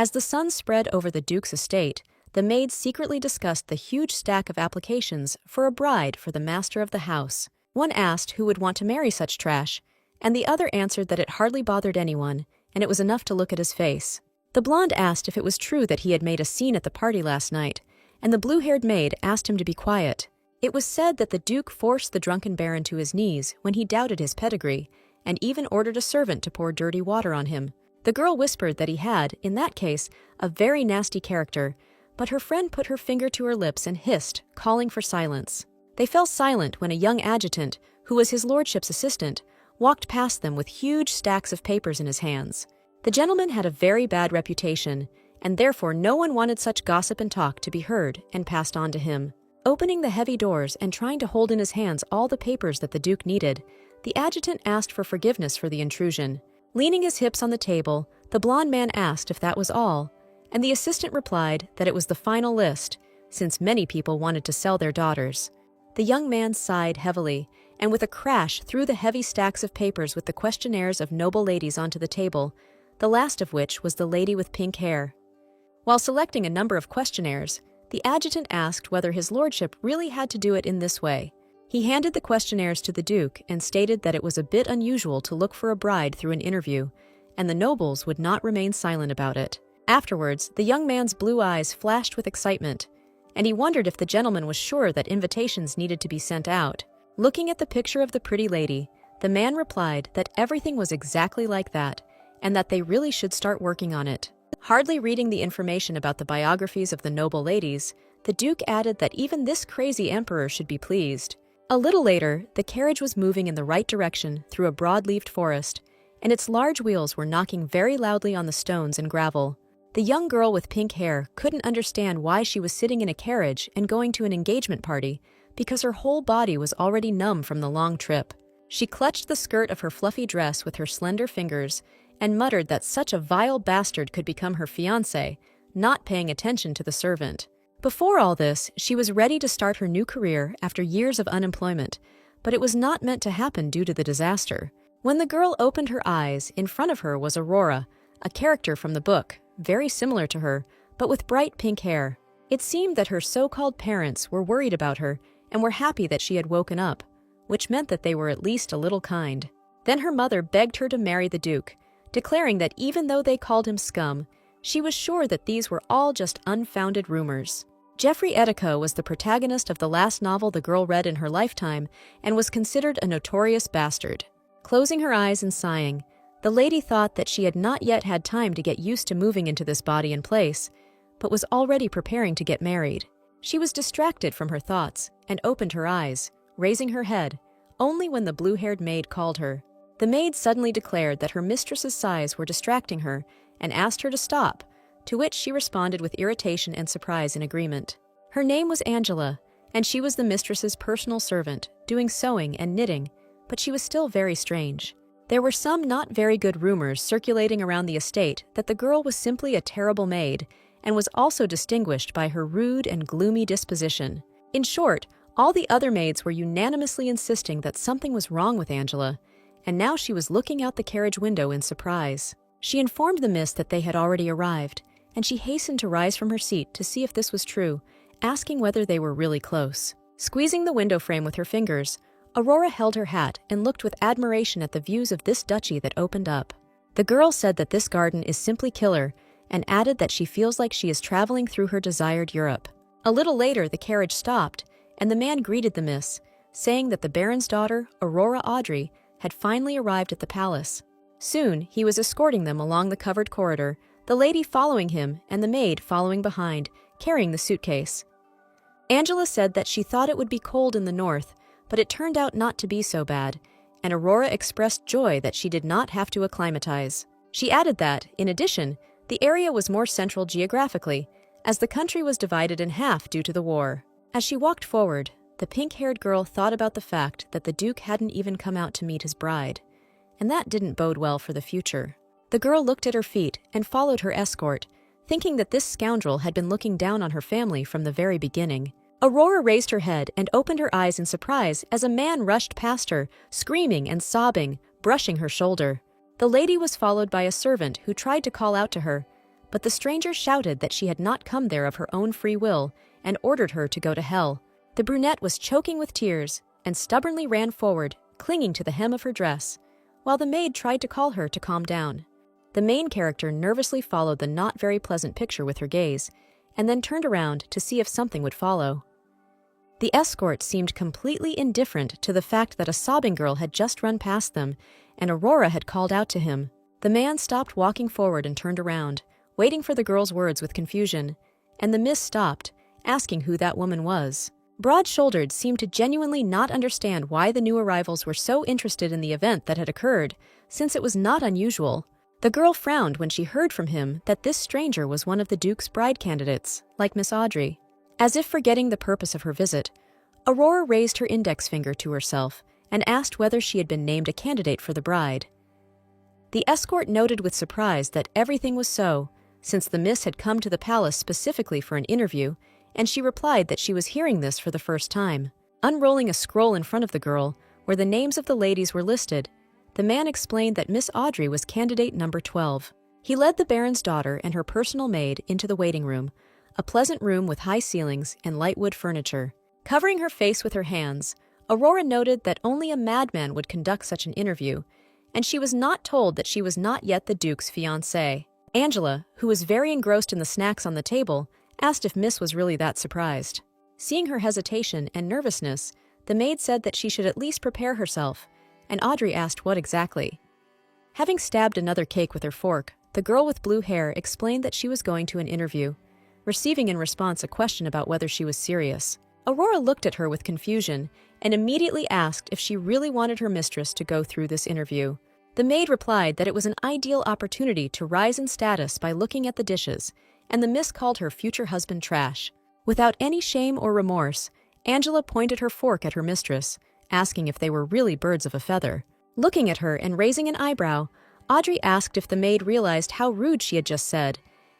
As the sun spread over the Duke's estate, the maids secretly discussed the huge stack of applications for a bride for the master of the house. One asked who would want to marry such trash, and the other answered that it hardly bothered anyone, and it was enough to look at his face. The blonde asked if it was true that he had made a scene at the party last night, and the blue-haired maid asked him to be quiet. It was said that the Duke forced the drunken baron to his knees when he doubted his pedigree, and even ordered a servant to pour dirty water on him. The girl whispered that he had, in that case, a very nasty character, but her friend put her finger to her lips and hissed, calling for silence. They fell silent when a young adjutant, who was his lordship's assistant, walked past them with huge stacks of papers in his hands. The gentleman had a very bad reputation, and therefore no one wanted such gossip and talk to be heard and passed on to him. Opening the heavy doors and trying to hold in his hands all the papers that the Duke needed, the adjutant asked for forgiveness for the intrusion. Leaning his hips on the table, the blond man asked if that was all, and the assistant replied that it was the final list, since many people wanted to sell their daughters. The young man sighed heavily, and with a crash threw the heavy stacks of papers with the questionnaires of noble ladies onto the table, the last of which was the lady with pink hair. While selecting a number of questionnaires, the adjutant asked whether his lordship really had to do it in this way. He handed the questionnaires to the Duke and stated that it was a bit unusual to look for a bride through an interview, and the nobles would not remain silent about it. Afterwards, the young man's blue eyes flashed with excitement, and he wondered if the gentleman was sure that invitations needed to be sent out. Looking at the picture of the pretty lady, the man replied that everything was exactly like that, and that they really should start working on it. Hardly reading the information about the biographies of the noble ladies, the Duke added that even this crazy emperor should be pleased. A little later, the carriage was moving in the right direction through a broad-leaved forest, and its large wheels were knocking very loudly on the stones and gravel. The young girl with pink hair couldn't understand why she was sitting in a carriage and going to an engagement party, because her whole body was already numb from the long trip. She clutched the skirt of her fluffy dress with her slender fingers and muttered that such a vile bastard could become her fiancé, not paying attention to the servant. Before all this, she was ready to start her new career after years of unemployment, but it was not meant to happen due to the disaster. When the girl opened her eyes, in front of her was Aurora, a character from the book, very similar to her, but with bright pink hair. It seemed that her so-called parents were worried about her and were happy that she had woken up, which meant that they were at least a little kind. Then her mother begged her to marry the Duke, declaring that even though they called him scum, she was sure that these were all just unfounded rumors. Geoffrey Edico was the protagonist of the last novel the girl read in her lifetime and was considered a notorious bastard. Closing her eyes and sighing, the lady thought that she had not yet had time to get used to moving into this body and place, but was already preparing to get married. She was distracted from her thoughts and opened her eyes, raising her head, only when the blue-haired maid called her. The maid suddenly declared that her mistress's sighs were distracting her and asked her to stop, to which she responded with irritation and surprise in agreement. Her name was Angela, and she was the mistress's personal servant, doing sewing and knitting, but she was still very strange. There were some not very good rumors circulating around the estate that the girl was simply a terrible maid and was also distinguished by her rude and gloomy disposition. In short, all the other maids were unanimously insisting that something was wrong with Angela, and now she was looking out the carriage window in surprise. She informed the miss that they had already arrived, and she hastened to rise from her seat to see if this was true, asking whether they were really close. Squeezing the window frame with her fingers, Aurora held her hat and looked with admiration at the views of this duchy that opened up. The girl said that this garden is simply killer, and added that she feels like she is traveling through her desired Europe. A little later, the carriage stopped, and the man greeted the miss, saying that the baron's daughter, Aurora Audrey, had finally arrived at the palace. Soon, he was escorting them along the covered corridor, the lady following him and the maid following behind, carrying the suitcase. Angela said that she thought it would be cold in the north, but it turned out not to be so bad, and Aurora expressed joy that she did not have to acclimatize. She added that, in addition, the area was more central geographically, as the country was divided in half due to the war. As she walked forward, the pink-haired girl thought about the fact that the Duke hadn't even come out to meet his bride, and that didn't bode well for the future. The girl looked at her feet and followed her escort, thinking that this scoundrel had been looking down on her family from the very beginning. Aurora raised her head and opened her eyes in surprise as a man rushed past her, screaming and sobbing, brushing her shoulder. The lady was followed by a servant who tried to call out to her, but the stranger shouted that she had not come there of her own free will and ordered her to go to hell. The brunette was choking with tears and stubbornly ran forward, clinging to the hem of her dress, while the maid tried to call her to calm down. The main character nervously followed the not very pleasant picture with her gaze, and then turned around to see if something would follow. The escort seemed completely indifferent to the fact that a sobbing girl had just run past them, and Aurora had called out to him. The man stopped walking forward and turned around, waiting for the girl's words with confusion, and the miss stopped, asking who that woman was. Broad-shouldered seemed to genuinely not understand why the new arrivals were so interested in the event that had occurred, since it was not unusual. The girl frowned when she heard from him that this stranger was one of the Duke's bride candidates, like Miss Audrey. As if forgetting the purpose of her visit, Aurora raised her index finger to herself and asked whether she had been named a candidate for the bride. The escort noted with surprise that everything was so, since the miss had come to the palace specifically for an interview, and she replied that she was hearing this for the first time. Unrolling a scroll in front of the girl, where the names of the ladies were listed, the man explained that Miss Audrey was candidate number 12. He led the Baron's daughter and her personal maid into the waiting room, a pleasant room with high ceilings and light wood furniture. Covering her face with her hands, Aurora noted that only a madman would conduct such an interview, and she was not told that she was not yet the Duke's fiancée. Angela, who was very engrossed in the snacks on the table, asked if Miss was really that surprised. Seeing her hesitation and nervousness, the maid said that she should at least prepare herself, and Audrey asked what exactly. Having stabbed another cake with her fork, the girl with blue hair explained that she was going to an interview, receiving in response a question about whether she was serious. Aurora looked at her with confusion and immediately asked if she really wanted her mistress to go through this interview. The maid replied that it was an ideal opportunity to rise in status by looking at the dishes, and the miss called her future husband trash. Without any shame or remorse, Angela pointed her fork at her mistress, asking if they were really birds of a feather. Looking at her and raising an eyebrow, Audrey asked if the maid realized how rude she had just said,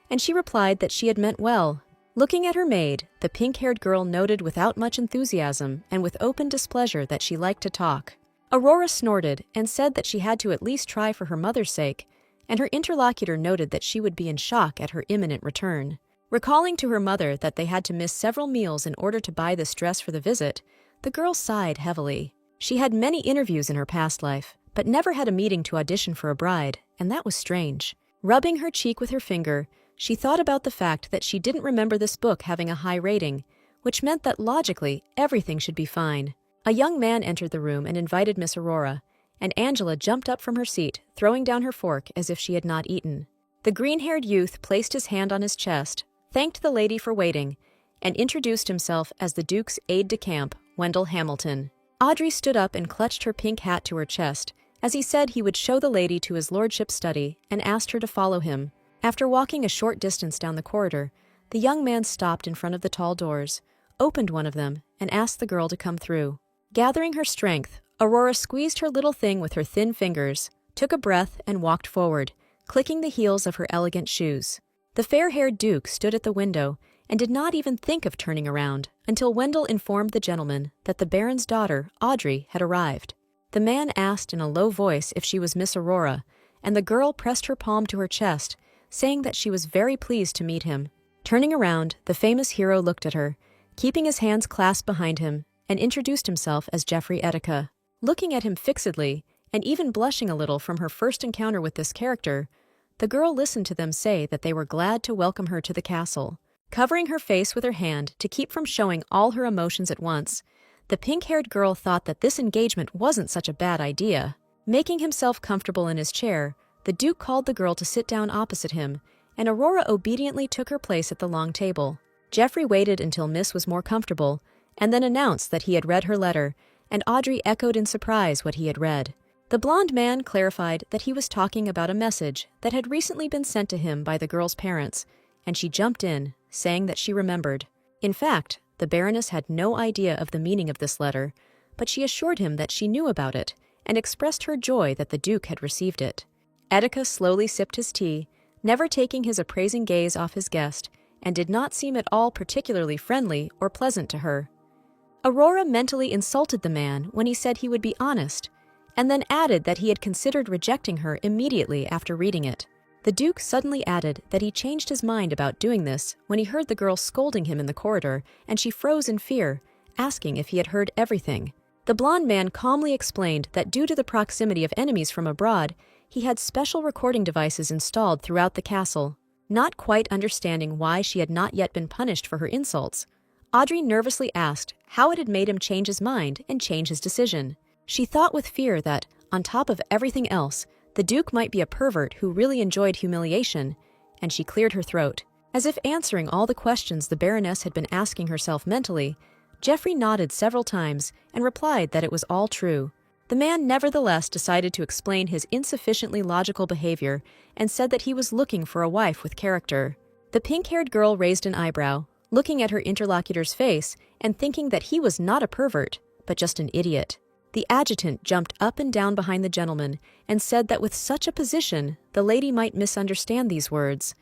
and she replied that she had meant well. Looking at her maid, the pink-haired girl noted without much enthusiasm and with open displeasure that she liked to talk. Aurora snorted and said that she had to at least try for her mother's sake, and her interlocutor noted that she would be in shock at her imminent return. Recalling to her mother that they had to miss several meals in order to buy this dress for the visit, the girl sighed heavily. She had many interviews in her past life, but never had a meeting to audition for a bride, and that was strange. Rubbing her cheek with her finger, she thought about the fact that she didn't remember this book having a high rating, which meant that logically everything should be fine. A young man entered the room and invited Miss Aurora, and Angela jumped up from her seat, throwing down her fork as if she had not eaten. The green-haired youth placed his hand on his chest, thanked the lady for waiting, and introduced himself as the Duke's aide-de-camp, Wendell Hamilton. Audrey stood up and clutched her pink hat to her chest, as he said he would show the lady to his lordship's study and asked her to follow him. After walking a short distance down the corridor, the young man stopped in front of the tall doors, opened one of them, and asked the girl to come through. Gathering her strength, Aurora squeezed her little thing with her thin fingers, took a breath, and walked forward, clicking the heels of her elegant shoes. The fair-haired Duke stood at the window and did not even think of turning around until Wendell informed the gentleman that the Baron's daughter, Audrey, had arrived. The man asked in a low voice if she was Miss Aurora, and the girl pressed her palm to her chest, saying that she was very pleased to meet him. Turning around, the famous hero looked at her, keeping his hands clasped behind him, and introduced himself as Geoffrey Etika. Looking at him fixedly, and even blushing a little from her first encounter with this character, the girl listened to them say that they were glad to welcome her to the castle. Covering her face with her hand to keep from showing all her emotions at once, the pink-haired girl thought that this engagement wasn't such a bad idea. Making himself comfortable in his chair, the Duke called the girl to sit down opposite him, and Aurora obediently took her place at the long table. Geoffrey waited until Miss was more comfortable, and then announced that he had read her letter, and Audrey echoed in surprise what he had read. The blonde man clarified that he was talking about a message that had recently been sent to him by the girl's parents, and she jumped in, saying that she remembered. In fact, the Baroness had no idea of the meaning of this letter, but she assured him that she knew about it, and expressed her joy that the Duke had received it. Etika slowly sipped his tea, never taking his appraising gaze off his guest, and did not seem at all particularly friendly or pleasant to her. Aurora mentally insulted the man when he said he would be honest, and then added that he had considered rejecting her immediately after reading it. The Duke suddenly added that he changed his mind about doing this when he heard the girl scolding him in the corridor, and she froze in fear, asking if he had heard everything. The blonde man calmly explained that due to the proximity of enemies from abroad, he had special recording devices installed throughout the castle. Not quite understanding why she had not yet been punished for her insults, Audrey nervously asked how it had made him change his mind and change his decision. She thought with fear that, on top of everything else, the Duke might be a pervert who really enjoyed humiliation, and she cleared her throat. As if answering all the questions the Baroness had been asking herself mentally, Geoffrey nodded several times and replied that it was all true. The man nevertheless decided to explain his insufficiently logical behavior and said that he was looking for a wife with character. The pink-haired girl raised an eyebrow, looking at her interlocutor's face and thinking that he was not a pervert, but just an idiot. The adjutant jumped up and down behind the gentleman and said that with such a position, the lady might misunderstand these words.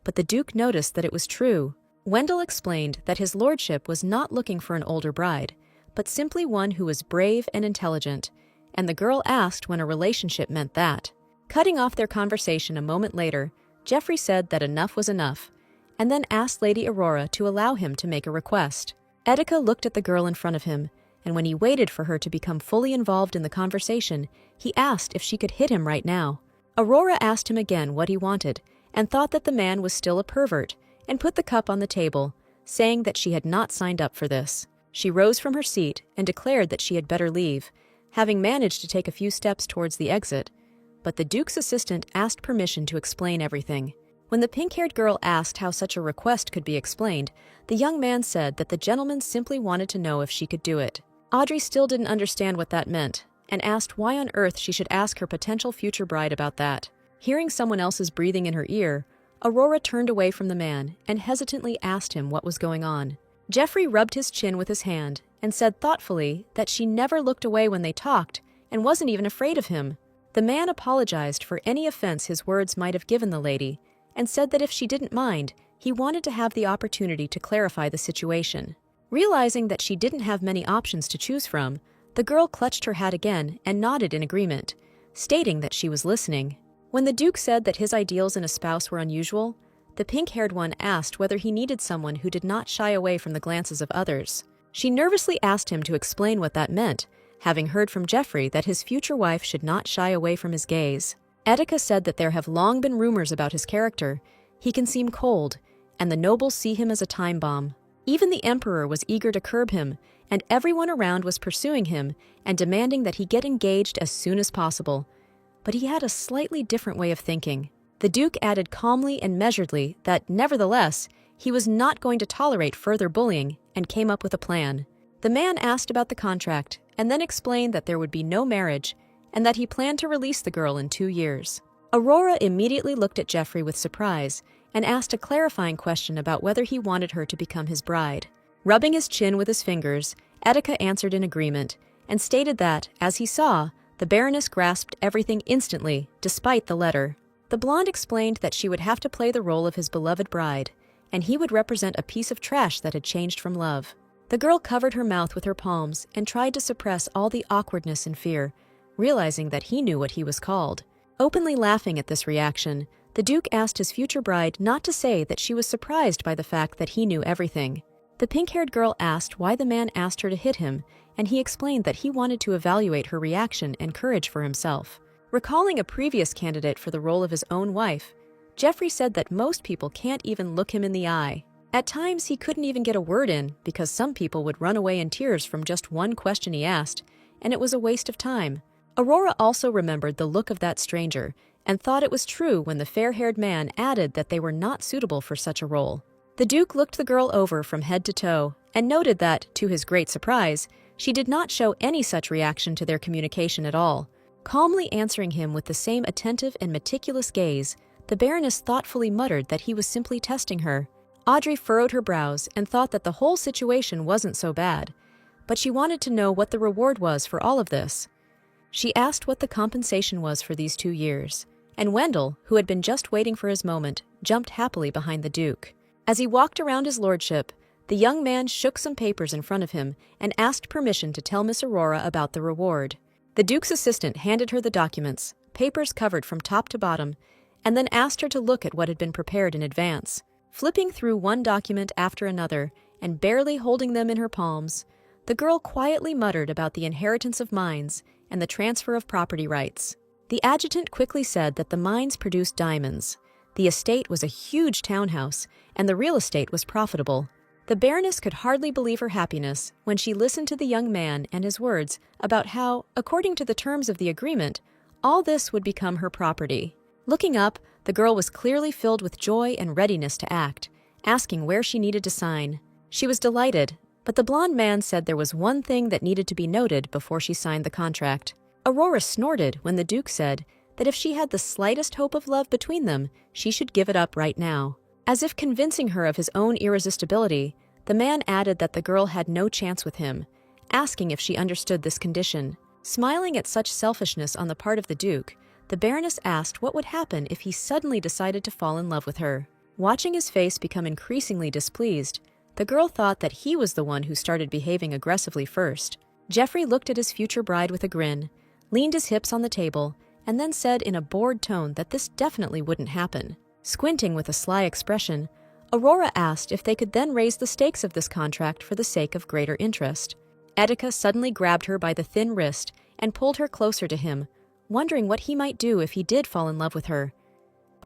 But the Duke noticed that it was true. Wendell explained that his lordship was not looking for an older bride, but simply one who was brave and intelligent, and the girl asked when a relationship meant that. Cutting off their conversation a moment later, Geoffrey said that enough was enough, and then asked Lady Aurora to allow him to make a request. Etika looked at the girl in front of him, and when he waited for her to become fully involved in the conversation, he asked if she could hit him right now. Aurora asked him again what he wanted, and thought that the man was still a pervert, and put the cup on the table, saying that she had not signed up for this. She rose from her seat and declared that she had better leave, having managed to take a few steps towards the exit, but the Duke's assistant asked permission to explain everything. When the pink-haired girl asked how such a request could be explained, the young man said that the gentleman simply wanted to know if she could do it. Audrey still didn't understand what that meant, and asked why on earth she should ask her potential future bride about that. Hearing someone else's breathing in her ear, Aurora turned away from the man and hesitantly asked him what was going on. Geoffrey rubbed his chin with his hand and said thoughtfully that she never looked away when they talked and wasn't even afraid of him. The man apologized for any offense his words might have given the lady and said that if she didn't mind, he wanted to have the opportunity to clarify the situation. Realizing that she didn't have many options to choose from, the girl clutched her hat again and nodded in agreement, stating that she was listening. When the Duke said that his ideals in a spouse were unusual, the pink-haired one asked whether he needed someone who did not shy away from the glances of others. She nervously asked him to explain what that meant, having heard from Geoffrey that his future wife should not shy away from his gaze. Etika said that there have long been rumors about his character. He can seem cold, and the nobles see him as a time bomb. Even the Emperor was eager to curb him, and everyone around was pursuing him and demanding that he get engaged as soon as possible. But he had a slightly different way of thinking. The Duke added calmly and measuredly that, nevertheless, he was not going to tolerate further bullying and came up with a plan. The man asked about the contract and then explained that there would be no marriage and that he planned to release the girl in 2 years. Aurora immediately looked at Geoffrey with surprise and asked a clarifying question about whether he wanted her to become his bride. Rubbing his chin with his fingers, Etika answered in agreement and stated that, as he saw, the Baroness grasped everything instantly, despite the letter. The blonde explained that she would have to play the role of his beloved bride, and he would represent a piece of trash that had changed from love. The girl covered her mouth with her palms and tried to suppress all the awkwardness and fear, realizing that he knew what he was called. Openly laughing at this reaction, the Duke asked his future bride not to say that she was surprised by the fact that he knew everything. The pink-haired girl asked why the man asked her to hit him, and he explained that he wanted to evaluate her reaction and courage for himself. Recalling a previous candidate for the role of his own wife, Geoffrey said that most people can't even look him in the eye. At times, he couldn't even get a word in because some people would run away in tears from just one question he asked, and it was a waste of time. Aurora also remembered the look of that stranger and thought it was true when the fair-haired man added that they were not suitable for such a role. The Duke looked the girl over from head to toe and noted that, to his great surprise, she did not show any such reaction to their communication at all. Calmly answering him with the same attentive and meticulous gaze, the Baroness thoughtfully muttered that he was simply testing her. Audrey furrowed her brows and thought that the whole situation wasn't so bad, but she wanted to know what the reward was for all of this. She asked what the compensation was for these 2 years, and Wendell, who had been just waiting for his moment, jumped happily behind the Duke. As he walked around his lordship, the young man shook some papers in front of him and asked permission to tell Miss Aurora about the reward. The Duke's assistant handed her the documents, papers covered from top to bottom, and then asked her to look at what had been prepared in advance. Flipping through one document after another and barely holding them in her palms, the girl quietly muttered about the inheritance of mines and the transfer of property rights. The adjutant quickly said that the mines produced diamonds. The estate was a huge townhouse, and the real estate was profitable. The Baroness could hardly believe her happiness when she listened to the young man and his words about how, according to the terms of the agreement, all this would become her property. Looking up, the girl was clearly filled with joy and readiness to act, asking where she needed to sign. She was delighted, but the blonde man said there was one thing that needed to be noted before she signed the contract. Aurora snorted when the Duke said that if she had the slightest hope of love between them, she should give it up right now. As if convincing her of his own irresistibility, the man added that the girl had no chance with him, asking if she understood this condition. Smiling at such selfishness on the part of the Duke, the Baroness asked what would happen if he suddenly decided to fall in love with her. Watching his face become increasingly displeased, the girl thought that he was the one who started behaving aggressively first. Geoffrey looked at his future bride with a grin, leaned his hips on the table, and then said in a bored tone that this definitely wouldn't happen. Squinting with a sly expression, Aurora asked if they could then raise the stakes of this contract for the sake of greater interest. Etika suddenly grabbed her by the thin wrist and pulled her closer to him, wondering what he might do if he did fall in love with her.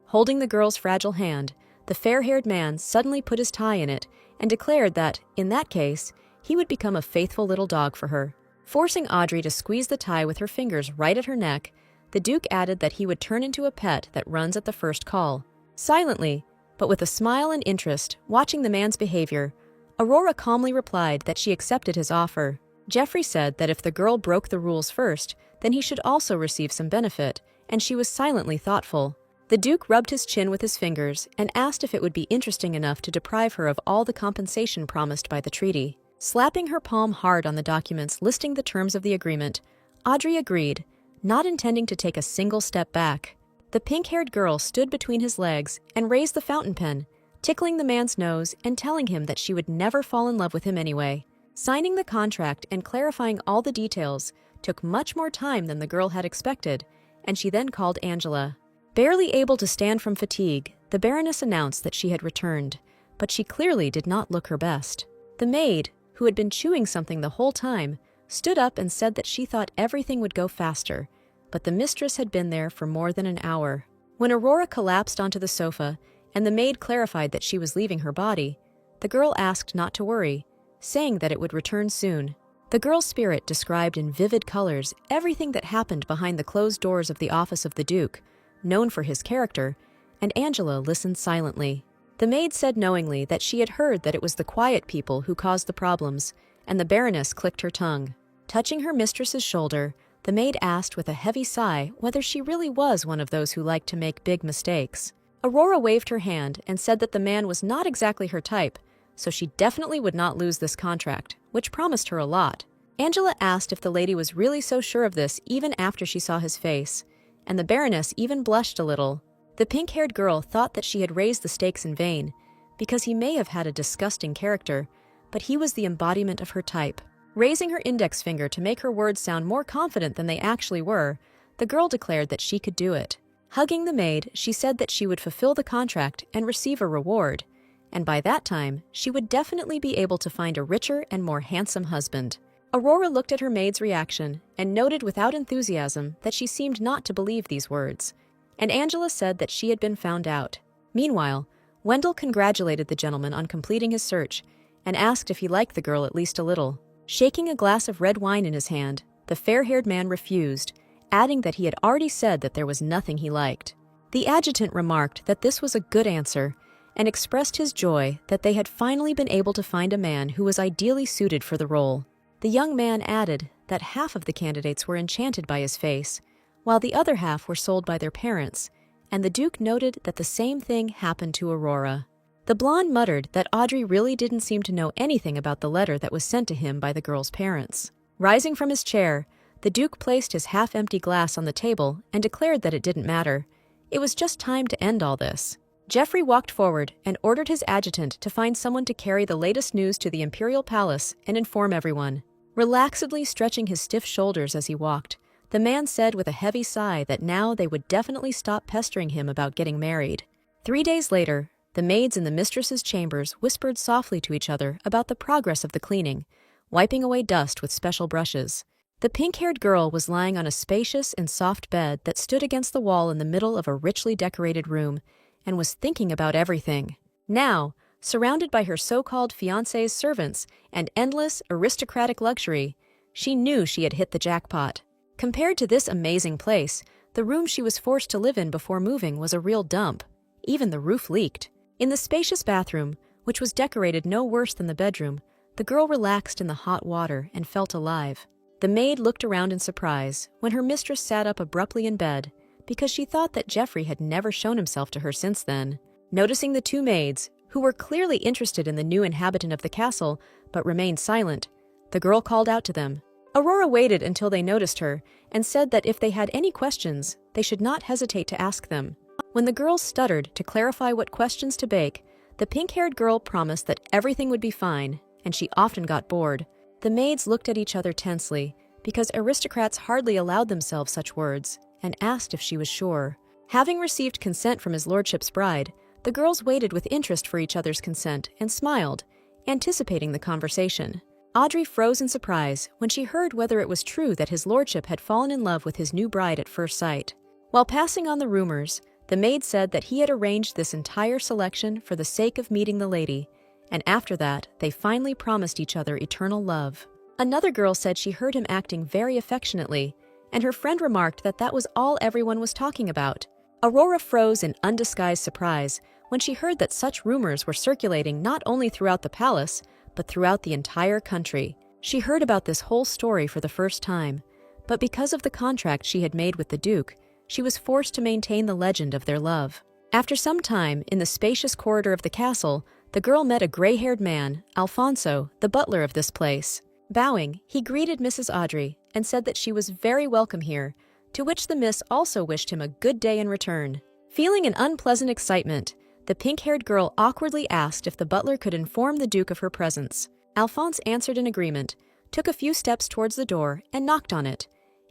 Holding the girl's fragile hand, the fair-haired man suddenly put his tie in it and declared that, in that case, he would become a faithful little dog for her. Forcing Audrey to squeeze the tie with her fingers right at her neck, the Duke added that he would turn into a pet that runs at the first call. Silently, but with a smile and interest, watching the man's behavior, Aurora calmly replied that she accepted his offer. Geoffrey said that if the girl broke the rules first, then he should also receive some benefit, and she was silently thoughtful. The Duke rubbed his chin with his fingers and asked if it would be interesting enough to deprive her of all the compensation promised by the treaty. Slapping her palm hard on the documents listing the terms of the agreement, Audrey agreed, not intending to take a single step back. The pink-haired girl stood between his legs and raised the fountain pen, tickling the man's nose and telling him that she would never fall in love with him anyway. Signing the contract and clarifying all the details took much more time than the girl had expected, and she then called Angela. Barely able to stand from fatigue, the Baroness announced that she had returned, but she clearly did not look her best. The maid, who had been chewing something the whole time, stood up and said that she thought everything would go faster, but the mistress had been there for more than an hour. When Aurora collapsed onto the sofa and the maid clarified that she was leaving her body, the girl asked not to worry, saying that it would return soon. The girl's spirit described in vivid colors everything that happened behind the closed doors of the office of the Duke, known for his character, and Angela listened silently. The maid said knowingly that she had heard that it was the quiet people who caused the problems, and the Baroness clicked her tongue. Touching her mistress's shoulder, the maid asked with a heavy sigh whether she really was one of those who liked to make big mistakes. Aurora waved her hand and said that the man was not exactly her type, so she definitely would not lose this contract, which promised her a lot. Angela asked if the lady was really so sure of this even after she saw his face, and the Baroness even blushed a little. The pink-haired girl thought that she had raised the stakes in vain, because he may have had a disgusting character, but he was the embodiment of her type. Raising her index finger to make her words sound more confident than they actually were, the girl declared that she could do it. Hugging the maid, she said that she would fulfill the contract and receive a reward, and by that time, she would definitely be able to find a richer and more handsome husband. Aurora looked at her maid's reaction and noted without enthusiasm that she seemed not to believe these words, and Angela said that she had been found out. Meanwhile, Wendell congratulated the gentleman on completing his search and asked if he liked the girl at least a little. Shaking a glass of red wine in his hand, the fair-haired man refused, adding that he had already said that there was nothing he liked. The adjutant remarked that this was a good answer and expressed his joy that they had finally been able to find a man who was ideally suited for the role. The young man added that half of the candidates were enchanted by his face, while the other half were sold by their parents, and the Duke noted that the same thing happened to Aurora. The blonde muttered that Audrey really didn't seem to know anything about the letter that was sent to him by the girl's parents. Rising from his chair, the Duke placed his half-empty glass on the table and declared that it didn't matter. It was just time to end all this. Geoffrey walked forward and ordered his adjutant to find someone to carry the latest news to the Imperial Palace and inform everyone. Relaxedly stretching his stiff shoulders as he walked, The man said with a heavy sigh that now they would definitely stop pestering him about getting married. 3 days later, the maids in the mistress's chambers whispered softly to each other about the progress of the cleaning, wiping away dust with special brushes. The pink-haired girl was lying on a spacious and soft bed that stood against the wall in the middle of a richly decorated room and was thinking about everything. Now, surrounded by her so-called fiancé's servants and endless aristocratic luxury, she knew she had hit the jackpot. Compared to this amazing place, the room she was forced to live in before moving was a real dump. Even the roof leaked. In the spacious bathroom, which was decorated no worse than the bedroom, the girl relaxed in the hot water and felt alive. The maid looked around in surprise when her mistress sat up abruptly in bed because she thought that Jeffrey had never shown himself to her since then. Noticing the two maids, who were clearly interested in the new inhabitant of the castle but remained silent, the girl called out to them. Aurora waited until they noticed her and said that if they had any questions, they should not hesitate to ask them. When the girls stuttered to clarify what questions to bake, the pink-haired girl promised that everything would be fine, and she often got bored. The maids looked at each other tensely, because aristocrats hardly allowed themselves such words, and asked if she was sure. Having received consent from his lordship's bride, the girls waited with interest for each other's consent and smiled, anticipating the conversation. Audrey froze in surprise when she heard whether it was true that his lordship had fallen in love with his new bride at first sight. While passing on the rumors, the maid said that he had arranged this entire selection for the sake of meeting the lady, and after that, they finally promised each other eternal love. Another girl said she heard him acting very affectionately, and her friend remarked that that was all everyone was talking about. Aurora froze in undisguised surprise when she heard that such rumors were circulating not only throughout the palace, but throughout the entire country. She heard about this whole story for the first time, but because of the contract she had made with the Duke, she was forced to maintain the legend of their love. After some time, in the spacious corridor of the castle, the girl met a gray-haired man, Alfonso, the butler of this place. Bowing, he greeted Mrs. Audrey and said that she was very welcome here, to which the miss also wished him a good day in return. Feeling an unpleasant excitement, the pink-haired girl awkwardly asked if the butler could inform the Duke of her presence. Alphonse answered in agreement, took a few steps towards the door, and knocked on it,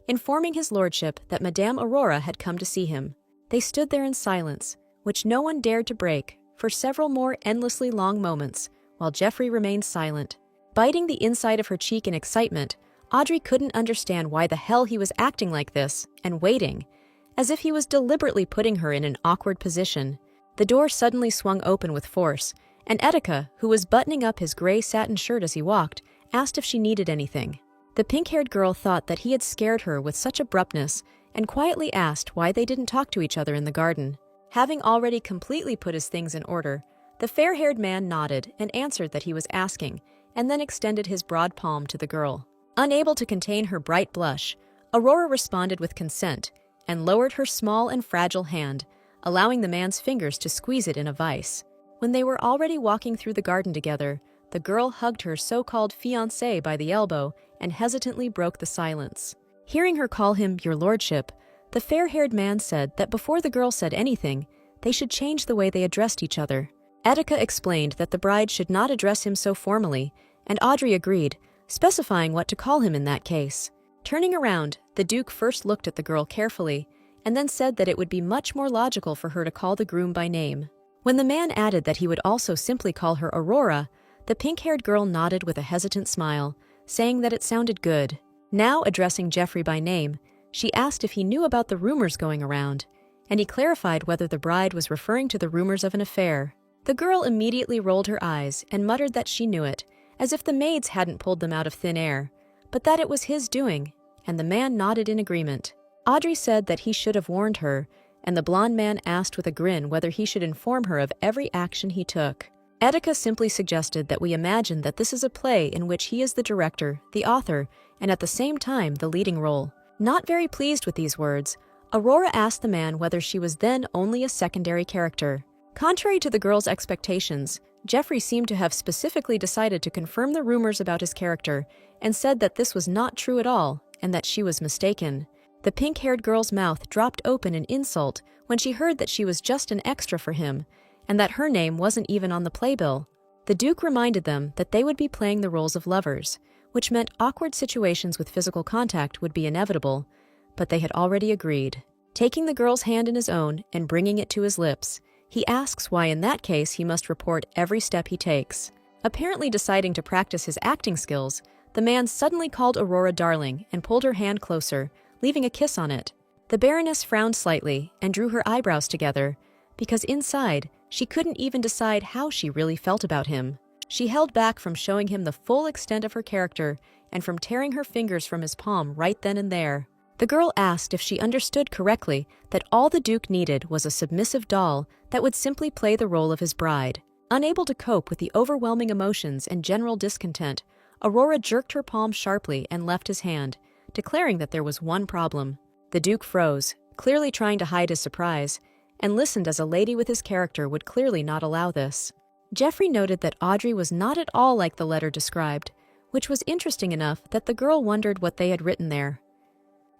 informing his lordship that Madame Aurora had come to see him. They stood there in silence, which no one dared to break, for several more endlessly long moments, while Jeffrey remained silent. Biting the inside of her cheek in excitement, Audrey couldn't understand why the hell he was acting like this, and waiting, as if he was deliberately putting her in an awkward position. The door suddenly swung open with force, and Etika, who was buttoning up his gray satin shirt as he walked, asked if she needed anything. The pink-haired girl thought that he had scared her with such abruptness and quietly asked why they didn't talk to each other in the garden. Having already completely put his things in order, the fair-haired man nodded and answered that he was asking, and then extended his broad palm to the girl. Unable to contain her bright blush, Aurora responded with consent and lowered her small and fragile hand, allowing the man's fingers to squeeze it in a vice. When they were already walking through the garden together, the girl hugged her so-called fiancé by the elbow and hesitantly broke the silence. Hearing her call him your lordship, the fair-haired man said that before the girl said anything, they should change the way they addressed each other. Etika explained that the bride should not address him so formally, and Audrey agreed, specifying what to call him in that case. Turning around, the Duke first looked at the girl carefully, and then said that it would be much more logical for her to call the groom by name. When the man added that he would also simply call her Aurora, the pink-haired girl nodded with a hesitant smile, saying that it sounded good. Now addressing Jeffrey by name, she asked if he knew about the rumors going around, and he clarified whether the bride was referring to the rumors of an affair. The girl immediately rolled her eyes and muttered that she knew it, as if the maids hadn't pulled them out of thin air, but that it was his doing, and the man nodded in agreement. Audrey said that he should have warned her, and the blonde man asked with a grin whether he should inform her of every action he took. Etika simply suggested that we imagine that this is a play in which he is the director, the author, and at the same time the leading role. Not very pleased with these words, Aurora asked the man whether she was then only a secondary character. Contrary to the girl's expectations, Jeffrey seemed to have specifically decided to confirm the rumors about his character and said that this was not true at all and that she was mistaken. The pink-haired girl's mouth dropped open in insult when she heard that she was just an extra for him and that her name wasn't even on the playbill. The Duke reminded them that they would be playing the roles of lovers, which meant awkward situations with physical contact would be inevitable, but they had already agreed. Taking the girl's hand in his own and bringing it to his lips, he asks why in that case he must report every step he takes. Apparently deciding to practice his acting skills, the man suddenly called Aurora darling and pulled her hand closer, leaving a kiss on it. The Baroness frowned slightly and drew her eyebrows together, because inside, she couldn't even decide how she really felt about him. She held back from showing him the full extent of her character and from tearing her fingers from his palm right then and there. The girl asked if she understood correctly that all the Duke needed was a submissive doll that would simply play the role of his bride. Unable to cope with the overwhelming emotions and general discontent, Aurora jerked her palm sharply and left his hand, declaring that there was one problem. The Duke froze, clearly trying to hide his surprise, and listened as a lady with his character would clearly not allow this. Geoffrey noted that Audrey was not at all like the letter described, which was interesting enough that the girl wondered what they had written there.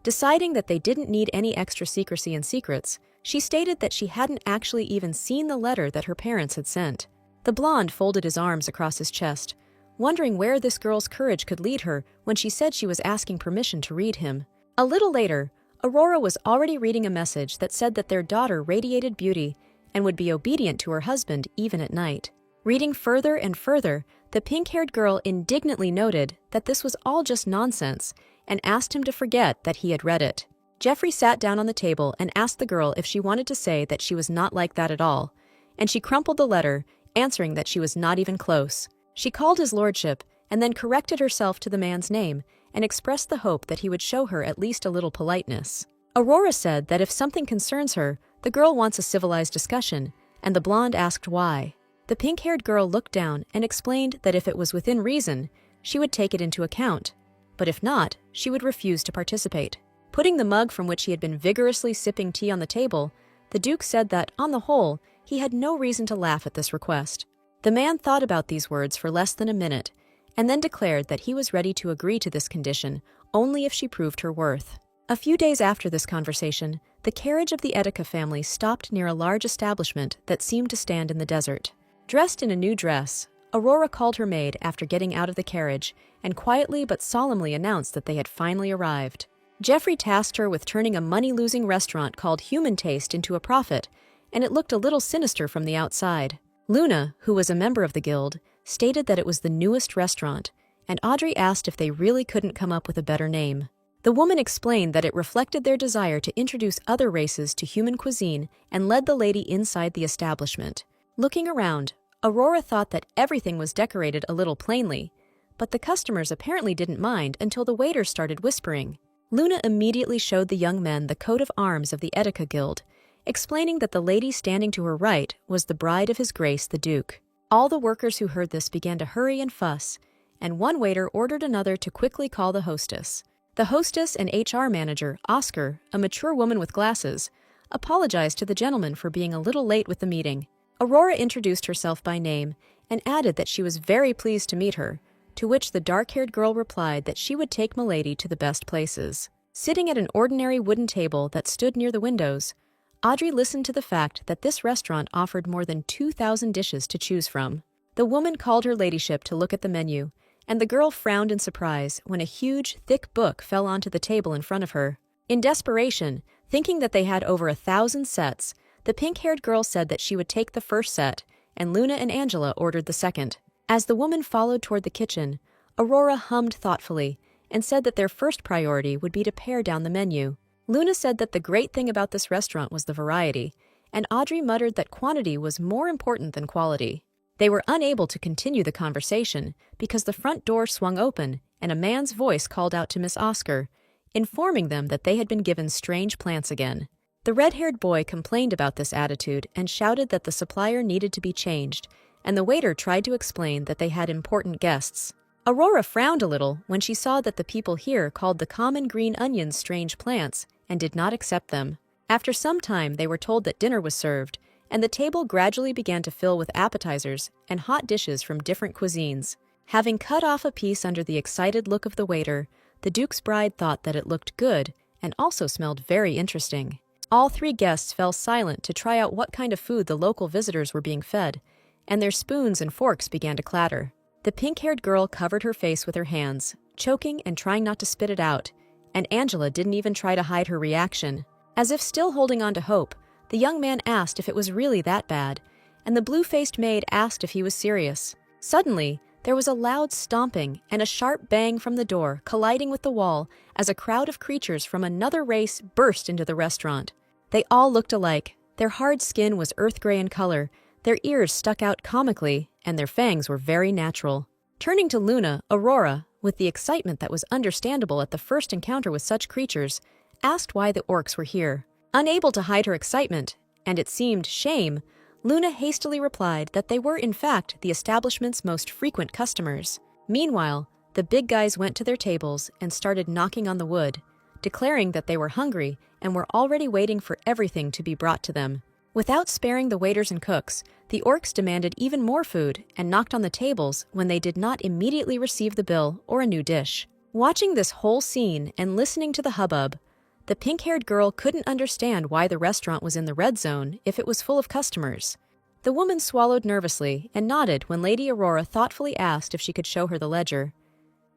Deciding that they didn't need any extra secrecy and secrets, she stated that she hadn't actually even seen the letter that her parents had sent. The blonde folded his arms across his chest, wondering where this girl's courage could lead her when she said she was asking permission to read him. A little later, Aurora was already reading a message that said that their daughter radiated beauty and would be obedient to her husband even at night. Reading further and further, the pink-haired girl indignantly noted that this was all just nonsense and asked him to forget that he had read it. Geoffrey sat down on the table and asked the girl if she wanted to say that she was not like that at all, and she crumpled the letter, answering that she was not even close. She called his lordship and then corrected herself to the man's name and expressed the hope that he would show her at least a little politeness. Aurora said that if something concerns her, the girl wants a civilized discussion, and the blonde asked why. The pink-haired girl looked down and explained that if it was within reason, she would take it into account, but if not, she would refuse to participate. Putting the mug from which he had been vigorously sipping tea on the table, the Duke said that, on the whole, he had no reason to laugh at this request. The man thought about these words for less than a minute, and then declared that he was ready to agree to this condition only if she proved her worth. A few days after this conversation, the carriage of the Etika family stopped near a large establishment that seemed to stand in the desert. Dressed in a new dress, Aurora called her maid after getting out of the carriage and quietly but solemnly announced that they had finally arrived. Geoffrey tasked her with turning a money-losing restaurant called Human Taste into a profit, and it looked a little sinister from the outside. Luna, who was a member of the guild, stated that it was the newest restaurant, and Audrey asked if they really couldn't come up with a better name. The woman explained that it reflected their desire to introduce other races to human cuisine and led the lady inside the establishment. Looking around, Aurora thought that everything was decorated a little plainly, but the customers apparently didn't mind until the waiter started whispering. Luna immediately showed the young men the coat of arms of the Etika Guild, explaining that the lady standing to her right was the bride of His Grace the Duke. All the workers who heard this began to hurry and fuss, and one waiter ordered another to quickly call the hostess. The hostess and HR manager, Oscar, a mature woman with glasses, apologized to the gentleman for being a little late with the meeting. Aurora introduced herself by name and added that she was very pleased to meet her, to which the dark-haired girl replied that she would take Milady to the best places. Sitting at an ordinary wooden table that stood near the windows, Audrey listened to the fact that this restaurant offered more than 2,000 dishes to choose from. The woman called her ladyship to look at the menu, and the girl frowned in surprise when a huge, thick book fell onto the table in front of her. In desperation, thinking that they had over 1,000 sets, the pink-haired girl said that she would take the first set, and Luna and Angela ordered the second. As the woman followed toward the kitchen, Aurora hummed thoughtfully and said that their first priority would be to pare down the menu. Luna said that the great thing about this restaurant was the variety, and Audrey muttered that quantity was more important than quality. They were unable to continue the conversation because the front door swung open and a man's voice called out to Miss Oscar, informing them that they had been given strange plants again. The red-haired boy complained about this attitude and shouted that the supplier needed to be changed, and the waiter tried to explain that they had important guests. Aurora frowned a little when she saw that the people here called the common green onions strange plants and did not accept them. After some time, they were told that dinner was served, and the table gradually began to fill with appetizers and hot dishes from different cuisines. Having cut off a piece under the excited look of the waiter, the Duke's bride thought that it looked good and also smelled very interesting. All three guests fell silent to try out what kind of food the local visitors were being fed, and their spoons and forks began to clatter. The pink-haired girl covered her face with her hands, choking and trying not to spit it out, and Angela didn't even try to hide her reaction. As if still holding on to hope, the young man asked if it was really that bad, and the blue-faced maid asked if he was serious. Suddenly, there was a loud stomping and a sharp bang from the door colliding with the wall as a crowd of creatures from another race burst into the restaurant. They all looked alike. Their hard skin was earth gray in color, their ears stuck out comically, and their fangs were very natural. Turning to Luna, Aurora, with the excitement that was understandable at the first encounter with such creatures, asked why the orcs were here. Unable to hide her excitement, and it seemed shame, Luna hastily replied that they were in fact the establishment's most frequent customers. Meanwhile, the big guys went to their tables and started knocking on the wood, declaring that they were hungry and were already waiting for everything to be brought to them. Without sparing the waiters and cooks, the orcs demanded even more food and knocked on the tables when they did not immediately receive the bill or a new dish. Watching this whole scene and listening to the hubbub, the pink-haired girl couldn't understand why the restaurant was in the red zone if it was full of customers. The woman swallowed nervously and nodded when Lady Aurora thoughtfully asked if she could show her the ledger.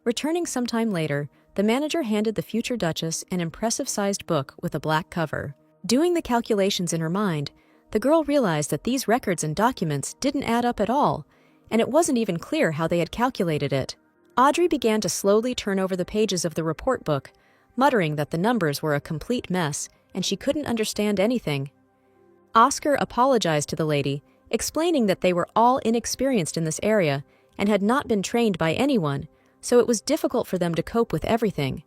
Returning sometime later, the manager handed the future Duchess an impressive-sized book with a black cover. Doing the calculations in her mind, the girl realized that these records and documents didn't add up at all, and it wasn't even clear how they had calculated it. Audrey began to slowly turn over the pages of the report book, muttering that the numbers were a complete mess and she couldn't understand anything. Oscar apologized to the lady, explaining that they were all inexperienced in this area and had not been trained by anyone, so it was difficult for them to cope with everything.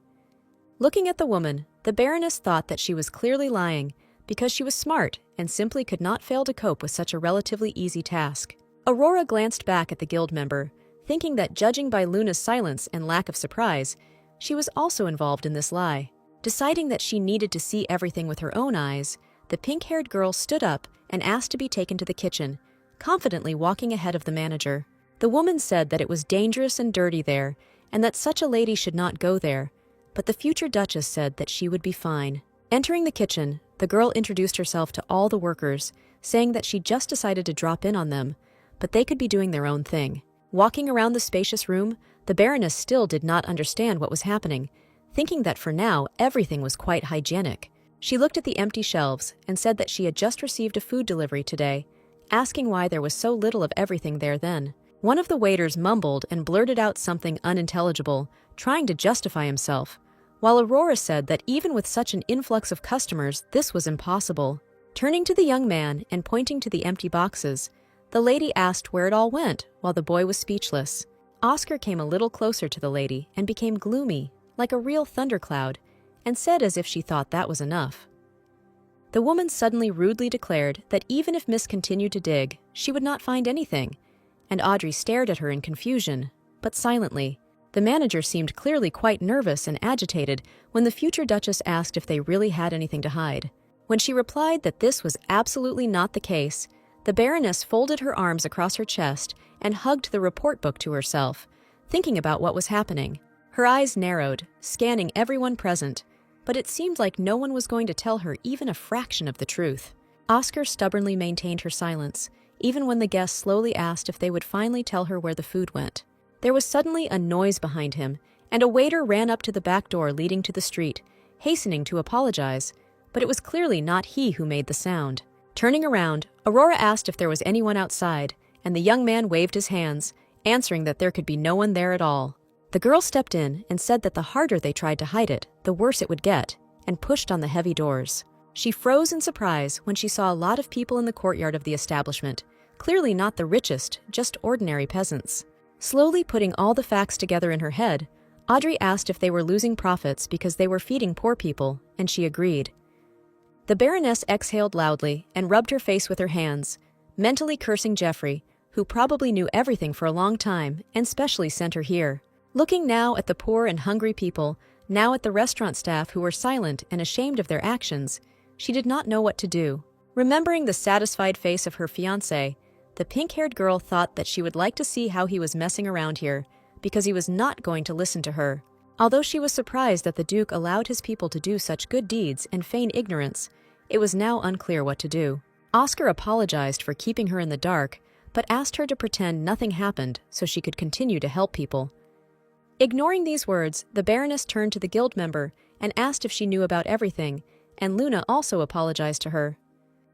Looking at the woman, the Baroness thought that she was clearly lying because she was smart and simply could not fail to cope with such a relatively easy task. Aurora glanced back at the guild member, thinking that judging by Luna's silence and lack of surprise, she was also involved in this lie. Deciding that she needed to see everything with her own eyes, the pink-haired girl stood up and asked to be taken to the kitchen, confidently walking ahead of the manager. The woman said that it was dangerous and dirty there, and that such a lady should not go there, but the future Duchess said that she would be fine. Entering the kitchen, the girl introduced herself to all the workers, saying that she just decided to drop in on them, but they could be doing their own thing. Walking around the spacious room, the Baroness still did not understand what was happening, thinking that for now everything was quite hygienic. She looked at the empty shelves and said that she had just received a food delivery today, asking why there was so little of everything there then. One of the waiters mumbled and blurted out something unintelligible, trying to justify himself, while Aurora said that even with such an influx of customers, this was impossible. Turning to the young man and pointing to the empty boxes, the lady asked where it all went, while the boy was speechless. Oscar came a little closer to the lady and became gloomy, like a real thundercloud, and said as if she thought that was enough. The woman suddenly rudely declared that even if Miss continued to dig, she would not find anything, and Audrey stared at her in confusion, but silently. The manager seemed clearly quite nervous and agitated when the future Duchess asked if they really had anything to hide. When she replied that this was absolutely not the case, the Baroness folded her arms across her chest and hugged the report book to herself, thinking about what was happening. Her eyes narrowed, scanning everyone present, but it seemed like no one was going to tell her even a fraction of the truth. Oscar stubbornly maintained her silence, even when the guests slowly asked if they would finally tell her where the food went. There was suddenly a noise behind him, and a waiter ran up to the back door leading to the street, hastening to apologize, but it was clearly not he who made the sound. Turning around, Aurora asked if there was anyone outside, and the young man waved his hands, answering that there could be no one there at all. The girl stepped in and said that the harder they tried to hide it, the worse it would get, and pushed on the heavy doors. She froze in surprise when she saw a lot of people in the courtyard of the establishment, clearly not the richest, just ordinary peasants. Slowly putting all the facts together in her head, Audrey asked if they were losing profits because they were feeding poor people, and she agreed. The Baroness exhaled loudly and rubbed her face with her hands, mentally cursing Geoffrey, who probably knew everything for a long time and specially sent her here. Looking now at the poor and hungry people, now at the restaurant staff who were silent and ashamed of their actions, she did not know what to do. Remembering the satisfied face of her fiancé, the pink-haired girl thought that she would like to see how he was messing around here, because he was not going to listen to her. Although she was surprised that the Duke allowed his people to do such good deeds and feign ignorance, it was now unclear what to do. Oscar apologized for keeping her in the dark, but asked her to pretend nothing happened so she could continue to help people. Ignoring these words, the Baroness turned to the guild member and asked if she knew about everything, and Luna also apologized to her.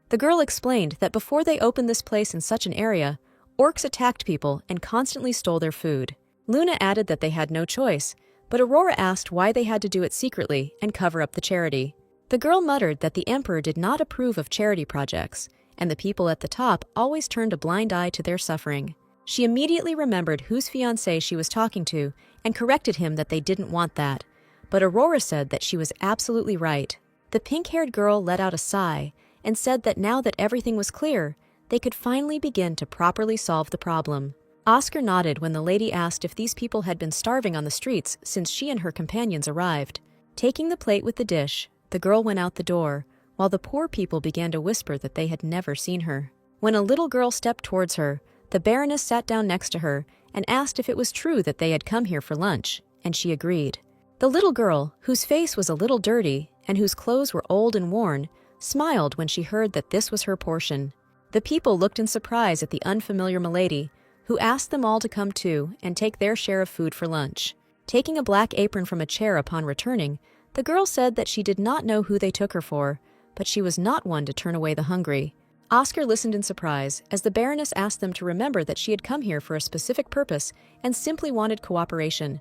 The girl explained that before they opened this place in such an area, orcs attacked people and constantly stole their food. Luna added that they had no choice, but Aurora asked why they had to do it secretly and cover up the charity. The girl muttered that the emperor did not approve of charity projects, and the people at the top always turned a blind eye to their suffering. She immediately remembered whose fiancé she was talking to and corrected him that they didn't want that, but Aurora said that she was absolutely right. The pink-haired girl let out a sigh and said that now that everything was clear, they could finally begin to properly solve the problem. Oscar nodded when the lady asked if these people had been starving on the streets since she and her companions arrived. Taking the plate with the dish, the girl went out the door, while the poor people began to whisper that they had never seen her. When a little girl stepped towards her, the Baroness sat down next to her and asked if it was true that they had come here for lunch, and she agreed. The little girl, whose face was a little dirty and whose clothes were old and worn, smiled when she heard that this was her portion. The people looked in surprise at the unfamiliar milady, who asked them all to come too and take their share of food for lunch. Taking a black apron from a chair upon returning, the girl said that she did not know who they took her for, but she was not one to turn away the hungry. Oscar listened in surprise as the Baroness asked them to remember that she had come here for a specific purpose and simply wanted cooperation.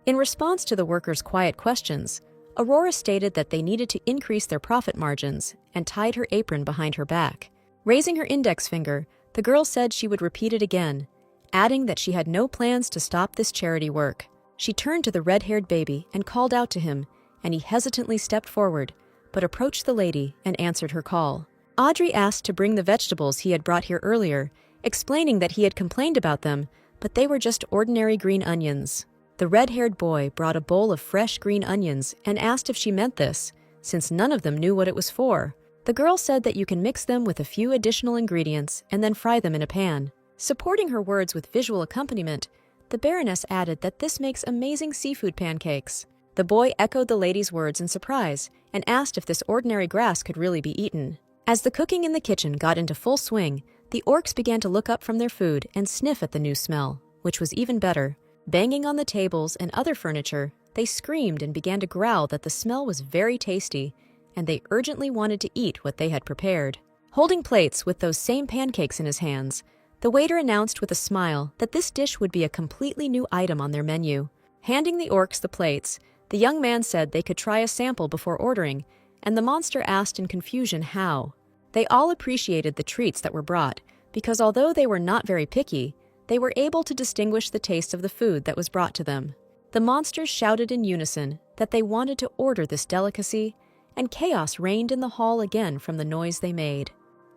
In response to the workers' quiet questions, Aurora stated that they needed to increase their profit margins and tied her apron behind her back. Raising her index finger, the girl said she would repeat it again, adding that she had no plans to stop this charity work. She turned to the red-haired baby and called out to him, and he hesitantly stepped forward, but approached the lady and answered her call. Audrey asked to bring the vegetables he had brought here earlier, explaining that he had complained about them, but they were just ordinary green onions. The red-haired boy brought a bowl of fresh green onions and asked if she meant this, since none of them knew what it was for. The girl said that you can mix them with a few additional ingredients and then fry them in a pan. Supporting her words with visual accompaniment, the Baroness added that this makes amazing seafood pancakes. The boy echoed the lady's words in surprise and asked if this ordinary grass could really be eaten. As the cooking in the kitchen got into full swing, the orcs began to look up from their food and sniff at the new smell, which was even better. Banging on the tables and other furniture, they screamed and began to growl that the smell was very tasty, and they urgently wanted to eat what they had prepared. Holding plates with those same pancakes in his hands, the waiter announced with a smile that this dish would be a completely new item on their menu. Handing the orcs the plates, the young man said they could try a sample before ordering, and the monster asked in confusion how. They all appreciated the treats that were brought, because although they were not very picky, they were able to distinguish the taste of the food that was brought to them. The monsters shouted in unison that they wanted to order this delicacy, and chaos reigned in the hall again from the noise they made.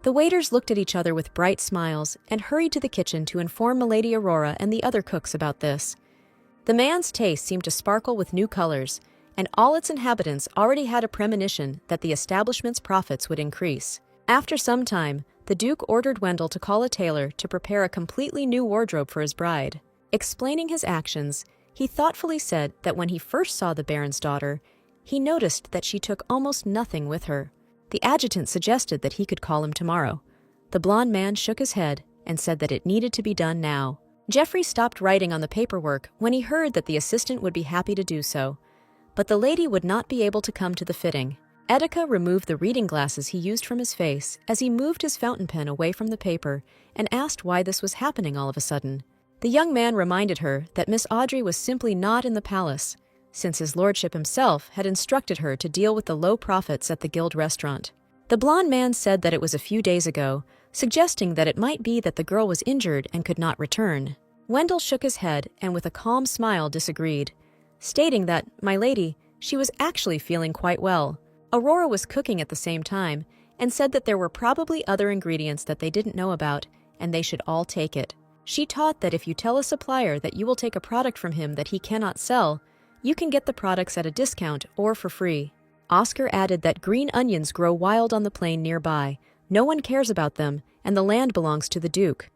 The waiters looked at each other with bright smiles and hurried to the kitchen to inform Milady Aurora and the other cooks about this. The man's taste seemed to sparkle with new colors, and all its inhabitants already had a premonition that the establishment's profits would increase. After some time, the Duke ordered Wendell to call a tailor to prepare a completely new wardrobe for his bride. Explaining his actions, he thoughtfully said that when he first saw the Baron's daughter, he noticed that she took almost nothing with her. The adjutant suggested that he could call him tomorrow. The blond man shook his head and said that it needed to be done now. Geoffrey stopped writing on the paperwork when he heard that the assistant would be happy to do so, but the lady would not be able to come to the fitting. Etika removed the reading glasses he used from his face as he moved his fountain pen away from the paper and asked why this was happening all of a sudden. The young man reminded her that Miss Audrey was simply not in the palace, since his lordship himself had instructed her to deal with the low profits at the guild restaurant. The blond man said that it was a few days ago, suggesting that it might be that the girl was injured and could not return. Wendell shook his head and with a calm smile disagreed, stating that, "My lady, she was actually feeling quite well." Aurora was cooking at the same time and said that there were probably other ingredients that they didn't know about and they should all take it. She taught that if you tell a supplier that you will take a product from him that he cannot sell, you can get the products at a discount or for free. Oscar added that green onions grow wild on the plain nearby, no one cares about them, and the land belongs to the Duke.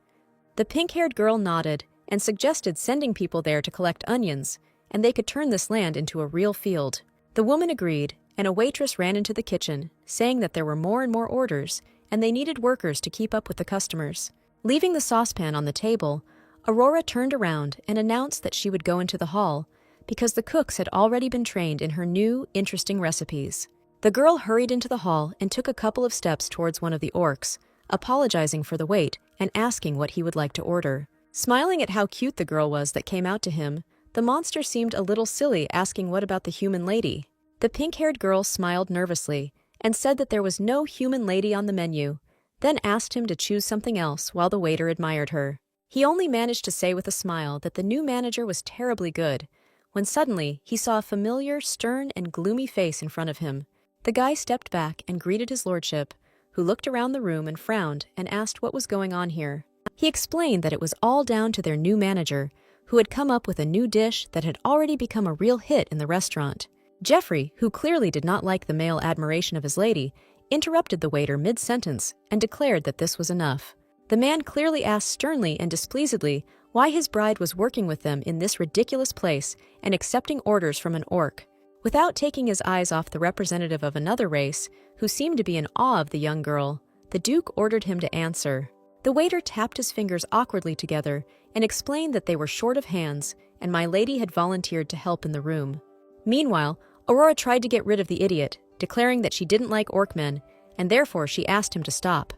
The pink-haired girl nodded and suggested sending people there to collect onions, and they could turn this land into a real field. The woman agreed, and a waitress ran into the kitchen, saying that there were more and more orders, and they needed workers to keep up with the customers. Leaving the saucepan on the table, Aurora turned around and announced that she would go into the hall, because the cooks had already been trained in her new, interesting recipes. The girl hurried into the hall and took a couple of steps towards one of the orcs, apologizing for the wait and asking what he would like to order. Smiling at how cute the girl was that came out to him, the monster seemed a little silly, asking what about the human lady. The pink-haired girl smiled nervously and said that there was no human lady on the menu, then asked him to choose something else while the waiter admired her. He only managed to say with a smile that the new manager was terribly good, when suddenly he saw a familiar, stern, and gloomy face in front of him. The guy stepped back and greeted his lordship, who looked around the room and frowned and asked what was going on here. He explained that it was all down to their new manager, who had come up with a new dish that had already become a real hit in the restaurant. Jeffrey, who clearly did not like the male admiration of his lady, interrupted the waiter mid-sentence and declared that this was enough. The man clearly asked sternly and displeasedly why his bride was working with them in this ridiculous place and accepting orders from an orc. Without taking his eyes off the representative of another race, who seemed to be in awe of the young girl, the Duke ordered him to answer. The waiter tapped his fingers awkwardly together and explained that they were short of hands and my lady had volunteered to help in the room. Meanwhile, Aurora tried to get rid of the idiot, declaring that she didn't like orcmen, and therefore she asked him to stop.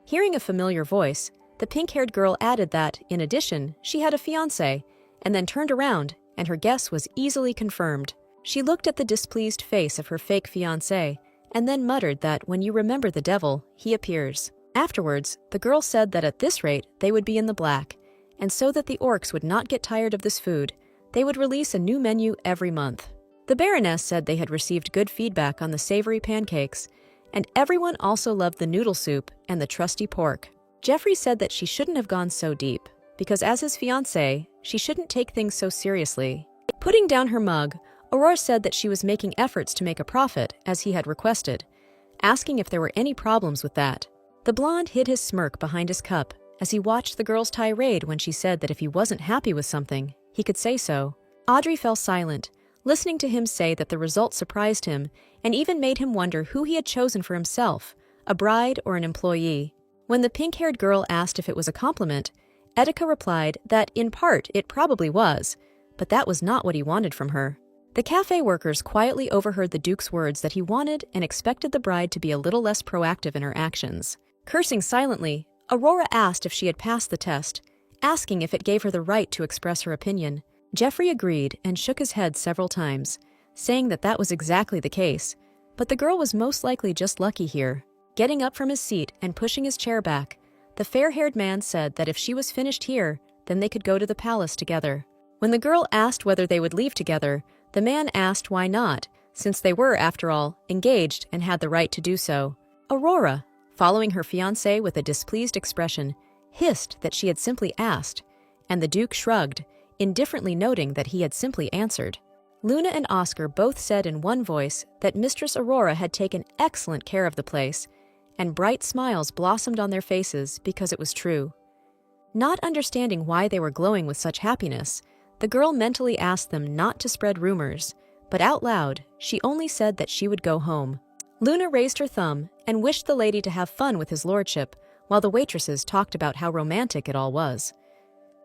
Hearing a familiar voice, the pink-haired girl added that, in addition, she had a fiancé, and then turned around, and her guess was easily confirmed. She looked at the displeased face of her fake fiancé, and then muttered that when you remember the devil, he appears. Afterwards, the girl said that at this rate they would be in the black, and so that the orcs would not get tired of this food, they would release a new menu every month. The Baroness said they had received good feedback on the savory pancakes, and everyone also loved the noodle soup and the trusty pork. Jeffrey said that she shouldn't have gone so deep, because as his fiancée, she shouldn't take things so seriously. Putting down her mug, Aurora said that she was making efforts to make a profit, as he had requested, asking if there were any problems with that. The blonde hid his smirk behind his cup as he watched the girl's tirade when she said that if he wasn't happy with something, he could say so. Audrey fell silent, listening to him say that the result surprised him and even made him wonder who he had chosen for himself, a bride or an employee. When the pink-haired girl asked if it was a compliment, Etika replied that in part it probably was, but that was not what he wanted from her. The cafe workers quietly overheard the Duke's words that he wanted and expected the bride to be a little less proactive in her actions. Cursing silently, Aurora asked if she had passed the test, asking if it gave her the right to express her opinion. Jeffrey agreed and shook his head several times, saying that that was exactly the case, but the girl was most likely just lucky here. Getting up from his seat and pushing his chair back, the fair-haired man said that if she was finished here, then they could go to the palace together. When the girl asked whether they would leave together, the man asked why not, since they were, after all, engaged and had the right to do so. Aurora, following her fiancé with a displeased expression, hissed that she had simply asked, and the Duke shrugged, indifferently noting that he had simply answered. Luna and Oscar both said in one voice that Mistress Aurora had taken excellent care of the place, and bright smiles blossomed on their faces because it was true. Not understanding why they were glowing with such happiness, the girl mentally asked them not to spread rumors, but out loud, she only said that she would go home. Luna raised her thumb and wished the lady to have fun with his lordship, while the waitresses talked about how romantic it all was.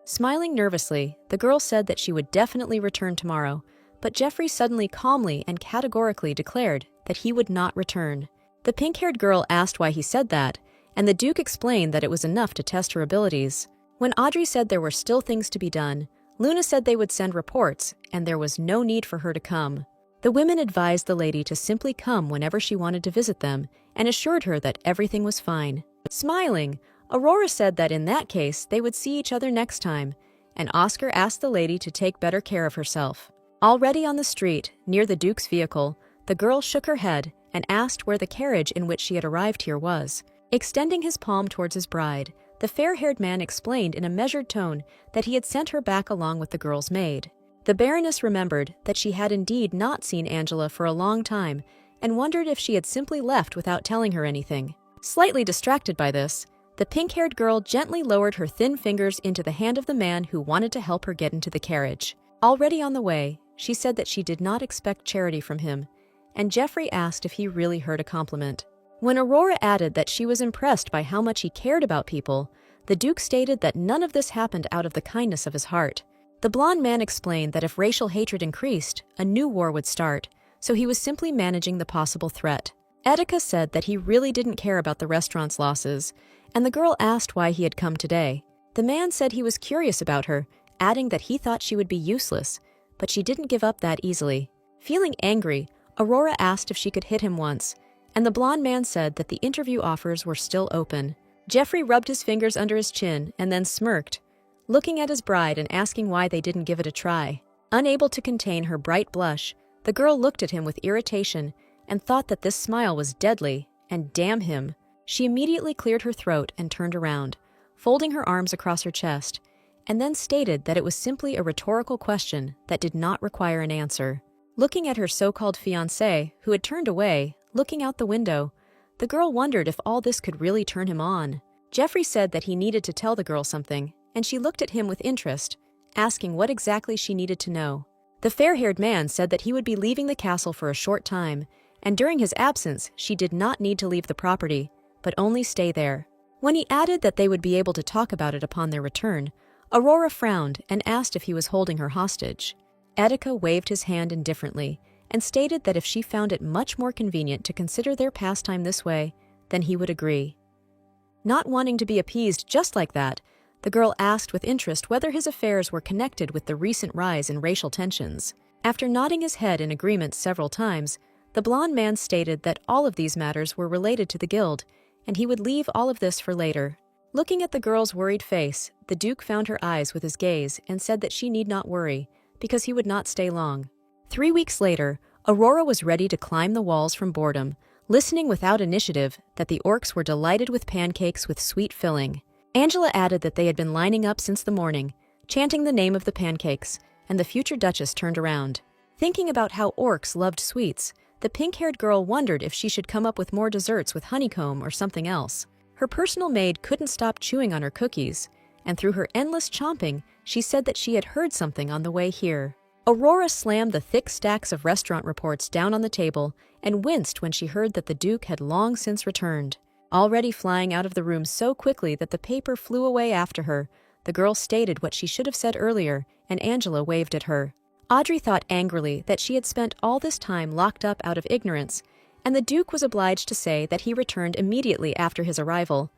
Smiling nervously, the girl said that she would definitely return tomorrow, but Jeffrey suddenly calmly and categorically declared that he would not return. The pink-haired girl asked why he said that, and the Duke explained that it was enough to test her abilities. When Audrey said there were still things to be done, Luna said they would send reports, and there was no need for her to come. The women advised the lady to simply come whenever she wanted to visit them, and assured her that everything was fine. Smiling, Aurora said that in that case they would see each other next time, and Oscar asked the lady to take better care of herself. Already on the street, near the Duke's vehicle, the girl shook her head and asked where the carriage in which she had arrived here was. Extending his palm towards his bride, the fair-haired man explained in a measured tone that he had sent her back along with the girl's maid. The Baroness remembered that she had indeed not seen Angela for a long time and wondered if she had simply left without telling her anything. Slightly distracted by this, the pink-haired girl gently lowered her thin fingers into the hand of the man who wanted to help her get into the carriage. Already on the way, she said that she did not expect charity from him, and Jeffrey asked if he really heard a compliment. When Aurora added that she was impressed by how much he cared about people, the Duke stated that none of this happened out of the kindness of his heart. The blonde man explained that if racial hatred increased, a new war would start, so he was simply managing the possible threat. Etika said that he really didn't care about the restaurant's losses, and the girl asked why he had come today. The man said he was curious about her, adding that he thought she would be useless, but she didn't give up that easily. Feeling angry, Aurora asked if she could hit him once, and the blonde man said that the interview offers were still open. Jeffrey rubbed his fingers under his chin and then smirked, looking at his bride and asking why they didn't give it a try. Unable to contain her bright blush, the girl looked at him with irritation and thought that this smile was deadly, and damn him. She immediately cleared her throat and turned around, folding her arms across her chest, and then stated that it was simply a rhetorical question that did not require an answer. Looking at her so-called fiancé, who had turned away, looking out the window, the girl wondered if all this could really turn him on. Jeffrey said that he needed to tell the girl something, and she looked at him with interest, asking what exactly she needed to know. The fair-haired man said that he would be leaving the castle for a short time, and during his absence, she did not need to leave the property, but only stay there. When he added that they would be able to talk about it upon their return, Aurora frowned and asked if he was holding her hostage. Etika waved his hand indifferently and stated that if she found it much more convenient to consider their pastime this way, then he would agree. Not wanting to be appeased just like that, the girl asked with interest whether his affairs were connected with the recent rise in racial tensions. After nodding his head in agreement several times, the blonde man stated that all of these matters were related to the guild, and he would leave all of this for later. Looking at the girl's worried face, the Duke found her eyes with his gaze and said that she need not worry, because he would not stay long. 3 weeks later, Aurora was ready to climb the walls from boredom, listening without initiative that the orcs were delighted with pancakes with sweet filling. Angela added that they had been lining up since the morning, chanting the name of the pancakes, and the future Duchess turned around. Thinking about how orcs loved sweets, the pink-haired girl wondered if she should come up with more desserts with honeycomb or something else. Her personal maid couldn't stop chewing on her cookies, and through her endless chomping, she said that she had heard something on the way here. Aurora slammed the thick stacks of restaurant reports down on the table and winced when she heard that the Duke had long since returned. Already flying out of the room so quickly that the paper flew away after her, the girl stated what she should have said earlier, and Angela waved at her. Audrey thought angrily that she had spent all this time locked up out of ignorance, and the Duke was obliged to say that he returned immediately after his arrival.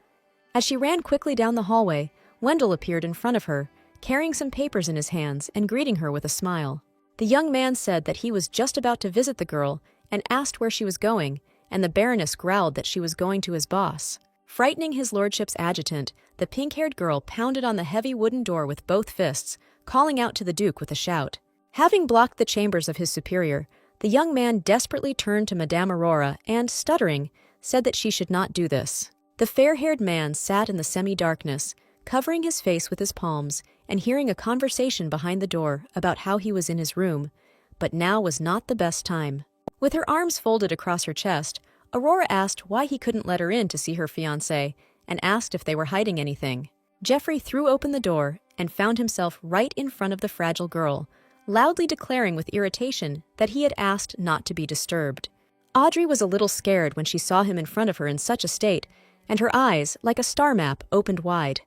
As she ran quickly down the hallway, Wendell appeared in front of her, carrying some papers in his hands and greeting her with a smile. The young man said that he was just about to visit the girl and asked where she was going, and the Baroness growled that she was going to his boss. Frightening his lordship's adjutant, the pink-haired girl pounded on the heavy wooden door with both fists, calling out to the Duke with a shout. Having blocked the chambers of his superior, the young man desperately turned to Madame Aurora and, stuttering, said that she should not do this. The fair-haired man sat in the semi-darkness, covering his face with his palms and hearing a conversation behind the door about how he was in his room, but now was not the best time. With her arms folded across her chest, Aurora asked why he couldn't let her in to see her fiancé and asked if they were hiding anything. Jeffrey threw open the door and found himself right in front of the fragile girl, loudly declaring with irritation that he had asked not to be disturbed. Audrey was a little scared when she saw him in front of her in such a state, and her eyes, like a star map, opened wide.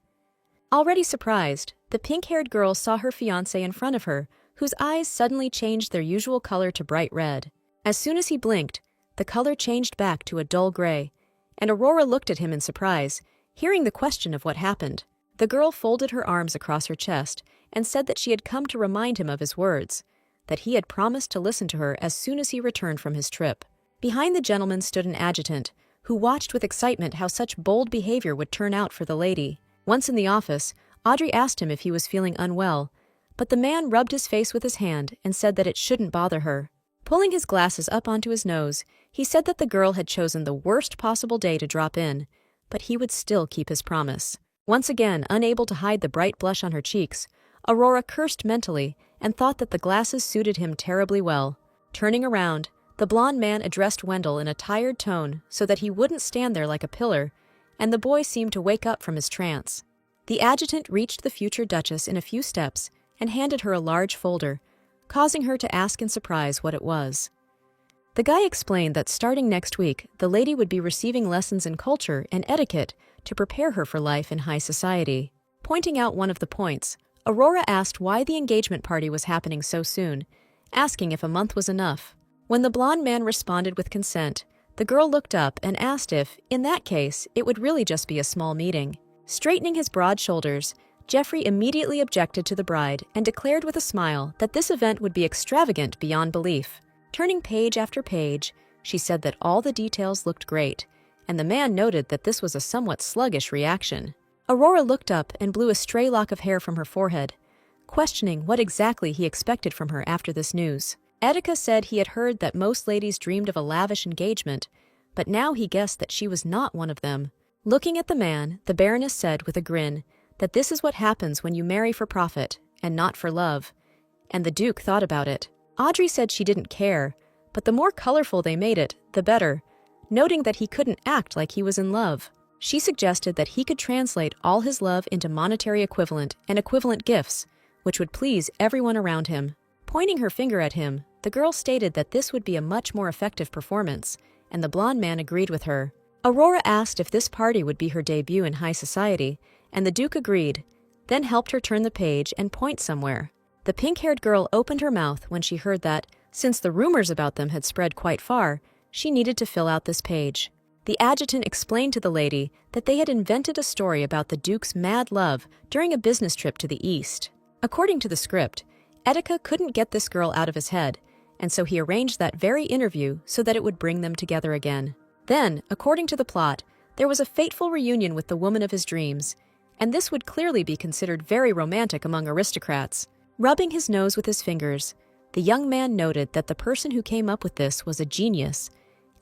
Already surprised, the pink-haired girl saw her fiancé in front of her, whose eyes suddenly changed their usual color to bright red. As soon as he blinked, the color changed back to a dull gray, and Aurora looked at him in surprise, hearing the question of what happened. The girl folded her arms across her chest and said that she had come to remind him of his words, that he had promised to listen to her as soon as he returned from his trip. Behind the gentleman stood an adjutant, who watched with excitement how such bold behavior would turn out for the lady. Once in the office, Audrey asked him if he was feeling unwell, but the man rubbed his face with his hand and said that it shouldn't bother her. Pulling his glasses up onto his nose, he said that the girl had chosen the worst possible day to drop in, but he would still keep his promise. Once again, unable to hide the bright blush on her cheeks, Aurora cursed mentally and thought that the glasses suited him terribly well. Turning around, the blonde man addressed Wendell in a tired tone so that he wouldn't stand there like a pillar, and the boy seemed to wake up from his trance. The adjutant reached the future Duchess in a few steps and handed her a large folder, causing her to ask in surprise what it was. The guy explained that starting next week, the lady would be receiving lessons in culture and etiquette to prepare her for life in high society. Pointing out one of the points, Aurora asked why the engagement party was happening so soon, asking if a month was enough. When the blonde man responded with consent, the girl looked up and asked if, in that case, it would really just be a small meeting. Straightening his broad shoulders, Jeffrey immediately objected to the bride and declared with a smile that this event would be extravagant beyond belief. Turning page after page, she said that all the details looked great, and the man noted that this was a somewhat sluggish reaction. Aurora looked up and blew a stray lock of hair from her forehead, questioning what exactly he expected from her after this news. Etika said he had heard that most ladies dreamed of a lavish engagement, but now he guessed that she was not one of them. Looking at the man, the Baroness said with a grin that this is what happens when you marry for profit and not for love, and the Duke thought about it. Audrey said she didn't care, but the more colorful they made it, the better, noting that he couldn't act like he was in love. She suggested that he could translate all his love into monetary equivalent and equivalent gifts, which would please everyone around him. Pointing her finger at him, the girl stated that this would be a much more effective performance, and the blonde man agreed with her. Aurora asked if this party would be her debut in high society, and the Duke agreed, then helped her turn the page and point somewhere. The pink-haired girl opened her mouth when she heard that, since the rumors about them had spread quite far, she needed to fill out this page. The adjutant explained to the lady that they had invented a story about the Duke's mad love during a business trip to the East. According to the script, Etika couldn't get this girl out of his head, and so he arranged that very interview so that it would bring them together again. Then, according to the plot, there was a fateful reunion with the woman of his dreams, and this would clearly be considered very romantic among aristocrats. Rubbing his nose with his fingers, the young man noted that the person who came up with this was a genius,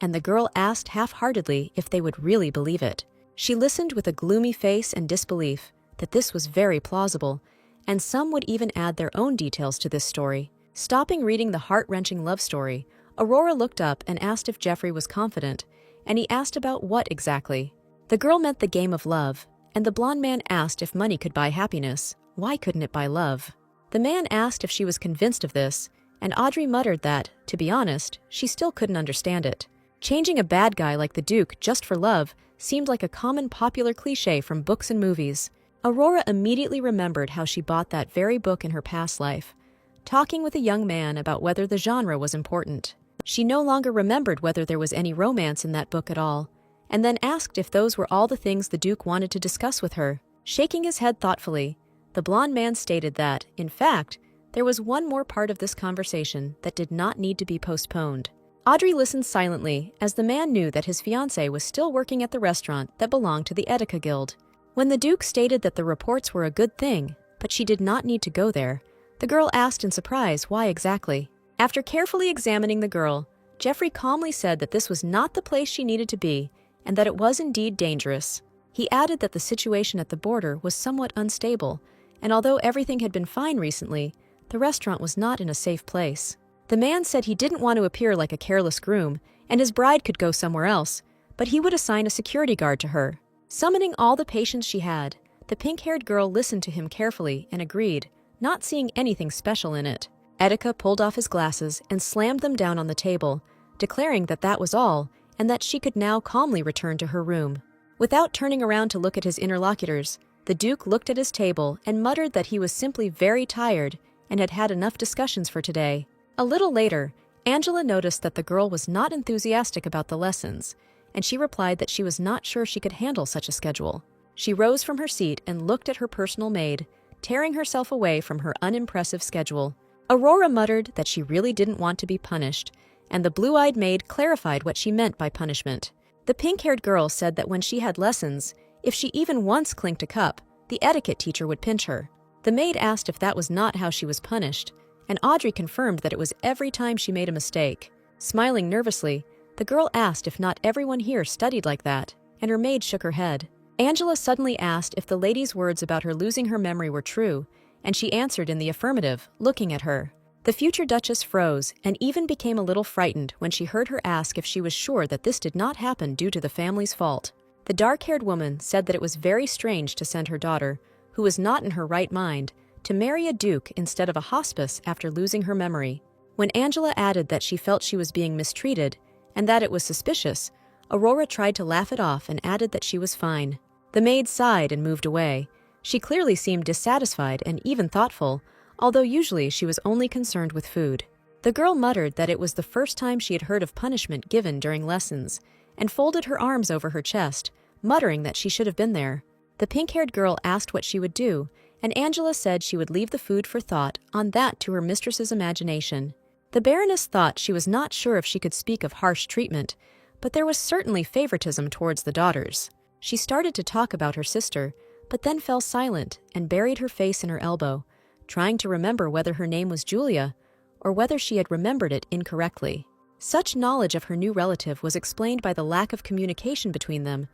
and the girl asked half-heartedly if they would really believe it. She listened with a gloomy face and disbelief that this was very plausible, and some would even add their own details to this story. Stopping reading the heart-wrenching love story, Aurora looked up and asked if Jeffrey was confident, and he asked about what exactly. The girl meant the game of love, and the blonde man asked if money could buy happiness. Why couldn't it buy love? The man asked if she was convinced of this, and Audrey muttered that, to be honest, she still couldn't understand it. Changing a bad guy like the Duke just for love seemed like a common popular cliché from books and movies. Aurora immediately remembered how she bought that very book in her past life, talking with a young man about whether the genre was important. She no longer remembered whether there was any romance in that book at all, and then asked if those were all the things the Duke wanted to discuss with her. Shaking his head thoughtfully, the blonde man stated that, in fact, there was one more part of this conversation that did not need to be postponed. Audrey listened silently as the man knew that his fiancée was still working at the restaurant that belonged to the Etika Guild. When the Duke stated that the reports were a good thing, but she did not need to go there, the girl asked in surprise why exactly. After carefully examining the girl, Jeffrey calmly said that this was not the place she needed to be and that it was indeed dangerous. He added that the situation at the border was somewhat unstable, and although everything had been fine recently, the restaurant was not in a safe place. The man said he didn't want to appear like a careless groom, and his bride could go somewhere else, but he would assign a security guard to her. Summoning all the patience she had, the pink-haired girl listened to him carefully and agreed, not seeing anything special in it. Etika pulled off his glasses and slammed them down on the table, declaring that that was all, and that she could now calmly return to her room. Without turning around to look at his interlocutors, the Duke looked at his table and muttered that he was simply very tired and had had enough discussions for today. A little later, Angela noticed that the girl was not enthusiastic about the lessons, and she replied that she was not sure she could handle such a schedule. She rose from her seat and looked at her personal maid, tearing herself away from her unimpressive schedule. Aurora muttered that she really didn't want to be punished, and the blue-eyed maid clarified what she meant by punishment. The pink-haired girl said that when she had lessons, if she even once clinked a cup, the etiquette teacher would pinch her. The maid asked if that was not how she was punished, and Audrey confirmed that it was every time she made a mistake. Smiling nervously, the girl asked if not everyone here studied like that, and her maid shook her head. Angela suddenly asked if the lady's words about her losing her memory were true, and she answered in the affirmative, looking at her. The future Duchess froze and even became a little frightened when she heard her ask if she was sure that this did not happen due to the family's fault. The dark-haired woman said that it was very strange to send her daughter, who was not in her right mind, to marry a duke instead of a hospice after losing her memory. When Angela added that she felt she was being mistreated and that it was suspicious, Aurora tried to laugh it off and added that she was fine. The maid sighed and moved away. She clearly seemed dissatisfied and even thoughtful, although usually she was only concerned with food. The girl muttered that it was the first time she had heard of punishment given during lessons, and folded her arms over her chest, muttering that she should have been there. The pink-haired girl asked what she would do, and Angela said she would leave the food for thought on that to her mistress's imagination. The Baroness thought she was not sure if she could speak of harsh treatment, but there was certainly favoritism towards the daughters. She started to talk about her sister, but then fell silent and buried her face in her elbow, trying to remember whether her name was Julia or whether she had remembered it incorrectly. Such knowledge of her new relative was explained by the lack of communication between them.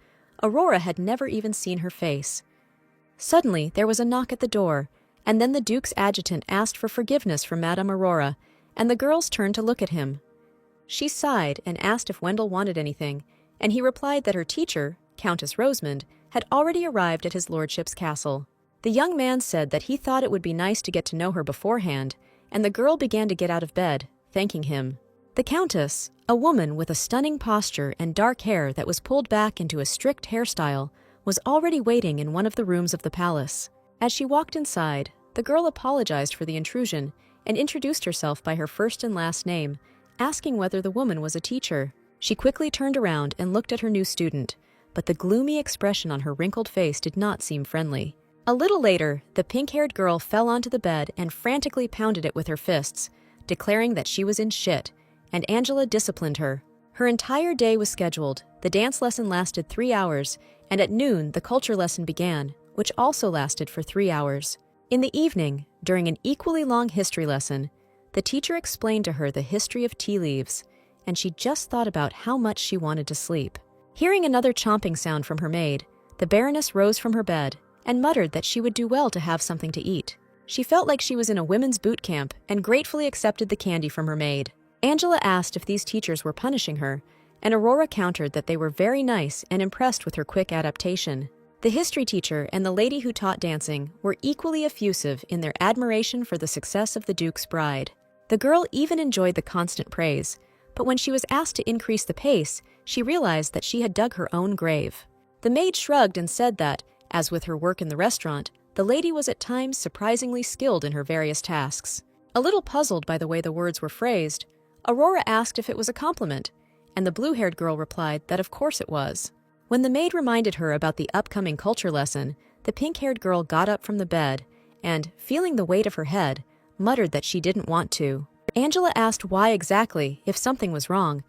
Aurora had never even seen her face. Suddenly, there was a knock at the door, and then the Duke's adjutant asked for forgiveness from Madame Aurora, and the girls turned to look at him. She sighed and asked if Wendell wanted anything, and he replied that her teacher, Countess Rosamond, had already arrived at his lordship's castle. The young man said that he thought it would be nice to get to know her beforehand, and the girl began to get out of bed, thanking him. The Countess, a woman with a stunning posture and dark hair that was pulled back into a strict hairstyle, was already waiting in one of the rooms of the palace. As she walked inside, the girl apologized for the intrusion and introduced herself by her first and last name, asking whether the woman was a teacher. She quickly turned around and looked at her new student, but the gloomy expression on her wrinkled face did not seem friendly. A little later, the pink-haired girl fell onto the bed and frantically pounded it with her fists, declaring that she was in shit, and Angela disciplined her. Her entire day was scheduled. The dance lesson lasted 3 hours, and at noon the culture lesson began, which also lasted for 3 hours. In the evening, during an equally long history lesson, the teacher explained to her the history of tea leaves, and she just thought about how much she wanted to sleep. Hearing another chomping sound from her maid, the Baroness rose from her bed and muttered that she would do well to have something to eat. She felt like she was in a women's boot camp and gratefully accepted the candy from her maid. Angela asked if these teachers were punishing her, and Aurora countered that they were very nice and impressed with her quick adaptation. The history teacher and the lady who taught dancing were equally effusive in their admiration for the success of the Duke's bride. The girl even enjoyed the constant praise, but when she was asked to increase the pace, she realized that she had dug her own grave. The maid shrugged and said that, as with her work in the restaurant, the lady was at times surprisingly skilled in her various tasks. A little puzzled by the way the words were phrased, Aurora asked if it was a compliment, and the blue-haired girl replied that of course it was. When the maid reminded her about the upcoming culture lesson, the pink-haired girl got up from the bed and, feeling the weight of her head, muttered that she didn't want to. Angela asked why exactly, if something was wrong,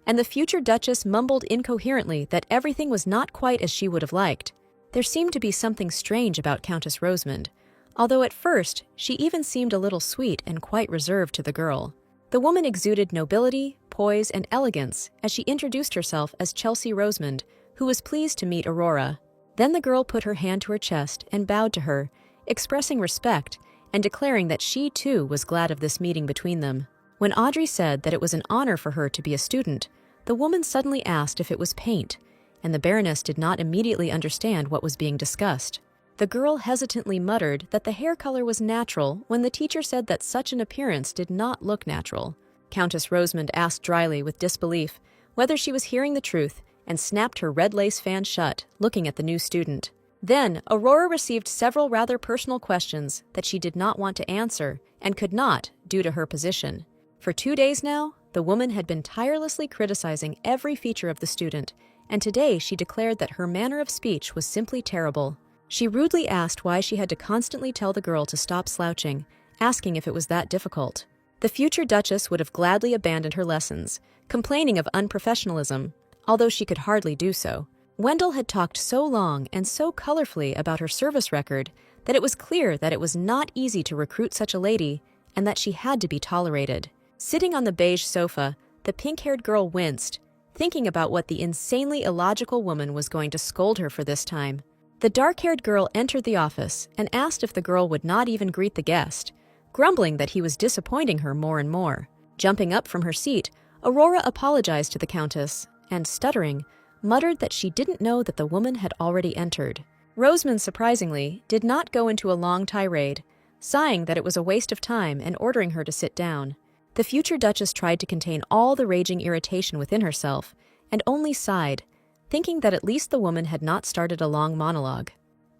and the future Duchess mumbled incoherently that everything was not quite as she would have liked. There seemed to be something strange about Countess Rosamond, although at first she even seemed a little sweet and quite reserved to the girl. The woman exuded nobility, poise, and elegance as she introduced herself as Chelsea Rosamond, who was pleased to meet Aurora. Then the girl put her hand to her chest and bowed to her, expressing respect and declaring that she too was glad of this meeting between them. When Audrey said that it was an honor for her to be a student, the woman suddenly asked if it was paint, and the Baroness did not immediately understand what was being discussed. The girl hesitantly muttered that the hair color was natural when the teacher said that such an appearance did not look natural. Countess Rosamond asked dryly with disbelief whether she was hearing the truth and snapped her red lace fan shut, looking at the new student. Then, Aurora received several rather personal questions that she did not want to answer and could not, due to her position. For 2 days now, the woman had been tirelessly criticizing every feature of the student, and today she declared that her manner of speech was simply terrible. She rudely asked why she had to constantly tell the girl to stop slouching, asking if it was that difficult. The future Duchess would have gladly abandoned her lessons, complaining of unprofessionalism, although she could hardly do so. Wendell had talked so long and so colorfully about her service record that it was clear that it was not easy to recruit such a lady and that she had to be tolerated. Sitting on the beige sofa, the pink-haired girl winced, thinking about what the insanely illogical woman was going to scold her for this time. The dark-haired girl entered the office and asked if the girl would not even greet the guest, grumbling that he was disappointing her more and more. Jumping up from her seat, Aurora apologized to the Countess and, stuttering, muttered that she didn't know that the woman had already entered. Rosamond, surprisingly, did not go into a long tirade, sighing that it was a waste of time and ordering her to sit down. The future Duchess tried to contain all the raging irritation within herself and only sighed, thinking that at least the woman had not started a long monologue.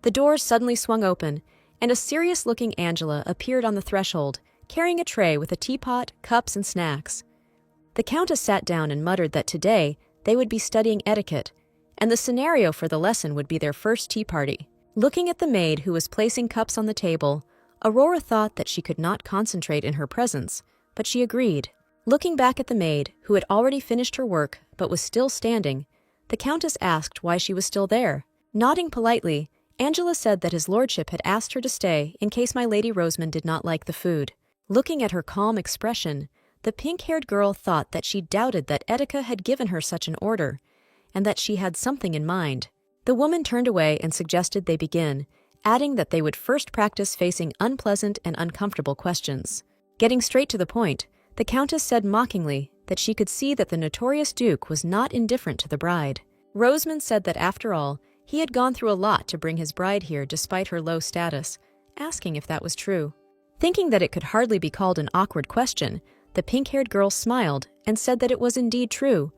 The doors suddenly swung open, and a serious-looking Angela appeared on the threshold, carrying a tray with a teapot, cups, and snacks. The Countess sat down and muttered that today they would be studying etiquette, and the scenario for the lesson would be their first tea party. Looking at the maid who was placing cups on the table, Aurora thought that she could not concentrate in her presence, but she agreed. Looking back at the maid, who had already finished her work but was still standing, the Countess asked why she was still there. Nodding politely, Angela said that his lordship had asked her to stay in case my Lady Rosamond did not like the food. Looking at her calm expression, the pink-haired girl thought that she doubted that Etika had given her such an order, and that she had something in mind. The woman turned away and suggested they begin, adding that they would first practice facing unpleasant and uncomfortable questions. Getting straight to the point, the Countess said mockingly that she could see that the notorious Duke was not indifferent to the bride. Rosamond said that after all, he had gone through a lot to bring his bride here despite her low status, asking if that was true. Thinking that it could hardly be called an awkward question, the pink-haired girl smiled and said that it was indeed true.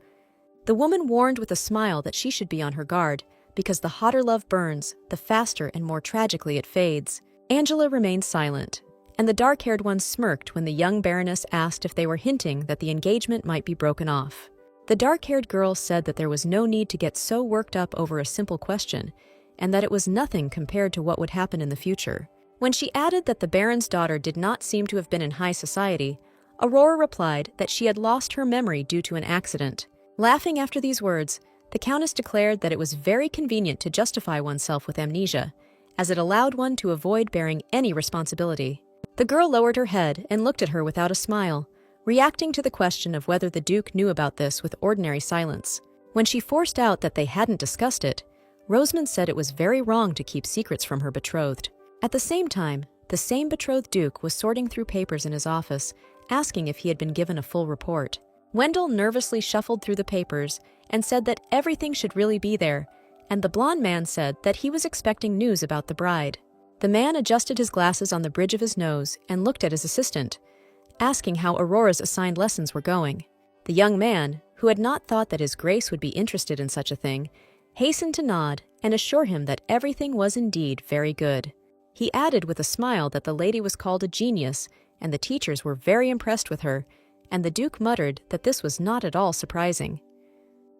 The woman warned with a smile that she should be on her guard, because the hotter love burns, the faster and more tragically it fades. Angela remained silent, and the dark-haired one smirked when the young Baroness asked if they were hinting that the engagement might be broken off. The dark-haired girl said that there was no need to get so worked up over a simple question, and that it was nothing compared to what would happen in the future. When she added that the Baron's daughter did not seem to have been in high society, Aurora replied that she had lost her memory due to an accident. Laughing after these words, the Countess declared that it was very convenient to justify oneself with amnesia, as it allowed one to avoid bearing any responsibility. The girl lowered her head and looked at her without a smile, reacting to the question of whether the Duke knew about this with ordinary silence. When she forced out that they hadn't discussed it, Rosamond said it was very wrong to keep secrets from her betrothed. At the same time, the same betrothed Duke was sorting through papers in his office, asking if he had been given a full report. Wendell nervously shuffled through the papers and said that everything should really be there, and the blonde man said that he was expecting news about the bride. The man adjusted his glasses on the bridge of his nose and looked at his assistant, asking how Aurora's assigned lessons were going. The young man, who had not thought that his Grace would be interested in such a thing, hastened to nod and assure him that everything was indeed very good. He added with a smile that the lady was called a genius, and the teachers were very impressed with her, and the Duke muttered that this was not at all surprising.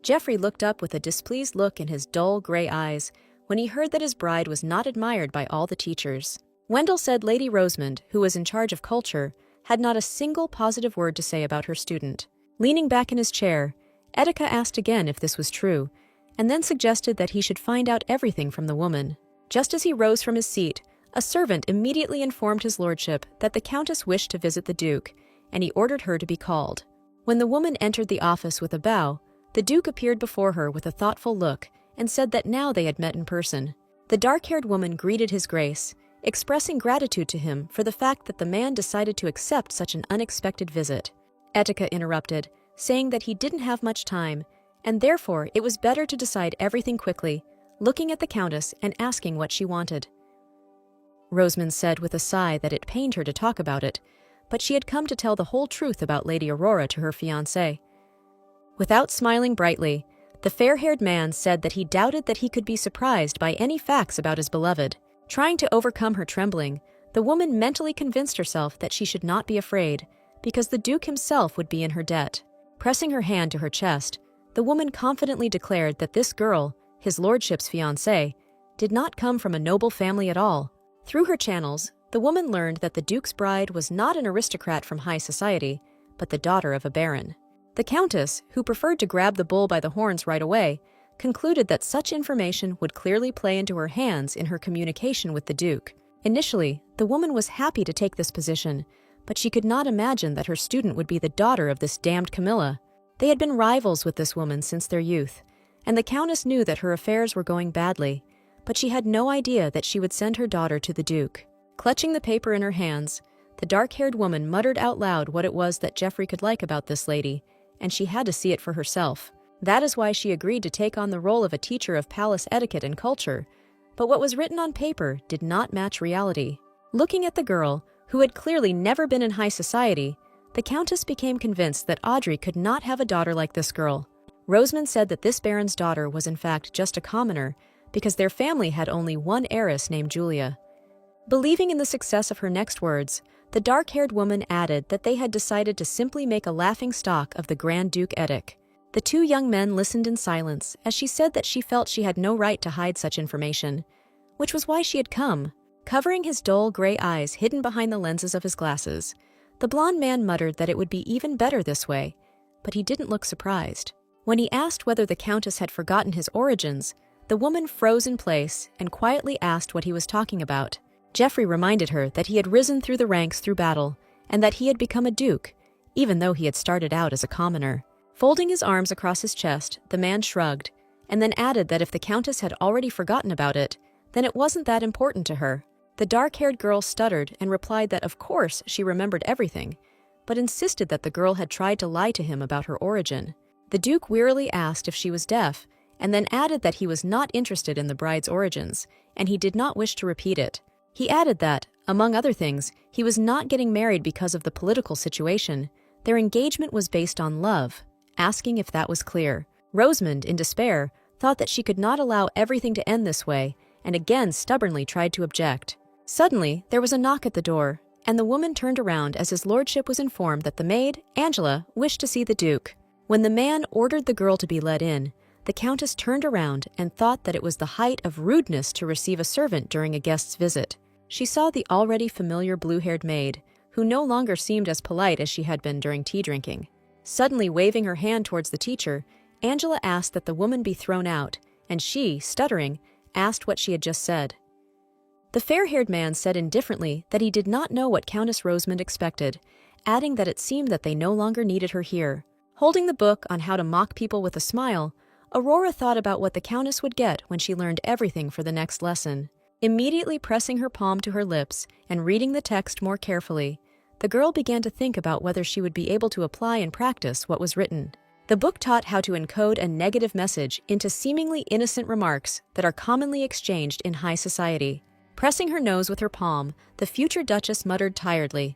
Geoffrey looked up with a displeased look in his dull gray eyes when he heard that his bride was not admired by all the teachers. Wendell said Lady Rosamond, who was in charge of culture, had not a single positive word to say about her student. Leaning back in his chair, Etika asked again if this was true, and then suggested that he should find out everything from the woman. Just as he rose from his seat, a servant immediately informed his lordship that the Countess wished to visit the Duke, and he ordered her to be called. When the woman entered the office with a bow, the Duke appeared before her with a thoughtful look and said that now they had met in person. The dark-haired woman greeted his Grace, expressing gratitude to him for the fact that the man decided to accept such an unexpected visit. Etika interrupted, saying that he didn't have much time, and therefore it was better to decide everything quickly, looking at the Countess and asking what she wanted. Rosamond said with a sigh that it pained her to talk about it, but she had come to tell the whole truth about Lady Aurora to her fiancé. Without smiling brightly, the fair-haired man said that he doubted that he could be surprised by any facts about his beloved. Trying to overcome her trembling, the woman mentally convinced herself that she should not be afraid, because the Duke himself would be in her debt. Pressing her hand to her chest, the woman confidently declared that this girl, his lordship's fiancée, did not come from a noble family at all. Through her channels, the woman learned that the Duke's bride was not an aristocrat from high society, but the daughter of a baron. The Countess, who preferred to grab the bull by the horns right away, concluded that such information would clearly play into her hands in her communication with the Duke. Initially, the woman was happy to take this position, but she could not imagine that her student would be the daughter of this damned Camilla. They had been rivals with this woman since their youth, and the Countess knew that her affairs were going badly, but she had no idea that she would send her daughter to the Duke. Clutching the paper in her hands, the dark-haired woman muttered out loud what it was that Geoffrey could like about this lady, and she had to see it for herself. That is why she agreed to take on the role of a teacher of palace etiquette and culture, but what was written on paper did not match reality. Looking at the girl, who had clearly never been in high society, the Countess became convinced that Audrey could not have a daughter like this girl. Rosamond said that this baron's daughter was in fact just a commoner, because their family had only one heiress named Julia. Believing in the success of her next words, the dark-haired woman added that they had decided to simply make a laughingstock of the Grand Duke Edic. The two young men listened in silence as she said that she felt she had no right to hide such information, which was why she had come. Covering his dull gray eyes hidden behind the lenses of his glasses, the blond man muttered that it would be even better this way, but he didn't look surprised. When he asked whether the Countess had forgotten his origins, the woman froze in place and quietly asked what he was talking about. Geoffrey reminded her that he had risen through the ranks through battle and that he had become a duke, even though he had started out as a commoner. Folding his arms across his chest, the man shrugged, and then added that if the Countess had already forgotten about it, then it wasn't that important to her. The dark-haired girl stuttered and replied that of course she remembered everything, but insisted that the girl had tried to lie to him about her origin. The Duke wearily asked if she was deaf, and then added that he was not interested in the bride's origins, and he did not wish to repeat it. He added that, among other things, he was not getting married because of the political situation. Their engagement was based on love, asking if that was clear. Rosamond, in despair, thought that she could not allow everything to end this way, and again stubbornly tried to object. Suddenly, there was a knock at the door, and the woman turned around as his lordship was informed that the maid, Angela, wished to see the Duke. When the man ordered the girl to be let in, the Countess turned around and thought that it was the height of rudeness to receive a servant during a guest's visit. She saw the already familiar blue-haired maid, who no longer seemed as polite as she had been during tea drinking. Suddenly waving her hand towards the teacher, Angela asked that the woman be thrown out, and she, stuttering, asked what she had just said. The fair-haired man said indifferently that he did not know what Countess Rosamond expected, adding that it seemed that they no longer needed her here. Holding the book on how to mock people with a smile, Aurora thought about what the Countess would get when she learned everything for the next lesson. Immediately pressing her palm to her lips and reading the text more carefully, the girl began to think about whether she would be able to apply and practice what was written. The book taught how to encode a negative message into seemingly innocent remarks that are commonly exchanged in high society. Pressing her nose with her palm, the future Duchess muttered tiredly.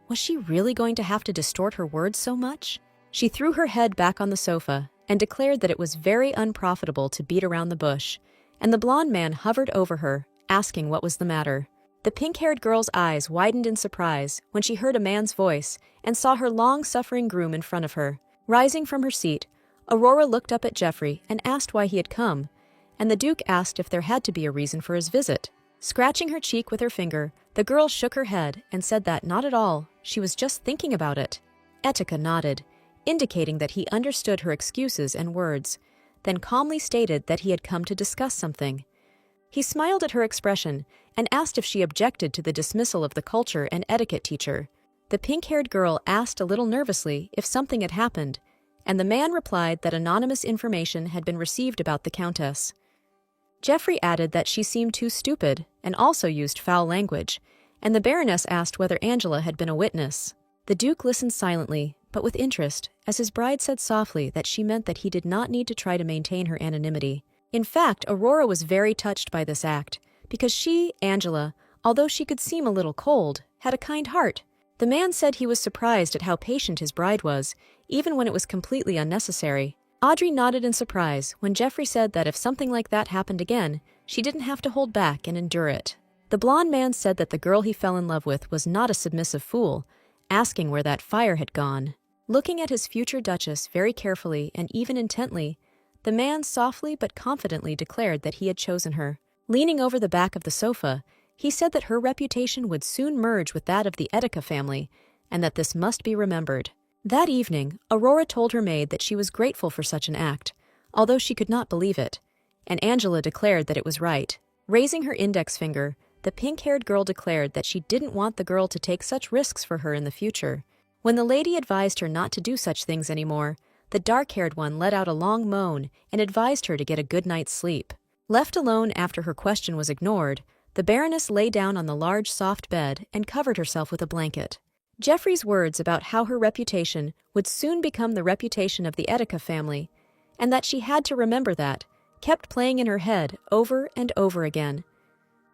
Was she really going to have to distort her words so much? She threw her head back on the sofa and declared that it was very unprofitable to beat around the bush, and the blond man hovered over her, asking what was the matter. The pink-haired girl's eyes widened in surprise when she heard a man's voice and saw her long-suffering groom in front of her. Rising from her seat, Aurora looked up at Geoffrey and asked why he had come, and the Duke asked if there had to be a reason for his visit. Scratching her cheek with her finger, the girl shook her head and said that not at all, she was just thinking about it. Etika nodded, indicating that he understood her excuses and words, then calmly stated that he had come to discuss something. He smiled at her expression and asked if she objected to the dismissal of the culture and etiquette teacher. The pink-haired girl asked a little nervously if something had happened, and the man replied that anonymous information had been received about the Countess. Geoffrey added that she seemed too stupid and also used foul language, and the Baroness asked whether Angela had been a witness. The Duke listened silently, but with interest, as his bride said softly that she meant that he did not need to try to maintain her anonymity. In fact, Aurora was very touched by this act, because she, Angela, although she could seem a little cold, had a kind heart. The man said he was surprised at how patient his bride was, even when it was completely unnecessary. Audrey nodded in surprise when Geoffrey said that if something like that happened again, she didn't have to hold back and endure it. The blond man said that the girl he fell in love with was not a submissive fool, asking where that fire had gone. Looking at his future Duchess very carefully and even intently, the man softly but confidently declared that he had chosen her. Leaning over the back of the sofa, he said that her reputation would soon merge with that of the Etika family, and that this must be remembered. That evening, Aurora told her maid that she was grateful for such an act, although she could not believe it, and Angela declared that it was right. Raising her index finger, the pink-haired girl declared that she didn't want the girl to take such risks for her in the future. When the lady advised her not to do such things anymore, the dark-haired one let out a long moan and advised her to get a good night's sleep. Left alone after her question was ignored, the Baroness lay down on the large soft bed and covered herself with a blanket. Geoffrey's words about how her reputation would soon become the reputation of the Etika family, and that she had to remember that, kept playing in her head over and over again.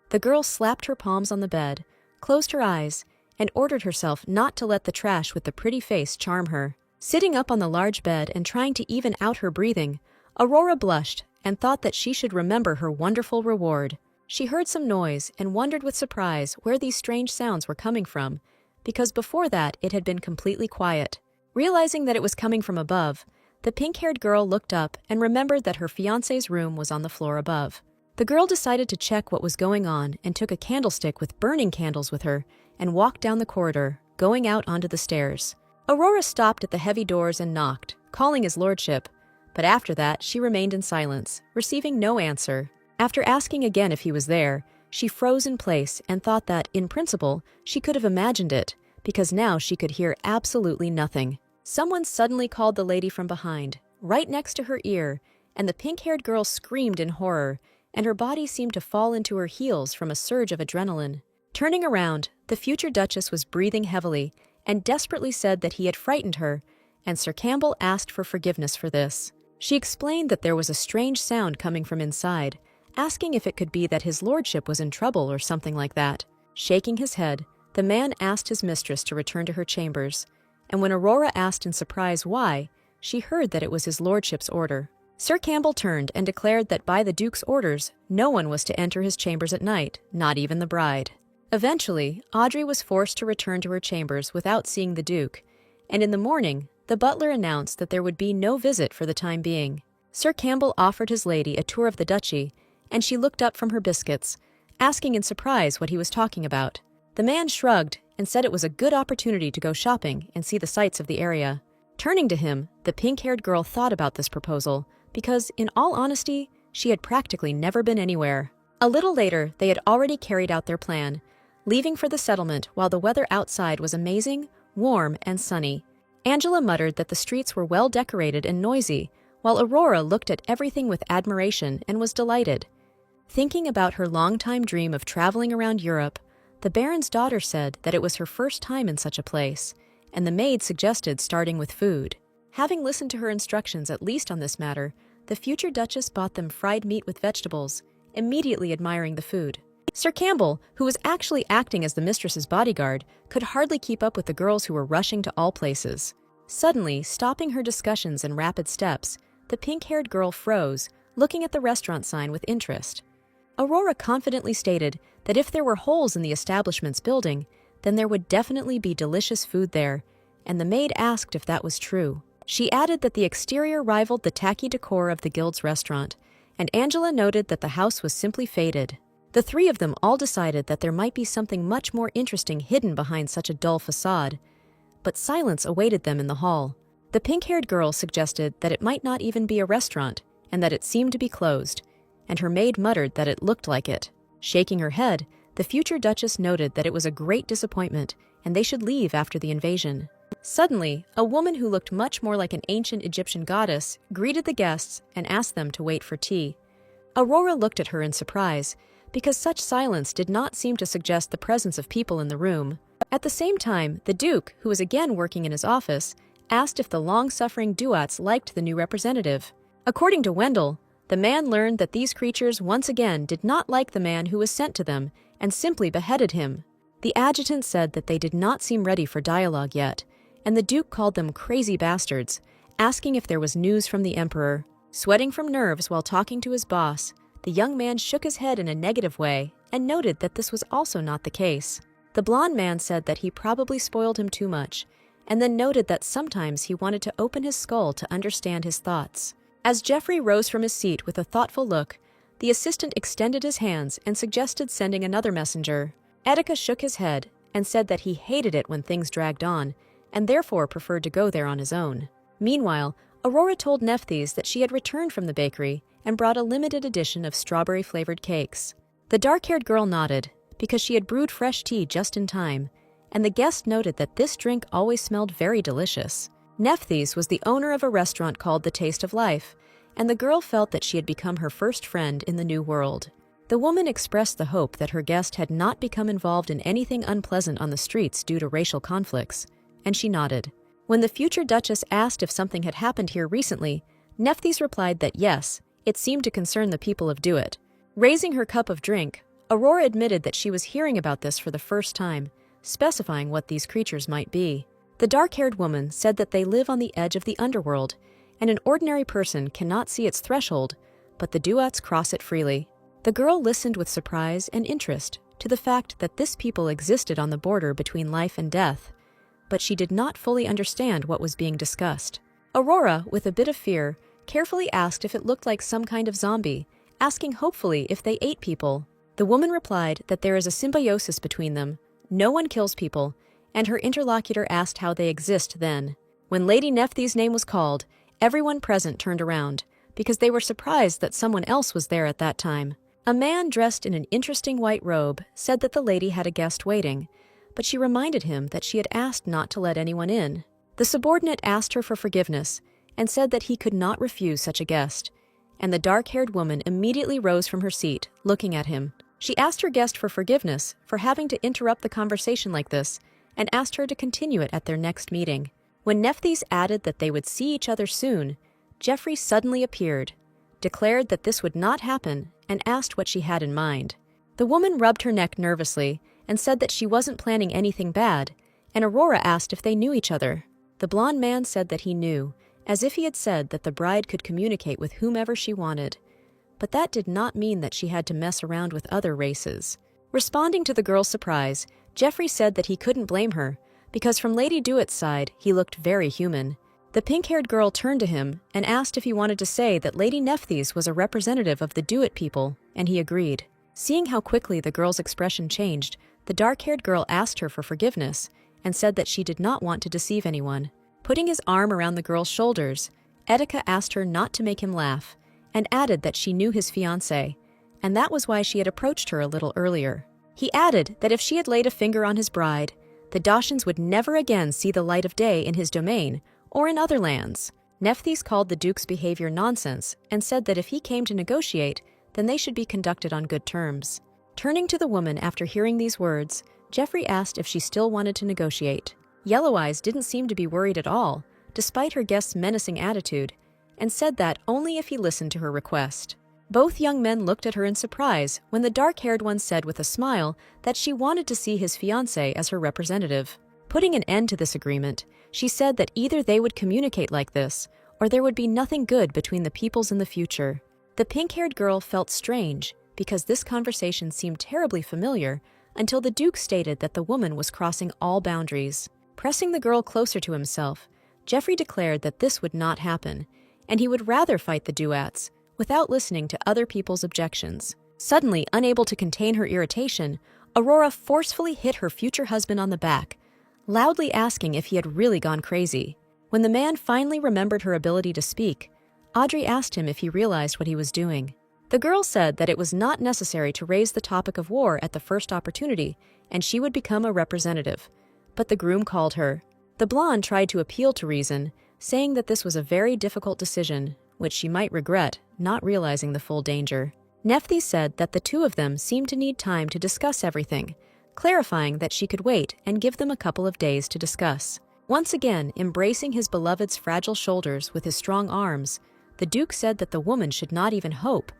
The girl slapped her palms on the bed, closed her eyes, and ordered herself not to let the trash with the pretty face charm her. Sitting up on the large bed and trying to even out her breathing, Aurora blushed and thought that she should remember her wonderful reward. She heard some noise and wondered with surprise where these strange sounds were coming from, because before that it had been completely quiet. Realizing that it was coming from above, the pink-haired girl looked up and remembered that her fiancé's room was on the floor above. The girl decided to check what was going on and took a candlestick with burning candles with her and walked down the corridor, going out onto the stairs. Aurora stopped at the heavy doors and knocked, calling his lordship, but after that she remained in silence, receiving no answer. After asking again if he was there, she froze in place and thought that, in principle, she could have imagined it, because now she could hear absolutely nothing. Someone suddenly called the lady from behind, right next to her ear, and the pink-haired girl screamed in horror, and her body seemed to fall into her heels from a surge of adrenaline. Turning around, the future Duchess was breathing heavily and desperately said that he had frightened her, and Sir Campbell asked for forgiveness for this. She explained that there was a strange sound coming from inside, asking if it could be that his lordship was in trouble or something like that. Shaking his head, the man asked his mistress to return to her chambers, and when Aurora asked in surprise why, she heard that it was his lordship's order. Sir Campbell turned and declared that by the Duke's orders, no one was to enter his chambers at night, not even the bride. Eventually, Audrey was forced to return to her chambers without seeing the Duke, and in the morning, the butler announced that there would be no visit for the time being. Sir Campbell offered his lady a tour of the duchy, and she looked up from her biscuits, asking in surprise what he was talking about. The man shrugged and said it was a good opportunity to go shopping and see the sights of the area. Turning to him, the pink-haired girl thought about this proposal, because, in all honesty, she had practically never been anywhere. A little later, they had already carried out their plan, leaving for the settlement while the weather outside was amazing, warm, and sunny. Angela muttered that the streets were well decorated and noisy, while Aurora looked at everything with admiration and was delighted. Thinking about her long-time dream of traveling around Europe, the Baron's daughter said that it was her first time in such a place, and the maid suggested starting with food. Having listened to her instructions at least on this matter, the future Duchess bought them fried meat with vegetables, immediately admiring the food. Sir Campbell, who was actually acting as the mistress's bodyguard, could hardly keep up with the girls who were rushing to all places. Suddenly, stopping her discussions in rapid steps, the pink-haired girl froze, looking at the restaurant sign with interest. Aurora confidently stated that if there were holes in the establishment's building, then there would definitely be delicious food there, and the maid asked if that was true. She added that the exterior rivaled the tacky decor of the guild's restaurant, and Angela noted that the house was simply faded. The three of them all decided that there might be something much more interesting hidden behind such a dull facade, but silence awaited them in the hall. The pink-haired girl suggested that it might not even be a restaurant, and that it seemed to be closed, and her maid muttered that it looked like it. Shaking her head, the future Duchess noted that it was a great disappointment, and they should leave after the invasion. Suddenly, a woman who looked much more like an ancient Egyptian goddess greeted the guests and asked them to wait for tea. Aurora looked at her in surprise, because such silence did not seem to suggest the presence of people in the room. At the same time, the Duke, who was again working in his office, asked if the long-suffering Duats liked the new representative. According to Wendell, the man learned that these creatures once again did not like the man who was sent to them and simply beheaded him. The adjutant said that they did not seem ready for dialogue yet, and the Duke called them crazy bastards, asking if there was news from the Emperor. Sweating from nerves while talking to his boss, the young man shook his head in a negative way and noted that this was also not the case. The blonde man said that he probably spoiled him too much, and then noted that sometimes he wanted to open his skull to understand his thoughts. As Geoffrey rose from his seat with a thoughtful look, the assistant extended his hands and suggested sending another messenger. Etika shook his head and said that he hated it when things dragged on, and therefore preferred to go there on his own. Meanwhile, Aurora told Nephthys that she had returned from the bakery and brought a limited edition of strawberry-flavored cakes. The dark-haired girl nodded, because she had brewed fresh tea just in time, and the guest noted that this drink always smelled very delicious. Nephthys was the owner of a restaurant called The Taste of Life, and the girl felt that she had become her first friend in the new world. The woman expressed the hope that her guest had not become involved in anything unpleasant on the streets due to racial conflicts, and she nodded. When the future Duchess asked if something had happened here recently, Nephthys replied that yes, it seemed to concern the people of Duat. Raising her cup of drink, Aurora admitted that she was hearing about this for the first time, specifying what these creatures might be. The dark-haired woman said that they live on the edge of the underworld, and an ordinary person cannot see its threshold, but the duets cross it freely. The girl listened with surprise and interest to the fact that this people existed on the border between life and death, but she did not fully understand what was being discussed. Aurora, with a bit of fear, carefully asked if it looked like some kind of zombie, asking hopefully if they ate people. The woman replied that there is a symbiosis between them, no one kills people, and her interlocutor asked how they exist then. When Lady Nephthys' name was called, everyone present turned around, because they were surprised that someone else was there at that time. A man dressed in an interesting white robe said that the lady had a guest waiting, but she reminded him that she had asked not to let anyone in. The subordinate asked her for forgiveness and said that he could not refuse such a guest, and the dark-haired woman immediately rose from her seat, looking at him. She asked her guest for forgiveness for having to interrupt the conversation like this and asked her to continue it at their next meeting. When Nephthys added that they would see each other soon, Geoffrey suddenly appeared, declared that this would not happen, and asked what she had in mind. The woman rubbed her neck nervously and said that she wasn't planning anything bad, and Aurora asked if they knew each other. The blonde man said that he knew, as if he had said that the bride could communicate with whomever she wanted. But that did not mean that she had to mess around with other races. Responding to the girl's surprise, Geoffrey said that he couldn't blame her, because from Lady Duet's side, he looked very human. The pink-haired girl turned to him and asked if he wanted to say that Lady Nephthys was a representative of the Duet people, and he agreed. Seeing how quickly the girl's expression changed, the dark-haired girl asked her for forgiveness and said that she did not want to deceive anyone. Putting his arm around the girl's shoulders, Etika asked her not to make him laugh and added that she knew his fiancé, and that was why she had approached her a little earlier. He added that if she had laid a finger on his bride, the Dachshunds would never again see the light of day in his domain or in other lands. Nephthys called the Duke's behavior nonsense and said that if he came to negotiate, then they should be conducted on good terms. Turning to the woman after hearing these words, Geoffrey asked if she still wanted to negotiate. Yellow Eyes didn't seem to be worried at all, despite her guest's menacing attitude, and said that only if he listened to her request. Both young men looked at her in surprise when the dark-haired one said with a smile that she wanted to see his fiancé as her representative. Putting an end to this agreement, she said that either they would communicate like this, or there would be nothing good between the peoples in the future. The pink-haired girl felt strange, because this conversation seemed terribly familiar, until the Duke stated that the woman was crossing all boundaries. Pressing the girl closer to himself, Geoffrey declared that this would not happen, and he would rather fight the Duets, without listening to other people's objections. Suddenly, unable to contain her irritation, Aurora forcefully hit her future husband on the back, loudly asking if he had really gone crazy. When the man finally remembered her ability to speak, Audrey asked him if he realized what he was doing. The girl said that it was not necessary to raise the topic of war at the first opportunity, and she would become a representative. But the groom called her. The blonde tried to appeal to reason, saying that this was a very difficult decision, which she might regret, not realizing the full danger. Nephthys said that the two of them seemed to need time to discuss everything, clarifying that she could wait and give them a couple of days to discuss. Once again, embracing his beloved's fragile shoulders with his strong arms, the Duke said that the woman should not even hope.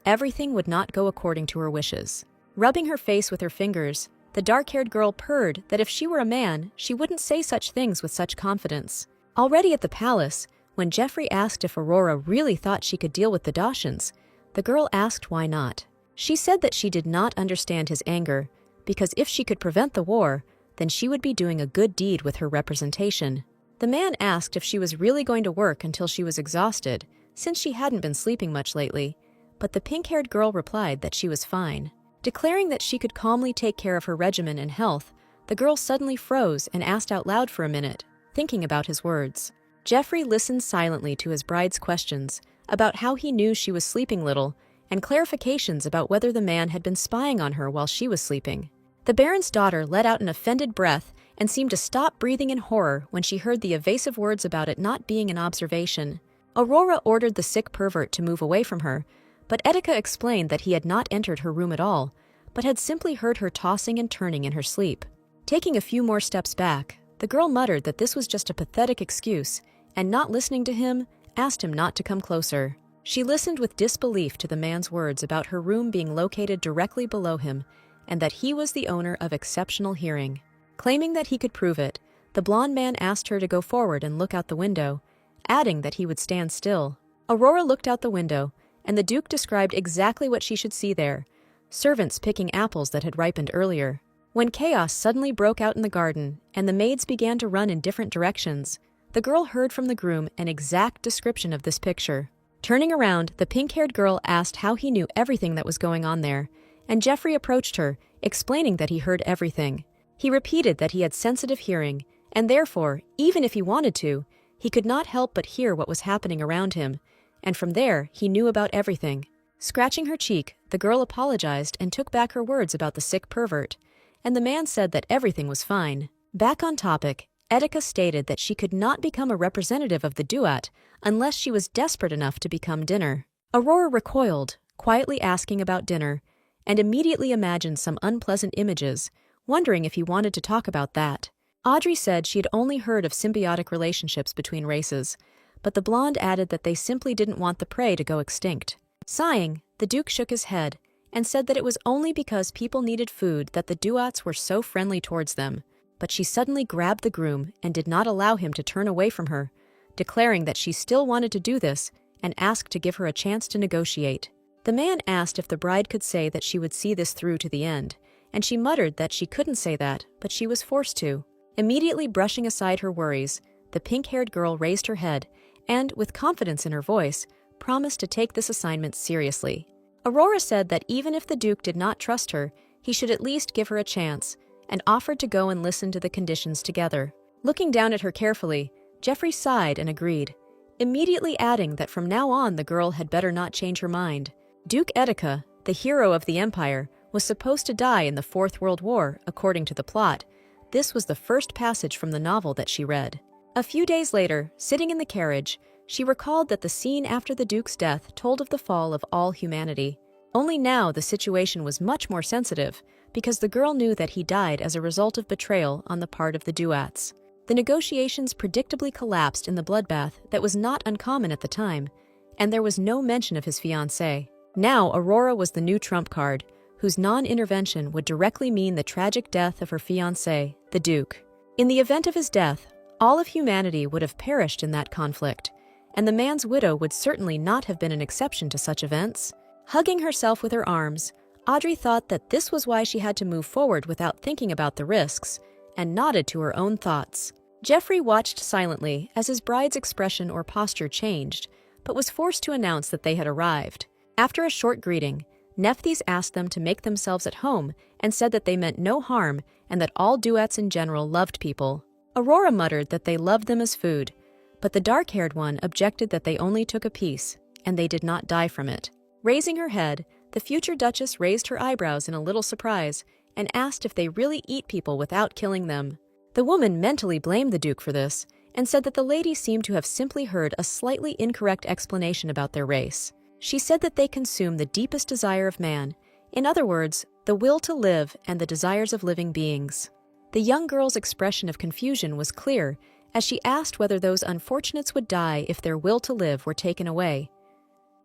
Everything would not go according to her wishes. Rubbing her face with her fingers, the dark-haired girl purred that if she were a man, she wouldn't say such things with such confidence. Already at the palace, when Geoffrey asked if Aurora really thought she could deal with the Dachshunds, the girl asked why not. She said that she did not understand his anger, because if she could prevent the war, then she would be doing a good deed with her representation. The man asked if she was really going to work until she was exhausted, since she hadn't been sleeping much lately, but the pink-haired girl replied that she was fine. Declaring that she could calmly take care of her regimen and health, the girl suddenly froze and asked out loud for a minute, thinking about his words. Geoffrey listened silently to his bride's questions about how he knew she was sleeping little and clarifications about whether the man had been spying on her while she was sleeping. The Baron's daughter let out an offended breath and seemed to stop breathing in horror when she heard the evasive words about it not being an observation. Aurora ordered the sick pervert to move away from her, but Etika explained that he had not entered her room at all, but had simply heard her tossing and turning in her sleep. Taking a few more steps back, the girl muttered that this was just a pathetic excuse, and not listening to him, asked him not to come closer. She listened with disbelief to the man's words about her room being located directly below him, and that he was the owner of exceptional hearing. Claiming that he could prove it, the blonde man asked her to go forward and look out the window, adding that he would stand still. Aurora looked out the window and the Duke described exactly what she should see there: servants picking apples that had ripened earlier. When chaos suddenly broke out in the garden and the maids began to run in different directions, the girl heard from the groom an exact description of this picture. Turning around, the pink-haired girl asked how he knew everything that was going on there, and Jeffrey approached her, explaining that he heard everything. He repeated that he had sensitive hearing, and therefore, even if he wanted to, he could not help but hear what was happening around him, and from there he knew about everything. Scratching her cheek, the girl apologized and took back her words about the sick pervert, and the man said that everything was fine. Back on topic, Etika stated that she could not become a representative of the Duat unless she was desperate enough to become Dinner. Aurora recoiled, quietly asking about Dinner, and immediately imagined some unpleasant images, wondering if he wanted to talk about that. Audrey said she had only heard of symbiotic relationships between races, but the blonde added that they simply didn't want the prey to go extinct. Sighing, the Duke shook his head and said that it was only because people needed food that the Duats were so friendly towards them, but she suddenly grabbed the groom and did not allow him to turn away from her, declaring that she still wanted to do this and asked to give her a chance to negotiate. The man asked if the bride could say that she would see this through to the end, and she muttered that she couldn't say that, but she was forced to. Immediately brushing aside her worries, the pink-haired girl raised her head and, with confidence in her voice, promised to take this assignment seriously. Aurora said that even if the Duke did not trust her, he should at least give her a chance, and offered to go and listen to the conditions together. Looking down at her carefully, Jeffrey sighed and agreed, immediately adding that from now on the girl had better not change her mind. Duke Etika, the hero of the Empire, was supposed to die in the Fourth World War, according to the plot. This was the first passage from the novel that she read. A few days later, sitting in the carriage, she recalled that the scene after the Duke's death told of the fall of all humanity. Only now the situation was much more sensitive, because the girl knew that he died as a result of betrayal on the part of the Duats. The negotiations predictably collapsed in the bloodbath that was not uncommon at the time, and there was no mention of his fiancée. Now Aurora was the new trump card, whose non-intervention would directly mean the tragic death of her fiancé, the Duke. In the event of his death, all of humanity would have perished in that conflict, and the man's widow would certainly not have been an exception to such events. Hugging herself with her arms, Audrey thought that this was why she had to move forward without thinking about the risks, and nodded to her own thoughts. Jeffrey watched silently as his bride's expression or posture changed, but was forced to announce that they had arrived. After a short greeting, Nephthys asked them to make themselves at home and said that they meant no harm and that all Duats in general loved people. Aurora muttered that they loved them as food, but the dark-haired one objected that they only took a piece, and they did not die from it. Raising her head, the future Duchess raised her eyebrows in a little surprise and asked if they really eat people without killing them. The woman mentally blamed the Duke for this and said that the lady seemed to have simply heard a slightly incorrect explanation about their race. She said that they consume the deepest desire of man, in other words, the will to live and the desires of living beings. The young girl's expression of confusion was clear as she asked whether those unfortunates would die if their will to live were taken away.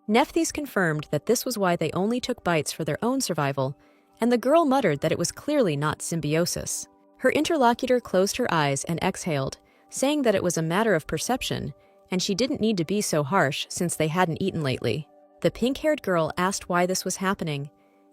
Nephthys confirmed that this was why they only took bites for their own survival, and the girl muttered that it was clearly not symbiosis. Her interlocutor closed her eyes and exhaled, saying that it was a matter of perception, and she didn't need to be so harsh since they hadn't eaten lately. The pink-haired girl asked why this was happening,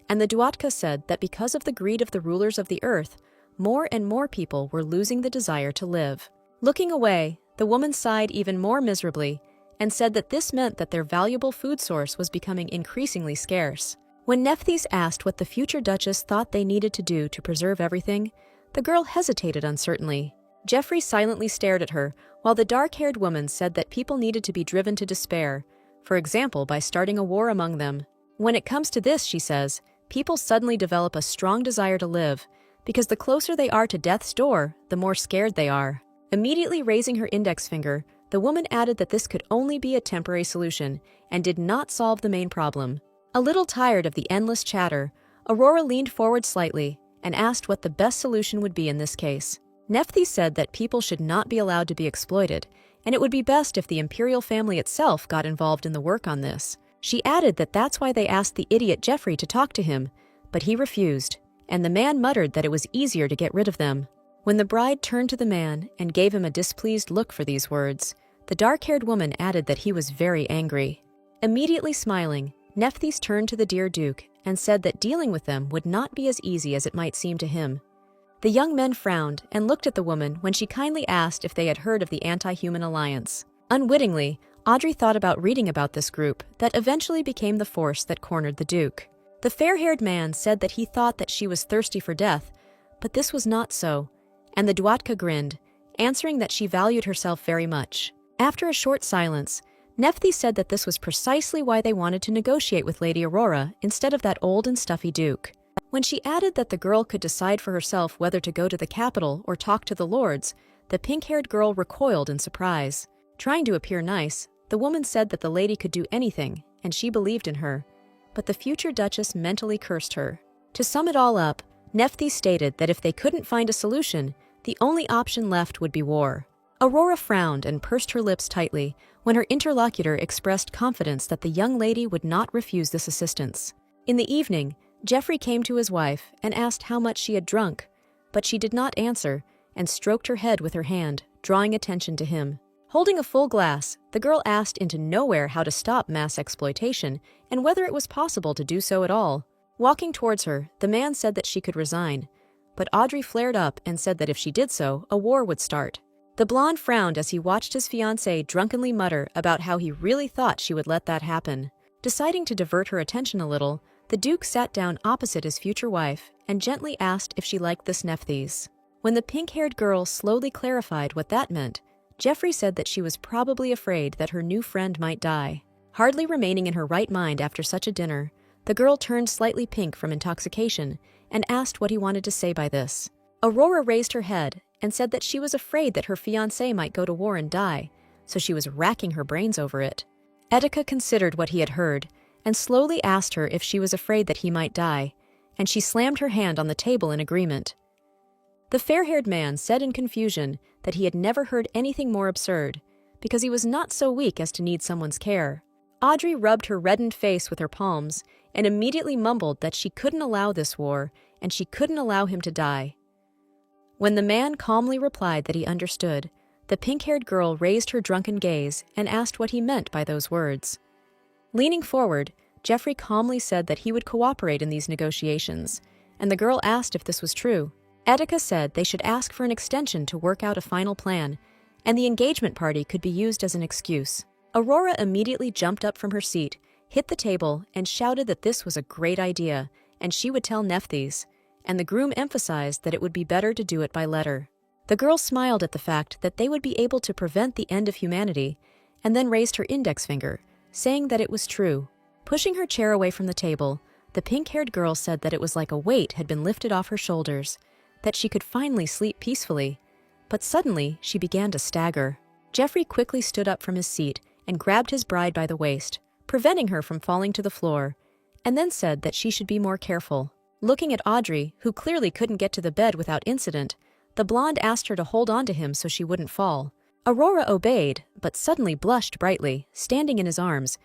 and the Duatka said that because of the greed of the rulers of the earth, more and more people were losing the desire to live. Looking away, the woman sighed even more miserably and said that this meant that their valuable food source was becoming increasingly scarce. When Nephthys asked what the future Duchess thought they needed to do to preserve everything, the girl hesitated uncertainly. Jeffrey silently stared at her, while the dark-haired woman said that people needed to be driven to despair, for example by starting a war among them. When it comes to this, she says, people suddenly develop a strong desire to live, because the closer they are to death's door, the more scared they are. Immediately raising her index finger, the woman added that this could only be a temporary solution and did not solve the main problem. A little tired of the endless chatter, Aurora leaned forward slightly and asked what the best solution would be in this case. Nephthys said that people should not be allowed to be exploited, and it would be best if the imperial family itself got involved in the work on this. She added that that's why they asked the idiot Jeffrey to talk to him, but he refused, and the man muttered that it was easier to get rid of them. When the bride turned to the man and gave him a displeased look for these words, the dark-haired woman added that he was very angry. Immediately smiling, Nephthys turned to the dear Duke and said that dealing with them would not be as easy as it might seem to him. The young men frowned and looked at the woman when she kindly asked if they had heard of the Anti-Human Alliance. Unwittingly, Audrey thought about reading about this group that eventually became the force that cornered the Duke. The fair-haired man said that he thought that she was thirsty for death, but this was not so, and the Duatka grinned, answering that she valued herself very much. After a short silence, Nephthys said that this was precisely why they wanted to negotiate with Lady Aurora instead of that old and stuffy Duke. When she added that the girl could decide for herself whether to go to the capital or talk to the lords, the pink-haired girl recoiled in surprise. Trying to appear nice, the woman said that the lady could do anything, and she believed in her. But the future Duchess mentally cursed her. To sum it all up, Nephthys stated that if they couldn't find a solution, the only option left would be war. Aurora frowned and pursed her lips tightly when her interlocutor expressed confidence that the young lady would not refuse this assistance. In the evening, Geoffrey came to his wife and asked how much she had drunk, but she did not answer and stroked her head with her hand, drawing attention to him. Holding a full glass, the girl asked into nowhere how to stop mass exploitation and whether it was possible to do so at all. Walking towards her, the man said that she could resign, but Audrey flared up and said that if she did so, a war would start. The blonde frowned as he watched his fiancée drunkenly mutter about how he really thought she would let that happen. Deciding to divert her attention a little, the Duke sat down opposite his future wife and gently asked if she liked this Nephthys. When the pink-haired girl slowly clarified what that meant, Geoffrey said that she was probably afraid that her new friend might die. Hardly remaining in her right mind after such a dinner, the girl turned slightly pink from intoxication and asked what he wanted to say by this. Aurora raised her head and said that she was afraid that her fiancé might go to war and die, so she was racking her brains over it. Etika considered what he had heard and slowly asked her if she was afraid that he might die, and she slammed her hand on the table in agreement. The fair-haired man said in confusion that he had never heard anything more absurd, because he was not so weak as to need someone's care. Audrey rubbed her reddened face with her palms and immediately mumbled that she couldn't allow this war and she couldn't allow him to die. When the man calmly replied that he understood, the pink-haired girl raised her drunken gaze and asked what he meant by those words. Leaning forward, Geoffrey calmly said that he would cooperate in these negotiations, and the girl asked if this was true. Etika said they should ask for an extension to work out a final plan, and the engagement party could be used as an excuse. Aurora immediately jumped up from her seat, hit the table, and shouted that this was a great idea, and she would tell Nephthys, and the groom emphasized that it would be better to do it by letter. The girl smiled at the fact that they would be able to prevent the end of humanity, and then raised her index finger, saying that it was true. Pushing her chair away from the table, the pink-haired girl said that it was like a weight had been lifted off her shoulders, that she could finally sleep peacefully. But suddenly, she began to stagger. Geoffrey quickly stood up from his seat and grabbed his bride by the waist, preventing her from falling to the floor, and then said that she should be more careful. Looking at Audrey, who clearly couldn't get to the bed without incident, the blonde asked her to hold on to him so she wouldn't fall. Aurora obeyed, but suddenly blushed brightly, standing in his arms,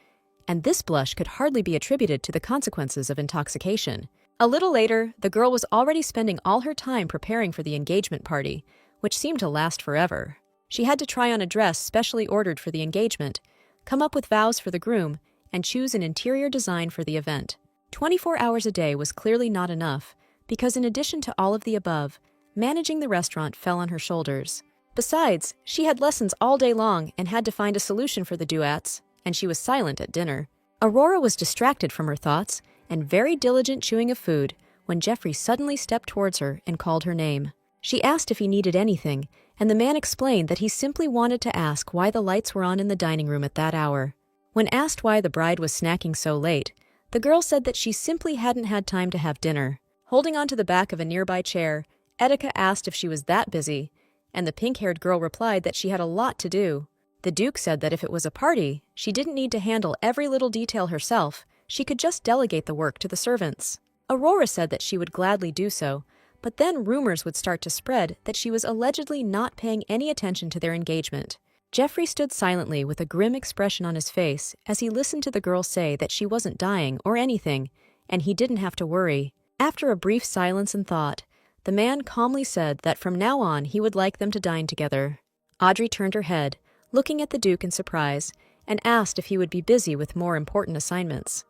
and this blush could hardly be attributed to the consequences of intoxication. A little later, the girl was already spending all her time preparing for the engagement party, which seemed to last forever. She had to try on a dress specially ordered for the engagement, come up with vows for the groom, and choose an interior design for the event. 24 hours a day was clearly not enough, because in addition to all of the above, managing the restaurant fell on her shoulders. Besides, she had lessons all day long and had to find a solution for the duets, and she was silent at dinner. Aurora was distracted from her thoughts and very diligent chewing of food when Geoffrey suddenly stepped towards her and called her name. She asked if he needed anything, and the man explained that he simply wanted to ask why the lights were on in the dining room at that hour. When asked why the bride was snacking so late, the girl said that she simply hadn't had time to have dinner. Holding onto the back of a nearby chair, Etika asked if she was that busy, and the pink-haired girl replied that she had a lot to do. The Duke said that if it was a party, she didn't need to handle every little detail herself, she could just delegate the work to the servants. Aurora said that she would gladly do so, but then rumors would start to spread that she was allegedly not paying any attention to their engagement. Geoffrey stood silently with a grim expression on his face as he listened to the girl say that she wasn't dying or anything, and he didn't have to worry. After a brief silence and thought, the man calmly said that from now on he would like them to dine together. Audrey turned her head, looking at the Duke in surprise, and asked if he would be busy with more important assignments.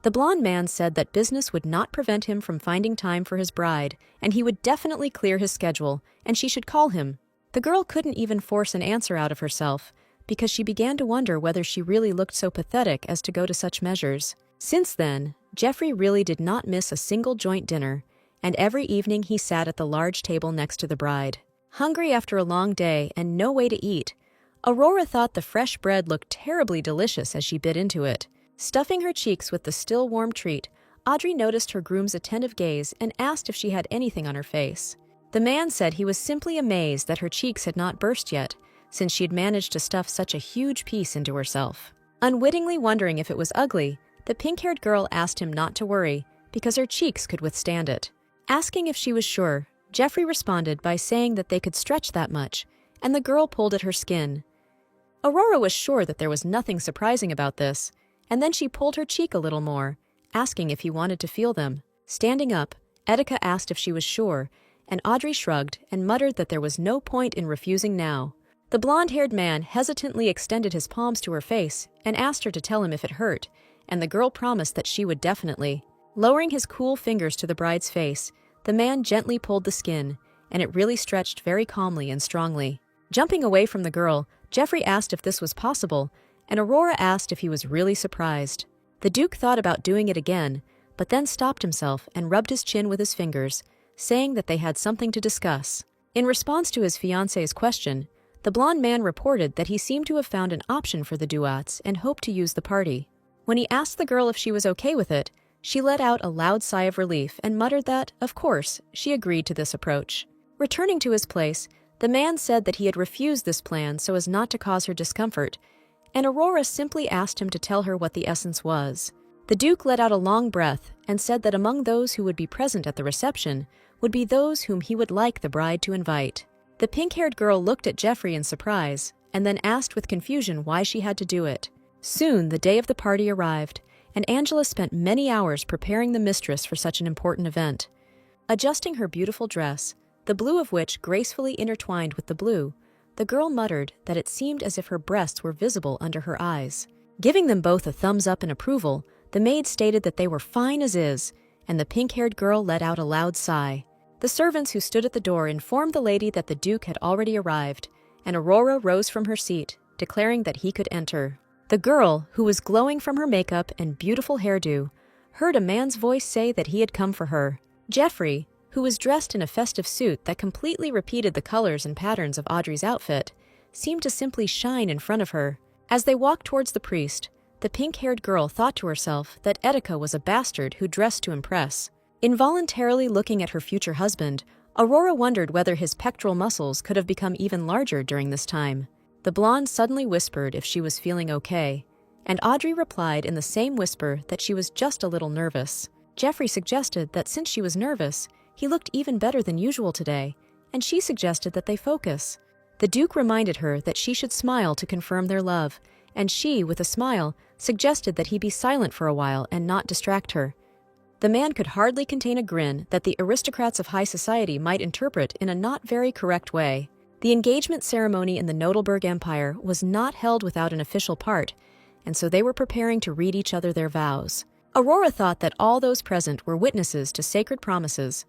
The blonde man said that business would not prevent him from finding time for his bride, and he would definitely clear his schedule, and she should call him. The girl couldn't even force an answer out of herself, because she began to wonder whether she really looked so pathetic as to go to such measures. Since then, Jeffrey really did not miss a single joint dinner, and every evening he sat at the large table next to the bride. Hungry after a long day and no way to eat, Aurora thought the fresh bread looked terribly delicious as she bit into it. Stuffing her cheeks with the still warm treat, Audrey noticed her groom's attentive gaze and asked if she had anything on her face. The man said he was simply amazed that her cheeks had not burst yet, since she had managed to stuff such a huge piece into herself. Unwittingly wondering if it was ugly, the pink-haired girl asked him not to worry, because her cheeks could withstand it. Asking if she was sure, Jeffrey responded by saying that they could stretch that much, and the girl pulled at her skin. Aurora was sure that there was nothing surprising about this, and then she pulled her cheek a little more, asking if he wanted to feel them. Standing up, Etika asked if she was sure, and Audrey shrugged and muttered that there was no point in refusing now. The blonde-haired man hesitantly extended his palms to her face and asked her to tell him if it hurt, and the girl promised that she would definitely. Lowering his cool fingers to the bride's face, the man gently pulled the skin, and it really stretched very calmly and strongly. Jumping away from the girl, Jeffrey asked if this was possible, and Aurora asked if he was really surprised. The Duke thought about doing it again, but then stopped himself and rubbed his chin with his fingers, saying that they had something to discuss. In response to his fiancée's question, the blonde man reported that he seemed to have found an option for the duets and hoped to use the party. When he asked the girl if she was okay with it, she let out a loud sigh of relief and muttered that, of course, she agreed to this approach. Returning to his place, the man said that he had refused this plan so as not to cause her discomfort, and Aurora simply asked him to tell her what the essence was. The Duke let out a long breath and said that among those who would be present at the reception would be those whom he would like the bride to invite. The pink-haired girl looked at Jeffrey in surprise and then asked with confusion why she had to do it. Soon the day of the party arrived, and Angela spent many hours preparing the mistress for such an important event. Adjusting her beautiful dress, the blue of which gracefully intertwined with the blue, the girl muttered that it seemed as if her breasts were visible under her eyes. Giving them both a thumbs up in approval, the maid stated that they were fine as is, and the pink-haired girl let out a loud sigh. The servants who stood at the door informed the lady that the Duke had already arrived, and Aurora rose from her seat, declaring that he could enter. The girl, who was glowing from her makeup and beautiful hairdo, heard a man's voice say that he had come for her. Jeffrey, who was dressed in a festive suit that completely repeated the colors and patterns of Audrey's outfit, seemed to simply shine in front of her. As they walked towards the priest, the pink-haired girl thought to herself that Etika was a bastard who dressed to impress. Involuntarily looking at her future husband, Aurora wondered whether his pectoral muscles could have become even larger during this time. The blonde suddenly whispered if she was feeling okay, and Audrey replied in the same whisper that she was just a little nervous. Jeffrey suggested that since she was nervous, he looked even better than usual today, and she suggested that they focus. The Duke reminded her that she should smile to confirm their love, and she, with a smile, suggested that he be silent for a while and not distract her. The man could hardly contain a grin that the aristocrats of high society might interpret in a not very correct way. The engagement ceremony in the Nodelberg Empire was not held without an official part, and so they were preparing to read each other their vows. Aurora thought that all those present were witnesses to sacred promises,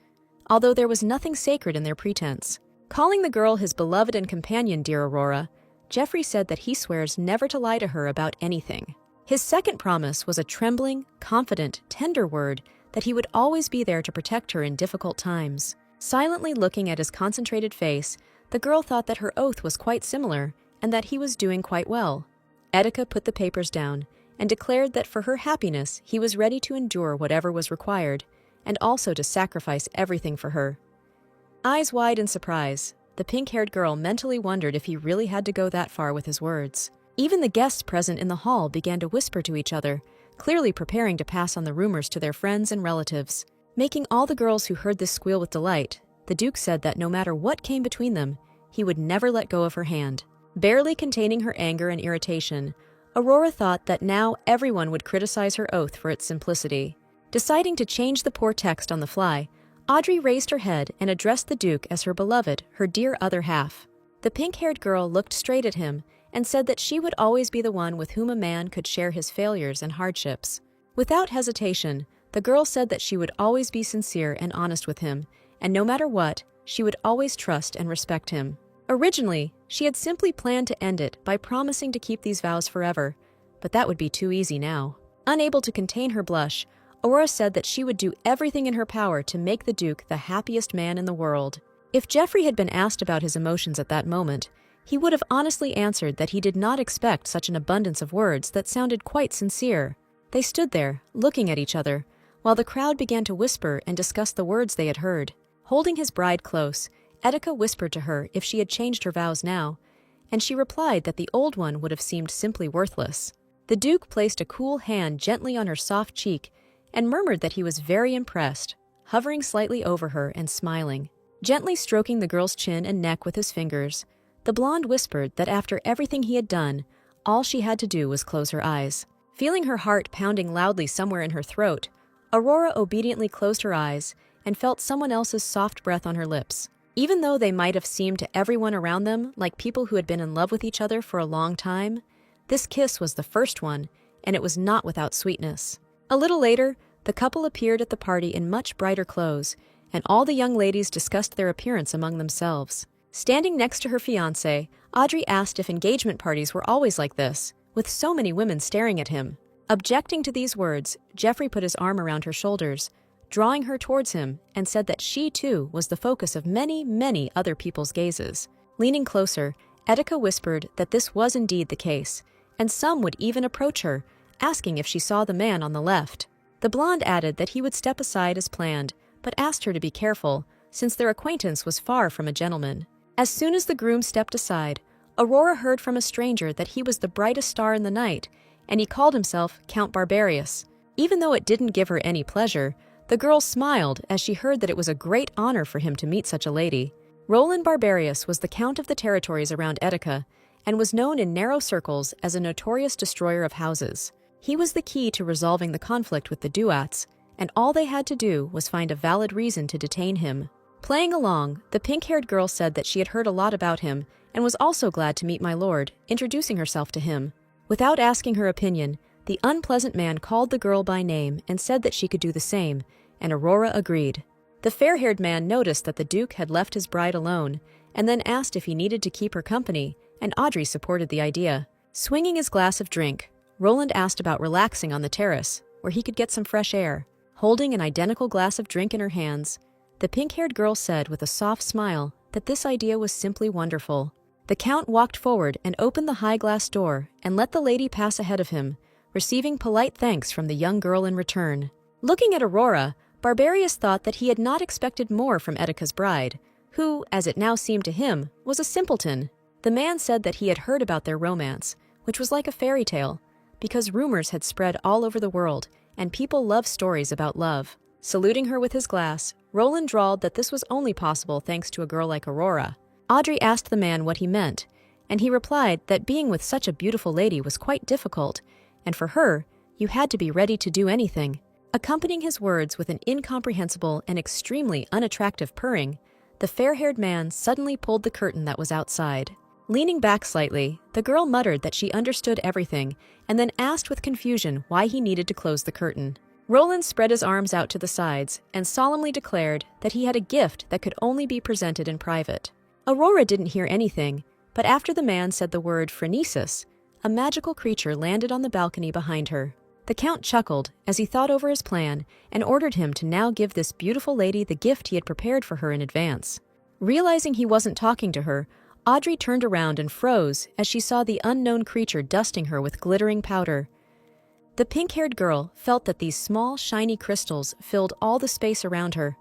although there was nothing sacred in their pretense. Calling the girl his beloved and companion, dear Aurora, Jeffrey said that he swears never to lie to her about anything. His second promise was a trembling, confident, tender word that he would always be there to protect her in difficult times. Silently looking at his concentrated face, the girl thought that her oath was quite similar and that he was doing quite well. Etika put the papers down and declared that for her happiness he was ready to endure whatever was required, and also to sacrifice everything for her. Eyes wide in surprise, the pink-haired girl mentally wondered if he really had to go that far with his words. Even the guests present in the hall began to whisper to each other, clearly preparing to pass on the rumors to their friends and relatives. Making all the girls who heard this squeal with delight, the Duke said that no matter what came between them, he would never let go of her hand. Barely containing her anger and irritation, Aurora thought that now everyone would criticize her oath for its simplicity. Deciding to change the poor text on the fly, Audrey raised her head and addressed the Duke as her beloved, her dear other half. The pink-haired girl looked straight at him and said that she would always be the one with whom a man could share his failures and hardships. Without hesitation, the girl said that she would always be sincere and honest with him, and no matter what, she would always trust and respect him. Originally, she had simply planned to end it by promising to keep these vows forever, but that would be too easy now. Unable to contain her blush, Aurora said that she would do everything in her power to make the Duke the happiest man in the world. If Geoffrey had been asked about his emotions at that moment, he would have honestly answered that he did not expect such an abundance of words that sounded quite sincere. They stood there, looking at each other, while the crowd began to whisper and discuss the words they had heard. Holding his bride close, Etika whispered to her if she had changed her vows now, and she replied that the old one would have seemed simply worthless. The Duke placed a cool hand gently on her soft cheek and murmured that he was very impressed, hovering slightly over her and smiling. Gently stroking the girl's chin and neck with his fingers, the blonde whispered that after everything he had done, all she had to do was close her eyes. Feeling her heart pounding loudly somewhere in her throat, Aurora obediently closed her eyes and felt someone else's soft breath on her lips. Even though they might have seemed to everyone around them like people who had been in love with each other for a long time, this kiss was the first one, and it was not without sweetness. A little later, the couple appeared at the party in much brighter clothes, and all the young ladies discussed their appearance among themselves. Standing next to her fiancé, Audrey asked if engagement parties were always like this, with so many women staring at him. Objecting to these words, Geoffrey put his arm around her shoulders, drawing her towards him, and said that she, too, was the focus of many, many other people's gazes. Leaning closer, Etika whispered that this was indeed the case, and some would even approach her, asking if she saw the man on the left. The blonde added that he would step aside as planned, but asked her to be careful, since their acquaintance was far from a gentleman. As soon as the groom stepped aside, Aurora heard from a stranger that he was the brightest star in the night, and he called himself Count Barbarius. Even though it didn't give her any pleasure, the girl smiled as she heard that it was a great honor for him to meet such a lady. Roland Barbarius was the count of the territories around Etika, and was known in narrow circles as a notorious destroyer of houses. He was the key to resolving the conflict with the Duats, and all they had to do was find a valid reason to detain him. Playing along, the pink-haired girl said that she had heard a lot about him and was also glad to meet my lord, introducing herself to him. Without asking her opinion, the unpleasant man called the girl by name and said that she could do the same, and Aurora agreed. The fair-haired man noticed that the Duke had left his bride alone, and then asked if he needed to keep her company, and Audrey supported the idea. Swinging his glass of drink, Roland asked about relaxing on the terrace, where he could get some fresh air. Holding an identical glass of drink in her hands, the pink-haired girl said with a soft smile that this idea was simply wonderful. The Count walked forward and opened the high glass door and let the lady pass ahead of him, receiving polite thanks from the young girl in return. Looking at Aurora, Barbarius thought that he had not expected more from Etika's bride, who, as it now seemed to him, was a simpleton. The man said that he had heard about their romance, which was like a fairy tale, because rumors had spread all over the world, and people love stories about love. Saluting her with his glass, Roland drawled that this was only possible thanks to a girl like Aurora. Audrey asked the man what he meant, and he replied that being with such a beautiful lady was quite difficult, and for her, you had to be ready to do anything. Accompanying his words with an incomprehensible and extremely unattractive purring, the fair-haired man suddenly pulled the curtain that was outside. Leaning back slightly, the girl muttered that she understood everything, and then asked with confusion why he needed to close the curtain. Roland spread his arms out to the sides and solemnly declared that he had a gift that could only be presented in private. Aurora didn't hear anything, but after the man said the word phronesis, a magical creature landed on the balcony behind her. The Count chuckled as he thought over his plan and ordered him to now give this beautiful lady the gift he had prepared for her in advance. Realizing he wasn't talking to her, Audrey turned around and froze as she saw the unknown creature dusting her with glittering powder. The pink-haired girl felt that these small, shiny crystals filled all the space around her,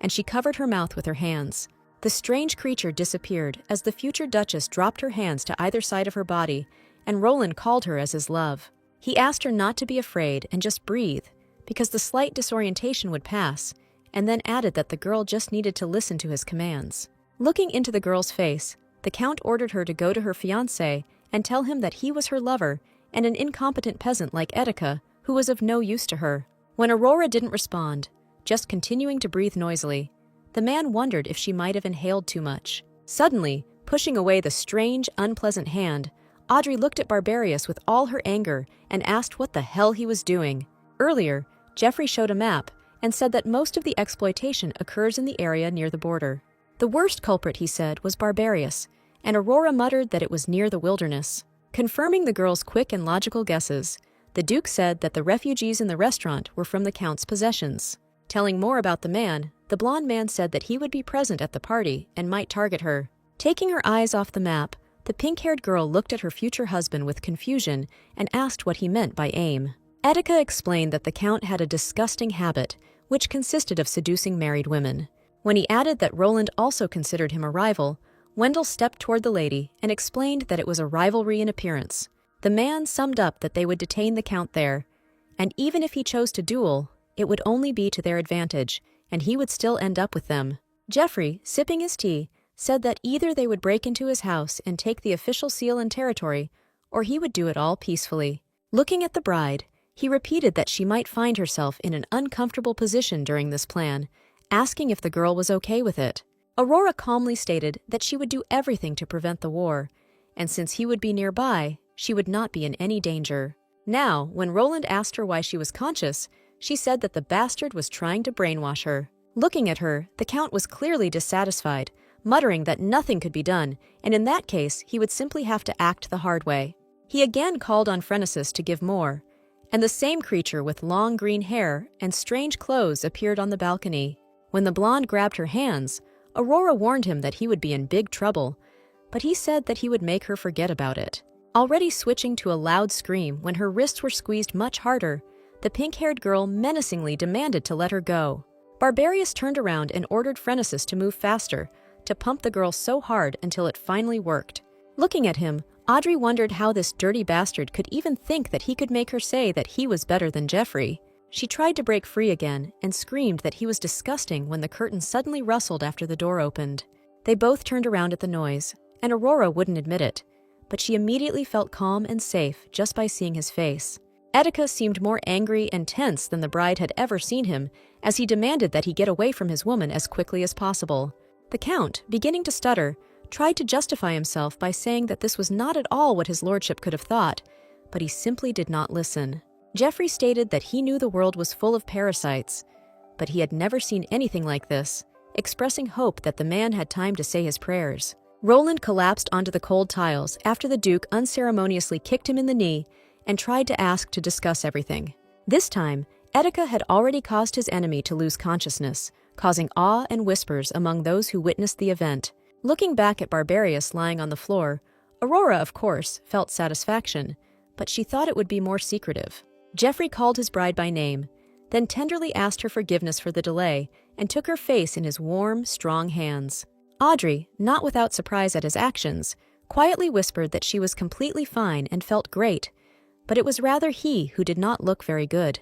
and she covered her mouth with her hands. The strange creature disappeared as the future Duchess dropped her hands to either side of her body, and Roland called her as his love. He asked her not to be afraid and just breathe, because the slight disorientation would pass, and then added that the girl just needed to listen to his commands. Looking into the girl's face, the Count ordered her to go to her fiancé and tell him that he was her lover and an incompetent peasant like Etika, who was of no use to her. When Aurora didn't respond, just continuing to breathe noisily, the man wondered if she might have inhaled too much. Suddenly, pushing away the strange, unpleasant hand, Audrey looked at Barbarius with all her anger and asked what the hell he was doing. Earlier, Jeffrey showed a map and said that most of the exploitation occurs in the area near the border. The worst culprit, he said, was Barbarius, and Aurora muttered that it was near the wilderness. Confirming the girl's quick and logical guesses, the Duke said that the refugees in the restaurant were from the Count's possessions. Telling more about the man, the blonde man said that he would be present at the party and might target her. Taking her eyes off the map, the pink-haired girl looked at her future husband with confusion and asked what he meant by aim. Etika explained that the Count had a disgusting habit, which consisted of seducing married women. When he added that Roland also considered him a rival, Wendell stepped toward the lady and explained that it was a rivalry in appearance. The man summed up that they would detain the Count there, and even if he chose to duel, it would only be to their advantage, and he would still end up with them. Jeffrey, sipping his tea, said that either they would break into his house and take the official seal and territory, or he would do it all peacefully. Looking at the bride, he repeated that she might find herself in an uncomfortable position during this plan, asking if the girl was okay with it. Aurora calmly stated that she would do everything to prevent the war, and since he would be nearby, she would not be in any danger. Now, when Roland asked her why she was conscious, she said that the bastard was trying to brainwash her. Looking at her, the Count was clearly dissatisfied, muttering that nothing could be done, and in that case, he would simply have to act the hard way. He again called on Phrenesis to give more, and the same creature with long green hair and strange clothes appeared on the balcony. When the blonde grabbed her hands, Aurora warned him that he would be in big trouble, but he said that he would make her forget about it. Already switching to a loud scream when her wrists were squeezed much harder, the pink-haired girl menacingly demanded to let her go. Barbarius turned around and ordered Phrenesis to move faster, to pump the girl so hard until it finally worked. Looking at him, Audrey wondered how this dirty bastard could even think that he could make her say that he was better than Jeffrey. She tried to break free again and screamed that he was disgusting when the curtain suddenly rustled after the door opened. They both turned around at the noise, and Aurora wouldn't admit it, but she immediately felt calm and safe just by seeing his face. Etika seemed more angry and tense than the bride had ever seen him, as he demanded that he get away from his woman as quickly as possible. The Count, beginning to stutter, tried to justify himself by saying that this was not at all what his lordship could have thought, but he simply did not listen. Jeffrey stated that he knew the world was full of parasites, but he had never seen anything like this, expressing hope that the man had time to say his prayers. Roland collapsed onto the cold tiles after the Duke unceremoniously kicked him in the knee and tried to ask to discuss everything. This time, Etika had already caused his enemy to lose consciousness, causing awe and whispers among those who witnessed the event. Looking back at Barbarius lying on the floor, Aurora, of course, felt satisfaction, but she thought it would be more secretive. Jeffrey called his bride by name, then tenderly asked her forgiveness for the delay and took her face in his warm, strong hands. Audrey, not without surprise at his actions, quietly whispered that she was completely fine and felt great, but it was rather he who did not look very good.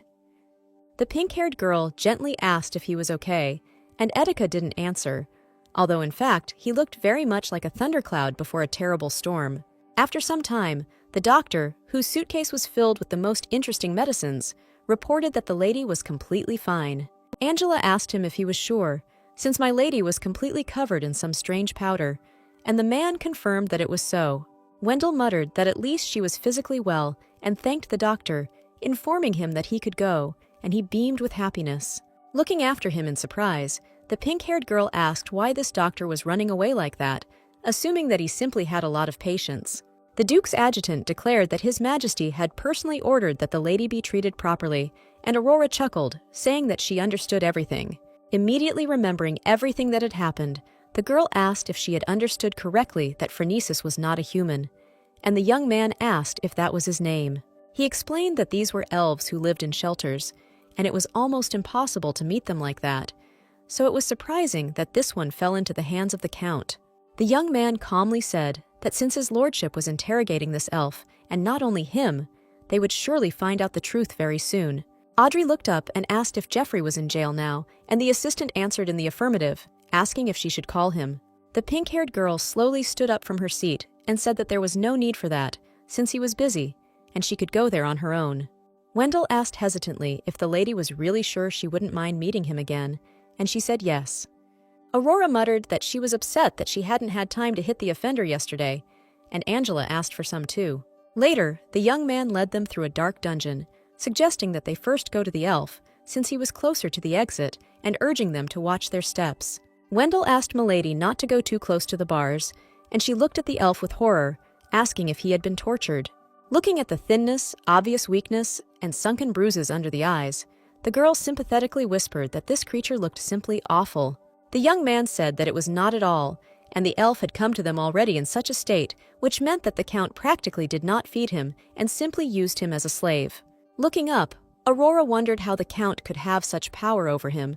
The pink-haired girl gently asked if he was okay, and Etika didn't answer, although in fact he looked very much like a thundercloud before a terrible storm. After some time, the doctor, whose suitcase was filled with the most interesting medicines, reported that the lady was completely fine. Angela asked him if he was sure, since my lady was completely covered in some strange powder, and the man confirmed that it was so. Wendell muttered that at least she was physically well and thanked the doctor, informing him that he could go, and he beamed with happiness. Looking after him in surprise, the pink-haired girl asked why this doctor was running away like that, assuming that he simply had a lot of patients. The Duke's adjutant declared that His Majesty had personally ordered that the lady be treated properly, and Aurora chuckled, saying that she understood everything. Immediately remembering everything that had happened, the girl asked if she had understood correctly that Phrenesis was not a human, and the young man asked if that was his name. He explained that these were elves who lived in shelters, and it was almost impossible to meet them like that, so it was surprising that this one fell into the hands of the Count. The young man calmly said that since his lordship was interrogating this elf, and not only him, they would surely find out the truth very soon. Audrey looked up and asked if Jeffrey was in jail now, and the assistant answered in the affirmative, asking if she should call him. The pink-haired girl slowly stood up from her seat and said that there was no need for that, since he was busy, and she could go there on her own. Wendell asked hesitantly if the lady was really sure she wouldn't mind meeting him again, and she said yes. Aurora muttered that she was upset that she hadn't had time to hit the offender yesterday, and Angela asked for some too. Later, the young man led them through a dark dungeon, suggesting that they first go to the elf, since he was closer to the exit, and urging them to watch their steps. Wendell asked Milady not to go too close to the bars, and she looked at the elf with horror, asking if he had been tortured. Looking at the thinness, obvious weakness, and sunken bruises under the eyes, the girl sympathetically whispered that this creature looked simply awful. The young man said that it was not at all, and the elf had come to them already in such a state, which meant that the Count practically did not feed him and simply used him as a slave. Looking up, Aurora wondered how the Count could have such power over him,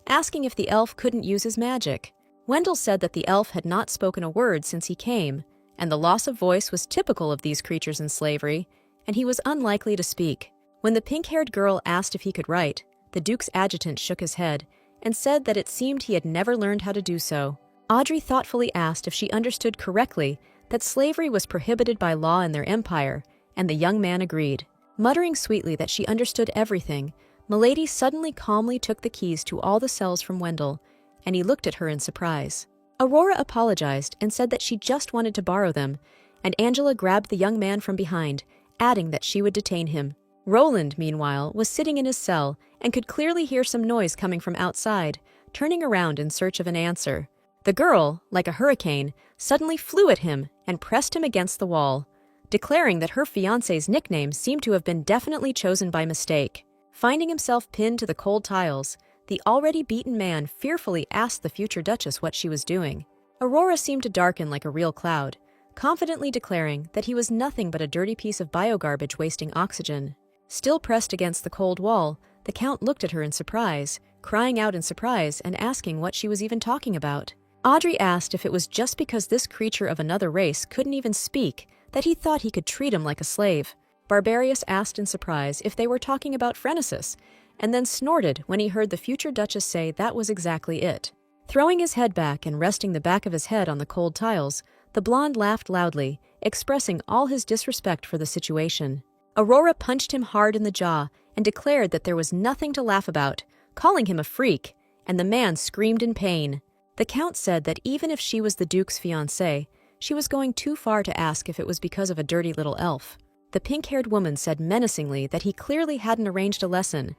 asking if the elf couldn't use his magic. Wendell said that the elf had not spoken a word since he came, and the loss of voice was typical of these creatures in slavery, and he was unlikely to speak. When the pink-haired girl asked if he could write, the Duke's adjutant shook his head and said that it seemed he had never learned how to do so. Audrey thoughtfully asked if she understood correctly that slavery was prohibited by law in their empire, and the young man agreed. Muttering sweetly that she understood everything, Milady suddenly calmly took the keys to all the cells from Wendell, and he looked at her in surprise. Aurora apologized and said that she just wanted to borrow them, and Angela grabbed the young man from behind, adding that she would detain him. Roland, meanwhile, was sitting in his cell and could clearly hear some noise coming from outside, turning around in search of an answer. The girl, like a hurricane, suddenly flew at him and pressed him against the wall, declaring that her fiancé's nickname seemed to have been definitely chosen by mistake. Finding himself pinned to the cold tiles, the already beaten man fearfully asked the future Duchess what she was doing. Aurora seemed to darken like a real cloud, confidently declaring that he was nothing but a dirty piece of biogarbage wasting oxygen. Still pressed against the cold wall, the Count looked at her in surprise, crying out in surprise and asking what she was even talking about. Audrey asked if it was just because this creature of another race couldn't even speak that he thought he could treat him like a slave. Barbarius asked in surprise if they were talking about Phrenesis, and then snorted when he heard the future Duchess say that was exactly it. Throwing his head back and resting the back of his head on the cold tiles, the blonde laughed loudly, expressing all his disrespect for the situation. Aurora punched him hard in the jaw and declared that there was nothing to laugh about, calling him a freak, and the man screamed in pain. The Count said that even if she was the Duke's fiancée, she was going too far to ask if it was because of a dirty little elf. The pink-haired woman said menacingly that he clearly hadn't arranged a lesson,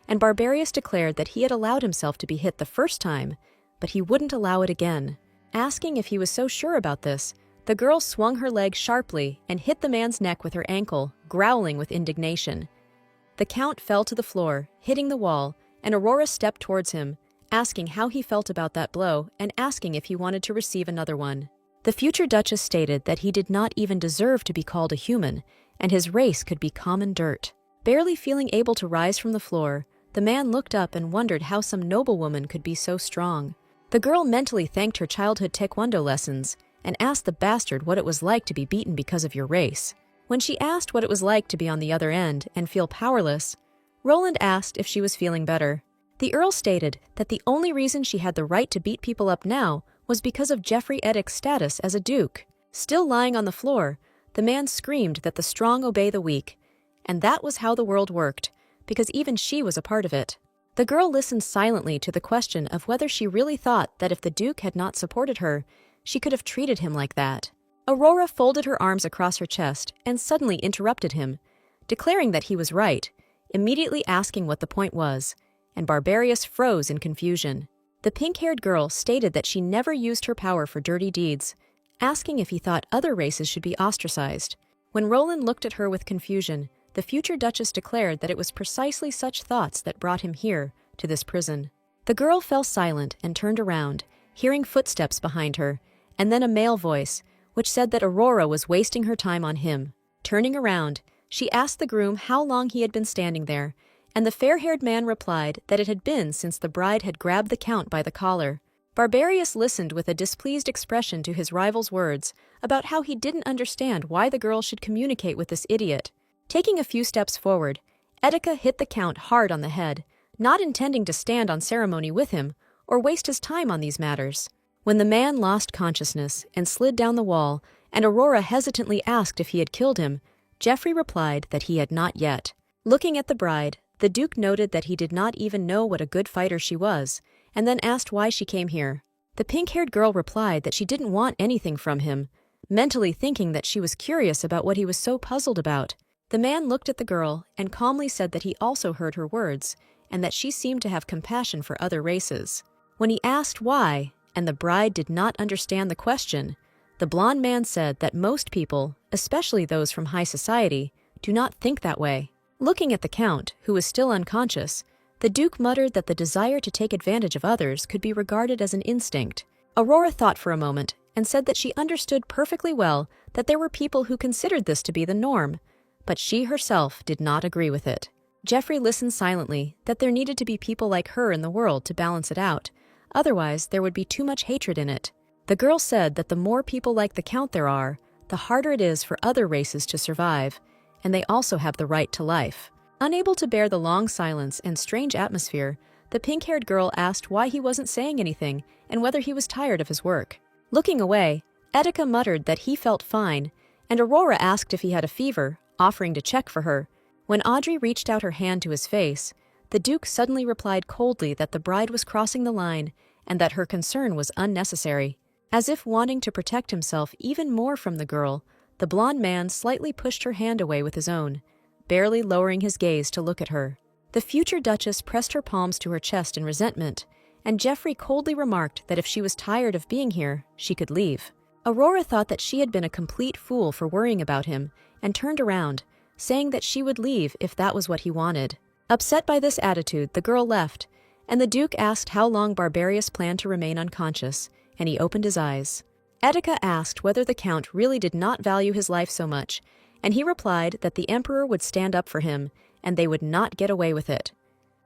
and Barbarius declared that he had allowed himself to be hit the first time, but he wouldn't allow it again. Asking if he was so sure about this, the girl swung her leg sharply and hit the man's neck with her ankle, growling with indignation. The Count fell to the floor, hitting the wall, and Aurora stepped towards him, asking how he felt about that blow and asking if he wanted to receive another one. The future Duchess stated that he did not even deserve to be called a human, and his race could be common dirt. Barely feeling able to rise from the floor, the man looked up and wondered how some noblewoman could be so strong. The girl mentally thanked her childhood taekwondo lessons and asked the bastard what it was like to be beaten because of your race. When she asked what it was like to be on the other end and feel powerless, Roland asked if she was feeling better. The Earl stated that the only reason she had the right to beat people up now was because of Geoffrey Eddick's status as a duke. Still lying on the floor, the man screamed that the strong obey the weak, and that was how the world worked, because even she was a part of it. The girl listened silently to the question of whether she really thought that if the Duke had not supported her, she could have treated him like that. Aurora folded her arms across her chest and suddenly interrupted him, declaring that he was right, immediately asking what the point was, and Barbarius froze in confusion. The pink-haired girl stated that she never used her power for dirty deeds, asking if he thought other races should be ostracized. When Roland looked at her with confusion, the future Duchess declared that it was precisely such thoughts that brought him here, to this prison. The girl fell silent and turned around, hearing footsteps behind her, and then a male voice, which said that Aurora was wasting her time on him. Turning around, she asked the groom how long he had been standing there, and the fair-haired man replied that it had been since the bride had grabbed the Count by the collar. Barbarius listened with a displeased expression to his rival's words about how he didn't understand why the girl should communicate with this idiot. Taking a few steps forward, Edeka hit the Count hard on the head, not intending to stand on ceremony with him or waste his time on these matters. When the man lost consciousness and slid down the wall, and Aurora hesitantly asked if he had killed him, Geoffrey replied that he had not yet. Looking at the bride, the Duke noted that he did not even know what a good fighter she was, and then asked why she came here. The pink-haired girl replied that she didn't want anything from him, mentally thinking that she was curious about what he was so puzzled about. The man looked at the girl and calmly said that he also heard her words and that she seemed to have compassion for other races. When he asked why, and the bride did not understand the question, the blonde man said that most people, especially those from high society, do not think that way. Looking at the Count, who was still unconscious, the Duke muttered that the desire to take advantage of others could be regarded as an instinct. Aurora thought for a moment and said that she understood perfectly well that there were people who considered this to be the norm, but she herself did not agree with it. Jeffrey listened silently that there needed to be people like her in the world to balance it out, otherwise there would be too much hatred in it. The girl said that the more people like the Count there are, the harder it is for other races to survive, and they also have the right to life. Unable to bear the long silence and strange atmosphere, the pink-haired girl asked why he wasn't saying anything and whether he was tired of his work. Looking away, Etika muttered that he felt fine, and Aurora asked if he had a fever, offering to check for her. When Audrey reached out her hand to his face, the Duke suddenly replied coldly that the bride was crossing the line and that her concern was unnecessary. As if wanting to protect himself even more from the girl, the blonde man slightly pushed her hand away with his own, barely lowering his gaze to look at her. The future Duchess pressed her palms to her chest in resentment, and Jeffrey coldly remarked that if she was tired of being here, she could leave. Aurora thought that she had been a complete fool for worrying about him and turned around, saying that she would leave if that was what he wanted. Upset by this attitude, the girl left, and the Duke asked how long Barbarius planned to remain unconscious, and he opened his eyes. Etika asked whether the Count really did not value his life so much, and he replied that the Emperor would stand up for him, and they would not get away with it.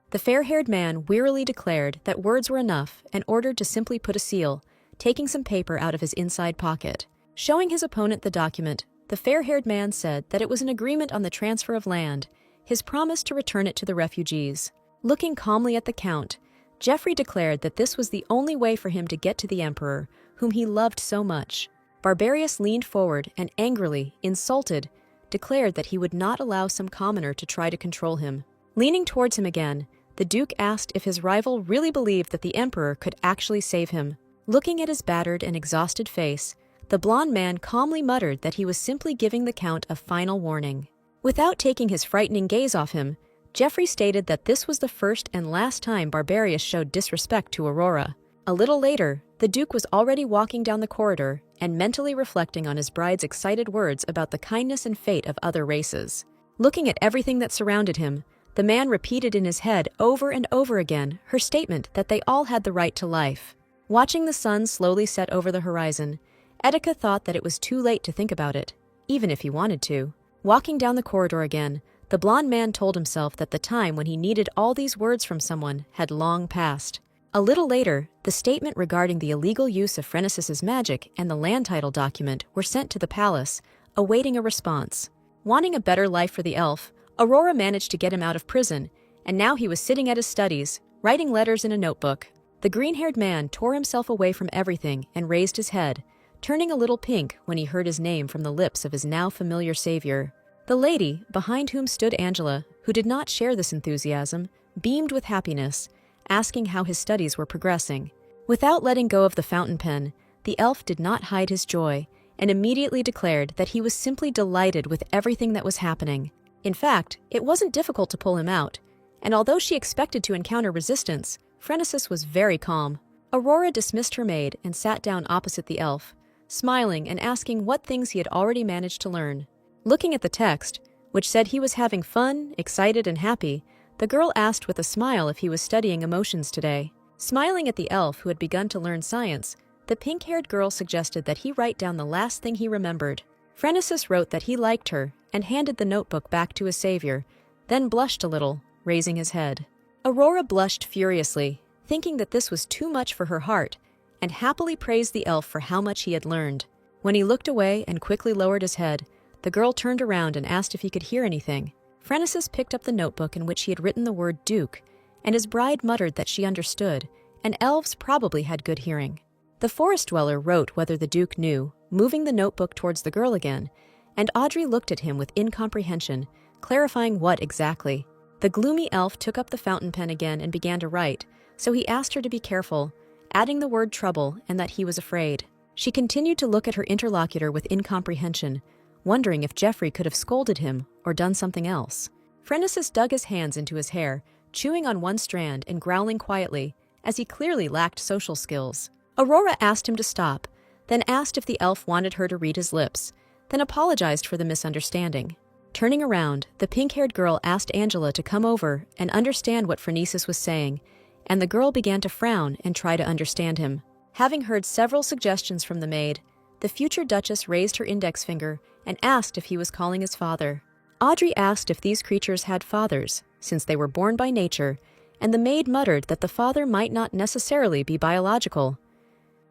The fair-haired man wearily declared that words were enough and ordered to simply put a seal, taking some paper out of his inside pocket. Showing his opponent the document, the fair-haired man said that it was an agreement on the transfer of land, his promise to return it to the refugees. Looking calmly at the Count, Jeffrey declared that this was the only way for him to get to the Emperor, whom he loved so much. Barbarius leaned forward and angrily, insulted, declared that he would not allow some commoner to try to control him. Leaning towards him again, the Duke asked if his rival really believed that the Emperor could actually save him. Looking at his battered and exhausted face, the blonde man calmly muttered that he was simply giving the Count a final warning. Without taking his frightening gaze off him, Jeffrey stated that this was the first and last time Barbarius showed disrespect to Aurora. A little later, the Duke was already walking down the corridor and mentally reflecting on his bride's excited words about the kindness and fate of other races. Looking at everything that surrounded him, the man repeated in his head over and over again her statement that they all had the right to life. Watching the sun slowly set over the horizon, Etika thought that it was too late to think about it, even if he wanted to. Walking down the corridor again, the blonde man told himself that the time when he needed all these words from someone had long passed. A little later, the statement regarding the illegal use of Phrenesis's magic and the land title document were sent to the palace, awaiting a response. Wanting a better life for the elf, Aurora managed to get him out of prison, and now he was sitting at his studies, writing letters in a notebook. The green-haired man tore himself away from everything and raised his head, turning a little pink when he heard his name from the lips of his now familiar savior. The lady, behind whom stood Angela, who did not share this enthusiasm, beamed with happiness, asking how his studies were progressing. Without letting go of the fountain pen, the elf did not hide his joy and immediately declared that he was simply delighted with everything that was happening. In fact, it wasn't difficult to pull him out, and although she expected to encounter resistance, Phrenesis was very calm. Aurora dismissed her maid and sat down opposite the elf, smiling and asking what things he had already managed to learn. Looking at the text, which said he was having fun, excited, and happy, the girl asked with a smile if he was studying emotions today. Smiling at the elf who had begun to learn science, the pink-haired girl suggested that he write down the last thing he remembered. Phrenesis wrote that he liked her and handed the notebook back to his savior, then blushed a little, raising his head. Aurora blushed furiously, thinking that this was too much for her heart, and happily praised the elf for how much he had learned. When he looked away and quickly lowered his head, the girl turned around and asked if he could hear anything. Phrenesis picked up the notebook in which he had written the word Duke, and his bride muttered that she understood, and elves probably had good hearing. The forest dweller wrote whether the Duke knew, moving the notebook towards the girl again, and Audrey looked at him with incomprehension, clarifying what exactly. The gloomy elf took up the fountain pen again and began to write, so he asked her to be careful, adding the word trouble and that he was afraid. She continued to look at her interlocutor with incomprehension, wondering if Geoffrey could have scolded him or done something else. Phrynicis dug his hands into his hair, chewing on one strand and growling quietly, as he clearly lacked social skills. Aurora asked him to stop, then asked if the elf wanted her to read his lips, then apologized for the misunderstanding. Turning around, the pink-haired girl asked Angela to come over and understand what Phrynicis was saying, and the girl began to frown and try to understand him. Having heard several suggestions from the maid, the future Duchess raised her index finger and asked if he was calling his father. Audrey asked if these creatures had fathers, since they were born by nature, and the maid muttered that the father might not necessarily be biological.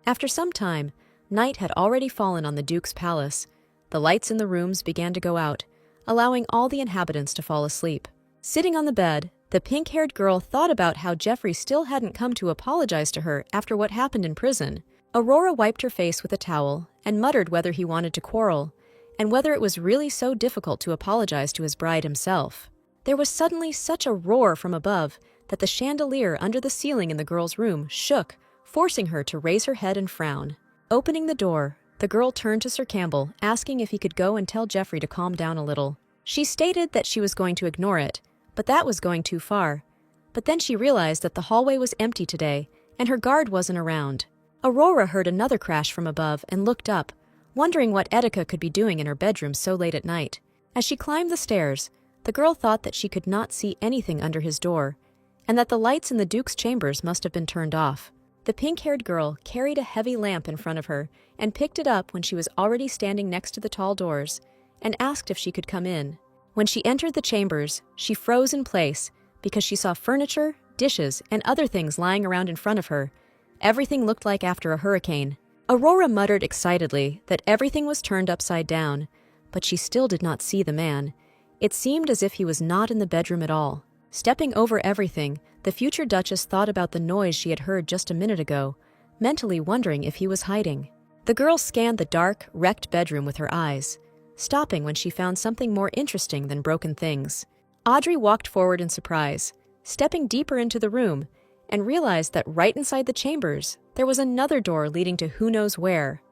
After some time, night had already fallen on the Duke's palace. The lights in the rooms began to go out, allowing all the inhabitants to fall asleep. Sitting on the bed, the pink-haired girl thought about how Geoffrey still hadn't come to apologize to her after what happened in prison. Aurora wiped her face with a towel and muttered whether he wanted to quarrel, and whether it was really so difficult to apologize to his bride himself. There was suddenly such a roar from above that the chandelier under the ceiling in the girl's room shook, forcing her to raise her head and frown. Opening the door, the girl turned to Sir Campbell, asking if he could go and tell Geoffrey to calm down a little. She stated that she was going to ignore it, but that was going too far. But then she realized that the hallway was empty today, and her guard wasn't around. Aurora heard another crash from above and looked up, wondering what Etika could be doing in her bedroom so late at night. As she climbed the stairs, the girl thought that she could not see anything under his door, and that the lights in the Duke's chambers must have been turned off. The pink-haired girl carried a heavy lamp in front of her and picked it up when she was already standing next to the tall doors, and asked if she could come in. When she entered the chambers, she froze in place because she saw furniture, dishes, and other things lying around in front of her. Everything looked like after a hurricane. Aurora muttered excitedly that everything was turned upside down, but she still did not see the man. It seemed as if he was not in the bedroom at all. Stepping over everything, the future Duchess thought about the noise she had heard just a minute ago, mentally wondering if he was hiding. The girl scanned the dark, wrecked bedroom with her eyes, stopping when she found something more interesting than broken things. Audrey walked forward in surprise, stepping deeper into the room, and realized that right inside the chambers, there was another door leading to who knows where.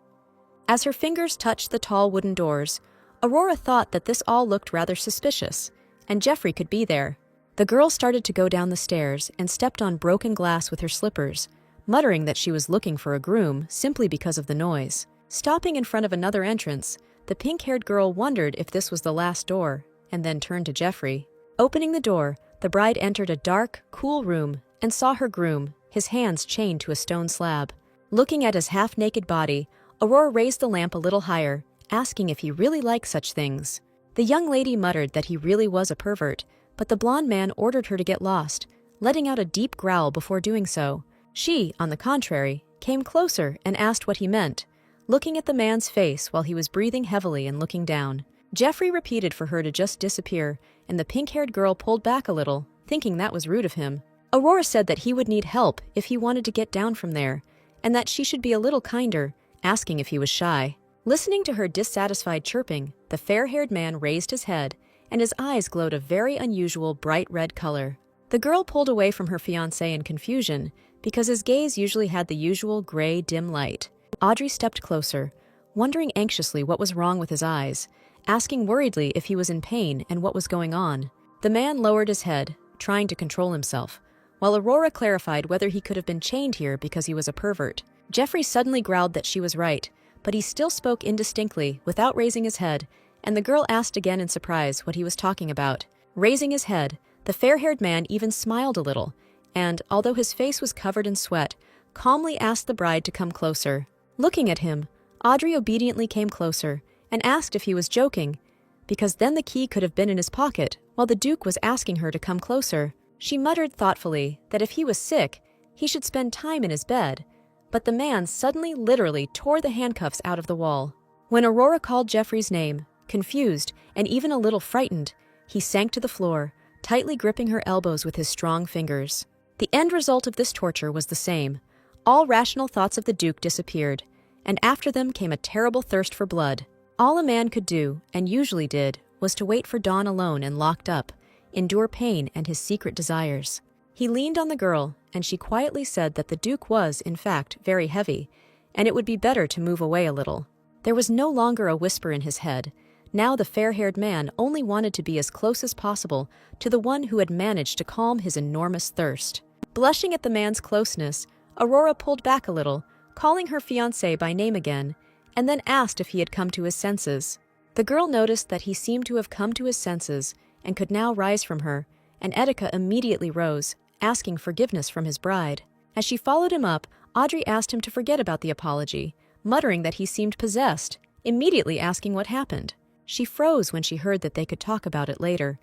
As her fingers touched the tall wooden doors, Aurora thought that this all looked rather suspicious, and Geoffrey could be there. The girl started to go down the stairs and stepped on broken glass with her slippers, muttering that she was looking for a groom simply because of the noise. Stopping in front of another entrance, the pink-haired girl wondered if this was the last door, and then turned to Geoffrey. Opening the door, the bride entered a dark, cool room and saw her groom, his hands chained to a stone slab. Looking at his half-naked body, Aurora raised the lamp a little higher, asking if he really liked such things. The young lady muttered that he really was a pervert, but the blonde man ordered her to get lost, letting out a deep growl before doing so. She, on the contrary, came closer and asked what he meant, looking at the man's face while he was breathing heavily and looking down. Geoffrey repeated for her to just disappear, and the pink-haired girl pulled back a little, thinking that was rude of him. Aurora said that he would need help if he wanted to get down from there, and that she should be a little kinder, asking if he was shy. Listening to her dissatisfied chirping, the fair-haired man raised his head, and his eyes glowed a very unusual bright red color. The girl pulled away from her fiancé in confusion, because his gaze usually had the usual gray, dim light. Audrey stepped closer, wondering anxiously what was wrong with his eyes, asking worriedly if he was in pain and what was going on. The man lowered his head, trying to control himself, while Aurora clarified whether he could have been chained here because he was a pervert. Geoffrey suddenly growled that she was right, but he still spoke indistinctly without raising his head, and the girl asked again in surprise what he was talking about. Raising his head, the fair-haired man even smiled a little, and, although his face was covered in sweat, calmly asked the bride to come closer. Looking at him, Audrey obediently came closer and asked if he was joking, because then the key could have been in his pocket while the Duke was asking her to come closer. She muttered thoughtfully that if he was sick, he should spend time in his bed, but the man suddenly literally tore the handcuffs out of the wall. When Aurora called Geoffrey's name, confused and even a little frightened, he sank to the floor, tightly gripping her elbows with his strong fingers. The end result of this torture was the same. All rational thoughts of the Duke disappeared, and after them came a terrible thirst for blood. All a man could do, and usually did, was to wait for dawn alone and locked up, endure pain and his secret desires. He leaned on the girl, and she quietly said that the Duke was, in fact, very heavy, and it would be better to move away a little. There was no longer a whisper in his head, Now the fair-haired man only wanted to be as close as possible to the one who had managed to calm his enormous thirst. Blushing at the man's closeness, Aurora pulled back a little, calling her fiancé by name again, and then asked if he had come to his senses. The girl noticed that he seemed to have come to his senses and could now rise from her, and Etika immediately rose, asking forgiveness from his bride. As she followed him up, Audrey asked him to forget about the apology, muttering that he seemed possessed, immediately asking what happened. She froze when she heard that they could talk about it later,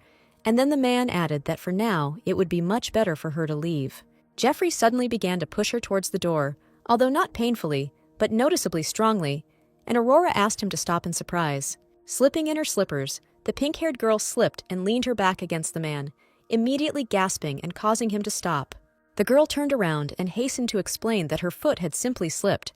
and then the man added that for now it would be much better for her to leave. Jeffrey suddenly began to push her towards the door, although not painfully, but noticeably strongly, and Aurora asked him to stop in surprise. Slipping in her slippers, the pink-haired girl slipped and leaned her back against the man, immediately gasping and causing him to stop. The girl turned around and hastened to explain that her foot had simply slipped,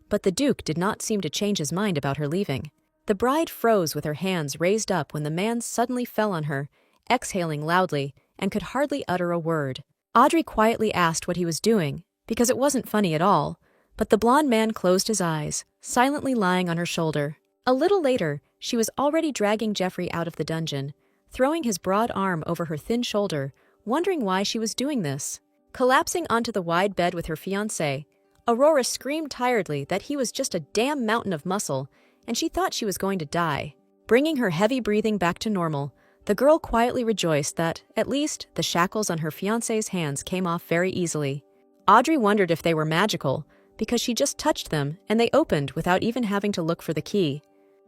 but the Duke did not seem to change his mind about her leaving. The bride froze with her hands raised up when the man suddenly fell on her, exhaling loudly, and could hardly utter a word. Audrey quietly asked what he was doing, because it wasn't funny at all, but the blonde man closed his eyes, silently lying on her shoulder. A little later, she was already dragging Jeffrey out of the dungeon, throwing his broad arm over her thin shoulder, wondering why she was doing this. Collapsing onto the wide bed with her fiancé, Aurora screamed tiredly that he was just a damn mountain of muscle, and she thought she was going to die. Bringing her heavy breathing back to normal, the girl quietly rejoiced that, at least, the shackles on her fiancé's hands came off very easily. Audrey wondered if they were magical, because she just touched them and they opened without even having to look for the key.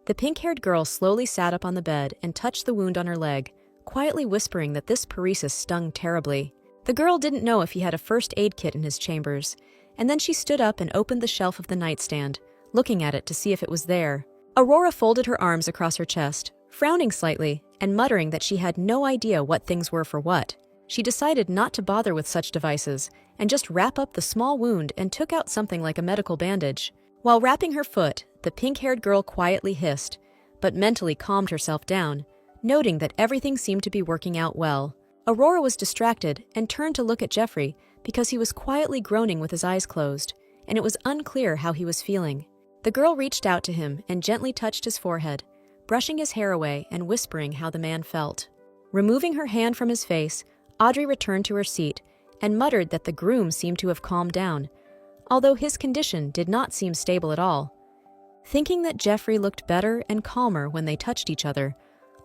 The pink-haired girl slowly sat up on the bed and touched the wound on her leg, quietly whispering that this paresis stung terribly. The girl didn't know if he had a first aid kit in his chambers, and then she stood up and opened the shelf of the nightstand, looking at it to see if it was there. Aurora folded her arms across her chest, frowning slightly and muttering that she had no idea what things were for what. She decided not to bother with such devices and just wrap up the small wound and took out something like a medical bandage. While wrapping her foot, the pink-haired girl quietly hissed, but mentally calmed herself down, noting that everything seemed to be working out well. Aurora was distracted and turned to look at Jeffrey because he was quietly groaning with his eyes closed, and it was unclear how he was feeling. The girl reached out to him and gently touched his forehead, brushing his hair away and whispering how the man felt. Removing her hand from his face, Audrey returned to her seat and muttered that the groom seemed to have calmed down, although his condition did not seem stable at all. Thinking that Jeffrey looked better and calmer when they touched each other,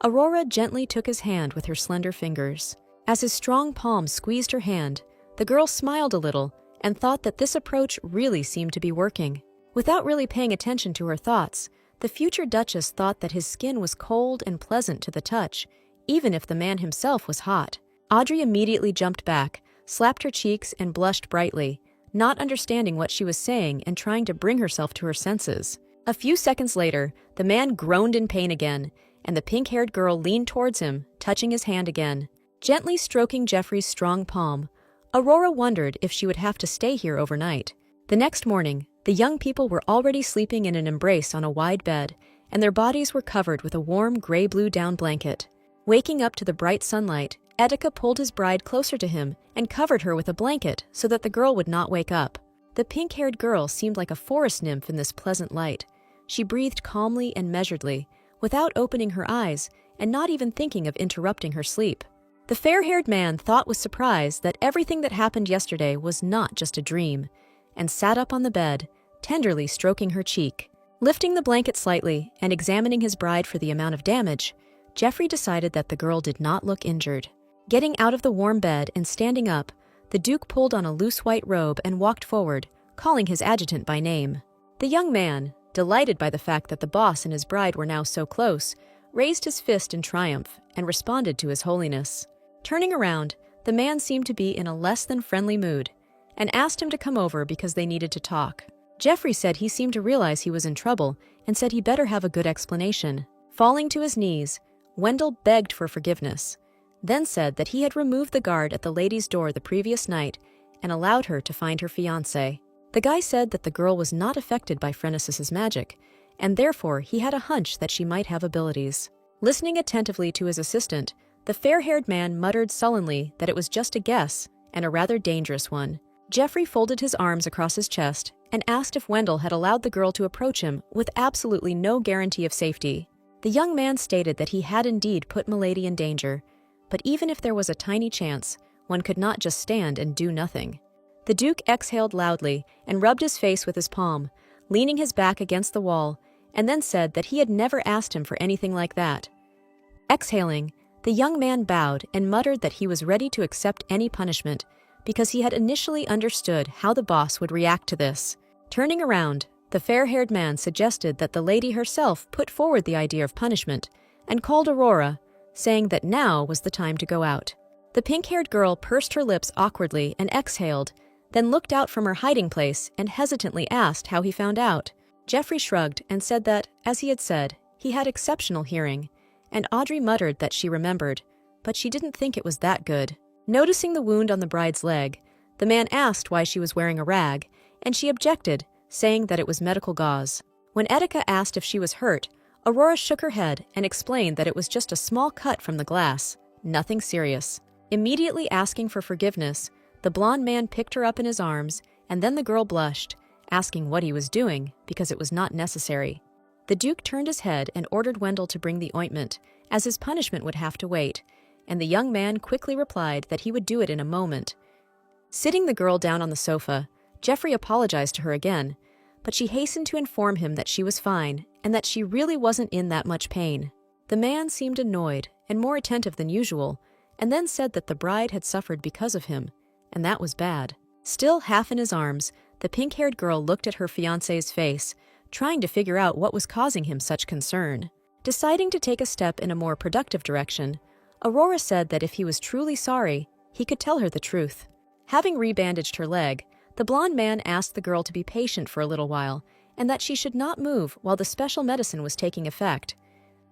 Aurora gently took his hand with her slender fingers. As his strong palm squeezed her hand, the girl smiled a little and thought that this approach really seemed to be working. Without really paying attention to her thoughts, the future Duchess thought that his skin was cold and pleasant to the touch, even if the man himself was hot. Audrey immediately jumped back, slapped her cheeks, and blushed brightly, not understanding what she was saying and trying to bring herself to her senses. A few seconds later, the man groaned in pain again, and the pink-haired girl leaned towards him, touching his hand again. Gently stroking Jeffrey's strong palm, Aurora wondered if she would have to stay here overnight. The next morning, the young people were already sleeping in an embrace on a wide bed, and their bodies were covered with a warm gray-blue down blanket. Waking up to the bright sunlight, Etika pulled his bride closer to him and covered her with a blanket so that the girl would not wake up. The pink-haired girl seemed like a forest nymph in this pleasant light. She breathed calmly and measuredly, without opening her eyes and not even thinking of interrupting her sleep. The fair-haired man thought with surprise that everything that happened yesterday was not just a dream, and sat up on the bed, tenderly stroking her cheek. Lifting the blanket slightly and examining his bride for the amount of damage, Jeffrey decided that the girl did not look injured. Getting out of the warm bed and standing up, the Duke pulled on a loose white robe and walked forward, calling his adjutant by name. The young man, delighted by the fact that the boss and his bride were now so close, raised his fist in triumph and responded to his holiness. Turning around, the man seemed to be in a less than friendly mood, and asked him to come over because they needed to talk. Jeffrey said he seemed to realize he was in trouble and said he better have a good explanation. Falling to his knees, Wendell begged for forgiveness, then said that he had removed the guard at the lady's door the previous night and allowed her to find her fiancé. The guy said that the girl was not affected by Phrenesis's magic, and therefore he had a hunch that she might have abilities. Listening attentively to his assistant, the fair-haired man muttered sullenly that it was just a guess, and a rather dangerous one. Jeffrey folded his arms across his chest and asked if Wendell had allowed the girl to approach him with absolutely no guarantee of safety. The young man stated that he had indeed put Milady in danger, but even if there was a tiny chance, one could not just stand and do nothing. The Duke exhaled loudly and rubbed his face with his palm, leaning his back against the wall, and then said that he had never asked him for anything like that. Exhaling, the young man bowed and muttered that he was ready to accept any punishment because he had initially understood how the boss would react to this. Turning around, the fair-haired man suggested that the lady herself put forward the idea of punishment and called Aurora, saying that now was the time to go out. The pink-haired girl pursed her lips awkwardly and exhaled, then looked out from her hiding place and hesitantly asked how he found out. Jeffrey shrugged and said that, as he had said, he had exceptional hearing, and Audrey muttered that she remembered, but she didn't think it was that good. Noticing the wound on the bride's leg, the man asked why she was wearing a rag, and she objected, saying that it was medical gauze. When Etika asked if she was hurt, Aurora shook her head and explained that it was just a small cut from the glass, nothing serious. Immediately asking for forgiveness, the blonde man picked her up in his arms, and then the girl blushed, asking what he was doing because it was not necessary. The Duke turned his head and ordered Wendell to bring the ointment, as his punishment would have to wait, and the young man quickly replied that he would do it in a moment. Sitting the girl down on the sofa, Jeffrey apologized to her again, but she hastened to inform him that she was fine and that she really wasn't in that much pain. The man seemed annoyed and more attentive than usual, and then said that the bride had suffered because of him, and that was bad. Still half in his arms, the pink-haired girl looked at her fiancé's face, trying to figure out what was causing him such concern. Deciding to take a step in a more productive direction, Aurora said that if he was truly sorry, he could tell her the truth. Having rebandaged her leg, the blonde man asked the girl to be patient for a little while, and that she should not move while the special medicine was taking effect.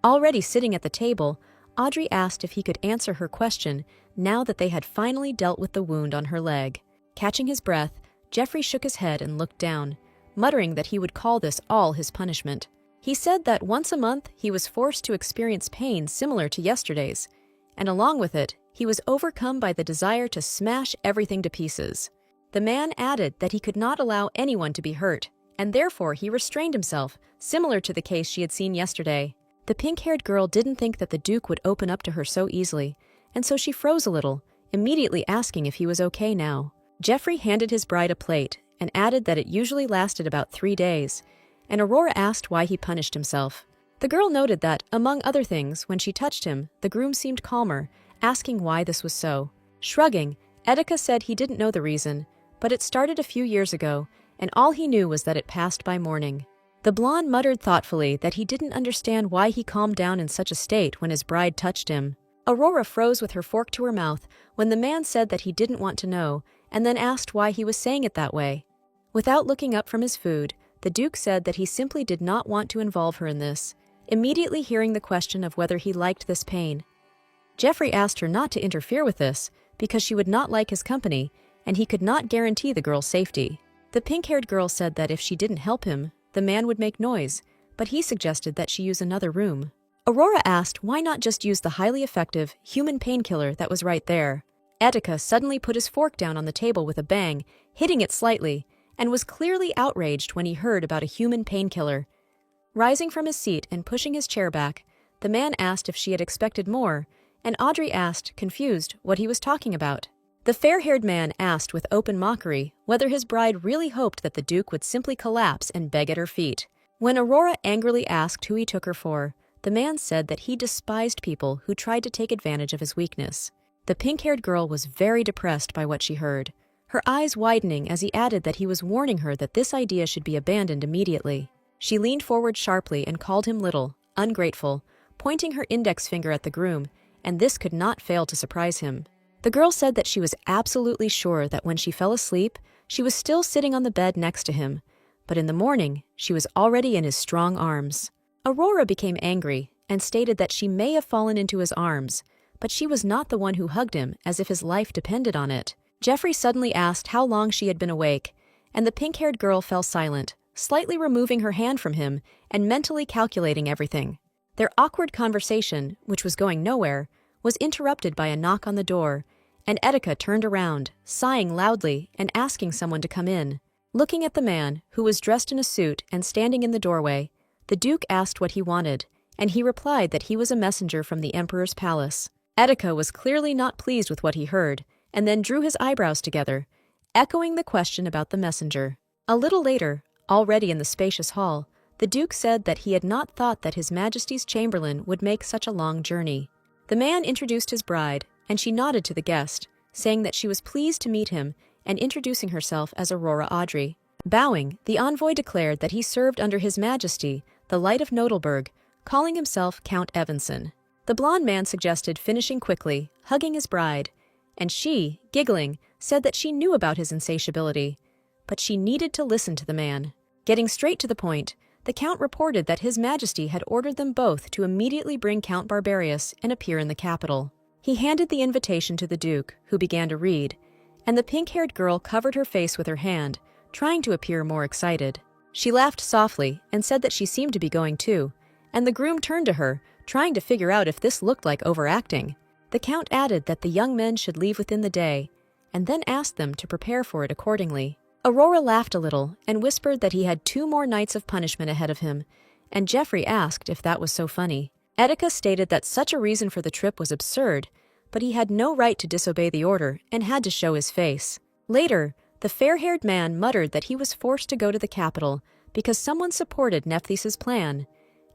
Already sitting at the table, Audrey asked if he could answer her question now that they had finally dealt with the wound on her leg. Catching his breath, Jeffrey shook his head and looked down, muttering that he would call this all his punishment. He said that once a month he was forced to experience pain similar to yesterday's, and along with it, he was overcome by the desire to smash everything to pieces. The man added that he could not allow anyone to be hurt, and therefore he restrained himself, similar to the case she had seen yesterday. The pink-haired girl didn't think that the Duke would open up to her so easily, and so she froze a little, immediately asking if he was okay now. Jeffrey handed his bride a plate and added that it usually lasted about 3 days, and Aurora asked why he punished himself. The girl noted that, among other things, when she touched him, the groom seemed calmer, asking why this was so. Shrugging, Etika said he didn't know the reason, but it started a few years ago, and all he knew was that it passed by morning. The blonde muttered thoughtfully that he didn't understand why he calmed down in such a state when his bride touched him. Aurora froze with her fork to her mouth when the man said that he didn't want to know, and then asked why he was saying it that way. Without looking up from his food, the Duke said that he simply did not want to involve her in this, immediately hearing the question of whether he liked this pain. Jeffrey asked her not to interfere with this, because she would not like his company, and he could not guarantee the girl's safety. The pink-haired girl said that if she didn't help him, the man would make noise, but he suggested that she use another room. Aurora asked why not just use the highly effective human painkiller that was right there. Etika suddenly put his fork down on the table with a bang, hitting it slightly, and was clearly outraged when he heard about a human painkiller. Rising from his seat and pushing his chair back, the man asked if she had expected more, and Audrey asked, confused, what he was talking about. The fair-haired man asked with open mockery whether his bride really hoped that the Duke would simply collapse and beg at her feet. When Aurora angrily asked who he took her for, the man said that he despised people who tried to take advantage of his weakness. The pink-haired girl was very depressed by what she heard, her eyes widening as he added that he was warning her that this idea should be abandoned immediately. She leaned forward sharply and called him little, ungrateful, pointing her index finger at the groom, and this could not fail to surprise him. The girl said that she was absolutely sure that when she fell asleep, she was still sitting on the bed next to him, but in the morning, she was already in his strong arms. Aurora became angry and stated that she may have fallen into his arms, but she was not the one who hugged him as if his life depended on it. Jeffrey suddenly asked how long she had been awake, and the pink-haired girl fell silent, slightly removing her hand from him and mentally calculating everything. Their awkward conversation, which was going nowhere, was interrupted by a knock on the door, and Etika turned around, sighing loudly and asking someone to come in. Looking at the man, who was dressed in a suit and standing in the doorway, the Duke asked what he wanted, and he replied that he was a messenger from the emperor's palace. Etika was clearly not pleased with what he heard, and then drew his eyebrows together, echoing the question about the messenger. A little later, already in the spacious hall, the Duke said that he had not thought that His Majesty's Chamberlain would make such a long journey. The man introduced his bride, and she nodded to the guest, saying that she was pleased to meet him and introducing herself as Aurora Audrey. Bowing, the envoy declared that he served under His Majesty, the Light of Nodelberg, calling himself Count Evanson. The blond man suggested finishing quickly, hugging his bride, and she, giggling, said that she knew about his insatiability, but she needed to listen to the man. Getting straight to the point, the Count reported that His Majesty had ordered them both to immediately bring Count Barbarius and appear in the capital. He handed the invitation to the Duke, who began to read, and the pink-haired girl covered her face with her hand, trying to appear more excited. She laughed softly and said that she seemed to be going too, and the groom turned to her, trying to figure out if this looked like overacting. The Count added that the young men should leave within the day, and then asked them to prepare for it accordingly. Aurora laughed a little and whispered that he had 2 more nights of punishment ahead of him, and Geoffrey asked if that was so funny. Etika stated that such a reason for the trip was absurd, but he had no right to disobey the order and had to show his face. Later, the fair-haired man muttered that he was forced to go to the capital because someone supported Nephthys' plan,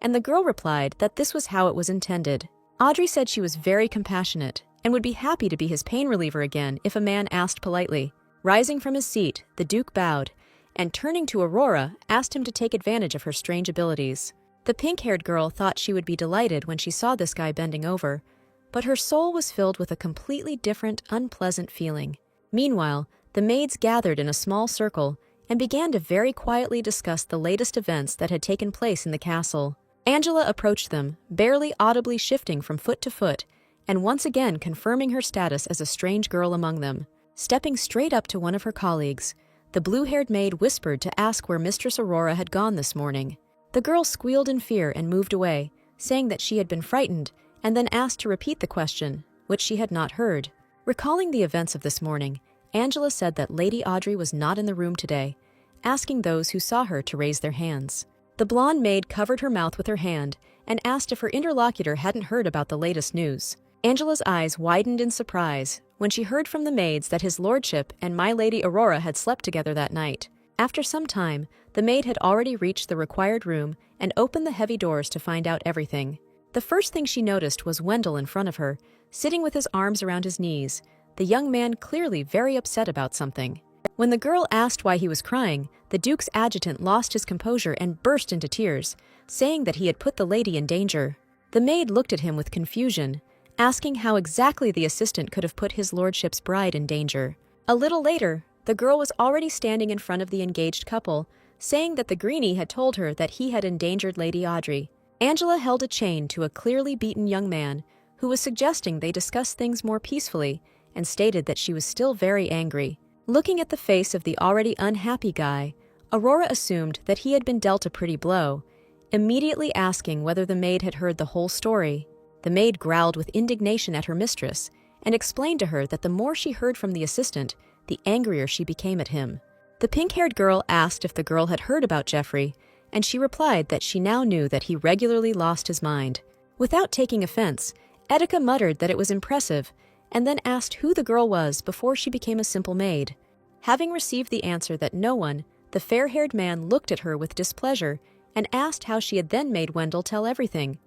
and the girl replied that this was how it was intended. Audrey said she was very compassionate and would be happy to be his pain reliever again if a man asked politely. Rising from his seat, the Duke bowed, and turning to Aurora, asked him to take advantage of her strange abilities. The pink-haired girl thought she would be delighted when she saw this guy bending over, but her soul was filled with a completely different, unpleasant feeling. Meanwhile, the maids gathered in a small circle and began to very quietly discuss the latest events that had taken place in the castle. Angela approached them, barely audibly shifting from foot to foot, and once again confirming her status as a strange girl among them. Stepping straight up to one of her colleagues, the blue-haired maid whispered to ask where Mistress Aurora had gone this morning. The girl squealed in fear and moved away, saying that she had been frightened, and then asked to repeat the question, which she had not heard. Recalling the events of this morning, Angela said that Lady Audrey was not in the room today, asking those who saw her to raise their hands. The blonde maid covered her mouth with her hand and asked if her interlocutor hadn't heard about the latest news. Angela's eyes widened in surprise when she heard from the maids that his lordship and my Lady Aurora had slept together that night. After some time, the maid had already reached the required room and opened the heavy doors to find out everything. The first thing she noticed was Wendell in front of her, sitting with his arms around his knees, the young man clearly very upset about something. When the girl asked why he was crying, the Duke's adjutant lost his composure and burst into tears, saying that he had put the lady in danger. The maid looked at him with confusion, asking how exactly the assistant could have put his lordship's bride in danger. A little later, the girl was already standing in front of the engaged couple, saying that the greenie had told her that he had endangered Lady Audrey. Angela held a chain to a clearly beaten young man, who was suggesting they discuss things more peacefully, and stated that she was still very angry. Looking at the face of the already unhappy guy, Aurora assumed that he had been dealt a pretty blow, immediately asking whether the maid had heard the whole story. The maid growled with indignation at her mistress and explained to her that the more she heard from the assistant, the angrier she became at him. The pink-haired girl asked if the girl had heard about Geoffrey, and she replied that she now knew that he regularly lost his mind. Without taking offense, Etika muttered that it was impressive, and then asked who the girl was before she became a simple maid. Having received the answer that no one, the fair-haired man looked at her with displeasure and asked how she had then made Wendell tell everything.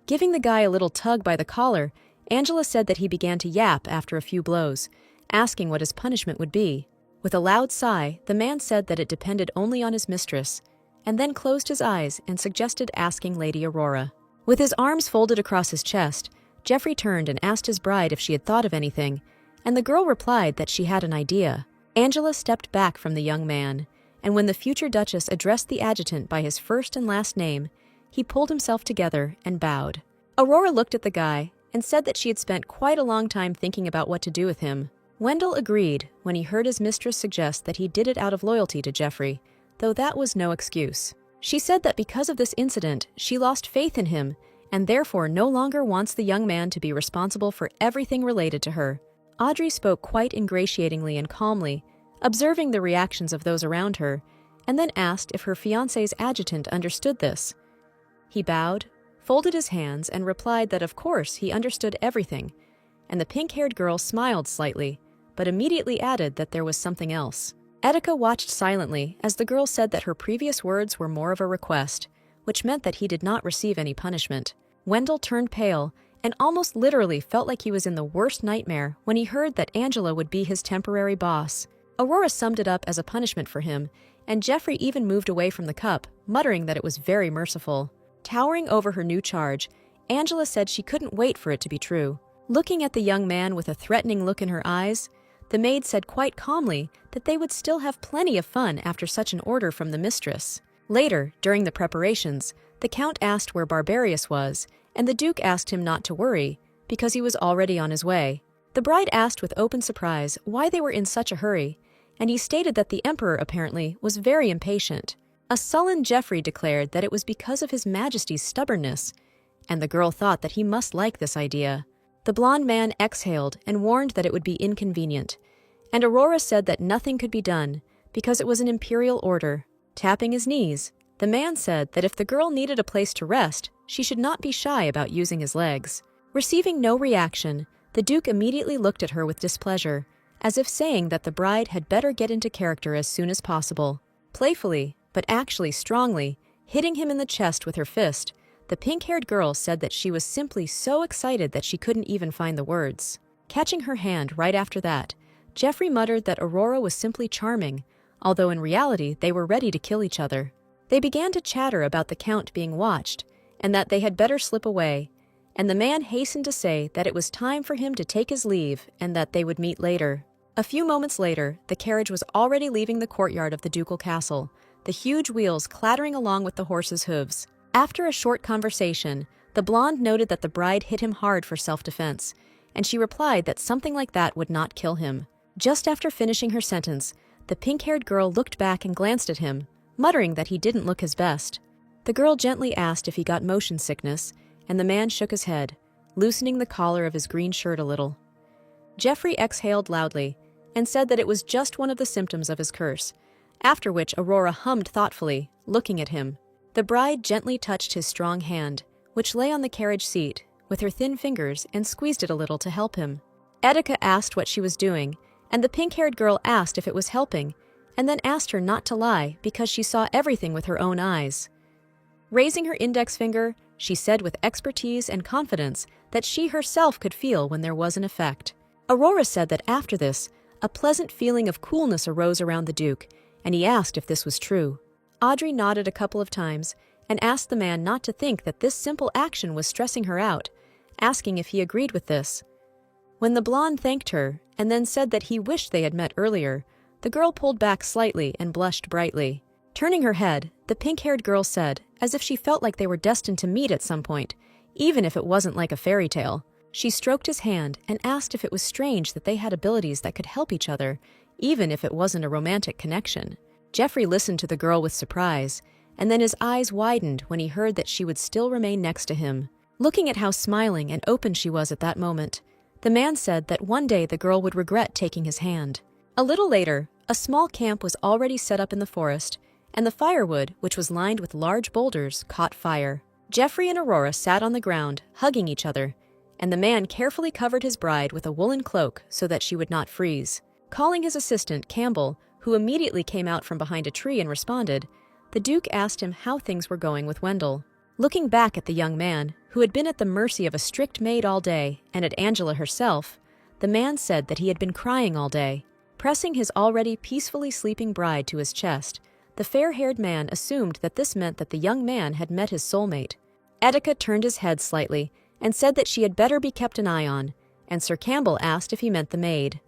Giving the guy a little tug by the collar, Angela said that he began to yap after a few blows, asking what his punishment would be. With a loud sigh, the man said that it depended only on his mistress, and then closed his eyes and suggested asking Lady Aurora. With his arms folded across his chest, Geoffrey turned and asked his bride if she had thought of anything, and the girl replied that she had an idea. Angela stepped back from the young man, and when the future Duchess addressed the adjutant by his first and last name, he pulled himself together and bowed. Aurora looked at the guy and said that she had spent quite a long time thinking about what to do with him. Wendell agreed when he heard his mistress suggest that he did it out of loyalty to Geoffrey, though that was no excuse. She said that because of this incident, she lost faith in him and therefore no longer wants the young man to be responsible for everything related to her. Audrey spoke quite ingratiatingly and calmly, observing the reactions of those around her, and then asked if her fiancé's adjutant understood this. He bowed, folded his hands, and replied that of course he understood everything, and the pink-haired girl smiled slightly, but immediately added that there was something else. Etika watched silently as the girl said that her previous words were more of a request, which meant that he did not receive any punishment. Wendell turned pale and almost literally felt like he was in the worst nightmare when he heard that Angela would be his temporary boss. Aurora summed it up as a punishment for him, and Jeffrey even moved away from the cup, muttering that it was very merciful. Towering over her new charge, Angela said she couldn't wait for it to be true. Looking at the young man with a threatening look in her eyes, the maid said quite calmly that they would still have plenty of fun after such an order from the mistress. Later, during the preparations, the Count asked where Barbarius was, and the Duke asked him not to worry, because he was already on his way. The bride asked with open surprise why they were in such a hurry, and he stated that the Emperor apparently was very impatient. A sullen Jeffrey declared that it was because of His Majesty's stubbornness, and the girl thought that he must like this idea. The blonde man exhaled and warned that it would be inconvenient, and Aurora said that nothing could be done because it was an imperial order. Tapping his knees, the man said that if the girl needed a place to rest, she should not be shy about using his legs. Receiving no reaction, the Duke immediately looked at her with displeasure, as if saying that the bride had better get into character as soon as possible. Playfully, but actually strongly, hitting him in the chest with her fist, the pink-haired girl said that she was simply so excited that she couldn't even find the words. Catching her hand right after that, Jeffrey muttered that Aurora was simply charming, although in reality they were ready to kill each other. They began to chatter about the Count being watched, and that they had better slip away, and the man hastened to say that it was time for him to take his leave and that they would meet later. A few moments later, the carriage was already leaving the courtyard of the ducal castle, the huge wheels clattering along with the horses' hooves. After a short conversation, the blonde noted that the bride hit him hard for self-defense, and she replied that something like that would not kill him. Just after finishing her sentence, the pink-haired girl looked back and glanced at him, muttering that he didn't look his best. The girl gently asked if he got motion sickness, and the man shook his head, loosening the collar of his green shirt a little. Jeffrey exhaled loudly and said that it was just one of the symptoms of his curse, after which Aurora hummed thoughtfully, looking at him. The bride gently touched his strong hand, which lay on the carriage seat, with her thin fingers, and squeezed it a little to help him. Etika asked what she was doing, and the pink-haired girl asked if it was helping, and then asked her not to lie because she saw everything with her own eyes. Raising her index finger, she said with expertise and confidence that she herself could feel when there was an effect. Aurora said that after this, a pleasant feeling of coolness arose around the Duke, and he asked if this was true. Audrey nodded a couple of times and asked the man not to think that this simple action was stressing her out, asking if he agreed with this. When the blonde thanked her and then said that he wished they had met earlier, the girl pulled back slightly and blushed brightly. Turning her head, the pink-haired girl said, as if she felt like they were destined to meet at some point, even if it wasn't like a fairy tale. She stroked his hand and asked if it was strange that they had abilities that could help each other, even if it wasn't a romantic connection. Jeffrey listened to the girl with surprise, and then his eyes widened when he heard that she would still remain next to him. Looking at how smiling and open she was at that moment, the man said that one day the girl would regret taking his hand. A little later, a small camp was already set up in the forest, and the firewood, which was lined with large boulders, caught fire. Jeffrey and Aurora sat on the ground, hugging each other, and the man carefully covered his bride with a woolen cloak so that she would not freeze. Calling his assistant, Campbell, who immediately came out from behind a tree and responded, the Duke asked him how things were going with Wendell. Looking back at the young man, who had been at the mercy of a strict maid all day, and at Angela herself, the man said that he had been crying all day. Pressing his already peacefully sleeping bride to his chest, the fair-haired man assumed that this meant that the young man had met his soulmate. Etika turned his head slightly and said that she had better be kept an eye on, and Sir Campbell asked if he meant the maid.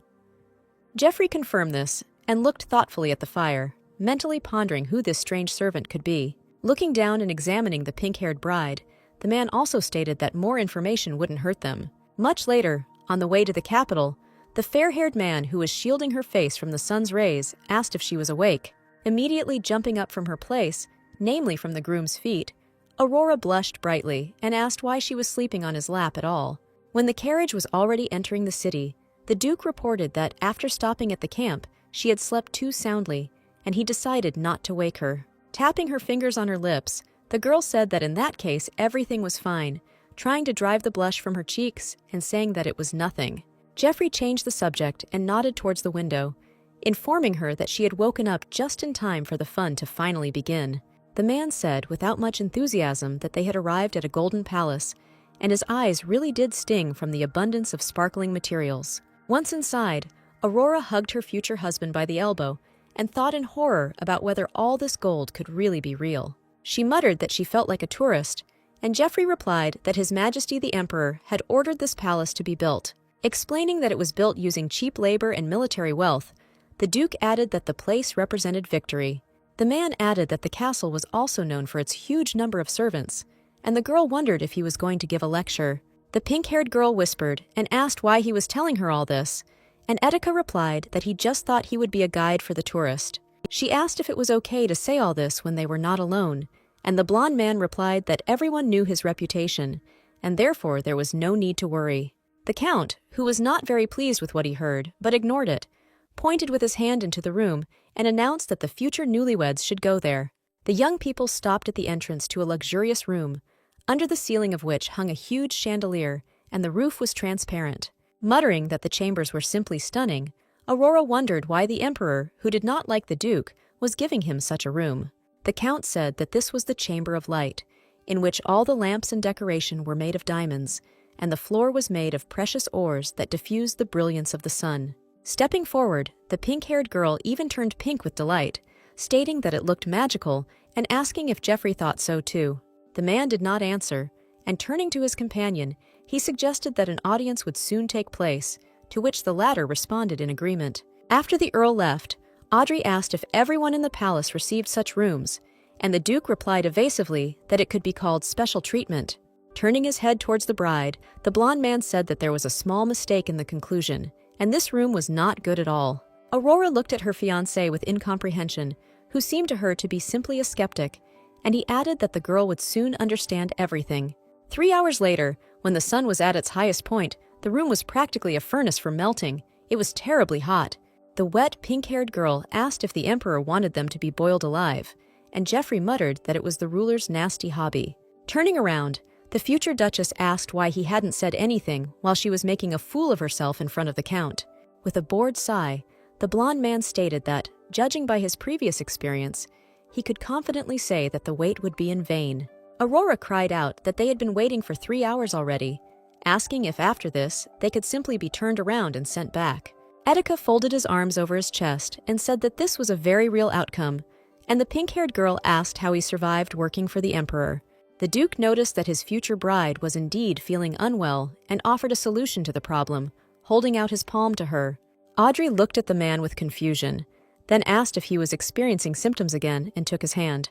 Jeffrey confirmed this and looked thoughtfully at the fire, mentally pondering who this strange servant could be. Looking down and examining the pink-haired bride, the man also stated that more information wouldn't hurt them. Much later, on the way to the capital, the fair-haired man who was shielding her face from the sun's rays asked if she was awake. Immediately jumping up from her place, namely from the groom's feet, Aurora blushed brightly and asked why she was sleeping on his lap at all. When the carriage was already entering the city, the Duke reported that after stopping at the camp, she had slept too soundly, and he decided not to wake her. Tapping her fingers on her lips, The girl said that in that case everything was fine, trying to drive the blush from her cheeks and saying that it was nothing. Jeffrey changed the subject and nodded towards the window, informing her that she had woken up just in time for the fun to finally begin. The man said without much enthusiasm that they had arrived at a golden palace, and his eyes really did sting from the abundance of sparkling materials. Once inside, Aurora hugged her future husband by the elbow and thought in horror about whether all this gold could really be real. She muttered that she felt like a tourist, and Jeffrey replied that His Majesty the Emperor had ordered this palace to be built. Explaining that it was built using cheap labor and military wealth, the Duke added that the place represented victory. The man added that the castle was also known for its huge number of servants, and the girl wondered if he was going to give a lecture. The pink-haired girl whispered and asked why he was telling her all this, and Etika replied that he just thought he would be a guide for the tourist. She asked if it was okay to say all this when they were not alone, and the blonde man replied that everyone knew his reputation, and therefore there was no need to worry. The Count, who was not very pleased with what he heard, but ignored it, pointed with his hand into the room and announced that the future newlyweds should go there. The young people stopped at the entrance to a luxurious room, under the ceiling of which hung a huge chandelier, and the roof was transparent. Muttering that the chambers were simply stunning, Aurora wondered why the Emperor, who did not like the Duke, was giving him such a room. The Count said that this was the Chamber of Light, in which all the lamps and decoration were made of diamonds, and the floor was made of precious ores that diffused the brilliance of the sun. Stepping forward, the pink-haired girl even turned pink with delight, stating that it looked magical and asking if Jeffrey thought so too. The man did not answer, and turning to his companion, he suggested that an audience would soon take place, to which the latter responded in agreement. After the Earl left, Audrey asked if everyone in the palace received such rooms, and the Duke replied evasively that it could be called special treatment. Turning his head towards the bride, the blonde man said that there was a small mistake in the conclusion, and this room was not good at all. Aurora looked at her fiancé with incomprehension, who seemed to her to be simply a skeptic, and he added that the girl would soon understand everything. 3 hours later, when the sun was at its highest point, the room was practically a furnace for melting. It was terribly hot. The wet, pink-haired girl asked if the Emperor wanted them to be boiled alive, and Jeffrey muttered that it was the ruler's nasty hobby. Turning around, the future Duchess asked why he hadn't said anything while she was making a fool of herself in front of the Count. With a bored sigh, the blonde man stated that, judging by his previous experience, he could confidently say that the wait would be in vain. Aurora cried out that they had been waiting for 3 hours already, asking if after this they could simply be turned around and sent back. Etika folded his arms over his chest and said that this was a very real outcome, and the pink-haired girl asked how he survived working for the Emperor. The Duke noticed that his future bride was indeed feeling unwell and offered a solution to the problem, holding out his palm to her. Audrey looked at the man with confusion, then asked if he was experiencing symptoms again and took his hand.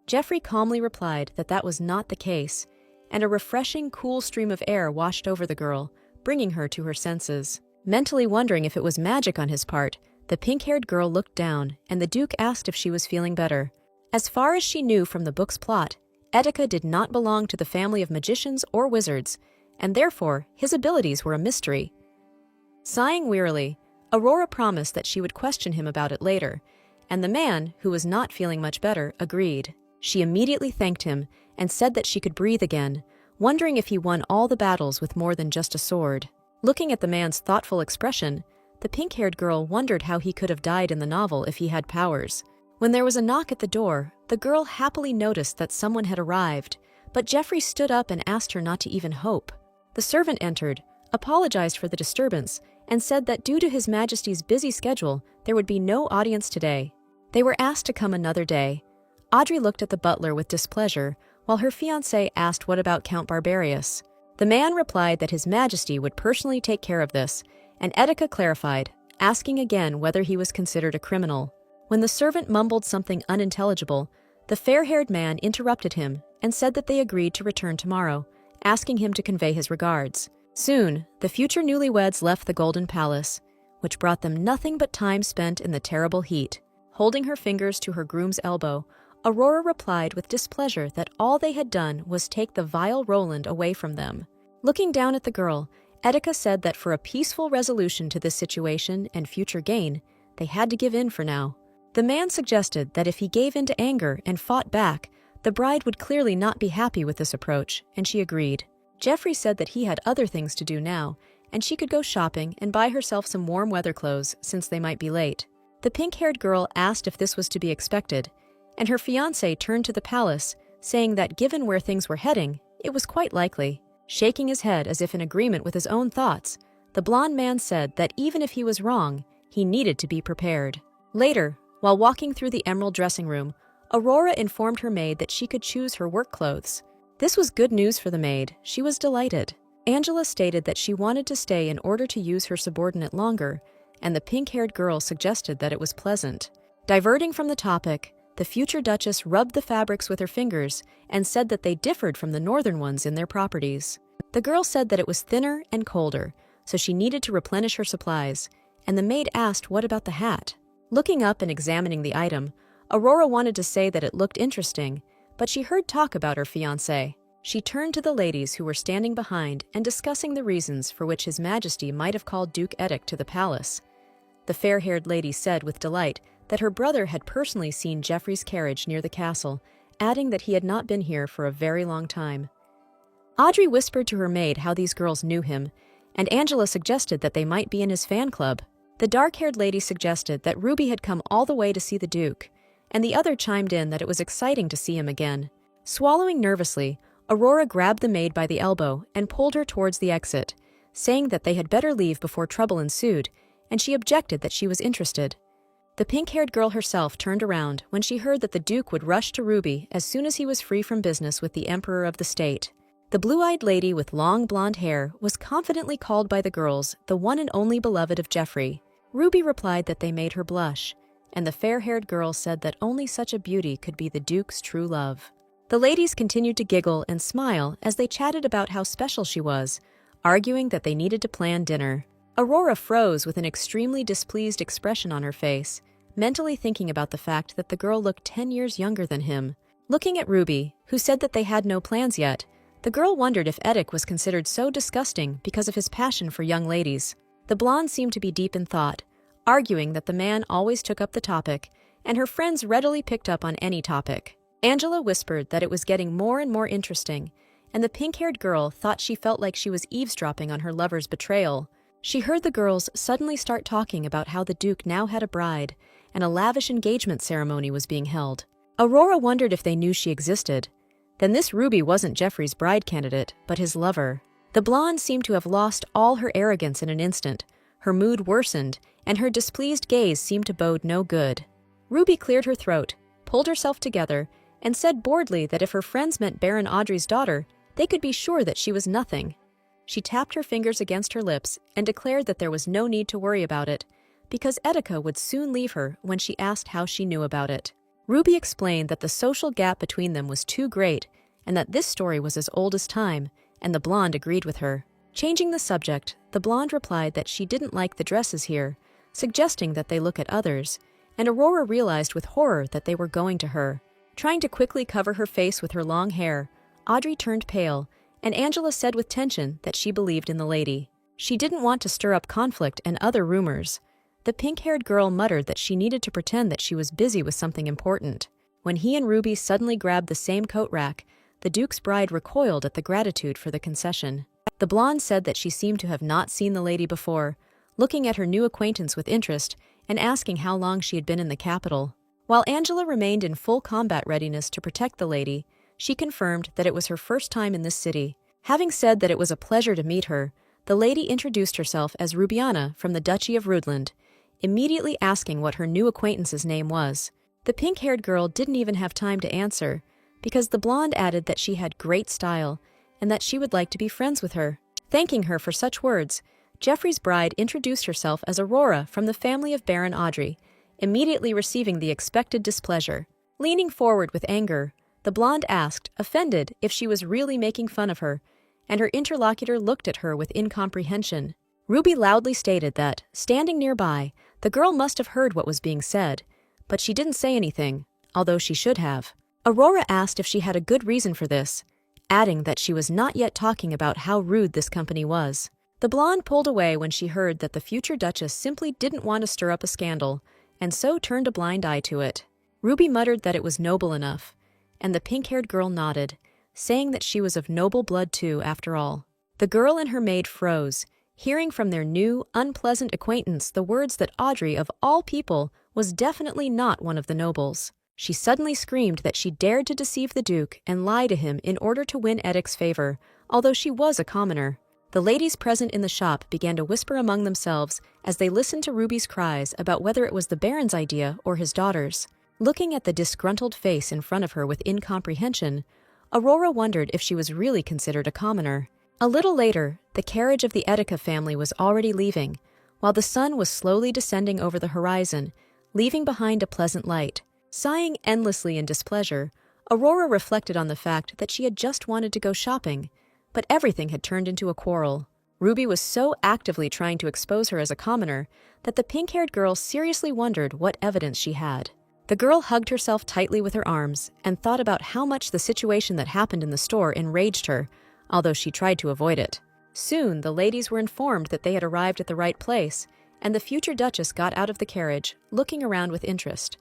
Jeffrey calmly replied that that was not the case, and a refreshing, cool stream of air washed over the girl, bringing her to her senses. Mentally wondering if it was magic on his part, the pink-haired girl looked down, and the Duke asked if she was feeling better. As far as she knew from the book's plot, Etika did not belong to the family of magicians or wizards, and therefore his abilities were a mystery. Sighing wearily, Aurora promised that she would question him about it later, and the man, who was not feeling much better, agreed. She immediately thanked him and said that she could breathe again, wondering if he won all the battles with more than just a sword. Looking at the man's thoughtful expression, the pink-haired girl wondered how he could have died in the novel if he had powers. When there was a knock at the door, the girl happily noticed that someone had arrived, but Jeffrey stood up and asked her not to even hope. The servant entered, apologized for the disturbance, and said that due to His Majesty's busy schedule, there would be no audience today. They were asked to come another day. Audrey looked at the butler with displeasure, while her fiancé asked what about Count Barbarius. The man replied that His Majesty would personally take care of this, and Etika clarified, asking again whether he was considered a criminal. When the servant mumbled something unintelligible, the fair-haired man interrupted him and said that they agreed to return tomorrow, asking him to convey his regards. Soon, the future newlyweds left the Golden Palace, which brought them nothing but time spent in the terrible heat. Holding her fingers to her groom's elbow, Aurora replied with displeasure that all they had done was take the vile Roland away from them. Looking down at the girl, Etika said that for a peaceful resolution to this situation and future gain, they had to give in for now. The man suggested that if he gave in to anger and fought back, The bride would clearly not be happy with this approach, and she agreed. Jeffrey said that he had other things to do now, and she could go shopping and buy herself some warm weather clothes since they might be late. The pink-haired girl asked if this was to be expected, and her fiancé turned to the palace, saying that given where things were heading, it was quite likely. Shaking his head as if in agreement with his own thoughts, the blonde man said that even if he was wrong, he needed to be prepared. Later, while walking through the emerald dressing room, Aurora informed her maid that she could choose her work clothes. This was good news for the maid. She was delighted. Angela stated that she wanted to stay in order to use her subordinate longer, and the pink-haired girl suggested that it was pleasant. Diverting from the topic, the future Duchess rubbed the fabrics with her fingers and said that they differed from the northern ones in their properties. The girl said that it was thinner and colder, so she needed to replenish her supplies, and the maid asked what about the hat. Looking up and examining the item, Aurora wanted to say that it looked interesting, but she heard talk about her fiancé. She turned to the ladies who were standing behind and discussing the reasons for which His Majesty might have called Duke Edic to the palace. The fair-haired lady said with delight that her brother had personally seen Geoffrey's carriage near the castle, adding that he had not been here for a very long time. Audrey whispered to her maid how these girls knew him, and Angela suggested that they might be in his fan club. The dark-haired lady suggested that Ruby had come all the way to see the Duke, and the other chimed in that it was exciting to see him again. Swallowing nervously, Aurora grabbed the maid by the elbow and pulled her towards the exit, saying that they had better leave before trouble ensued, and she objected that she was interested. The pink-haired girl herself turned around when she heard that the Duke would rush to Ruby as soon as he was free from business with the Emperor of the state. The blue-eyed lady with long blonde hair was confidently called by the girls the one and only beloved of Geoffrey. Ruby replied that they made her blush, and the fair-haired girl said that only such a beauty could be the Duke's true love. The ladies continued to giggle and smile as they chatted about how special she was, arguing that they needed to plan dinner. Aurora froze with an extremely displeased expression on her face, mentally thinking about the fact that the girl looked 10 years younger than him. Looking at Ruby, who said that they had no plans yet, the girl wondered if Edic was considered so disgusting because of his passion for young ladies. The blonde seemed to be deep in thought, arguing that the man always took up the topic, and her friends readily picked up on any topic. Angela whispered that it was getting more and more interesting, and the pink-haired girl thought she felt like she was eavesdropping on her lover's betrayal. She heard the girls suddenly start talking about how the Duke now had a bride, and a lavish engagement ceremony was being held. Aurora wondered if they knew she existed. Then this Ruby wasn't Geoffrey's bride candidate, but his lover. The blonde seemed to have lost all her arrogance in an instant. Her mood worsened, and her displeased gaze seemed to bode no good. Ruby cleared her throat, pulled herself together, and said boredly that if her friends meant Baron Audrey's daughter, they could be sure that she was nothing. She tapped her fingers against her lips and declared that there was no need to worry about it, because Etika would soon leave her when she asked how she knew about it. Ruby explained that the social gap between them was too great, and that this story was as old as time, and the blonde agreed with her. Changing the subject, the blonde replied that she didn't like the dresses here, suggesting that they look at others, and Aurora realized with horror that they were going to her. Trying to quickly cover her face with her long hair, Audrey turned pale, and Angela said with tension that she believed in the lady. She didn't want to stir up conflict and other rumors. The pink-haired girl muttered that she needed to pretend that she was busy with something important. When he and Ruby suddenly grabbed the same coat rack, the Duke's bride recoiled at the gratitude for the concession. The blonde said that she seemed to have not seen the lady before, looking at her new acquaintance with interest and asking how long she had been in the capital. While Angela remained in full combat readiness to protect the lady, she confirmed that it was her first time in this city. Having said that it was a pleasure to meet her, the lady introduced herself as Rubiana from the Duchy of Rudland, immediately asking what her new acquaintance's name was. The pink-haired girl didn't even have time to answer, because the blonde added that she had great style and that she would like to be friends with her. Thanking her for such words, Geoffrey's bride introduced herself as Aurora from the family of Baron Audrey, immediately receiving the expected displeasure. Leaning forward with anger, the blonde asked, offended, if she was really making fun of her, and her interlocutor looked at her with incomprehension. Ruby loudly stated that, standing nearby, the girl must have heard what was being said, but she didn't say anything, although she should have. Aurora asked if she had a good reason for this, adding that she was not yet talking about how rude this company was. The blonde pulled away when she heard that the future Duchess simply didn't want to stir up a scandal, and so turned a blind eye to it. Ruby muttered that it was noble enough, and the pink-haired girl nodded, saying that she was of noble blood too, after all. The girl and her maid froze, hearing from their new, unpleasant acquaintance the words that Audrey, of all people, was definitely not one of the nobles. She suddenly screamed that she dared to deceive the Duke and lie to him in order to win Edic's favor, although she was a commoner. The ladies present in the shop began to whisper among themselves as they listened to Ruby's cries about whether it was the Baron's idea or his daughter's. Looking at the disgruntled face in front of her with incomprehension, Aurora wondered if she was really considered a commoner. A little later, the carriage of the Etika family was already leaving, while the sun was slowly descending over the horizon, leaving behind a pleasant light. Sighing endlessly in displeasure, Aurora reflected on the fact that she had just wanted to go shopping, but everything had turned into a quarrel. Ruby was so actively trying to expose her as a commoner that the pink-haired girl seriously wondered what evidence she had. The girl hugged herself tightly with her arms and thought about how much the situation that happened in the store enraged her, although she tried to avoid it. Soon, the ladies were informed that they had arrived at the right place, and the future Duchess got out of the carriage, looking around with interest.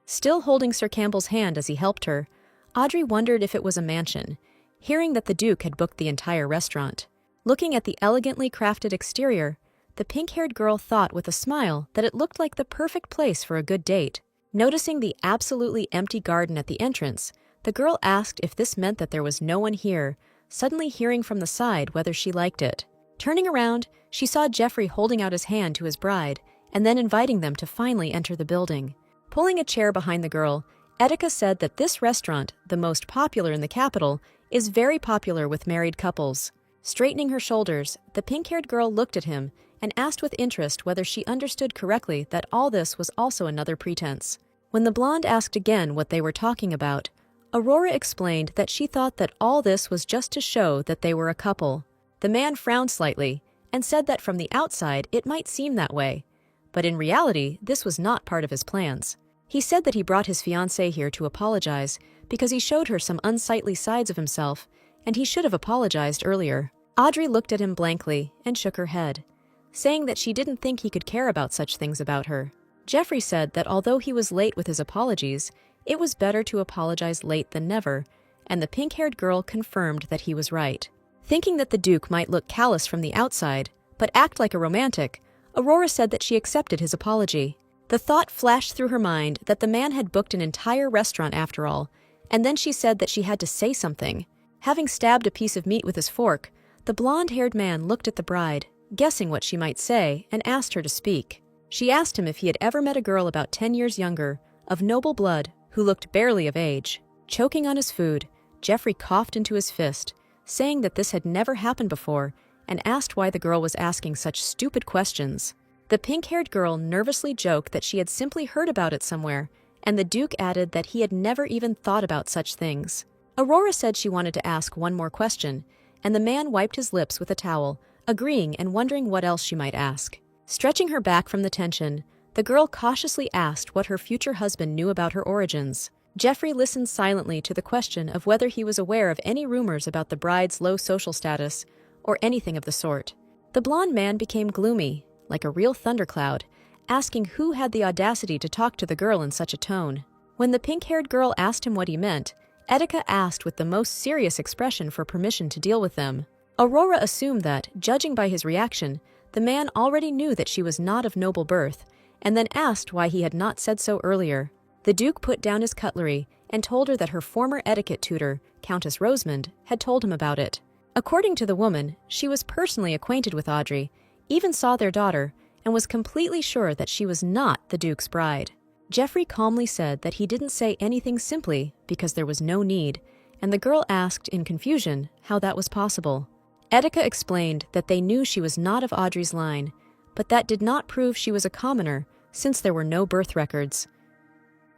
Still holding Sir Campbell's hand as he helped her, Audrey wondered if it was a mansion, hearing that the Duke had booked the entire restaurant. Looking at the elegantly crafted exterior, the pink-haired girl thought with a smile that it looked like the perfect place for a good date. Noticing the absolutely empty garden at the entrance, the girl asked if this meant that there was no one here, suddenly hearing from the side whether she liked it. Turning around, she saw Geoffrey holding out his hand to his bride and then inviting them to finally enter the building. Pulling a chair behind the girl, Etika said that this restaurant, the most popular in the capital, is very popular with married couples. Straightening her shoulders, the pink-haired girl looked at him and asked with interest whether she understood correctly that all this was also another pretense. When the blonde asked again what they were talking about, Aurora explained that she thought that all this was just to show that they were a couple. The man frowned slightly and said that from the outside it might seem that way, but in reality this was not part of his plans. He said that he brought his fiancée here to apologize because he showed her some unsightly sides of himself, and he should have apologized earlier. Audrey looked at him blankly and shook her head, saying that she didn't think he could care about such things about her. Geoffrey said that although he was late with his apologies, it was better to apologize late than never, and the pink-haired girl confirmed that he was right. Thinking that the Duke might look callous from the outside, but act like a romantic, Aurora said that she accepted his apology. The thought flashed through her mind that the man had booked an entire restaurant after all, and then she said that she had to say something. Having stabbed a piece of meat with his fork, the blonde-haired man looked at the bride, guessing what she might say, and asked her to speak. She asked him if he had ever met a girl about 10 years younger, of noble blood, who looked barely of age. Choking on his food, Geoffrey coughed into his fist, saying that this had never happened before, and asked why the girl was asking such stupid questions. The pink-haired girl nervously joked that she had simply heard about it somewhere, and the Duke added that he had never even thought about such things. Aurora said she wanted to ask one more question, and the man wiped his lips with a towel, agreeing and wondering what else she might ask. Stretching her back from the tension, the girl cautiously asked what her future husband knew about her origins. Geoffrey listened silently to the question of whether he was aware of any rumors about the bride's low social status, or anything of the sort. The blonde man became gloomy, like a real thundercloud, asking who had the audacity to talk to the girl in such a tone. When the pink-haired girl asked him what he meant, Etika asked with the most serious expression for permission to deal with them. Aurora assumed that, judging by his reaction, the man already knew that she was not of noble birth, and then asked why he had not said so earlier. The Duke put down his cutlery and told her that her former etiquette tutor, Countess Rosamond, had told him about it. According to the woman, she was personally acquainted with Audrey, even saw their daughter, and was completely sure that she was not the Duke's bride. Geoffrey calmly said that he didn't say anything simply because there was no need, and the girl asked in confusion how that was possible. Etika explained that they knew she was not of Audrey's line, but that did not prove she was a commoner since there were no birth records.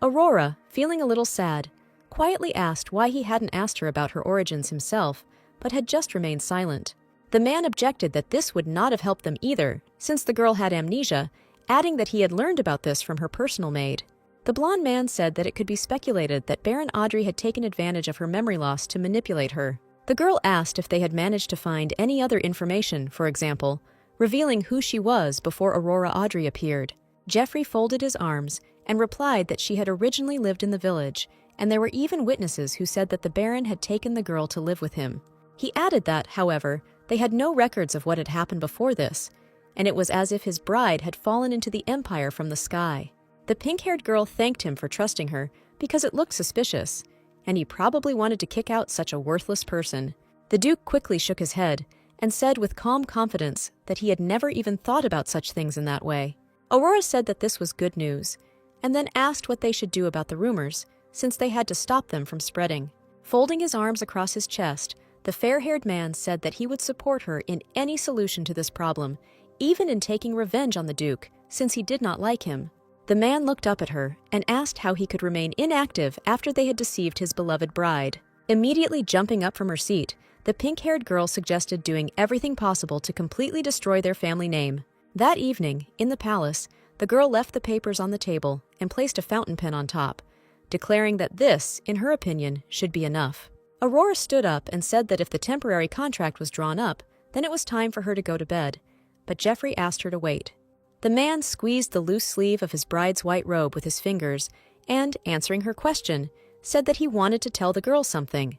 Aurora, feeling a little sad, quietly asked why he hadn't asked her about her origins himself, but had just remained silent. The man objected that this would not have helped them either, since the girl had amnesia, adding that he had learned about this from her personal maid. The blonde man said that it could be speculated that Baron Audrey had taken advantage of her memory loss to manipulate her. The girl asked if they had managed to find any other information, for example, revealing who she was before Aurora Audrey appeared. Geoffrey folded his arms and replied that she had originally lived in the village and there were even witnesses who said that the Baron had taken the girl to live with him. He added that, however, they had no records of what had happened before this, and it was as if his bride had fallen into the empire from the sky. The pink-haired girl thanked him for trusting her because it looked suspicious, and he probably wanted to kick out such a worthless person. The Duke quickly shook his head and said with calm confidence that he had never even thought about such things in that way. Aurora said that this was good news, and then asked what they should do about the rumors, since they had to stop them from spreading. Folding his arms across his chest, the fair-haired man said that he would support her in any solution to this problem, even in taking revenge on the Duke, since he did not like him. The man looked up at her and asked how he could remain inactive after they had deceived his beloved bride. Immediately jumping up from her seat, the pink-haired girl suggested doing everything possible to completely destroy their family name. That evening, in the palace, the girl left the papers on the table and placed a fountain pen on top, declaring that this, in her opinion, should be enough. Aurora stood up and said that if the temporary contract was drawn up, then it was time for her to go to bed, but Jeffrey asked her to wait. The man squeezed the loose sleeve of his bride's white robe with his fingers and, answering her question, said that he wanted to tell the girl something.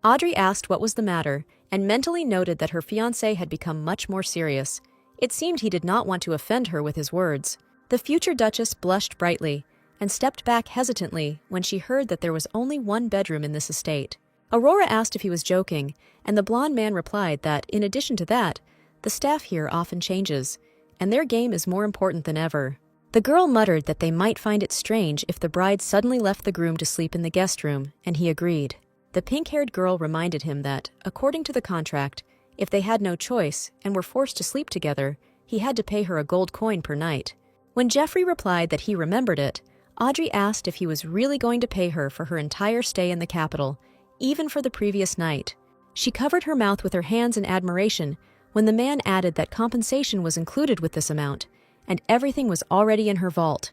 Audrey asked what was the matter and mentally noted that her fiancé had become much more serious. It seemed he did not want to offend her with his words. The future Duchess blushed brightly and stepped back hesitantly when she heard that there was only one bedroom in this estate. Aurora asked if he was joking, and the blonde man replied that, in addition to that, the staff here often changes, and their game is more important than ever. The girl muttered that they might find it strange if the bride suddenly left the groom to sleep in the guest room, and he agreed. The pink-haired girl reminded him that, according to the contract, if they had no choice and were forced to sleep together, he had to pay her a gold coin per night. When Jeffrey replied that he remembered it, Audrey asked if he was really going to pay her for her entire stay in the capital, even for the previous night. She covered her mouth with her hands in admiration when the man added that compensation was included with this amount, and everything was already in her vault.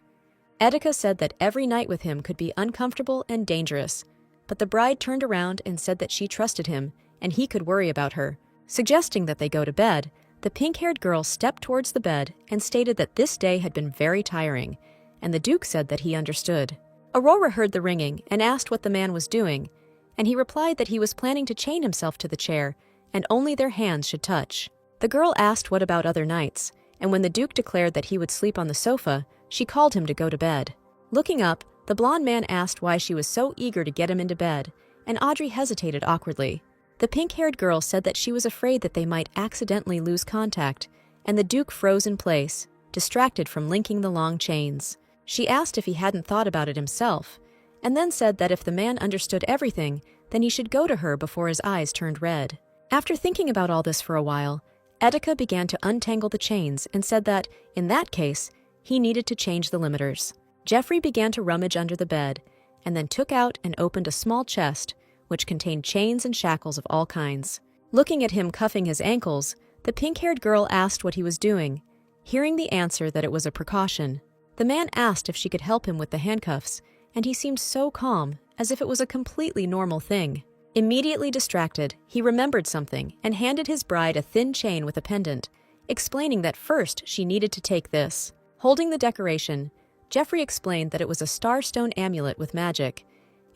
Etika said that every night with him could be uncomfortable and dangerous, but the bride turned around and said that she trusted him and he could worry about her. Suggesting that they go to bed, the pink-haired girl stepped towards the bed and stated that this day had been very tiring, and the Duke said that he understood. Aurora heard the ringing and asked what the man was doing, and he replied that he was planning to chain himself to the chair and only their hands should touch. The girl asked what about other nights, and when the Duke declared that he would sleep on the sofa, she called him to go to bed. Looking up, the blonde man asked why she was so eager to get him into bed, and Audrey hesitated awkwardly. The pink-haired girl said that she was afraid that they might accidentally lose contact, and the Duke froze in place, distracted from linking the long chains. She asked if he hadn't thought about it himself, and then said that if the man understood everything, then he should go to her before his eyes turned red. After thinking about all this for a while, Etika began to untangle the chains and said that, in that case, he needed to change the limiters. Jeffrey began to rummage under the bed, and then took out and opened a small chest, which contained chains and shackles of all kinds. Looking at him cuffing his ankles, the pink-haired girl asked what he was doing, hearing the answer that it was a precaution. The man asked if she could help him with the handcuffs, and he seemed so calm, as if it was a completely normal thing. Immediately distracted, he remembered something and handed his bride a thin chain with a pendant, explaining that first she needed to take this. Holding the decoration, Jeffrey explained that it was a starstone amulet with magic,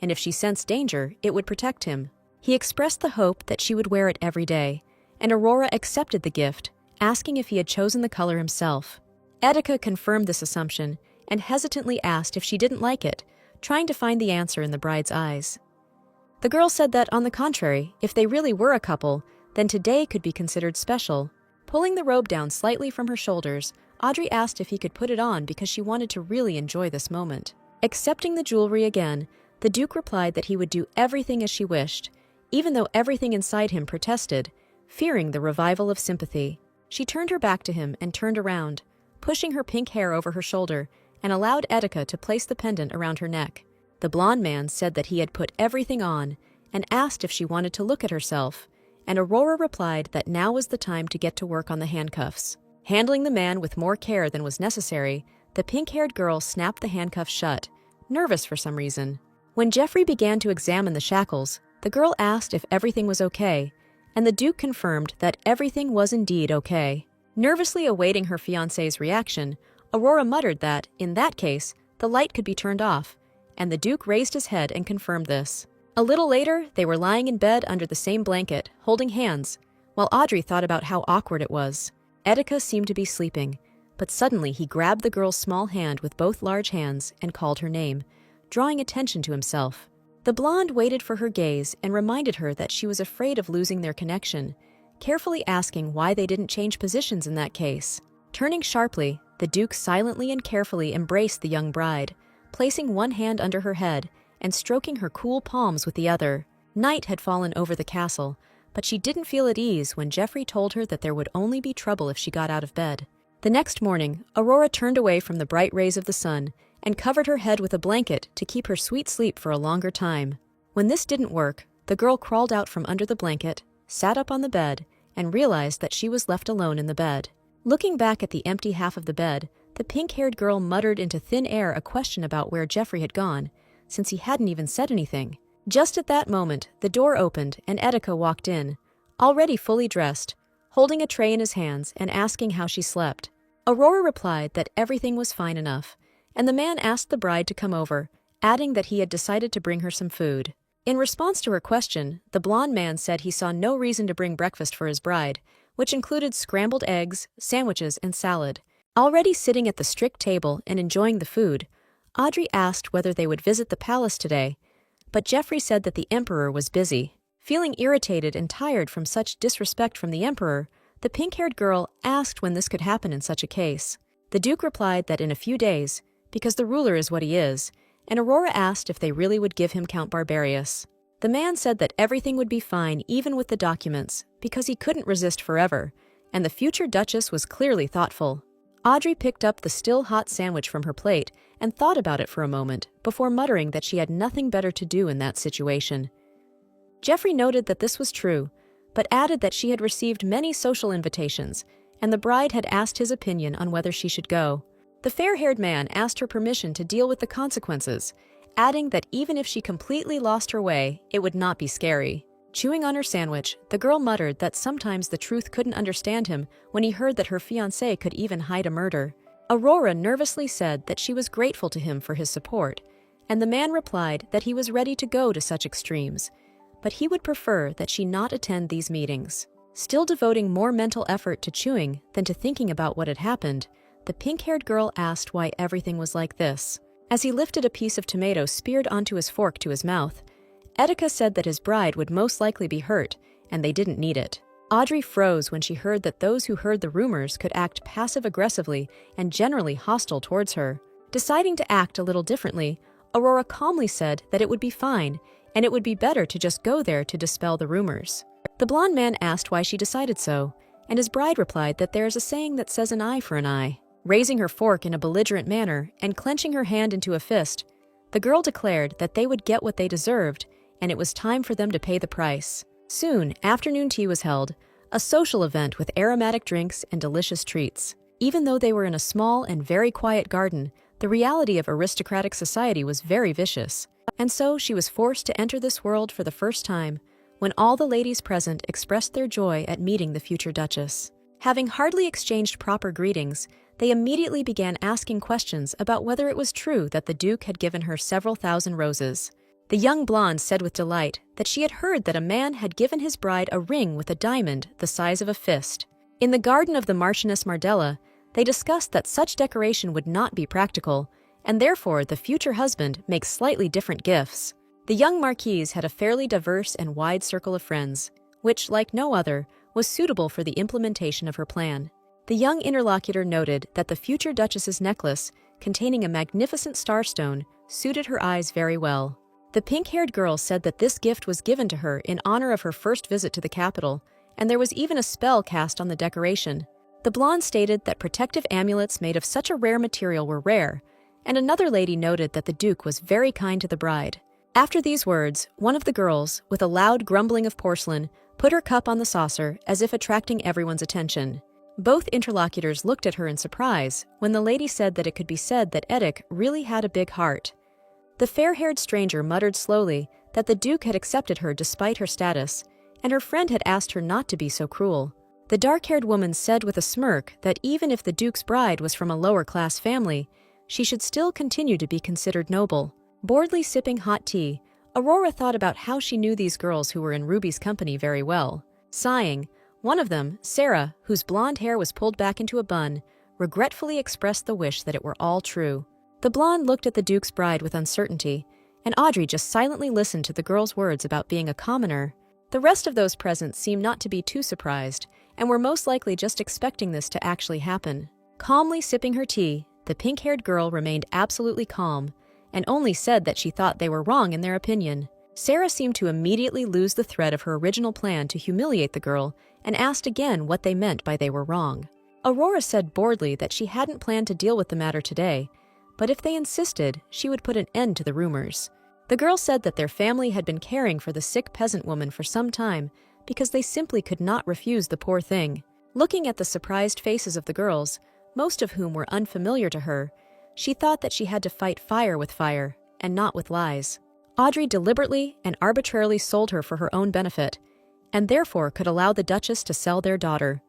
and if she sensed danger, it would protect him. He expressed the hope that she would wear it every day, and Aurora accepted the gift, asking if he had chosen the color himself. Etika confirmed this assumption and hesitantly asked if she didn't like it, trying to find the answer in the bride's eyes. The girl said that, on the contrary, if they really were a couple, then today could be considered special. Pulling the robe down slightly from her shoulders, Audrey asked if he could put it on because she wanted to really enjoy this moment. Accepting the jewelry again, the Duke replied that he would do everything as she wished, even though everything inside him protested, fearing the revival of sympathy. She turned her back to him and turned around, pushing her pink hair over her shoulder, and allowed Etika to place the pendant around her neck. The blonde man said that he had put everything on and asked if she wanted to look at herself, and Aurora replied that now was the time to get to work on the handcuffs. Handling the man with more care than was necessary, the pink-haired girl snapped the handcuffs shut, nervous for some reason. When Jeffrey began to examine the shackles, the girl asked if everything was okay, and the Duke confirmed that everything was indeed okay. Nervously awaiting her fiancé's reaction, Aurora muttered that, in that case, the light could be turned off, and the Duke raised his head and confirmed this. A little later, they were lying in bed under the same blanket, holding hands, while Audrey thought about how awkward it was. Etika seemed to be sleeping, but suddenly he grabbed the girl's small hand with both large hands and called her name, drawing attention to himself. The blonde waited for her gaze and reminded her that she was afraid of losing their connection, carefully asking why they didn't change positions in that case. Turning sharply, the Duke silently and carefully embraced the young bride, placing one hand under her head and stroking her cool palms with the other. Night had fallen over the castle, but she didn't feel at ease when Jeffrey told her that there would only be trouble if she got out of bed. The next morning, Aurora turned away from the bright rays of the sun and covered her head with a blanket to keep her sweet sleep for a longer time. When this didn't work, the girl crawled out from under the blanket, sat up on the bed, and realized that she was left alone in the bed. Looking back at the empty half of the bed, the pink-haired girl muttered into thin air a question about where Jeffrey had gone, since he hadn't even said anything. Just at that moment, the door opened and Etika walked in, already fully dressed, holding a tray in his hands and asking how she slept. Aurora replied that everything was fine enough, and the man asked the bride to come over, adding that he had decided to bring her some food. In response to her question, the blonde man said he saw no reason to bring breakfast for his bride, which included scrambled eggs, sandwiches, and salad. Already sitting at the strict table and enjoying the food, Audrey asked whether they would visit the palace today, but Jeffrey said that the emperor was busy. Feeling irritated and tired from such disrespect from the emperor, the pink-haired girl asked when this could happen in such a case. The Duke replied that in a few days, because the ruler is what he is, and Aurora asked if they really would give him Count Barbarius. The man said that everything would be fine even with the documents, because he couldn't resist forever, and the future Duchess was clearly thoughtful. Audrey picked up the still hot sandwich from her plate and thought about it for a moment before muttering that she had nothing better to do in that situation. Jeffrey noted that this was true, but added that she had received many social invitations, and the bride had asked his opinion on whether she should go. The fair-haired man asked her permission to deal with the consequences, adding that even if she completely lost her way, it would not be scary. Chewing on her sandwich, the girl muttered that sometimes the truth couldn't understand him when he heard that her fiancé could even hide a murder. Aurora nervously said that she was grateful to him for his support, and the man replied that he was ready to go to such extremes, but he would prefer that she not attend these meetings. Still devoting more mental effort to chewing than to thinking about what had happened, the pink-haired girl asked why everything was like this. As he lifted a piece of tomato speared onto his fork to his mouth, Etika said that his bride would most likely be hurt, and they didn't need it. Audrey froze when she heard that those who heard the rumors could act passive-aggressively and generally hostile towards her. Deciding to act a little differently, Aurora calmly said that it would be fine, and it would be better to just go there to dispel the rumors. The blonde man asked why she decided so, and his bride replied that there is a saying that says an eye for an eye. Raising her fork in a belligerent manner and clenching her hand into a fist, the girl declared that they would get what they deserved, and it was time for them to pay the price. Soon, afternoon tea was held, a social event with aromatic drinks and delicious treats. Even though they were in a small and very quiet garden, the reality of aristocratic society was very vicious, and so she was forced to enter this world for the first time, when all the ladies present expressed their joy at meeting the future Duchess. Having hardly exchanged proper greetings, they immediately began asking questions about whether it was true that the Duke had given her several thousand roses. The young blonde said with delight that she had heard that a man had given his bride a ring with a diamond the size of a fist. In the garden of the Marchioness Mardella, they discussed that such decoration would not be practical, and therefore the future husband makes slightly different gifts. The young marquise had a fairly diverse and wide circle of friends, which, like no other, was suitable for the implementation of her plan. The young interlocutor noted that the future Duchess's necklace, containing a magnificent starstone, suited her eyes very well. The pink-haired girl said that this gift was given to her in honor of her first visit to the capital, and there was even a spell cast on the decoration. The blonde stated that protective amulets made of such a rare material were rare, and another lady noted that the Duke was very kind to the bride. After these words, one of the girls, with a loud grumbling of porcelain, put her cup on the saucer as if attracting everyone's attention. Both interlocutors looked at her in surprise when the lady said that it could be said that Etik really had a big heart. The fair-haired stranger muttered slowly that the Duke had accepted her despite her status, and her friend had asked her not to be so cruel. The dark-haired woman said with a smirk that even if the Duke's bride was from a lower-class family, she should still continue to be considered noble. Boredly sipping hot tea, Aurora thought about how she knew these girls who were in Ruby's company very well. Sighing, one of them, Sarah, whose blonde hair was pulled back into a bun, regretfully expressed the wish that it were all true. The blonde looked at the Duke's bride with uncertainty, and Audrey just silently listened to the girl's words about being a commoner. The rest of those present seemed not to be too surprised, and were most likely just expecting this to actually happen. Calmly sipping her tea, the pink-haired girl remained absolutely calm, and only said that she thought they were wrong in their opinion. Sarah seemed to immediately lose the thread of her original plan to humiliate the girl, and asked again what they meant by they were wrong. Aurora said boredly that she hadn't planned to deal with the matter today, but if they insisted, she would put an end to the rumors. The girl said that their family had been caring for the sick peasant woman for some time because they simply could not refuse the poor thing. Looking at the surprised faces of the girls, most of whom were unfamiliar to her, she thought that she had to fight fire with fire, and not with lies. Audrey deliberately and arbitrarily sold her for her own benefit, and therefore could allow the Duchess to sell their daughter.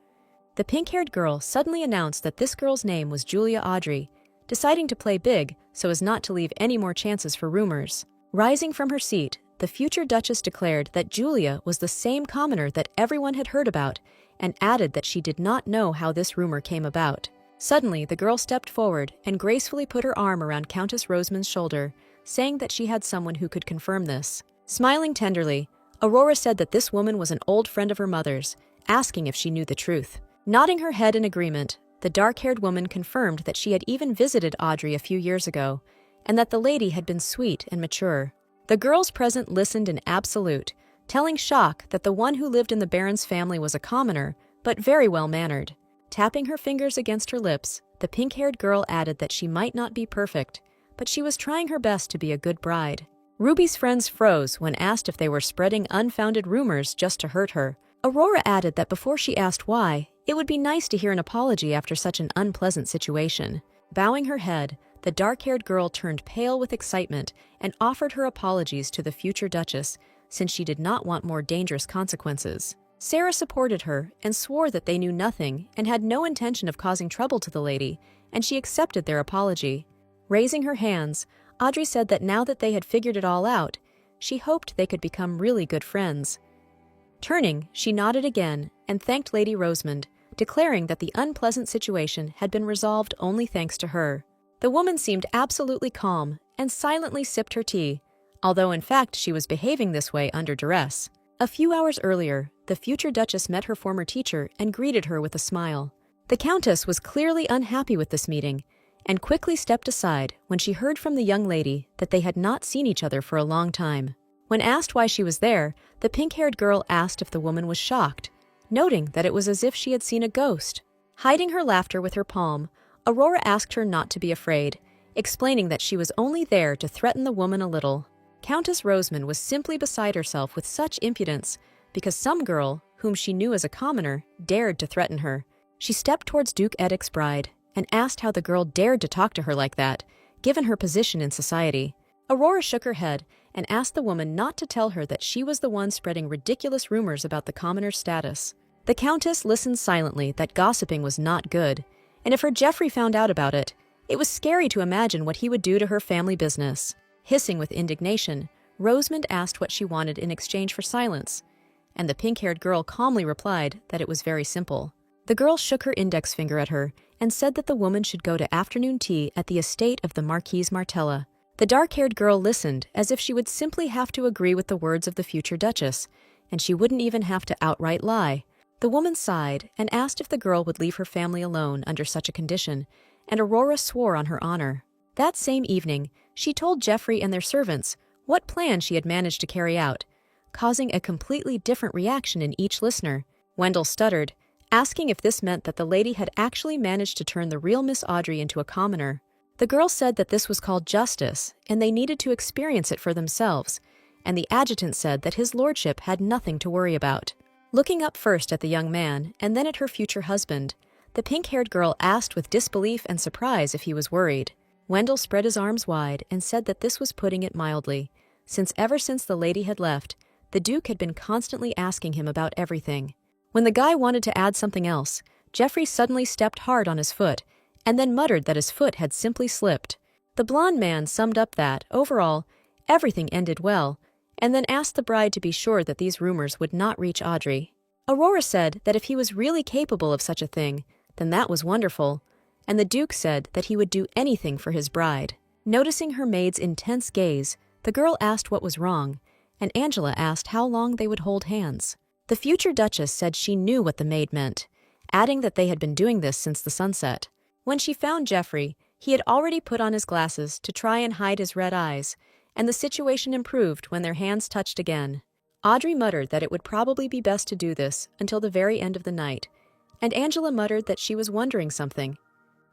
The pink-haired girl suddenly announced that this girl's name was Julia Audrey, deciding to play big so as not to leave any more chances for rumors. Rising from her seat, the future Duchess declared that Julia was the same commoner that everyone had heard about, and added that she did not know how this rumor came about. Suddenly, the girl stepped forward and gracefully put her arm around Countess Rosamond's shoulder, saying that she had someone who could confirm this. Smiling tenderly, Aurora said that this woman was an old friend of her mother's, asking if she knew the truth. Nodding her head in agreement, the dark-haired woman confirmed that she had even visited Audrey a few years ago, and that the lady had been sweet and mature. The girls present listened in absolute, telling Shock that the one who lived in the Baron's family was a commoner, but very well-mannered. Tapping her fingers against her lips, the pink-haired girl added that she might not be perfect, but she was trying her best to be a good bride. Ruby's friends froze when asked if they were spreading unfounded rumors just to hurt her. Aurora added that before she asked why, it would be nice to hear an apology after such an unpleasant situation. Bowing her head, the dark-haired girl turned pale with excitement and offered her apologies to the future Duchess, since she did not want more dangerous consequences. Sarah supported her and swore that they knew nothing and had no intention of causing trouble to the lady, and she accepted their apology. Raising her hands, Audrey said that now that they had figured it all out, she hoped they could become really good friends. Turning, she nodded again and thanked Lady Rosamond, declaring that the unpleasant situation had been resolved only thanks to her. The woman seemed absolutely calm and silently sipped her tea, although in fact she was behaving this way under duress. A few hours earlier, the future Duchess met her former teacher and greeted her with a smile. The Countess was clearly unhappy with this meeting, and quickly stepped aside when she heard from the young lady that they had not seen each other for a long time. When asked why she was there, the pink-haired girl asked if the woman was shocked, noting that it was as if she had seen a ghost. Hiding her laughter with her palm, Aurora asked her not to be afraid, explaining that she was only there to threaten the woman a little. Countess Rosamond was simply beside herself with such impudence because some girl, whom she knew as a commoner, dared to threaten her. She stepped towards Duke Edic's bride and asked how the girl dared to talk to her like that, given her position in society. Aurora shook her head and asked the woman not to tell her that she was the one spreading ridiculous rumors about the commoner's status. The Countess listened silently that gossiping was not good, and if her Geoffrey found out about it, it was scary to imagine what he would do to her family business. Hissing with indignation, Rosamond asked what she wanted in exchange for silence, and the pink-haired girl calmly replied that it was very simple. The girl shook her index finger at her and said that the woman should go to afternoon tea at the estate of the Marquise Martella. The dark-haired girl listened as if she would simply have to agree with the words of the future Duchess, and she wouldn't even have to outright lie. The woman sighed and asked if the girl would leave her family alone under such a condition, and Aurora swore on her honor. That same evening, she told Geoffrey and their servants what plan she had managed to carry out, causing a completely different reaction in each listener. Wendell stuttered, asking if this meant that the lady had actually managed to turn the real Miss Audrey into a commoner. The girl said that this was called justice, and they needed to experience it for themselves, and the adjutant said that his lordship had nothing to worry about. Looking up first at the young man and then at her future husband, the pink-haired girl asked with disbelief and surprise if he was worried. Wendell spread his arms wide and said that this was putting it mildly, since ever since the lady had left, the Duke had been constantly asking him about everything. When the guy wanted to add something else, Geoffrey suddenly stepped hard on his foot, and then muttered that his foot had simply slipped. The blonde man summed up that, overall, everything ended well, and then asked the bride to be sure that these rumors would not reach Audrey. Aurora said that if he was really capable of such a thing, then that was wonderful, and the Duke said that he would do anything for his bride. Noticing her maid's intense gaze, the girl asked what was wrong, and Angela asked how long they would hold hands. The future Duchess said she knew what the maid meant, adding that they had been doing this since the sunset. When she found Geoffrey, he had already put on his glasses to try and hide his red eyes, and the situation improved when their hands touched again. Audrey muttered that it would probably be best to do this until the very end of the night, and Angela muttered that she was wondering something.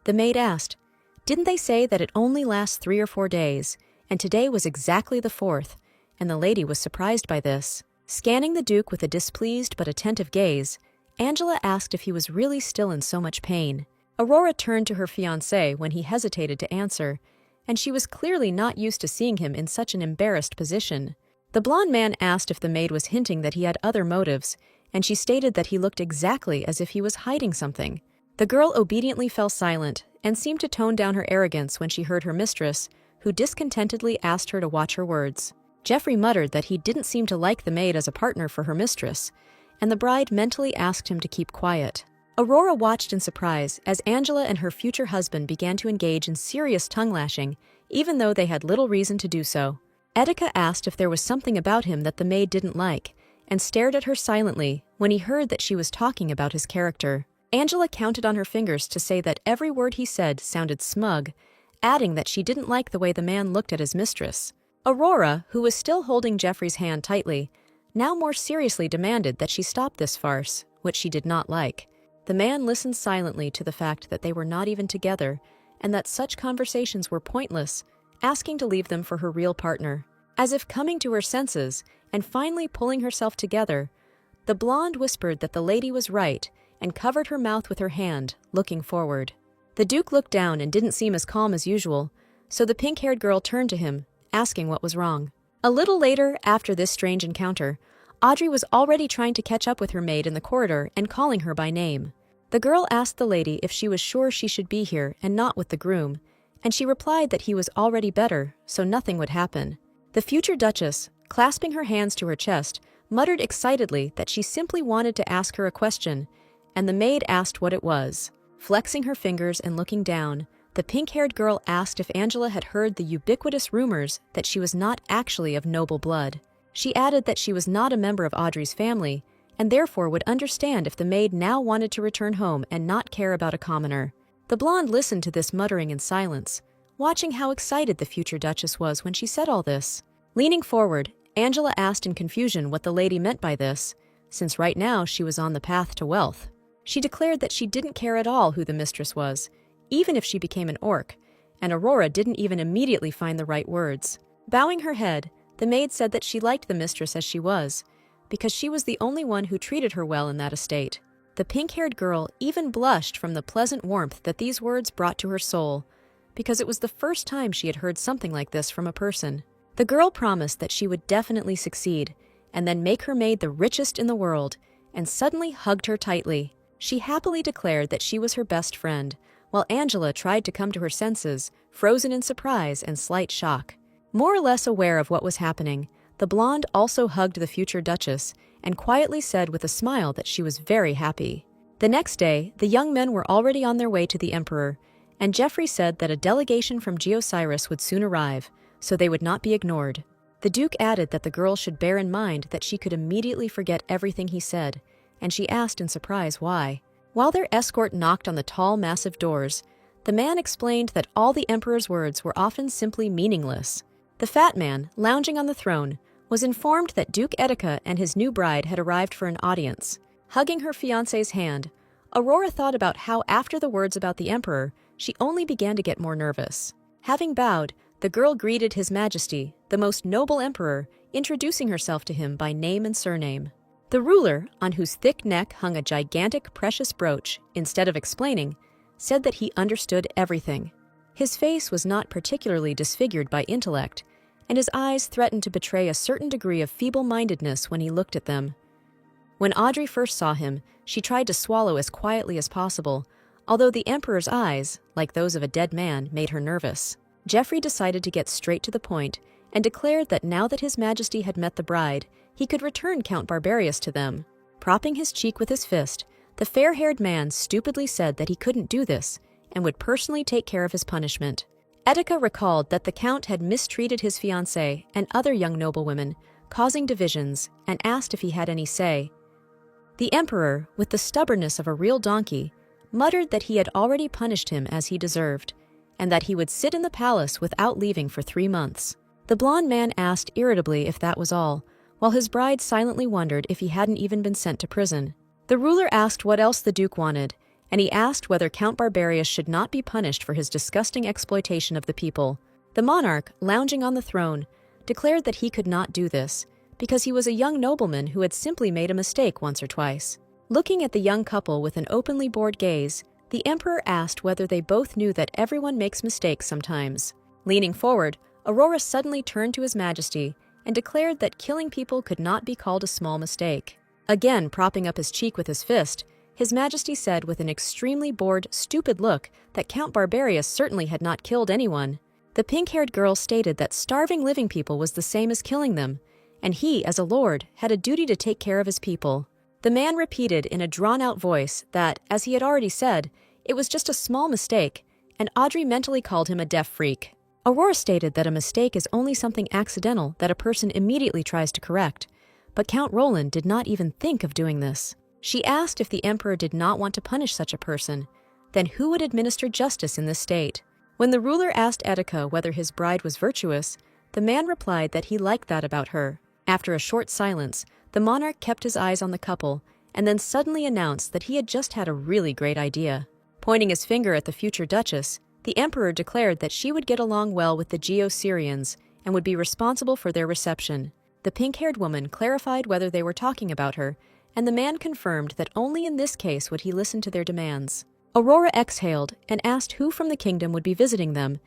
The maid asked, "Didn't they say that it only lasts 3 or 4 days, and today was exactly the 4th, and the lady was surprised by this." Scanning the Duke with a displeased but attentive gaze, Angela asked if he was really still in so much pain. Aurora turned to her fiancé when he hesitated to answer, and she was clearly not used to seeing him in such an embarrassed position. The blonde man asked if the maid was hinting that he had other motives, and she stated that he looked exactly as if he was hiding something. The girl obediently fell silent and seemed to tone down her arrogance when she heard her mistress, who discontentedly asked her to watch her words. Geoffrey muttered that he didn't seem to like the maid as a partner for her mistress, and the bride mentally asked him to keep quiet. Aurora watched in surprise as Angela and her future husband began to engage in serious tongue-lashing, even though they had little reason to do so. Etika asked if there was something about him that the maid didn't like, and stared at her silently when he heard that she was talking about his character. Angela counted on her fingers to say that every word he said sounded smug, adding that she didn't like the way the man looked at his mistress. Aurora, who was still holding Geoffrey's hand tightly, now more seriously demanded that she stop this farce, which she did not like. The man listened silently to the fact that they were not even together, and that such conversations were pointless, asking to leave them for her real partner. As if coming to her senses, and finally pulling herself together, the blonde whispered that the lady was right, and covered her mouth with her hand, looking forward. The Duke looked down and didn't seem as calm as usual, so the pink-haired girl turned to him, asking what was wrong. A little later, after this strange encounter, Audrey was already trying to catch up with her maid in the corridor and calling her by name. The girl asked the lady if she was sure she should be here and not with the groom, and she replied that he was already better, so nothing would happen. The future Duchess, clasping her hands to her chest, muttered excitedly that she simply wanted to ask her a question, and the maid asked what it was. Flexing her fingers and looking down, the pink-haired girl asked if Angela had heard the ubiquitous rumors that she was not actually of noble blood. She added that she was not a member of Audrey's family, and therefore would understand if the maid now wanted to return home and not care about a commoner. The blonde listened to this muttering in silence, watching how excited the future Duchess was when she said all this. Leaning forward, Angela asked in confusion what the lady meant by this, since right now she was on the path to wealth. She declared that she didn't care at all who the mistress was, even if she became an orc, and Aurora didn't even immediately find the right words. Bowing her head, the maid said that she liked the mistress as she was, because she was the only one who treated her well in that estate. The pink-haired girl even blushed from the pleasant warmth that these words brought to her soul, because it was the first time she had heard something like this from a person. The girl promised that she would definitely succeed, and then make her maid the richest in the world, and suddenly hugged her tightly. She happily declared that she was her best friend, while Angela tried to come to her senses, frozen in surprise and slight shock. More or less aware of what was happening, the blonde also hugged the future Duchess and quietly said with a smile that she was very happy. The next day, the young men were already on their way to the Emperor, and Geoffrey said that a delegation from Geosiris would soon arrive, so they would not be ignored. The Duke added that the girl should bear in mind that she could immediately forget everything he said, and she asked in surprise why. While their escort knocked on the tall, massive doors, the man explained that all the Emperor's words were often simply meaningless. The fat man, lounging on the throne, was informed that Duke Etika and his new bride had arrived for an audience. Hugging her fiancé's hand, Aurora thought about how after the words about the Emperor, she only began to get more nervous. Having bowed, the girl greeted His Majesty, the most noble Emperor, introducing herself to him by name and surname. The ruler, on whose thick neck hung a gigantic precious brooch, instead of explaining, said that he understood everything. His face was not particularly disfigured by intellect, and his eyes threatened to betray a certain degree of feeble-mindedness when he looked at them. When Audrey first saw him, she tried to swallow as quietly as possible, although the Emperor's eyes, like those of a dead man, made her nervous. Geoffrey decided to get straight to the point and declared that now that His Majesty had met the bride, he could return Count Barbarius to them. Propping his cheek with his fist, the fair-haired man stupidly said that he couldn't do this and would personally take care of his punishment. Etika recalled that the Count had mistreated his fiancée and other young noblewomen, causing divisions, and asked if he had any say. The Emperor, with the stubbornness of a real donkey, muttered that he had already punished him as he deserved, and that he would sit in the palace without leaving for 3 months. The blond man asked irritably if that was all, while his bride silently wondered if he hadn't even been sent to prison. The ruler asked what else the Duke wanted, and he asked whether Count Barbarius should not be punished for his disgusting exploitation of the people. The monarch, lounging on the throne, declared that he could not do this, because he was a young nobleman who had simply made a mistake once or twice. Looking at the young couple with an openly bored gaze, the Emperor asked whether they both knew that everyone makes mistakes sometimes. Leaning forward, Aurora suddenly turned to His Majesty and declared that killing people could not be called a small mistake. Again propping up his cheek with his fist, His Majesty said with an extremely bored, stupid look that Count Barbarius certainly had not killed anyone. The pink-haired girl stated that starving living people was the same as killing them, and he, as a lord, had a duty to take care of his people. The man repeated in a drawn-out voice that, as he had already said, it was just a small mistake, and Audrey mentally called him a deaf freak. Aurora stated that a mistake is only something accidental that a person immediately tries to correct, but Count Roland did not even think of doing this. She asked if the Emperor did not want to punish such a person, then who would administer justice in this state? When the ruler asked Etika whether his bride was virtuous, the man replied that he liked that about her. After a short silence, the monarch kept his eyes on the couple and then suddenly announced that he had just had a really great idea. Pointing his finger at the future Duchess, the Emperor declared that she would get along well with the Geo-Syrians and would be responsible for their reception. The pink-haired woman clarified whether they were talking about her, and the man confirmed that only in this case would he listen to their demands. Aurora exhaled and asked who from the kingdom would be visiting them,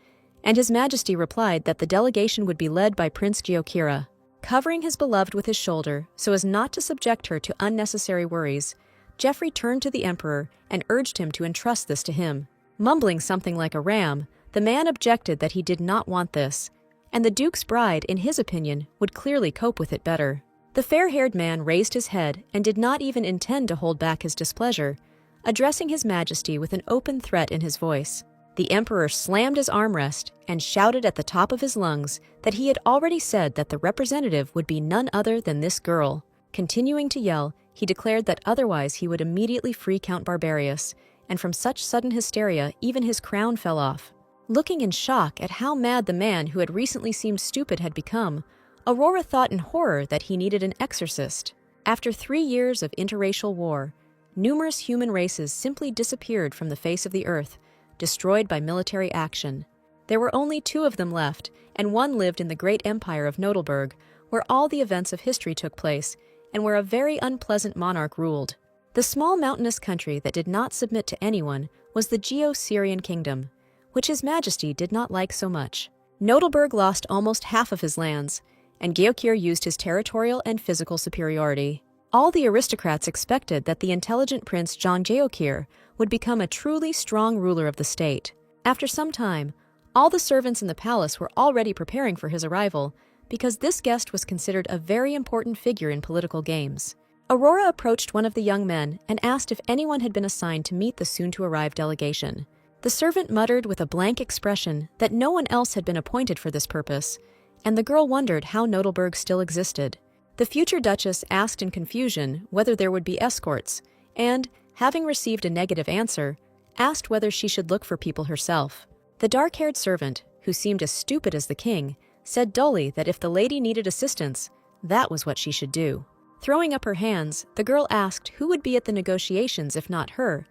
and His Majesty replied that the delegation would be led by Prince Geokira. Covering his beloved with his shoulder so as not to subject her to unnecessary worries, Geoffrey turned to the Emperor and urged him to entrust this to him. Mumbling something like a ram, the man objected that he did not want this, and the Duke's bride, in his opinion, would clearly cope with it better. The fair-haired man raised his head and did not even intend to hold back his displeasure, addressing His Majesty with an open threat in his voice. The Emperor slammed his armrest and shouted at the top of his lungs that he had already said that the representative would be none other than this girl. Continuing to yell, he declared that otherwise he would immediately free Count Barbarius, and from such sudden hysteria even his crown fell off. Looking in shock at how mad the man who had recently seemed stupid had become, Aurora thought in horror that he needed an exorcist. After 3 years of interracial war, numerous human races simply disappeared from the face of the earth, destroyed by military action. There were only 2 of them left, and one lived in the great empire of Nodelberg, where all the events of history took place, and where a very unpleasant monarch ruled. The small mountainous country that did not submit to anyone was the Geo-Syrian kingdom, which His Majesty did not like so much. Nodelberg lost almost half of his lands, and Geokir used his territorial and physical superiority. All the aristocrats expected that the intelligent Prince John Geokir would become a truly strong ruler of the state. After some time, all the servants in the palace were already preparing for his arrival, because this guest was considered a very important figure in political games. Aurora approached one of the young men and asked if anyone had been assigned to meet the soon-to-arrive delegation. The servant muttered with a blank expression that no one else had been appointed for this purpose, and the girl wondered how Nodelberg still existed. The future Duchess asked in confusion whether there would be escorts, and, having received a negative answer, asked whether she should look for people herself. The dark-haired servant, who seemed as stupid as the king, said dully that if the lady needed assistance, that was what she should do. Throwing up her hands, the girl asked who would be at the negotiations if not her,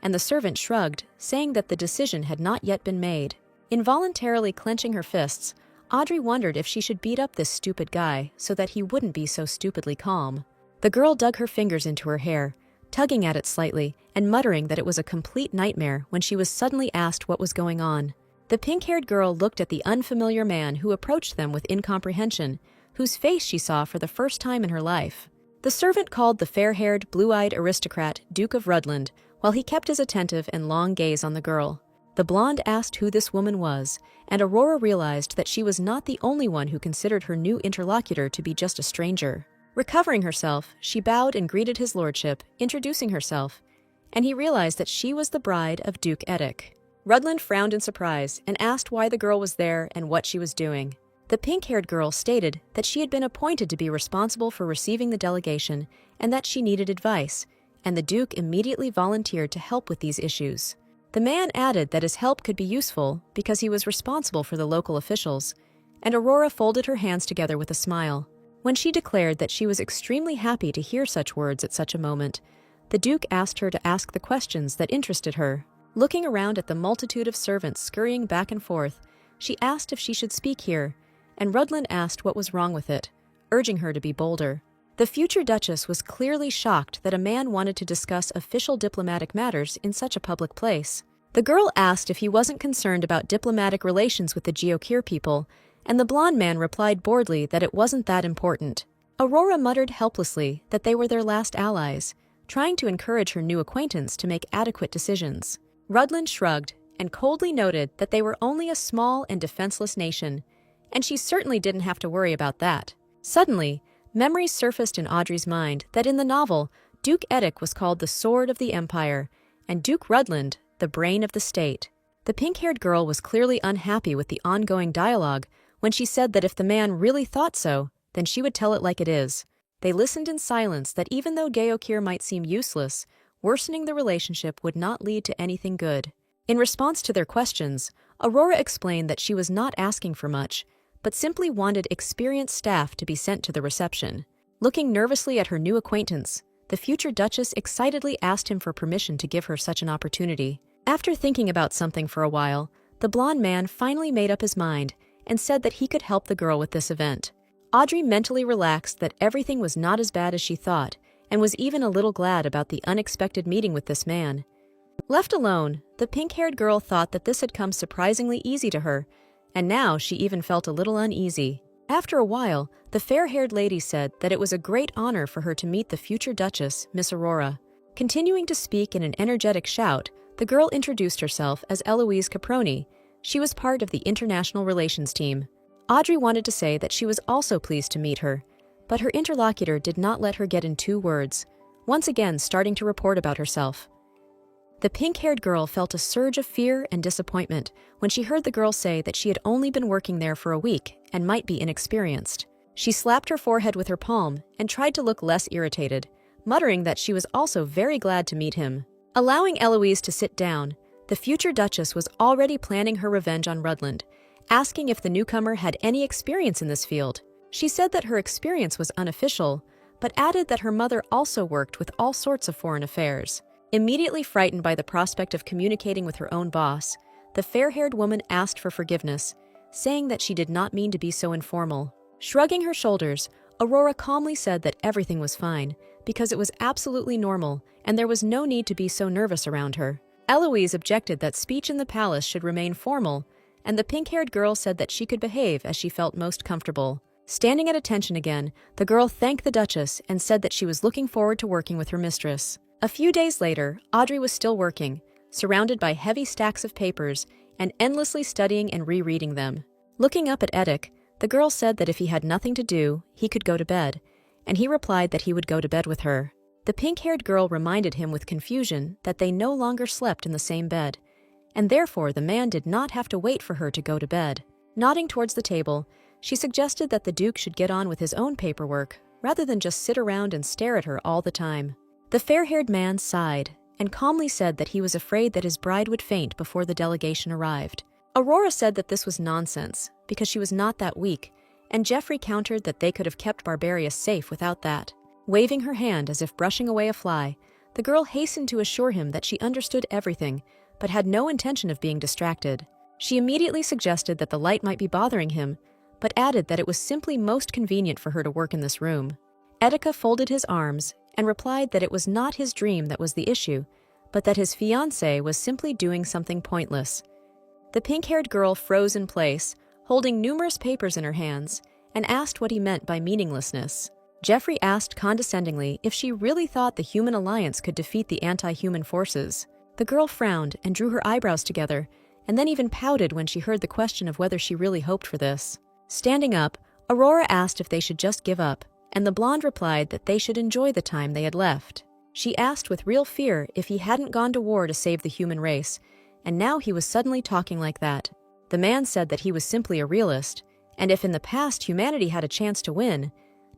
and the servant shrugged, saying that the decision had not yet been made. Involuntarily clenching her fists, Audrey wondered if she should beat up this stupid guy so that he wouldn't be so stupidly calm. The girl dug her fingers into her hair, tugging at it slightly and muttering that it was a complete nightmare when she was suddenly asked what was going on. The pink-haired girl looked at the unfamiliar man who approached them with incomprehension, whose face she saw for the first time in her life. The servant called the fair-haired, blue-eyed aristocrat Duke of Rudland, while he kept his attentive and long gaze on the girl. The blonde asked who this woman was, and Aurora realized that she was not the only one who considered her new interlocutor to be just a stranger. Recovering herself, she bowed and greeted his lordship, introducing herself, and he realized that she was the bride of Duke Edic. Rudland frowned in surprise and asked why the girl was there and what she was doing. The pink-haired girl stated that she had been appointed to be responsible for receiving the delegation and that she needed advice, and the Duke immediately volunteered to help with these issues. The man added that his help could be useful because he was responsible for the local officials, and Aurora folded her hands together with a smile. When she declared that she was extremely happy to hear such words at such a moment, the Duke asked her to ask the questions that interested her. Looking around at the multitude of servants scurrying back and forth, she asked if she should speak here, and Rudland asked what was wrong with it, urging her to be bolder. The future Duchess was clearly shocked that a man wanted to discuss official diplomatic matters in such a public place. The girl asked if he wasn't concerned about diplomatic relations with the Geokir people, and the blonde man replied boredly that it wasn't that important. Aurora muttered helplessly that they were their last allies, trying to encourage her new acquaintance to make adequate decisions. Rudland shrugged and coldly noted that they were only a small and defenseless nation, and she certainly didn't have to worry about that. Suddenly, memories surfaced in Audrey's mind that in the novel, Duke Edic was called the Sword of the Empire, and Duke Rudland, the Brain of the State. The pink-haired girl was clearly unhappy with the ongoing dialogue when she said that if the man really thought so, then she would tell it like it is. They listened in silence that even though Geokir might seem useless, worsening the relationship would not lead to anything good. In response to their questions, Aurora explained that she was not asking for much, but simply wanted experienced staff to be sent to the reception. Looking nervously at her new acquaintance, the future Duchess excitedly asked him for permission to give her such an opportunity. After thinking about something for a while, the blonde man finally made up his mind and said that he could help the girl with this event. Audrey mentally relaxed that everything was not as bad as she thought, and was even a little glad about the unexpected meeting with this man. Left alone, the pink-haired girl thought that this had come surprisingly easy to her, and now she even felt a little uneasy. After a while, the fair-haired lady said that it was a great honor for her to meet the future Duchess, Miss Aurora. Continuing to speak in an energetic shout, the girl introduced herself as Eloise Caproni. She was part of the international relations team. Audrey wanted to say that she was also pleased to meet her, but her interlocutor did not let her get in 2 words, once again starting to report about herself. The pink-haired girl felt a surge of fear and disappointment when she heard the girl say that she had only been working there for a week and might be inexperienced. She slapped her forehead with her palm and tried to look less irritated, muttering that she was also very glad to meet him. Allowing Eloise to sit down, the future Duchess was already planning her revenge on Rudland, asking if the newcomer had any experience in this field. She said that her experience was unofficial, but added that her mother also worked with all sorts of foreign affairs. Immediately frightened by the prospect of communicating with her own boss, the fair-haired woman asked for forgiveness, saying that she did not mean to be so informal. Shrugging her shoulders, Aurora calmly said that everything was fine, because it was absolutely normal and there was no need to be so nervous around her. Eloise objected that speech in the palace should remain formal, and the pink-haired girl said that she could behave as she felt most comfortable. Standing at attention again, the girl thanked the Duchess and said that she was looking forward to working with her mistress. A few days later, Audrey was still working, surrounded by heavy stacks of papers and endlessly studying and rereading them. Looking up at Edic, the girl said that if he had nothing to do, he could go to bed, and he replied that he would go to bed with her. The pink-haired girl reminded him with confusion that they no longer slept in the same bed, and therefore the man did not have to wait for her to go to bed. Nodding towards the table, she suggested that the Duke should get on with his own paperwork, rather than just sit around and stare at her all the time. The fair-haired man sighed and calmly said that he was afraid that his bride would faint before the delegation arrived. Aurora said that this was nonsense, because she was not that weak, and Geoffrey countered that they could have kept Barbarius safe without that. Waving her hand as if brushing away a fly, the girl hastened to assure him that she understood everything, but had no intention of being distracted. She immediately suggested that the light might be bothering him, but added that it was simply most convenient for her to work in this room. Etika folded his arms and replied that it was not his dream that was the issue, but that his fiancée was simply doing something pointless. The pink-haired girl froze in place, holding numerous papers in her hands, and asked what he meant by meaninglessness. Geoffrey asked condescendingly if she really thought the human alliance could defeat the anti-human forces. The girl frowned and drew her eyebrows together, and then even pouted when she heard the question of whether she really hoped for this. Standing up, Aurora asked if they should just give up, and the blonde replied that they should enjoy the time they had left. She asked with real fear if he hadn't gone to war to save the human race, and now he was suddenly talking like that. The man said that he was simply a realist, and if in the past humanity had a chance to win,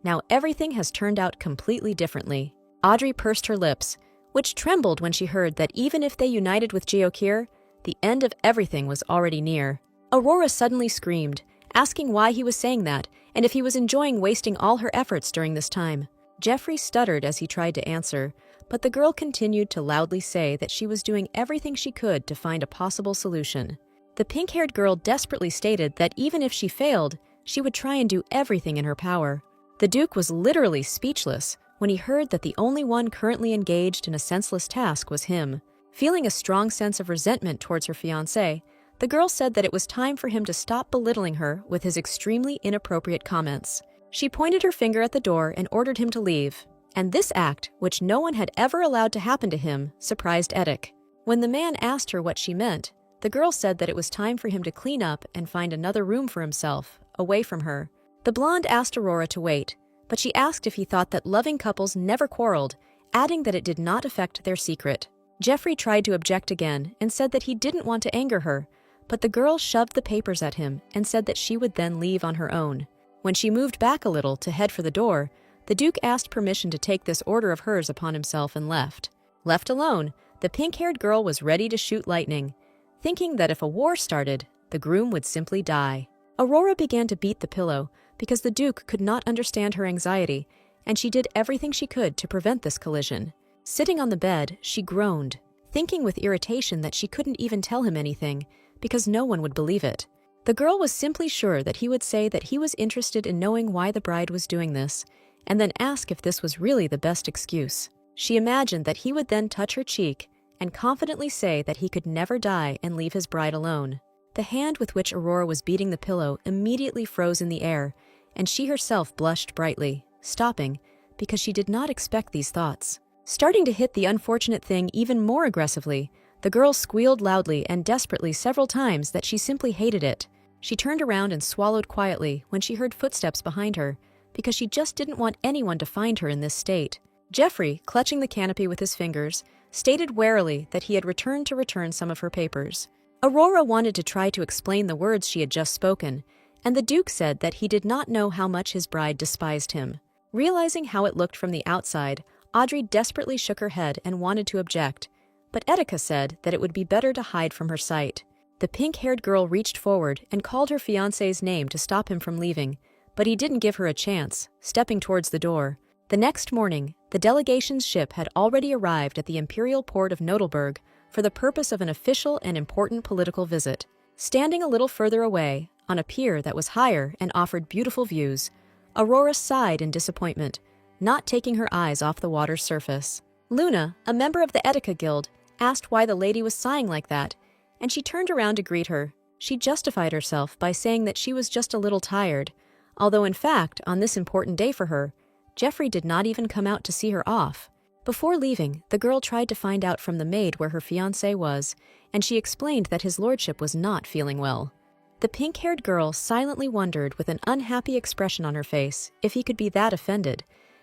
now everything has turned out completely differently. Audrey pursed her lips, which trembled when she heard that even if they united with Geokir, the end of everything was already near. Aurora suddenly screamed, asking why he was saying that and if he was enjoying wasting all her efforts during this time. Jeffrey stuttered as he tried to answer, but the girl continued to loudly say that she was doing everything she could to find a possible solution. The pink-haired girl desperately stated that even if she failed, she would try and do everything in her power. The Duke was literally speechless when he heard that the only one currently engaged in a senseless task was him. Feeling a strong sense of resentment towards her fiancé, the girl said that it was time for him to stop belittling her with his extremely inappropriate comments. She pointed her finger at the door and ordered him to leave, and this act, which no one had ever allowed to happen to him, surprised Eddic. When the man asked her what she meant, the girl said that it was time for him to clean up and find another room for himself, away from her. The blonde asked Aurora to wait, but she asked if he thought that loving couples never quarreled, adding that it did not affect their secret. Jeffrey tried to object again and said that he didn't want to anger her, but the girl shoved the papers at him and said that she would then leave on her own. When she moved back a little to head for the door, the Duke asked permission to take this order of hers upon himself and left. Left alone, the pink-haired girl was ready to shoot lightning, thinking that if a war started, the groom would simply die. Aurora began to beat the pillow because the Duke could not understand her anxiety, and she did everything she could to prevent this collision. Sitting on the bed, she groaned, thinking with irritation that she couldn't even tell him anything, because no one would believe it. The girl was simply sure that he would say that he was interested in knowing why the bride was doing this, and then ask if this was really the best excuse. She imagined that he would then touch her cheek and confidently say that he could never die and leave his bride alone. The hand with which Aurora was beating the pillow immediately froze in the air, and she herself blushed brightly, stopping, because she did not expect these thoughts. Starting to hit the unfortunate thing even more aggressively, the girl squealed loudly and desperately several times that she simply hated it. She turned around and swallowed quietly when she heard footsteps behind her, because she just didn't want anyone to find her in this state. Jeffrey, clutching the canopy with his fingers, stated warily that he had returned to return some of her papers. Aurora wanted to try to explain the words she had just spoken, and the Duke said that he did not know how much his bride despised him. Realizing how it looked from the outside, Audrey desperately shook her head and wanted to object, but Etika said that it would be better to hide from her sight. The pink-haired girl reached forward and called her fiancé's name to stop him from leaving, but he didn't give her a chance, stepping towards the door. The next morning, the delegation's ship had already arrived at the imperial port of Nodelberg for the purpose of an official and important political visit. Standing a little further away, on a pier that was higher and offered beautiful views, Aurora sighed in disappointment, not taking her eyes off the water's surface. Luna, a member of the Etika Guild, asked why the lady was sighing like that, and she turned around to greet her. She justified herself by saying that she was just a little tired, although in fact, on this important day for her, Jeffrey did not even come out to see her off. Before leaving, the girl tried to find out from the maid where her fiancé was, and she explained that his lordship was not feeling well. The pink-haired girl silently wondered with an unhappy expression on her face if he could be that offended,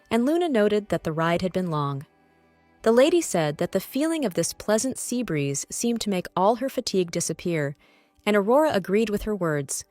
and Luna noted that the ride had been long. The lady said that the feeling of this pleasant sea breeze seemed to make all her fatigue disappear, and Aurora agreed with her words.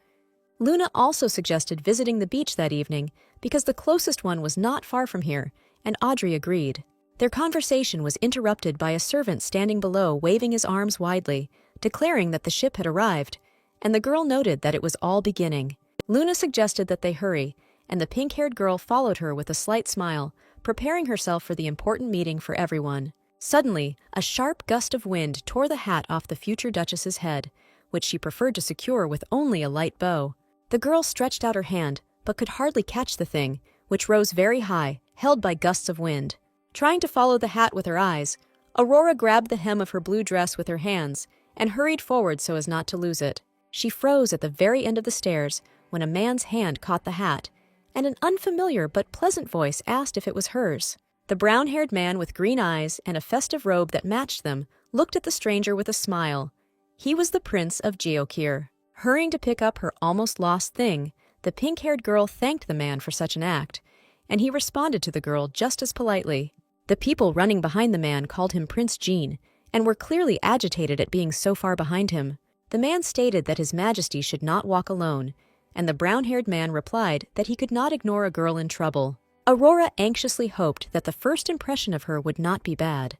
Luna also suggested visiting the beach that evening because the closest one was not far from here, and Audrey agreed. Their conversation was interrupted by a servant standing below waving his arms widely, declaring that the ship had arrived, and the girl noted that it was all beginning. Luna suggested that they hurry, and the pink-haired girl followed her with a slight smile, preparing herself for the important meeting for everyone. Suddenly, a sharp gust of wind tore the hat off the future duchess's head, which she preferred to secure with only a light bow. The girl stretched out her hand, but could hardly catch the thing, which rose very high, held by gusts of wind. Trying to follow the hat with her eyes, Aurora grabbed the hem of her blue dress with her hands and hurried forward so as not to lose it. She froze at the very end of the stairs when a man's hand caught the hat, and an unfamiliar but pleasant voice asked if it was hers. The brown-haired man with green eyes and a festive robe that matched them looked at the stranger with a smile. He was the Prince of Geokir. Hurrying to pick up her almost lost thing, the pink-haired girl thanked the man for such an act, and he responded to the girl just as politely. The people running behind the man called him Prince Jean, and were clearly agitated at being so far behind him. The man stated that His Majesty should not walk alone, and the brown-haired man replied that he could not ignore a girl in trouble. Aurora anxiously hoped that the first impression of her would not be bad,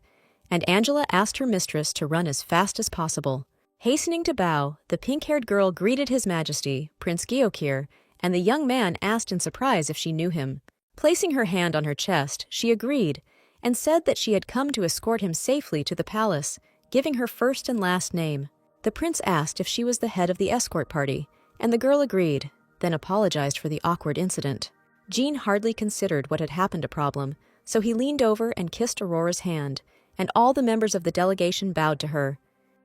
and Angela asked her mistress to run as fast as possible. Hastening to bow, the pink-haired girl greeted His Majesty, Prince Geokir, and the young man asked in surprise if she knew him. Placing her hand on her chest, she agreed, and said that she had come to escort him safely to the palace, giving her first and last name. The prince asked if she was the head of the escort party, and the girl agreed, then apologized for the awkward incident. Jean hardly considered what had happened a problem, so he leaned over and kissed Aurora's hand, and all the members of the delegation bowed to her.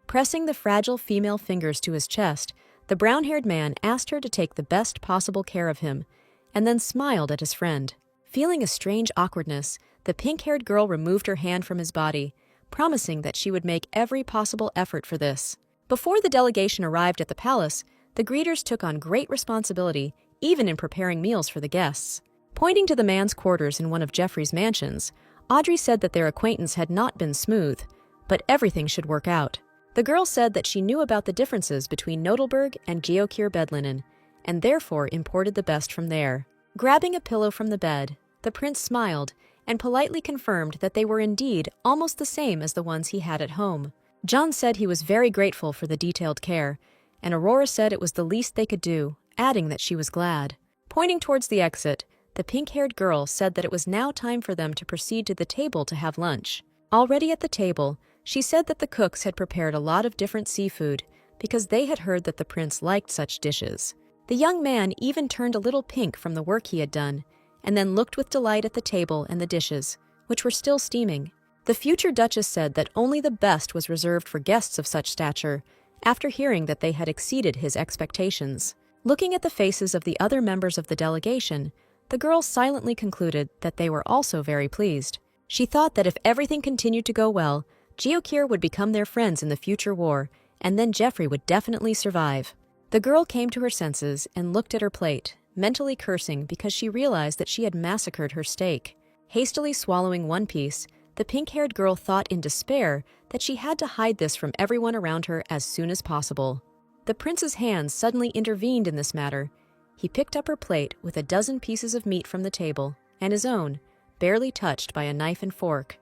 Pressing the fragile female fingers to his chest, the brown-haired man asked her to take the best possible care of him, and then smiled at his friend. Feeling a strange awkwardness, the pink-haired girl removed her hand from his body, promising that she would make every possible effort for this. Before the delegation arrived at the palace, the greeters took on great responsibility, even in preparing meals for the guests. Pointing to the man's quarters in one of Geoffrey's mansions, Audrey said that their acquaintance had not been smooth, but everything should work out. The girl said that she knew about the differences between Nodelberg and Geokir bed linen, and therefore imported the best from there. Grabbing a pillow from the bed, the prince smiled and politely confirmed that they were indeed almost the same as the ones he had at home. John said he was very grateful for the detailed care, and Aurora said it was the least they could do, adding that she was glad. Pointing towards the exit, the pink-haired girl said that it was now time for them to proceed to the table to have lunch. Already at the table, she said that the cooks had prepared a lot of different seafood because they had heard that the prince liked such dishes. The young man even turned a little pink from the work he had done, and then looked with delight at the table and the dishes, which were still steaming. The future duchess said that only the best was reserved for guests of such stature, after hearing that they had exceeded his expectations. Looking at the faces of the other members of the delegation, the girl silently concluded that they were also very pleased. She thought that if everything continued to go well, Geokir would become their friends in the future war, and then Geoffrey would definitely survive. The girl came to her senses and looked at her plate, mentally cursing because she realized that she had massacred her steak. Hastily swallowing one piece, the pink-haired girl thought in despair that she had to hide this from everyone around her as soon as possible. The prince's hands suddenly intervened in this matter. He picked up her plate with a dozen pieces of meat from the table, and his own, barely touched by a knife and fork.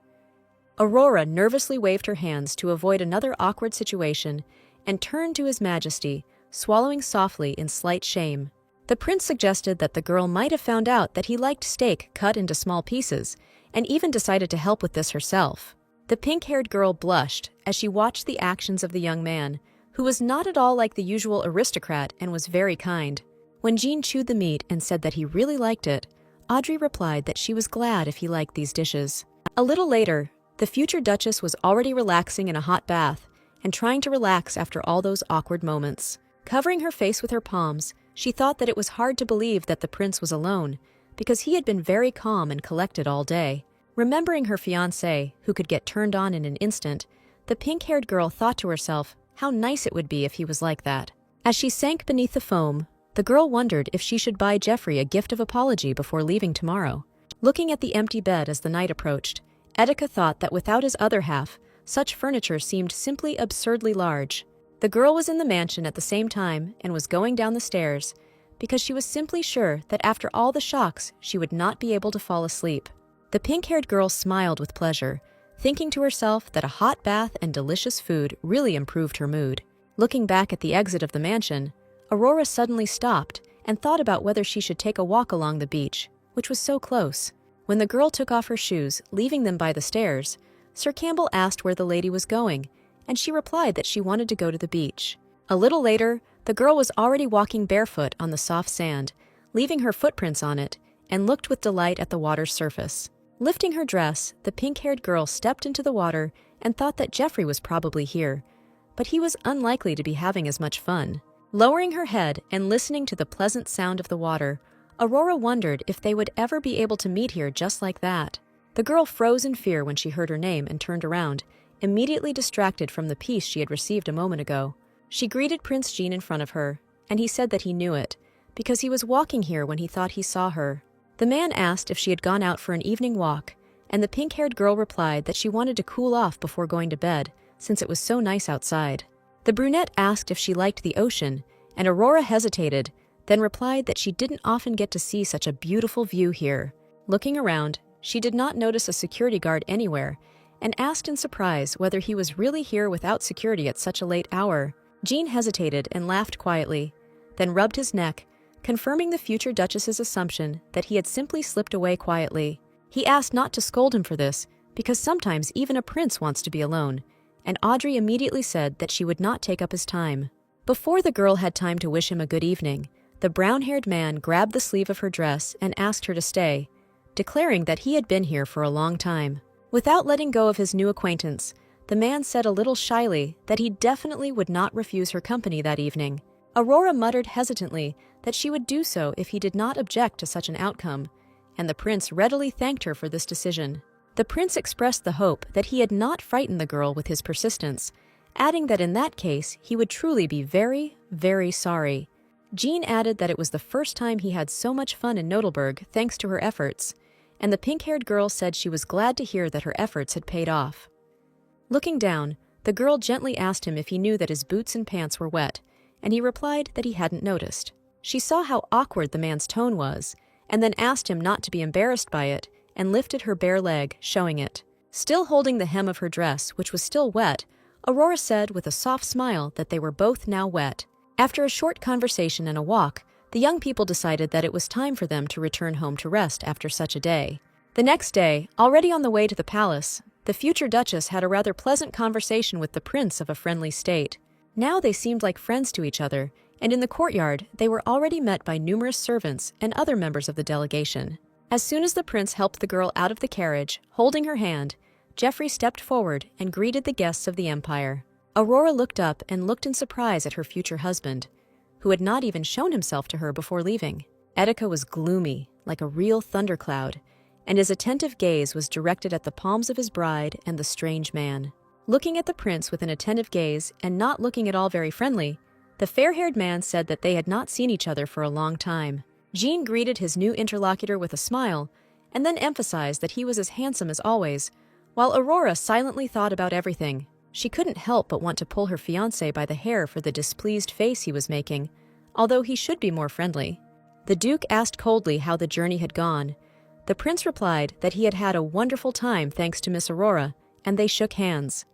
Aurora nervously waved her hands to avoid another awkward situation and turned to His Majesty, swallowing softly in slight shame. The prince suggested that the girl might have found out that he liked steak cut into small pieces, and even decided to help with this herself. The pink-haired girl blushed as she watched the actions of the young man, who was not at all like the usual aristocrat and was very kind. When Jean chewed the meat and said that he really liked it, Audrey replied that she was glad if he liked these dishes. A little later, the future duchess was already relaxing in a hot bath and trying to relax after all those awkward moments. Covering her face with her palms, she thought that it was hard to believe that the prince was alone, because he had been very calm and collected all day. Remembering her fiancé, who could get turned on in an instant, the pink-haired girl thought to herself how nice it would be if he was like that. As she sank beneath the foam, the girl wondered if she should buy Geoffrey a gift of apology before leaving tomorrow. Looking at the empty bed as the night approached, Etika thought that without his other half, such furniture seemed simply absurdly large. The girl was in the mansion at the same time and was going down the stairs because she was simply sure that after all the shocks, she would not be able to fall asleep. The pink-haired girl smiled with pleasure, thinking to herself that a hot bath and delicious food really improved her mood. Looking back at the exit of the mansion, Aurora suddenly stopped and thought about whether she should take a walk along the beach, which was so close. When the girl took off her shoes, leaving them by the stairs, Sir Campbell asked where the lady was going, and she replied that she wanted to go to the beach. A little later, the girl was already walking barefoot on the soft sand, leaving her footprints on it, and looked with delight at the water's surface. Lifting her dress, the pink-haired girl stepped into the water and thought that Geoffrey was probably here, but he was unlikely to be having as much fun. Lowering her head and listening to the pleasant sound of the water, Aurora wondered if they would ever be able to meet here just like that. The girl froze in fear when she heard her name and turned around, immediately distracted from the piece she had received a moment ago. She greeted Prince Jean in front of her, and he said that he knew it, because he was walking here when he thought he saw her. The man asked if she had gone out for an evening walk, and the pink-haired girl replied that she wanted to cool off before going to bed, since it was so nice outside. The brunette asked if she liked the ocean, and Aurora hesitated, then replied that she didn't often get to see such a beautiful view here. Looking around, she did not notice a security guard anywhere, and asked in surprise whether he was really here without security at such a late hour. Jean hesitated and laughed quietly, then rubbed his neck, confirming the future Duchess's assumption that he had simply slipped away quietly. He asked not to scold him for this, because sometimes even a prince wants to be alone, and Audrey immediately said that she would not take up his time. Before the girl had time to wish him a good evening, the brown-haired man grabbed the sleeve of her dress and asked her to stay, declaring that he had been here for a long time. Without letting go of his new acquaintance, the man said a little shyly that he definitely would not refuse her company that evening. Aurora muttered hesitantly that she would do so if he did not object to such an outcome, and the prince readily thanked her for this decision. The prince expressed the hope that he had not frightened the girl with his persistence, adding that in that case he would truly be very, very sorry. Jean added that it was the first time he had so much fun in Nodelberg thanks to her efforts, and the pink-haired girl said she was glad to hear that her efforts had paid off. Looking down, the girl gently asked him if he knew that his boots and pants were wet, and he replied that he hadn't noticed. She saw how awkward the man's tone was, and then asked him not to be embarrassed by it, and lifted her bare leg, showing it. Still holding the hem of her dress, which was still wet, Aurora said with a soft smile that they were both now wet. After a short conversation and a walk, the young people decided that it was time for them to return home to rest after such a day. The next day, already on the way to the palace, the future Duchess had a rather pleasant conversation with the prince of a friendly state. Now they seemed like friends to each other, and in the courtyard they were already met by numerous servants and other members of the delegation. As soon as the prince helped the girl out of the carriage, holding her hand, Geoffrey stepped forward and greeted the guests of the Empire. Aurora looked up and looked in surprise at her future husband, who had not even shown himself to her before leaving. Etika was gloomy, like a real thundercloud, and his attentive gaze was directed at the palms of his bride and the strange man. Looking at the prince with an attentive gaze and not looking at all very friendly, the fair-haired man said that they had not seen each other for a long time. Jean greeted his new interlocutor with a smile, and then emphasized that he was as handsome as always, while Aurora silently thought about everything. She couldn't help but want to pull her fiancé by the hair for the displeased face he was making, although he should be more friendly. The Duke asked coldly how the journey had gone. The prince replied that he had had a wonderful time thanks to Miss Aurora, and they shook hands.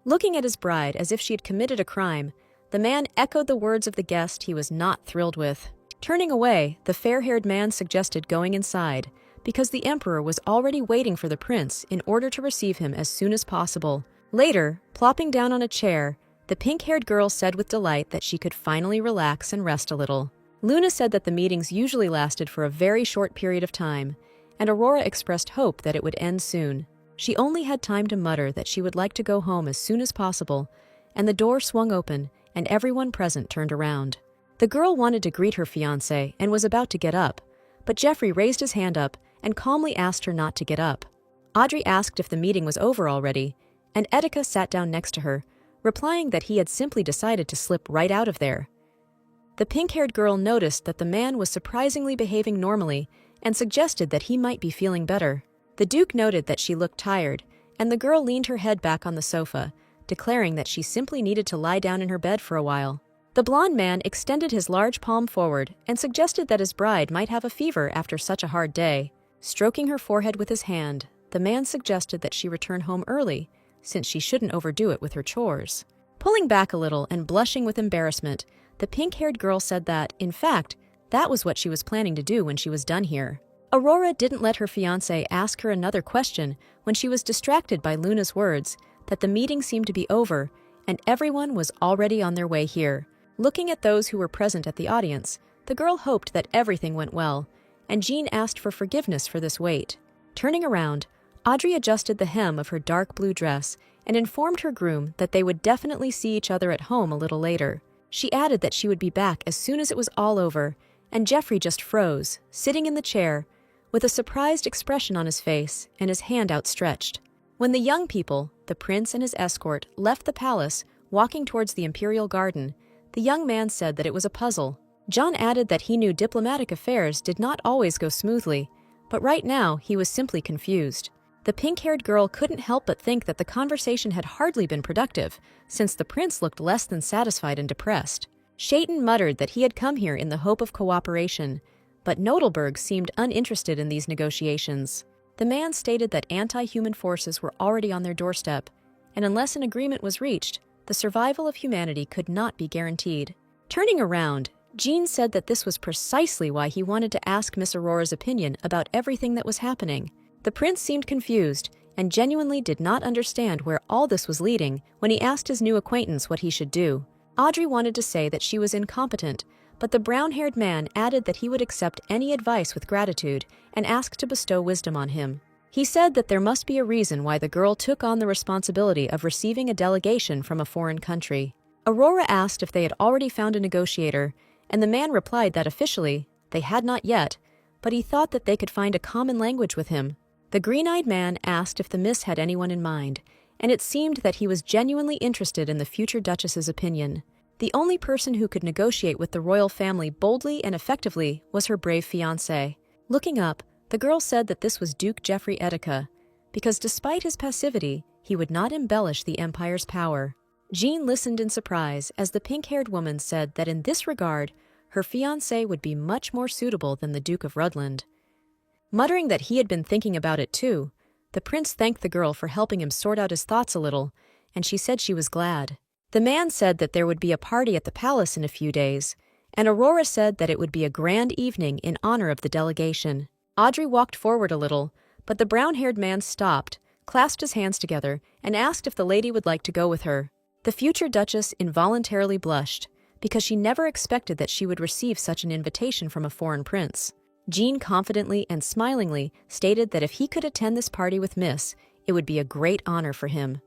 Looking at his bride as if she had committed a crime, the man echoed the words of the guest he was not thrilled with. Turning away, the fair-haired man suggested going inside, because the emperor was already waiting for the prince in order to receive him as soon as possible. Later, plopping down on a chair, the pink-haired girl said with delight that she could finally relax and rest a little. Luna said that the meetings usually lasted for a very short period of time, and Aurora expressed hope that it would end soon. She only had time to mutter that she would like to go home as soon as possible, and the door swung open, and everyone present turned around. The girl wanted to greet her fiancé and was about to get up, but Geoffrey raised his hand up and calmly asked her not to get up. Audrey asked if the meeting was over already, and Etika sat down next to her, replying that he had simply decided to slip right out of there. The pink-haired girl noticed that the man was surprisingly behaving normally and suggested that he might be feeling better. The Duke noted that she looked tired, and the girl leaned her head back on the sofa, declaring that she simply needed to lie down in her bed for a while. The blonde man extended his large palm forward and suggested that his bride might have a fever after such a hard day. Stroking her forehead with his hand, the man suggested that she return home early, since she shouldn't overdo it with her chores. Pulling back a little and blushing with embarrassment, the pink-haired girl said that, in fact, that was what she was planning to do when she was done here. Aurora didn't let her fiancé ask her another question when she was distracted by Luna's words that the meeting seemed to be over and everyone was already on their way here. Looking at those who were present at the audience, the girl hoped that everything went well, and Jean asked for forgiveness for this wait. Turning around, Audrey adjusted the hem of her dark blue dress and informed her groom that they would definitely see each other at home a little later. She added that she would be back as soon as it was all over, and Geoffrey just froze, sitting in the chair, with a surprised expression on his face and his hand outstretched. When the young people, the prince and his escort, left the palace, walking towards the imperial garden, the young man said that it was a puzzle. John added that he knew diplomatic affairs did not always go smoothly, but right now he was simply confused. The pink-haired girl couldn't help but think that the conversation had hardly been productive, since the prince looked less than satisfied and depressed. Shayton muttered that he had come here in the hope of cooperation, but Nodelberg seemed uninterested in these negotiations. The man stated that anti-human forces were already on their doorstep, and unless an agreement was reached, the survival of humanity could not be guaranteed. Turning around, Jean said that this was precisely why he wanted to ask Miss Aurora's opinion about everything that was happening. The prince seemed confused and genuinely did not understand where all this was leading when he asked his new acquaintance what he should do. Audrey wanted to say that she was incompetent, but the brown-haired man added that he would accept any advice with gratitude and asked to bestow wisdom on him. He said that there must be a reason why the girl took on the responsibility of receiving a delegation from a foreign country. Aurora asked if they had already found a negotiator, and the man replied that officially, they had not yet, but he thought that they could find a common language with him. The green-eyed man asked if the miss had anyone in mind, and it seemed that he was genuinely interested in the future Duchess's opinion. The only person who could negotiate with the royal family boldly and effectively was her brave fiancé. Looking up, the girl said that this was Duke Geoffrey Etika, because despite his passivity, he would not embellish the empire's power. Jean listened in surprise as the pink-haired woman said that in this regard, her fiancé would be much more suitable than the Duke of Rutland. Muttering that he had been thinking about it too, the prince thanked the girl for helping him sort out his thoughts a little, and she said she was glad. The man said that there would be a party at the palace in a few days, and Aurora said that it would be a grand evening in honor of the delegation. Audrey walked forward a little, but the brown-haired man stopped, clasped his hands together, and asked if the lady would like to go with her. The future Duchess involuntarily blushed, because she never expected that she would receive such an invitation from a foreign prince. Jean confidently and smilingly stated that if he could attend this party with Miss, it would be a great honor for him.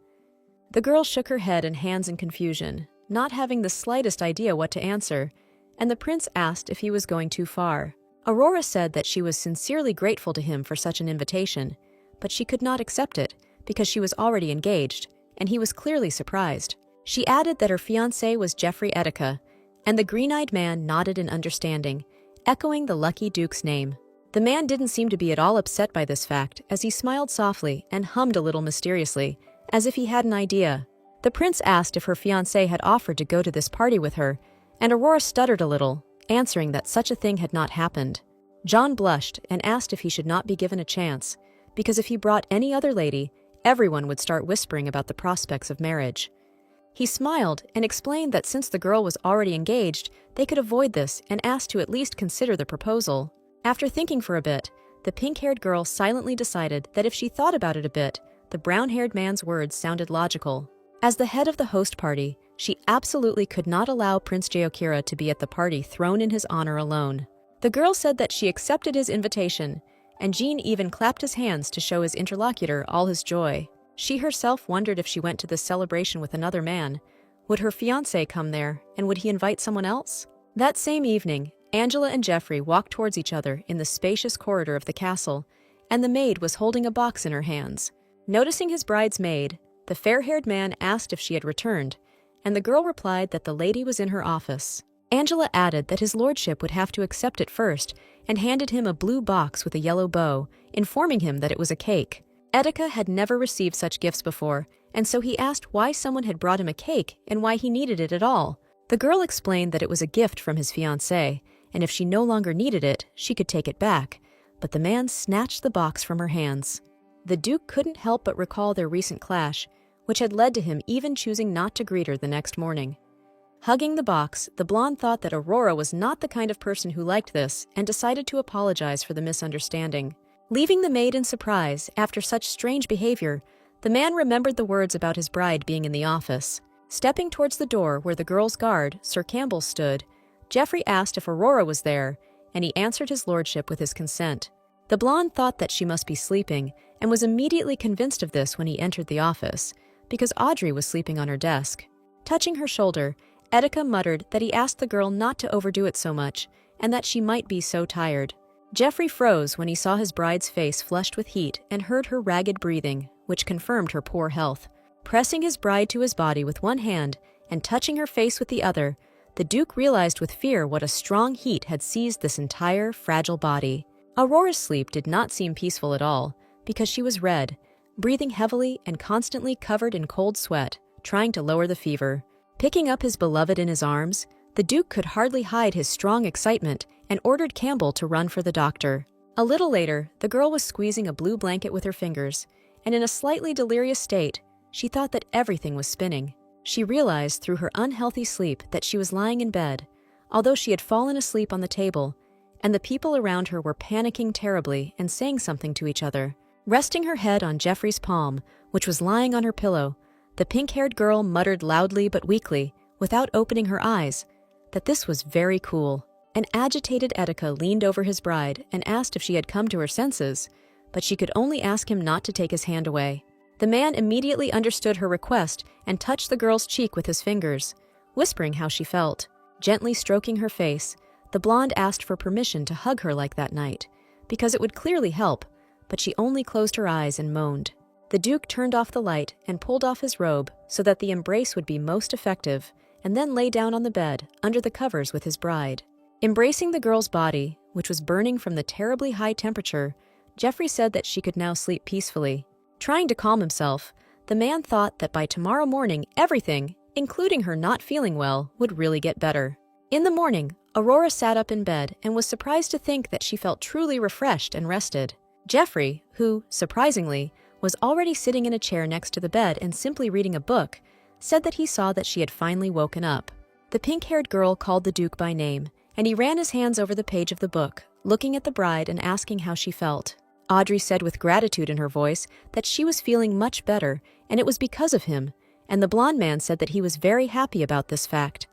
The girl shook her head and hands in confusion, not having the slightest idea what to answer, and the prince asked if he was going too far. Aurora said that she was sincerely grateful to him for such an invitation, but she could not accept it because she was already engaged, and he was clearly surprised. She added that her fiancé was Geoffrey Etika, and the green-eyed man nodded in understanding, echoing the lucky duke's name. The man didn't seem to be at all upset by this fact, as he smiled softly and hummed a little mysteriously, as if he had an idea. The prince asked if her fiancé had offered to go to this party with her, and Aurora stuttered a little, answering that such a thing had not happened. John blushed and asked if he should not be given a chance, because if he brought any other lady, everyone would start whispering about the prospects of marriage. He smiled and explained that since the girl was already engaged, they could avoid this and asked to at least consider the proposal. After thinking for a bit, the pink-haired girl silently decided that if she thought about it a bit, the brown-haired man's words sounded logical. As the head of the host party, she absolutely could not allow Prince Jeokira to be at the party thrown in his honor alone. The girl said that she accepted his invitation, and Jean even clapped his hands to show his interlocutor all his joy. She herself wondered if she went to this celebration with another man, would her fiancé come there, and would he invite someone else? That same evening, Angela and Geoffrey walked towards each other in the spacious corridor of the castle, and the maid was holding a box in her hands. Noticing his bride's maid, the fair-haired man asked if she had returned, and the girl replied that the lady was in her office. Angela added that his lordship would have to accept it first, and handed him a blue box with a yellow bow, informing him that it was a cake. Etika had never received such gifts before, and so he asked why someone had brought him a cake and why he needed it at all. The girl explained that it was a gift from his fiancé, and if she no longer needed it, she could take it back, but the man snatched the box from her hands. The Duke couldn't help but recall their recent clash, which had led to him even choosing not to greet her the next morning. Hugging the box, the blonde thought that Aurora was not the kind of person who liked this and decided to apologize for the misunderstanding. Leaving the maid in surprise after such strange behavior, the man remembered the words about his bride being in the office. Stepping towards the door where the girl's guard, Sir Campbell, stood, Geoffrey asked if Aurora was there, and he answered his lordship with his consent. The blonde thought that she must be sleeping, and was immediately convinced of this when he entered the office, because Audrey was sleeping on her desk. Touching her shoulder, Etika muttered that he asked the girl not to overdo it so much, and that she might be so tired. Geoffrey froze when he saw his bride's face flushed with heat and heard her ragged breathing, which confirmed her poor health. Pressing his bride to his body with one hand and touching her face with the other, the Duke realized with fear what a strong heat had seized this entire fragile body. Aurora's sleep did not seem peaceful at all, because she was red, breathing heavily and constantly covered in cold sweat, trying to lower the fever. Picking up his beloved in his arms, the Duke could hardly hide his strong excitement and ordered Campbell to run for the doctor. A little later, the girl was squeezing a blue blanket with her fingers, and in a slightly delirious state, she thought that everything was spinning. She realized through her unhealthy sleep that she was lying in bed, although she had fallen asleep on the table, and the people around her were panicking terribly and saying something to each other. Resting her head on Jeffrey's palm, which was lying on her pillow, the pink-haired girl muttered loudly but weakly, without opening her eyes, that this was very cool. An agitated Etika leaned over his bride and asked if she had come to her senses, but she could only ask him not to take his hand away. The man immediately understood her request and touched the girl's cheek with his fingers, whispering how she felt. Gently stroking her face, the blonde asked for permission to hug her like that night, because it would clearly help, but she only closed her eyes and moaned. The Duke turned off the light and pulled off his robe so that the embrace would be most effective, and then lay down on the bed under the covers with his bride. Embracing the girl's body, which was burning from the terribly high temperature, Jeffrey said that she could now sleep peacefully. Trying to calm himself, the man thought that by tomorrow morning everything, including her not feeling well, would really get better. In the morning, Aurora sat up in bed and was surprised to think that she felt truly refreshed and rested. Jeffrey, who, surprisingly, was already sitting in a chair next to the bed and simply reading a book, said that he saw that she had finally woken up. The pink-haired girl called the Duke by name, and he ran his hands over the page of the book, looking at the bride and asking how she felt. Audrey said with gratitude in her voice that she was feeling much better, and it was because of him, and the blonde man said that he was very happy about this fact.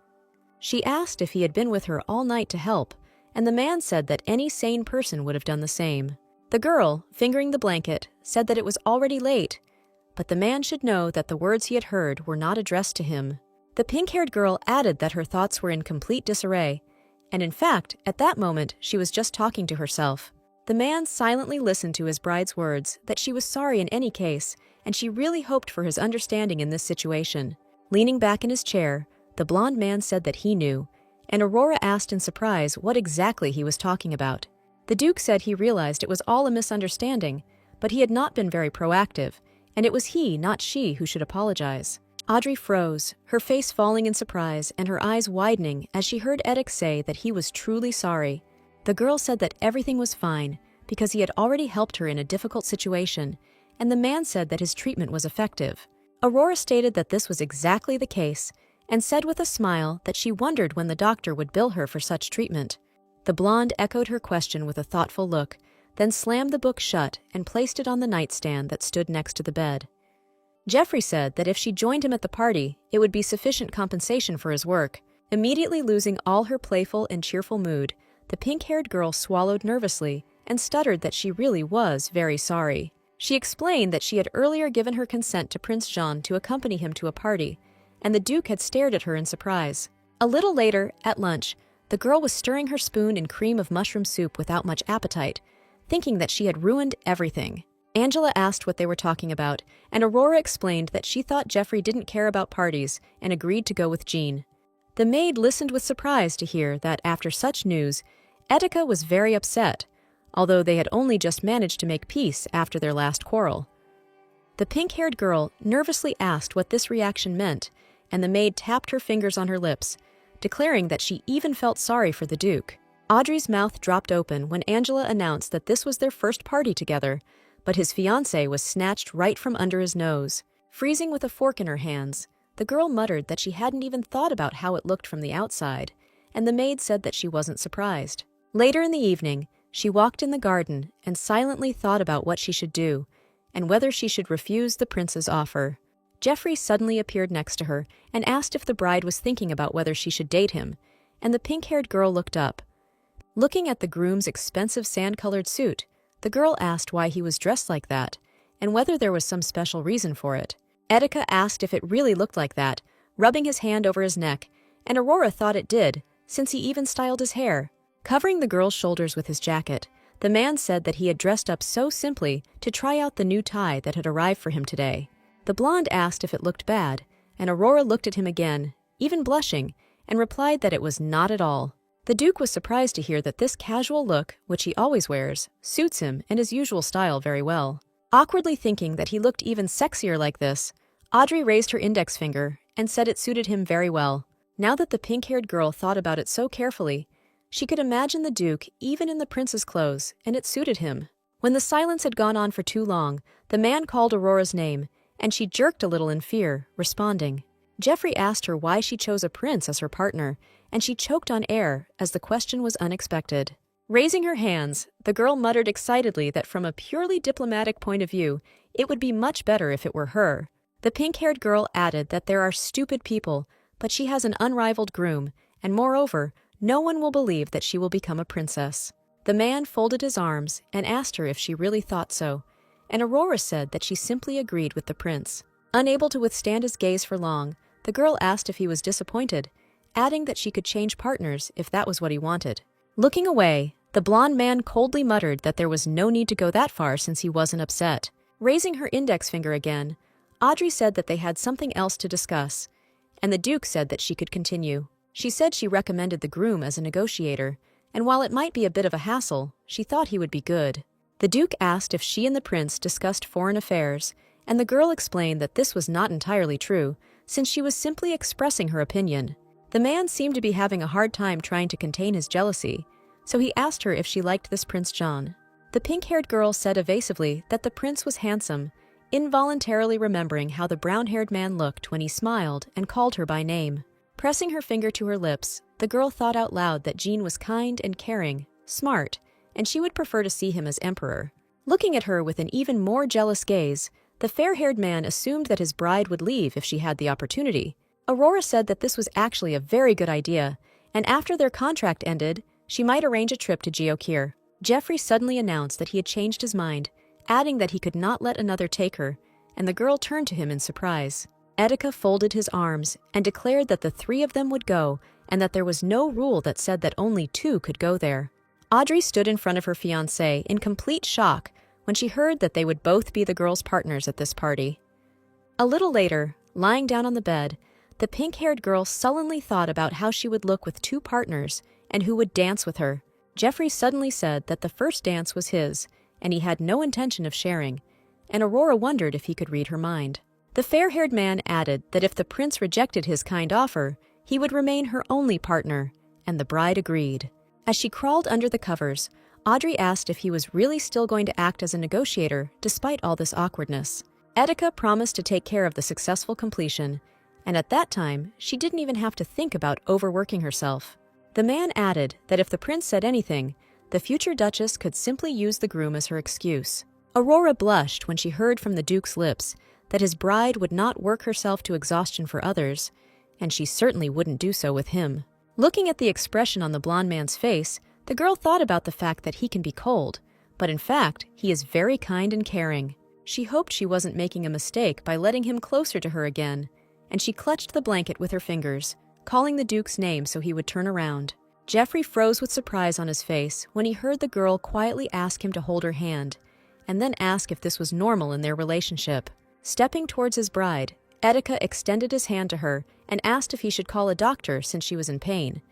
She asked if he had been with her all night to help, and the man said that any sane person would have done the same. The girl, fingering the blanket, said that it was already late, but the man should know that the words he had heard were not addressed to him. The pink-haired girl added that her thoughts were in complete disarray, and in fact, at that moment, she was just talking to herself. The man silently listened to his bride's words that she was sorry in any case, and she really hoped for his understanding in this situation. Leaning back in his chair, the blonde man said that he knew, and Aurora asked in surprise what exactly he was talking about. The Duke said he realized it was all a misunderstanding, but he had not been very proactive, and it was he, not she, who should apologize. Audrey froze, her face falling in surprise and her eyes widening as she heard Eddick say that he was truly sorry. The girl said that everything was fine because he had already helped her in a difficult situation, and the man said that his treatment was effective. Aurora stated that this was exactly the case and said with a smile that she wondered when the doctor would bill her for such treatment. The blonde echoed her question with a thoughtful look, then slammed the book shut and placed it on the nightstand that stood next to the bed. Jeffrey said that if she joined him at the party, it would be sufficient compensation for his work. Immediately losing all her playful and cheerful mood, the pink-haired girl swallowed nervously and stuttered that she really was very sorry. She explained that she had earlier given her consent to Prince Jean to accompany him to a party, and the Duke had stared at her in surprise. A little later, at lunch, the girl was stirring her spoon in cream of mushroom soup without much appetite, thinking that she had ruined everything. Angela asked what they were talking about, and Aurora explained that she thought Jeffrey didn't care about parties and agreed to go with Jean. The maid listened with surprise to hear that, after such news, Etika was very upset, although they had only just managed to make peace after their last quarrel. The pink-haired girl nervously asked what this reaction meant, and the maid tapped her fingers on her lips, declaring that she even felt sorry for the Duke. Audrey's mouth dropped open when Angela announced that this was their first party together, but his fiancé was snatched right from under his nose. Freezing with a fork in her hands, the girl muttered that she hadn't even thought about how it looked from the outside, and the maid said that she wasn't surprised. Later in the evening, she walked in the garden and silently thought about what she should do, and whether she should refuse the prince's offer. Jeffrey suddenly appeared next to her and asked if the bride was thinking about whether she should date him, and the pink-haired girl looked up. Looking at the groom's expensive sand-colored suit, the girl asked why he was dressed like that, and whether there was some special reason for it. Etika asked if it really looked like that, rubbing his hand over his neck, and Aurora thought it did, since he even styled his hair. Covering the girl's shoulders with his jacket, The man said that he had dressed up so simply to try out the new tie that had arrived for him today. The blonde asked if it looked bad, and Aurora looked at him again, even blushing, and replied that it was not at all. The Duke was surprised to hear that this casual look, which he always wears, suits him and his usual style very well. Awkwardly thinking that he looked even sexier like this, Audrey raised her index finger and said it suited him very well. Now that the pink-haired girl thought about it so carefully, she could imagine the Duke even in the prince's clothes, and it suited him. When the silence had gone on for too long, the man called Aurora's name, and she jerked a little in fear, responding. Jeffrey asked her why she chose a prince as her partner, and she choked on air as the question was unexpected. Raising her hands, the girl muttered excitedly that from a purely diplomatic point of view, it would be much better if it were her. The pink-haired girl added that there are stupid people, but she has an unrivaled groom, and moreover, no one will believe that she will become a princess. The man folded his arms and asked her if she really thought so, and Aurora said that she simply agreed with the prince. Unable to withstand his gaze for long, the girl asked if he was disappointed, adding that she could change partners if that was what he wanted. Looking away, the blonde man coldly muttered that there was no need to go that far since he wasn't upset. Raising her index finger again, Audrey said that they had something else to discuss, and the Duke said that she could continue. She said she recommended the groom as a negotiator, and while it might be a bit of a hassle, she thought he would be good. The Duke asked if she and the prince discussed foreign affairs, and the girl explained that this was not entirely true, since she was simply expressing her opinion. The man seemed to be having a hard time trying to contain his jealousy, so he asked her if she liked this Prince John. The pink-haired girl said evasively that the prince was handsome, involuntarily remembering how the brown-haired man looked when he smiled and called her by name. Pressing her finger to her lips, the girl thought out loud that Jean was kind and caring, smart, and she would prefer to see him as emperor. Looking at her with an even more jealous gaze, the fair-haired man assumed that his bride would leave if she had the opportunity. Aurora said that this was actually a very good idea, and after their contract ended, she might arrange a trip to Geokir. Jeffrey suddenly announced that he had changed his mind, adding that he could not let another take her, and the girl turned to him in surprise. Etika folded his arms and declared that the three of them would go and that there was no rule that said that only two could go there. Audrey stood in front of her fiancé in complete shock when she heard that they would both be the girls' partners at this party. A little later, lying down on the bed, the pink-haired girl sullenly thought about how she would look with two partners and who would dance with her. Jeffrey suddenly said that the first dance was his, and he had no intention of sharing, and Aurora wondered if he could read her mind. The fair-haired man added that if the prince rejected his kind offer, he would remain her only partner, and the bride agreed. As she crawled under the covers, Audrey asked if he was really still going to act as a negotiator despite all this awkwardness. Etika promised to take care of the successful completion, and at that time, she didn't even have to think about overworking herself. The man added that if the prince said anything, the future duchess could simply use the groom as her excuse. Aurora blushed when she heard from the Duke's lips that his bride would not work herself to exhaustion for others, and she certainly wouldn't do so with him. Looking at the expression on the blonde man's face, the girl thought about the fact that he can be cold, but in fact, he is very kind and caring. She hoped she wasn't making a mistake by letting him closer to her again, and she clutched the blanket with her fingers, calling the Duke's name so he would turn around. Jeffrey froze with surprise on his face when he heard the girl quietly ask him to hold her hand, and then ask if this was normal in their relationship. Stepping towards his bride, Etika extended his hand to her and asked if he should call a doctor since she was in pain,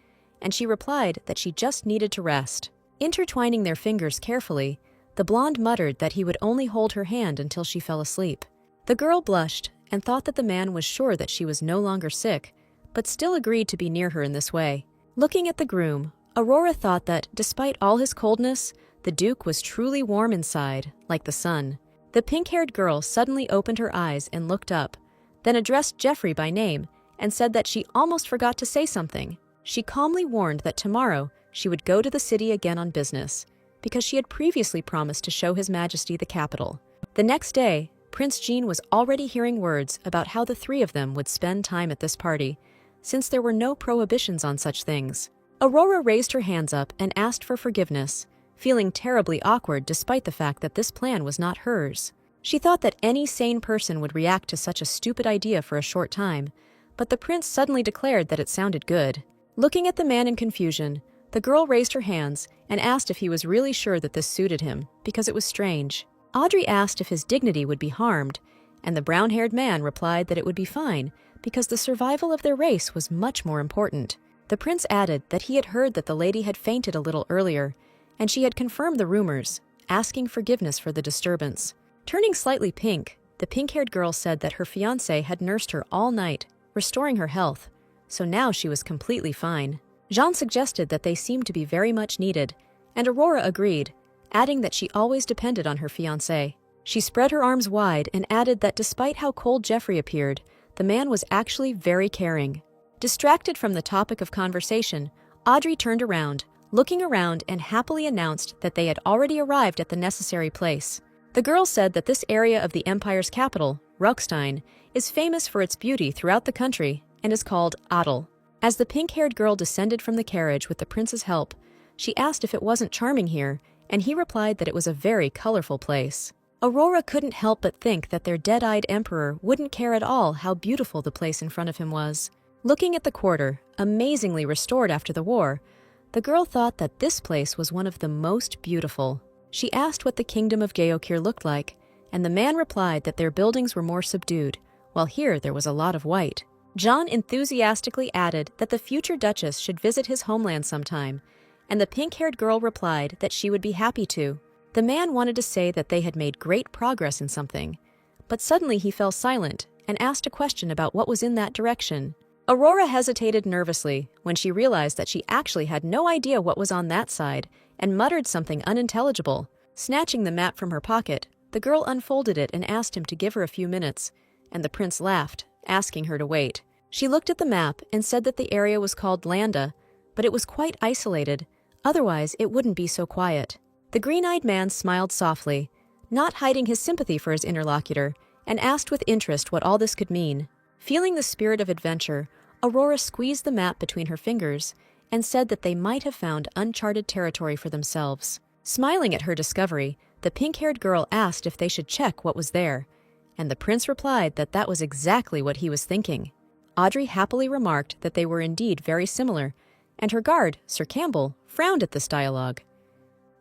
and she replied that she just needed to rest. Intertwining their fingers carefully, the blonde muttered that he would only hold her hand until she fell asleep. The girl blushed and thought that the man was sure that she was no longer sick, but still agreed to be near her in this way. Looking at the groom, Aurora thought that, despite all his coldness, the Duke was truly warm inside, like the sun. The pink-haired girl suddenly opened her eyes and looked up, then addressed Jeffrey by name and said that she almost forgot to say something. She calmly warned that tomorrow she would go to the city again on business, because she had previously promised to show His Majesty the capital. The next day, Prince Jean was already hearing words about how the three of them would spend time at this party, since there were no prohibitions on such things. Aurora raised her hands up and asked for forgiveness, feeling terribly awkward despite the fact that this plan was not hers. She thought that any sane person would react to such a stupid idea for a short time, but the prince suddenly declared that it sounded good. Looking at the man in confusion, the girl raised her hands and asked if he was really sure that this suited him, because it was strange. Audrey asked if his dignity would be harmed, and the brown-haired man replied that it would be fine, because the survival of their race was much more important. The prince added that he had heard that the lady had fainted a little earlier, and she had confirmed the rumors, asking forgiveness for the disturbance. Turning slightly pink, the pink-haired girl said that her fiancé had nursed her all night, restoring her health, so now she was completely fine. Jean suggested that they seemed to be very much needed, and Aurora agreed, adding that she always depended on her fiancé. She spread her arms wide and added that despite how cold Jeffrey appeared, the man was actually very caring. Distracted from the topic of conversation, Audrey turned around, looking around, and happily announced that they had already arrived at the necessary place. The girl said that this area of the empire's capital, Rockstein, is famous for its beauty throughout the country and is called Adel. As the pink-haired girl descended from the carriage with the prince's help, she asked if it wasn't charming here, and he replied that it was a very colorful place. Aurora couldn't help but think that their dead-eyed emperor wouldn't care at all how beautiful the place in front of him was. Looking at the quarter, amazingly restored after the war, the girl thought that this place was one of the most beautiful. She asked what the kingdom of Geokir looked like, and the man replied that their buildings were more subdued, while here there was a lot of white. John enthusiastically added that the future Duchess should visit his homeland sometime, and the pink-haired girl replied that she would be happy to. The man wanted to say that they had made great progress in something, but suddenly he fell silent and asked a question about what was in that direction. Aurora hesitated nervously when she realized that she actually had no idea what was on that side and muttered something unintelligible. Snatching the map from her pocket, the girl unfolded it and asked him to give her a few minutes, and the prince laughed, asking her to wait. She looked at the map and said that the area was called Landa, but it was quite isolated, otherwise it wouldn't be so quiet. The green-eyed man smiled softly, not hiding his sympathy for his interlocutor, and asked with interest what all this could mean. Feeling the spirit of adventure, Aurora squeezed the map between her fingers and said that they might have found uncharted territory for themselves. Smiling at her discovery, the pink-haired girl asked if they should check what was there, and the prince replied that that was exactly what he was thinking. Audrey happily remarked that they were indeed very similar, and her guard, Sir Campbell, frowned at this dialogue.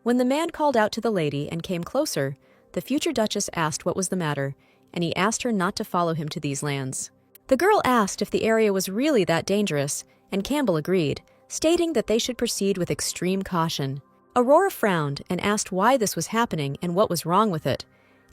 When the man called out to the lady and came closer, the future Duchess asked what was the matter, and he asked her not to follow him to these lands. The girl asked if the area was really that dangerous, and Campbell agreed, stating that they should proceed with extreme caution. Aurora frowned and asked why this was happening and what was wrong with it,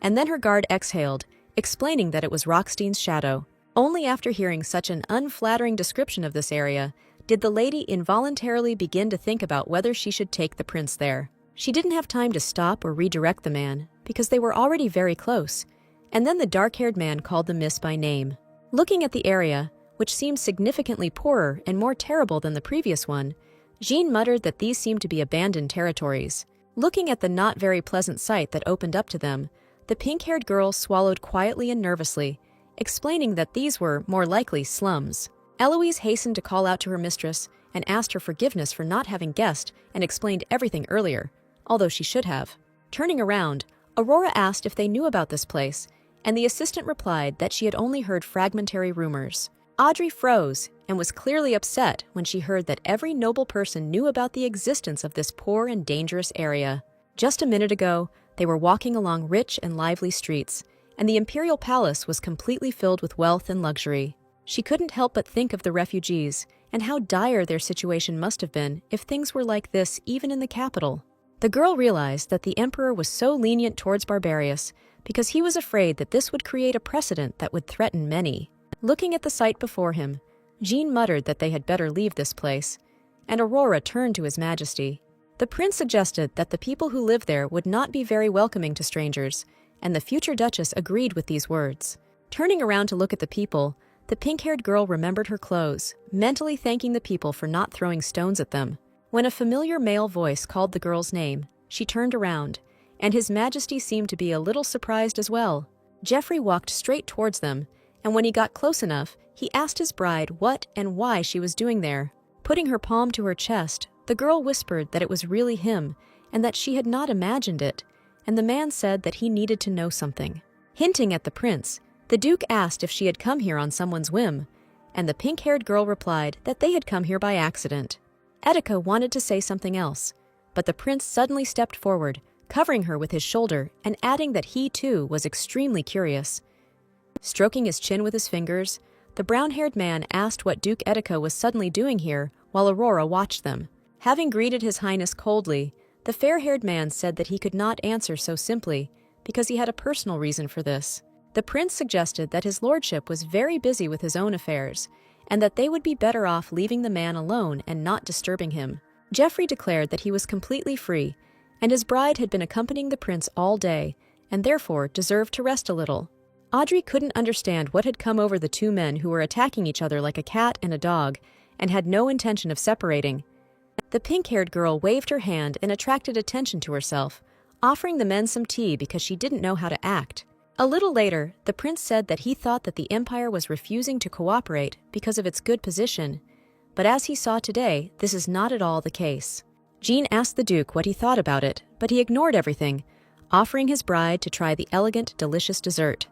and then her guard exhaled, explaining that it was Rockstein's shadow. Only after hearing such an unflattering description of this area did the lady involuntarily begin to think about whether she should take the prince there. She didn't have time to stop or redirect the man, because they were already very close, and then the dark-haired man called the miss by name. Looking at the area, which seemed significantly poorer and more terrible than the previous one, Jean muttered that these seemed to be abandoned territories. Looking at the not very pleasant sight that opened up to them, the pink-haired girl swallowed quietly and nervously, explaining that these were, more likely, slums. Eloise hastened to call out to her mistress and asked her forgiveness for not having guessed and explained everything earlier, although she should have. Turning around, Aurora asked if they knew about this place, and the assistant replied that she had only heard fragmentary rumors. Audrey froze and was clearly upset when she heard that every noble person knew about the existence of this poor and dangerous area. Just a minute ago, they were walking along rich and lively streets, and the imperial palace was completely filled with wealth and luxury. She couldn't help but think of the refugees and how dire their situation must have been if things were like this even in the capital. The girl realized that the emperor was so lenient towards Barbarius because he was afraid that this would create a precedent that would threaten many. Looking at the sight before him, Jean muttered that they had better leave this place, and Aurora turned to His Majesty. The prince suggested that the people who lived there would not be very welcoming to strangers, and the future Duchess agreed with these words. Turning around to look at the people, the pink-haired girl remembered her clothes, mentally thanking the people for not throwing stones at them. When a familiar male voice called the girl's name, she turned around, and His Majesty seemed to be a little surprised as well. Geoffrey walked straight towards them, and when he got close enough, he asked his bride what and why she was doing there. Putting her palm to her chest, the girl whispered that it was really him, and that she had not imagined it, and the man said that he needed to know something. Hinting at the prince, the Duke asked if she had come here on someone's whim, and the pink-haired girl replied that they had come here by accident. Etika wanted to say something else, but the prince suddenly stepped forward, covering her with his shoulder and adding that he, too, was extremely curious. Stroking his chin with his fingers, the brown-haired man asked what Duke Etika was suddenly doing here while Aurora watched them. Having greeted His Highness coldly, the fair-haired man said that he could not answer so simply because he had a personal reason for this. The prince suggested that his lordship was very busy with his own affairs and that they would be better off leaving the man alone and not disturbing him. Geoffrey declared that he was completely free, and his bride had been accompanying the prince all day and therefore deserved to rest a little. Audrey couldn't understand what had come over the two men who were attacking each other like a cat and a dog and had no intention of separating. The pink-haired girl waved her hand and attracted attention to herself, offering the men some tea because she didn't know how to act. A little later, the prince said that he thought that the Empire was refusing to cooperate because of its good position, but as he saw today, this is not at all the case. Jean asked the Duke what he thought about it, but he ignored everything, offering his bride to try the elegant, delicious dessert.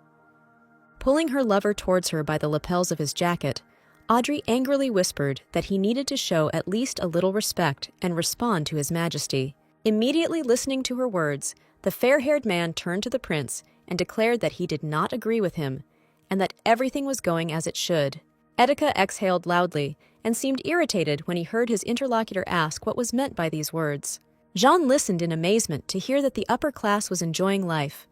Pulling her lover towards her by the lapels of his jacket, Audrey angrily whispered that he needed to show at least a little respect and respond to His Majesty. Immediately listening to her words, the fair-haired man turned to the prince and declared that he did not agree with him, and that everything was going as it should. Etika exhaled loudly and seemed irritated when he heard his interlocutor ask what was meant by these words. Jean listened in amazement to hear that the upper class was enjoying life.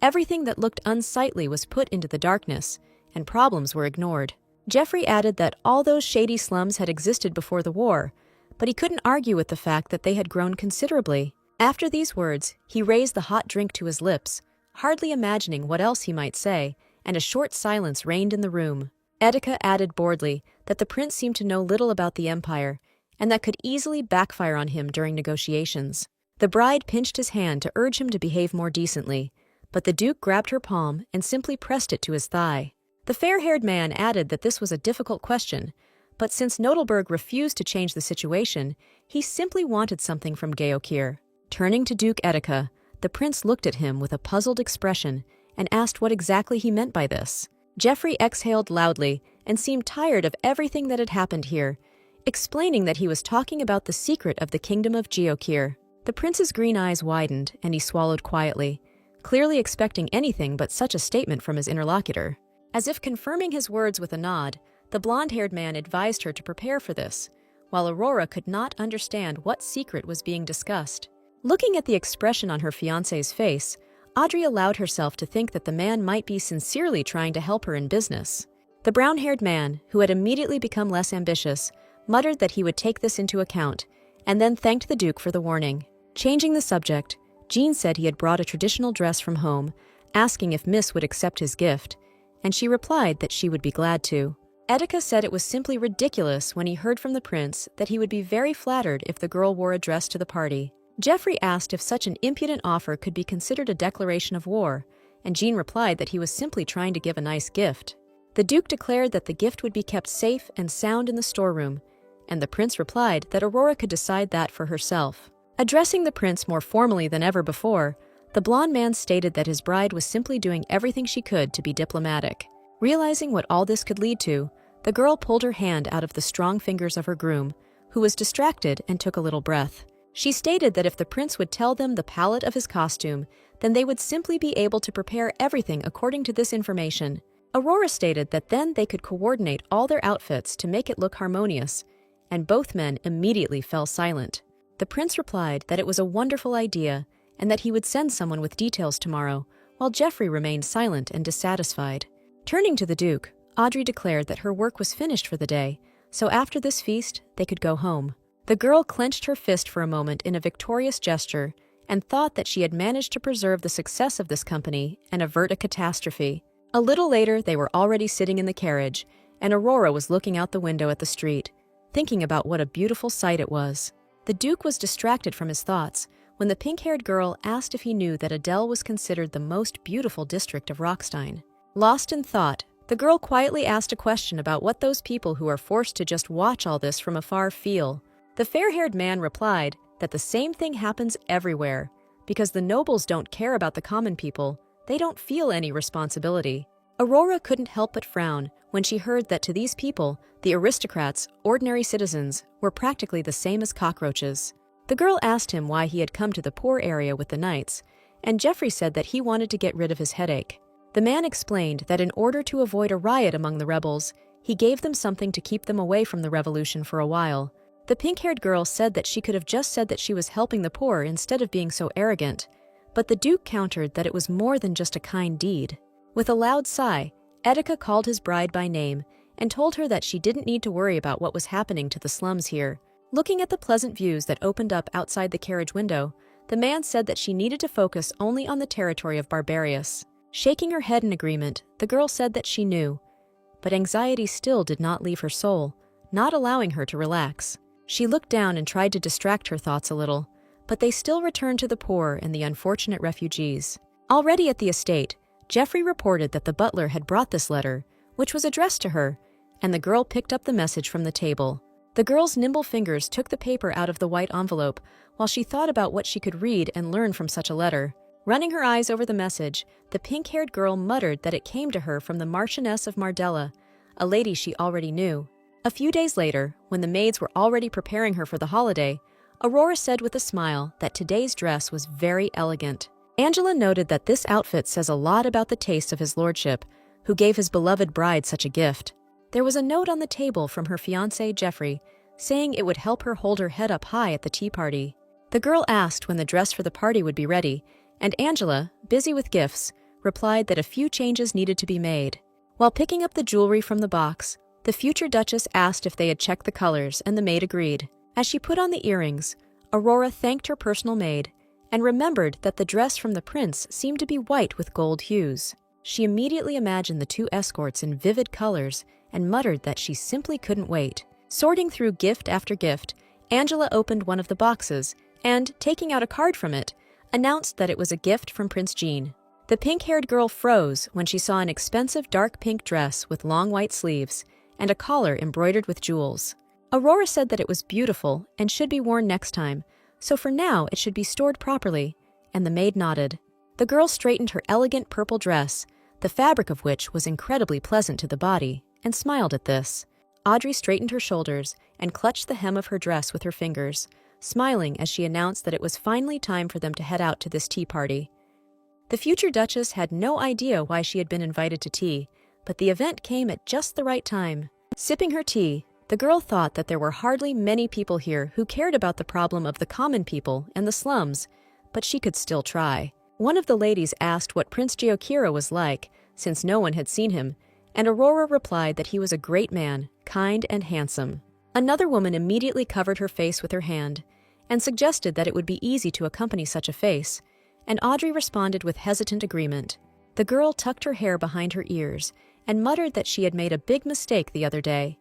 Everything that looked unsightly was put into the darkness, and problems were ignored. Geoffrey added that all those shady slums had existed before the war, but he couldn't argue with the fact that they had grown considerably. After these words, he raised the hot drink to his lips, hardly imagining what else he might say, and a short silence reigned in the room. Etika added boredly that the prince seemed to know little about the Empire, and that could easily backfire on him during negotiations. The bride pinched his hand to urge him to behave more decently, but the Duke grabbed her palm and simply pressed it to his thigh. The fair-haired man added that this was a difficult question, but since Nodelberg refused to change the situation, he simply wanted something from Geokir. Turning to Duke Etika, the prince looked at him with a puzzled expression and asked what exactly he meant by this. Geoffrey exhaled loudly and seemed tired of everything that had happened here, explaining that he was talking about the secret of the kingdom of Geokir. The prince's green eyes widened and he swallowed quietly, clearly expecting anything but such a statement from his interlocutor. As if confirming his words with a nod, the blonde-haired man advised her to prepare for this, while Aurora could not understand what secret was being discussed. Looking at the expression on her fiancé's face, Audrey allowed herself to think that the man might be sincerely trying to help her in business. The brown-haired man, who had immediately become less ambitious, muttered that he would take this into account, and then thanked the Duke for the warning. Changing the subject, Jean said he had brought a traditional dress from home, asking if Miss would accept his gift, and she replied that she would be glad to. Etika said it was simply ridiculous when he heard from the prince that he would be very flattered if the girl wore a dress to the party. Geoffrey asked if such an impudent offer could be considered a declaration of war, and Jean replied that he was simply trying to give a nice gift. The Duke declared that the gift would be kept safe and sound in the storeroom, and the prince replied that Aurora could decide that for herself. Addressing the prince more formally than ever before, the blonde man stated that his bride was simply doing everything she could to be diplomatic. Realizing what all this could lead to, the girl pulled her hand out of the strong fingers of her groom, who was distracted and took a little breath. She stated that if the prince would tell them the palette of his costume, then they would simply be able to prepare everything according to this information. Aurora stated that then they could coordinate all their outfits to make it look harmonious, and both men immediately fell silent. The prince replied that it was a wonderful idea and that he would send someone with details tomorrow, while Geoffrey remained silent and dissatisfied. Turning to the Duke, Audrey declared that her work was finished for the day, so after this feast, they could go home. The girl clenched her fist for a moment in a victorious gesture and thought that she had managed to preserve the success of this company and avert a catastrophe. A little later, they were already sitting in the carriage, and Aurora was looking out the window at the street, thinking about what a beautiful sight it was. The Duke was distracted from his thoughts when the pink-haired girl asked if he knew that Adele was considered the most beautiful district of Rockstein. Lost in thought, the girl quietly asked a question about what those people who are forced to just watch all this from afar feel. The fair-haired man replied that the same thing happens everywhere, because the nobles don't care about the common people, they don't feel any responsibility. Aurora couldn't help but frown when she heard that to these people, the aristocrats, ordinary citizens, were practically the same as cockroaches. The girl asked him why he had come to the poor area with the knights, and Jeffrey said that he wanted to get rid of his headache. The man explained that in order to avoid a riot among the rebels, he gave them something to keep them away from the revolution for a while. The pink-haired girl said that she could have just said that she was helping the poor instead of being so arrogant, but the Duke countered that it was more than just a kind deed. With a loud sigh, Etika called his bride by name and told her that she didn't need to worry about what was happening to the slums here. Looking at the pleasant views that opened up outside the carriage window, the man said that she needed to focus only on the territory of Barbarius. Shaking her head in agreement, the girl said that she knew, but anxiety still did not leave her soul, not allowing her to relax. She looked down and tried to distract her thoughts a little, but they still returned to the poor and the unfortunate refugees. Already at the estate, Jeffrey reported that the butler had brought this letter, which was addressed to her, and the girl picked up the message from the table. The girl's nimble fingers took the paper out of the white envelope while she thought about what she could read and learn from such a letter. Running her eyes over the message, the pink-haired girl muttered that it came to her from the Marchioness of Mardella, a lady she already knew. A few days later, when the maids were already preparing her for the holiday, Aurora said with a smile that today's dress was very elegant. Angela noted that this outfit says a lot about the taste of his lordship, who gave his beloved bride such a gift. There was a note on the table from her fiancé, Jeffrey, saying it would help her hold her head up high at the tea party. The girl asked when the dress for the party would be ready, and Angela, busy with gifts, replied that a few changes needed to be made. While picking up the jewelry from the box, the future Duchess asked if they had checked the colors, and the maid agreed. As she put on the earrings, Aurora thanked her personal maid and remembered that the dress from the prince seemed to be white with gold hues. She immediately imagined the two escorts in vivid colors and muttered that she simply couldn't wait. Sorting through gift after gift, Angela opened one of the boxes and, taking out a card from it, announced that it was a gift from Prince Jean. The pink-haired girl froze when she saw an expensive dark pink dress with long white sleeves and a collar embroidered with jewels. Aurora said that it was beautiful and should be worn next time, so for now it should be stored properly, and the maid nodded. The girl straightened her elegant purple dress, the fabric of which was incredibly pleasant to the body, and smiled at this. Audrey straightened her shoulders and clutched the hem of her dress with her fingers, smiling as she announced that it was finally time for them to head out to this tea party. The future Duchess had no idea why she had been invited to tea, but the event came at just the right time. Sipping her tea, the girl thought that there were hardly many people here who cared about the problem of the common people and the slums, but she could still try. One of the ladies asked what Prince Geokira was like, since no one had seen him, and Aurora replied that he was a great man, kind and handsome. Another woman immediately covered her face with her hand and suggested that it would be easy to accompany such a face, and Audrey responded with hesitant agreement. The girl tucked her hair behind her ears and muttered that she had made a big mistake the other day,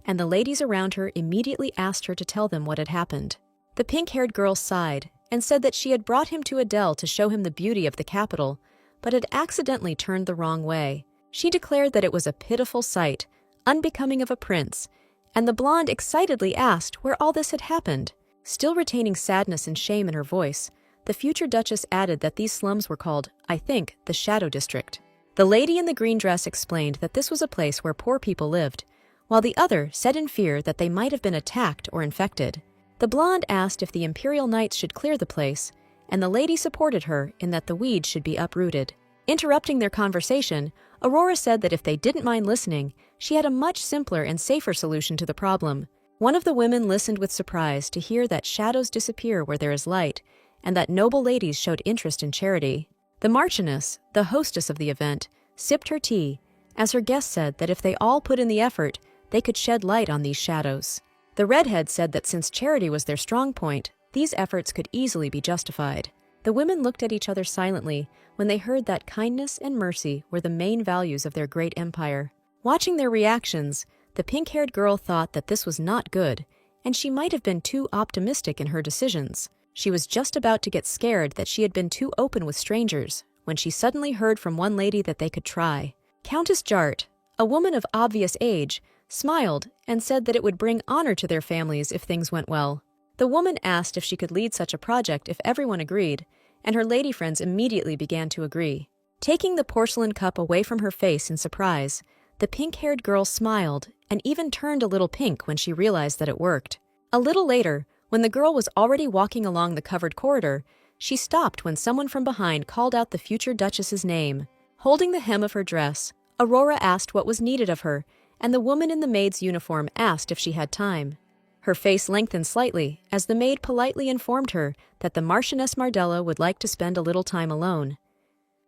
and the ladies around her immediately asked her to tell them what had happened. The pink-haired girl sighed and said that she had brought him to Adele to show him the beauty of the capital, but had accidentally turned the wrong way. She declared that it was a pitiful sight, unbecoming of a prince, and the blonde excitedly asked where all this had happened. Still retaining sadness and shame in her voice, the future Duchess added that these slums were called, I think, the Shadow District. The lady in the green dress explained that this was a place where poor people lived, while the other said in fear that they might have been attacked or infected. The blonde asked if the Imperial Knights should clear the place, and the lady supported her in that the weeds should be uprooted. Interrupting their conversation, Aurora said that if they didn't mind listening, she had a much simpler and safer solution to the problem. One of the women listened with surprise to hear that shadows disappear where there is light, and that noble ladies showed interest in charity. The Marchioness, the hostess of the event, sipped her tea, as her guest said that if they all put in the effort, they could shed light on these shadows. The redhead said that since charity was their strong point, these efforts could easily be justified. The women looked at each other silently when they heard that kindness and mercy were the main values of their great empire. Watching their reactions, the pink-haired girl thought that this was not good, and she might have been too optimistic in her decisions. She was just about to get scared that she had been too open with strangers, when she suddenly heard from one lady that they could try. Countess Jart, a woman of obvious age, smiled and said that it would bring honor to their families if things went well. The woman asked if she could lead such a project if everyone agreed, and her lady friends immediately began to agree. Taking the porcelain cup away from her face in surprise, the pink-haired girl smiled and even turned a little pink when she realized that it worked. A little later, When the girl was already walking along the covered corridor, she stopped when someone from behind called out the future Duchess's name. Holding the hem of her dress, Aurora asked what was needed of her, and the woman in the maid's uniform asked if she had time. Her face lengthened slightly as the maid politely informed her that the Marchioness Mardella would like to spend a little time alone.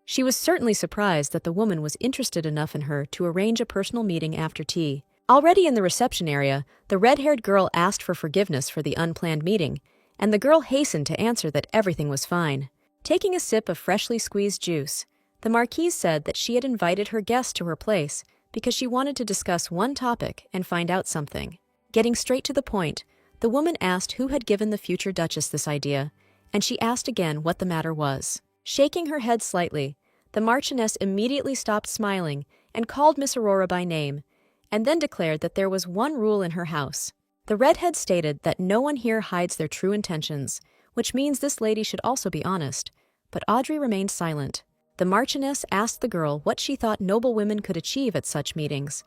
She was certainly surprised that the woman was interested enough in her to arrange a personal meeting after tea. Already in the reception area, the red-haired girl asked for forgiveness for the unplanned meeting, and the girl hastened to answer that everything was fine. Taking a sip of freshly squeezed juice, the Marquise said that she had invited her guest to her place because she wanted to discuss one topic and find out something. Getting straight to the point, the woman asked who had given the future Duchess this idea, and she asked again what the matter was. Shaking her head slightly, the Marchioness immediately stopped smiling and called Miss Aurora by name, and then declared that there was one rule in her house. The redhead stated that no one here hides their true intentions, which means this lady should also be honest, but Audrey remained silent. The Marchioness asked the girl what she thought noble women could achieve at such meetings,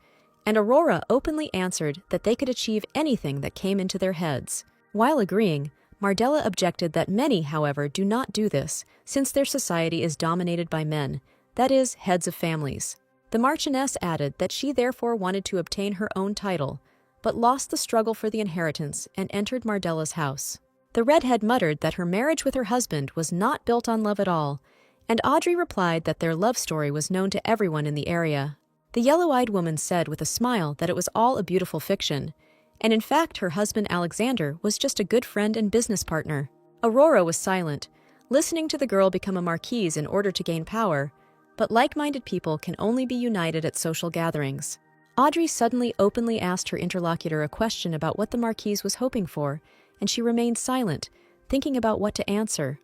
and Aurora openly answered that they could achieve anything that came into their heads. While agreeing, Mardella objected that many, however, do not do this, since their society is dominated by men, that is, heads of families. The Marchioness added that she therefore wanted to obtain her own title, but lost the struggle for the inheritance and entered Mardella's house. The redhead muttered that her marriage with her husband was not built on love at all, and Audrey replied that their love story was known to everyone in the area. The yellow-eyed woman said with a smile that it was all a beautiful fiction, and in fact her husband Alexander was just a good friend and business partner. Aurora was silent, listening to the girl become a marquise in order to gain power, but like-minded people can only be united at social gatherings. Audrey suddenly openly asked her interlocutor a question about what the marquise was hoping for, and she remained silent, thinking about what to answer.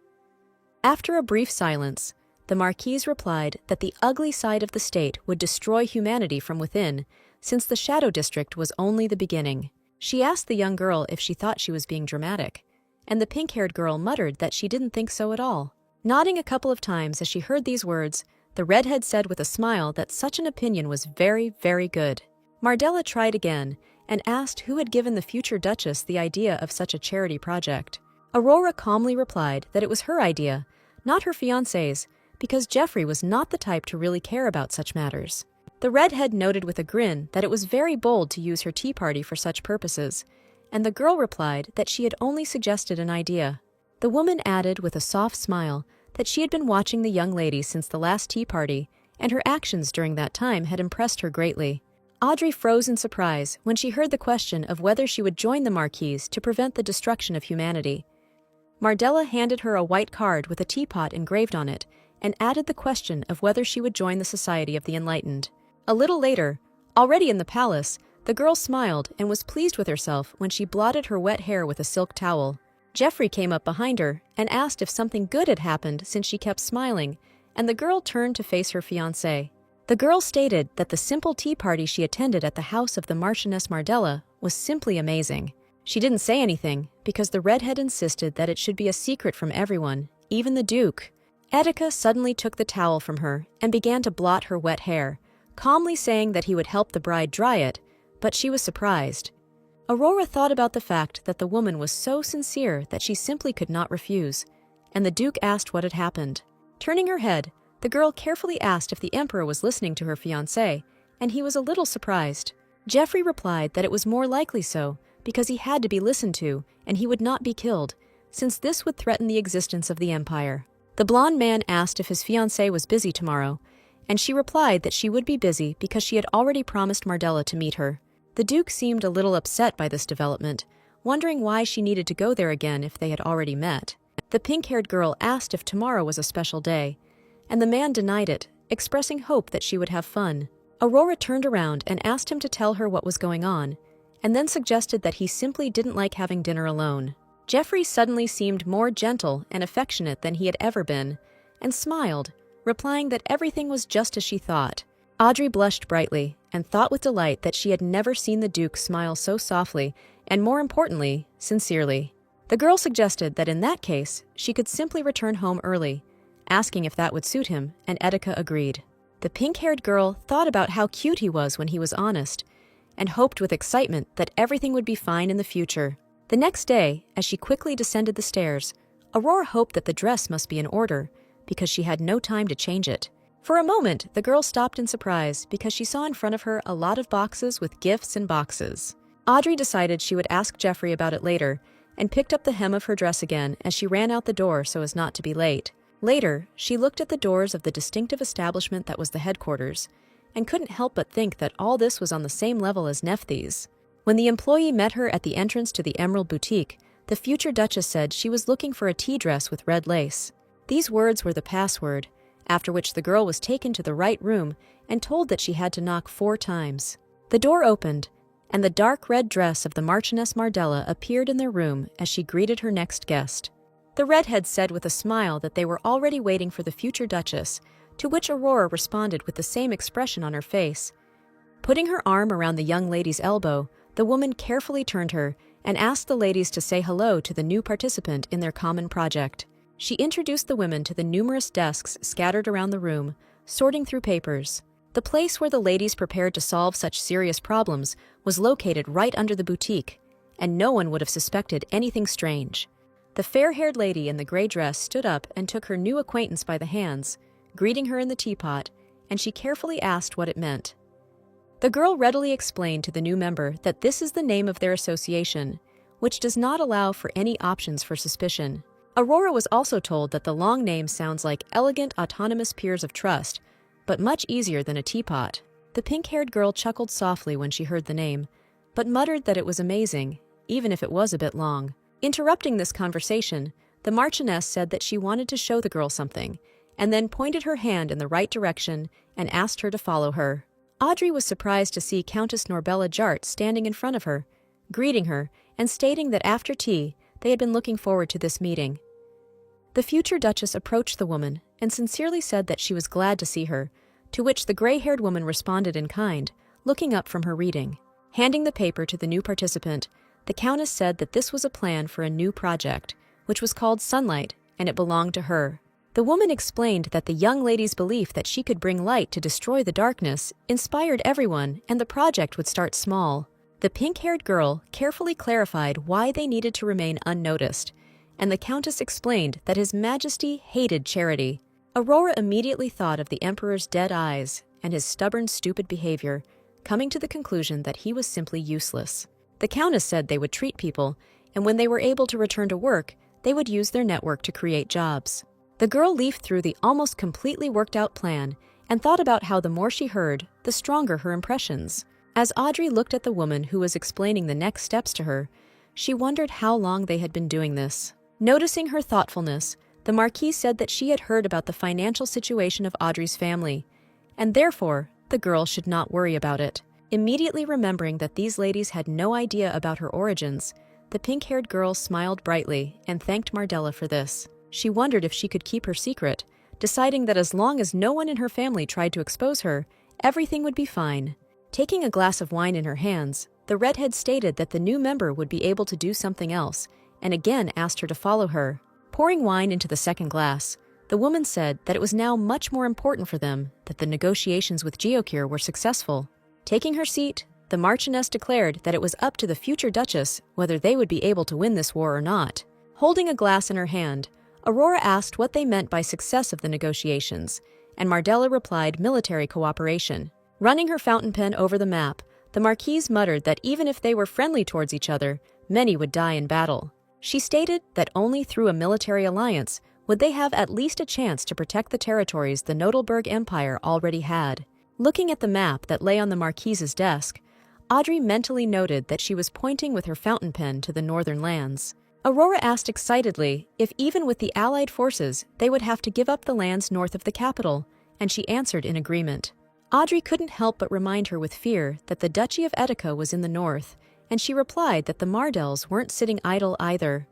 After a brief silence, the marquise replied that the ugly side of the state would destroy humanity from within, since the Shadow District was only the beginning. She asked the young girl if she thought she was being dramatic, and the pink-haired girl muttered that she didn't think so at all. Nodding a couple of times as she heard these words, the redhead said with a smile that such an opinion was very, very good. Mardella tried again and asked who had given the future Duchess the idea of such a charity project. Aurora calmly replied that it was her idea, not her fiancé's, because Geoffrey was not the type to really care about such matters. The redhead noted with a grin that it was very bold to use her tea party for such purposes, and the girl replied that she had only suggested an idea. The woman added with a soft smile that she had been watching the young lady since the last tea party, and her actions during that time had impressed her greatly. Audrey froze in surprise when she heard the question of whether she would join the Marquise to prevent the destruction of humanity. Mardella handed her a white card with a teapot engraved on it, and added the question of whether she would join the Society of the Enlightened. A little later, already in the palace, the girl smiled and was pleased with herself when she blotted her wet hair with a silk towel. Geoffrey came up behind her and asked if something good had happened since she kept smiling, and the girl turned to face her fiancé. The girl stated that the simple tea party she attended at the house of the Marchioness Mardella was simply amazing. She didn't say anything because the redhead insisted that it should be a secret from everyone, even the Duke. Etika suddenly took the towel from her and began to blot her wet hair, calmly saying that he would help the bride dry it, but she was surprised. Aurora thought about the fact that the woman was so sincere that she simply could not refuse, and the Duke asked what had happened. Turning her head, the girl carefully asked if the Emperor was listening to her fiancé, and he was a little surprised. Geoffrey replied that it was more likely so, because he had to be listened to, and he would not be killed, since this would threaten the existence of the Empire. The blonde man asked if his fiancé was busy tomorrow, and she replied that she would be busy because she had already promised Mardella to meet her. The Duke seemed a little upset by this development, wondering why she needed to go there again if they had already met. The pink-haired girl asked if tomorrow was a special day, and the man denied it, expressing hope that she would have fun. Aurora turned around and asked him to tell her what was going on, and then suggested that he simply didn't like having dinner alone. Geoffrey suddenly seemed more gentle and affectionate than he had ever been, and smiled, replying that everything was just as she thought. Audrey blushed brightly and thought with delight that she had never seen the Duke smile so softly and, more importantly, sincerely. The girl suggested that in that case, she could simply return home early, asking if that would suit him, and Etika agreed. The pink-haired girl thought about how cute he was when he was honest, and hoped with excitement that everything would be fine in the future. The next day, as she quickly descended the stairs, Aurora hoped that the dress must be in order, because she had no time to change it. For a moment, the girl stopped in surprise because she saw in front of her a lot of boxes with gifts and boxes. Audrey decided she would ask Jeffrey about it later and picked up the hem of her dress again as she ran out the door so as not to be late. Later, she looked at the doors of the distinctive establishment that was the headquarters and couldn't help but think that all this was on the same level as Nephthys. When the employee met her at the entrance to the Emerald Boutique, the future Duchess said she was looking for a tea dress with red lace. These words were the password, after which the girl was taken to the right room and told that she had to knock 4 times. The door opened, and the dark red dress of the Marchioness Mardella appeared in their room as she greeted her next guest. The redhead said with a smile that they were already waiting for the future Duchess, to which Aurora responded with the same expression on her face. Putting her arm around the young lady's elbow, the woman carefully turned her and asked the ladies to say hello to the new participant in their common project. She introduced the women to the numerous desks scattered around the room, sorting through papers. The place where the ladies prepared to solve such serious problems was located right under the boutique, and no one would have suspected anything strange. The fair-haired lady in the gray dress stood up and took her new acquaintance by the hands, greeting her in the teapot, and she carefully asked what it meant. The girl readily explained to the new member that this is the name of their association, which does not allow for any options for suspicion. Aurora was also told that the long name sounds like elegant autonomous peers of trust, but much easier than a teapot. The pink-haired girl chuckled softly when she heard the name, but muttered that it was amazing, even if it was a bit long. Interrupting this conversation, the Marchioness said that she wanted to show the girl something, and then pointed her hand in the right direction and asked her to follow her. Audrey was surprised to see Countess Norbella Jart standing in front of her, greeting her and stating that after tea, they had been looking forward to this meeting. The future Duchess approached the woman and sincerely said that she was glad to see her, to which the gray-haired woman responded in kind, looking up from her reading. Handing the paper to the new participant, the Countess said that this was a plan for a new project, which was called Sunlight, and it belonged to her. The woman explained that the young lady's belief that she could bring light to destroy the darkness inspired everyone, and the project would start small. The pink-haired girl carefully clarified why they needed to remain unnoticed, and the Countess explained that His Majesty hated charity. Aurora immediately thought of the Emperor's dead eyes and his stubborn, stupid behavior, coming to the conclusion that he was simply useless. The Countess said they would treat people, and when they were able to return to work, they would use their network to create jobs. The girl leafed through the almost completely worked-out plan and thought about how the more she heard, the stronger her impressions. As Audrey looked at the woman who was explaining the next steps to her, she wondered how long they had been doing this. Noticing her thoughtfulness, the Marquise said that she had heard about the financial situation of Audrey's family, and therefore, the girl should not worry about it. Immediately remembering that these ladies had no idea about her origins, the pink-haired girl smiled brightly and thanked Mardella for this. She wondered if she could keep her secret, deciding that as long as no one in her family tried to expose her, everything would be fine. Taking a glass of wine in her hands, the redhead stated that the new member would be able to do something else, and again asked her to follow her. Pouring wine into the second glass, the woman said that it was now much more important for them that the negotiations with Geocure were successful. Taking her seat, the Marchioness declared that it was up to the future Duchess whether they would be able to win this war or not. Holding a glass in her hand, Aurora asked what they meant by success of the negotiations, and Mardella replied military cooperation. Running her fountain pen over the map, the Marquise muttered that even if they were friendly towards each other, many would die in battle. She stated that only through a military alliance would they have at least a chance to protect the territories the Nodelberg Empire already had. Looking at the map that lay on the Marquise's desk, Audrey mentally noted that she was pointing with her fountain pen to the northern lands. Aurora asked excitedly if even with the Allied forces they would have to give up the lands north of the capital, and she answered in agreement. Audrey couldn't help but remind her with fear that the Duchy of Etica was in the north, and she replied that the Mardells weren't sitting idle either.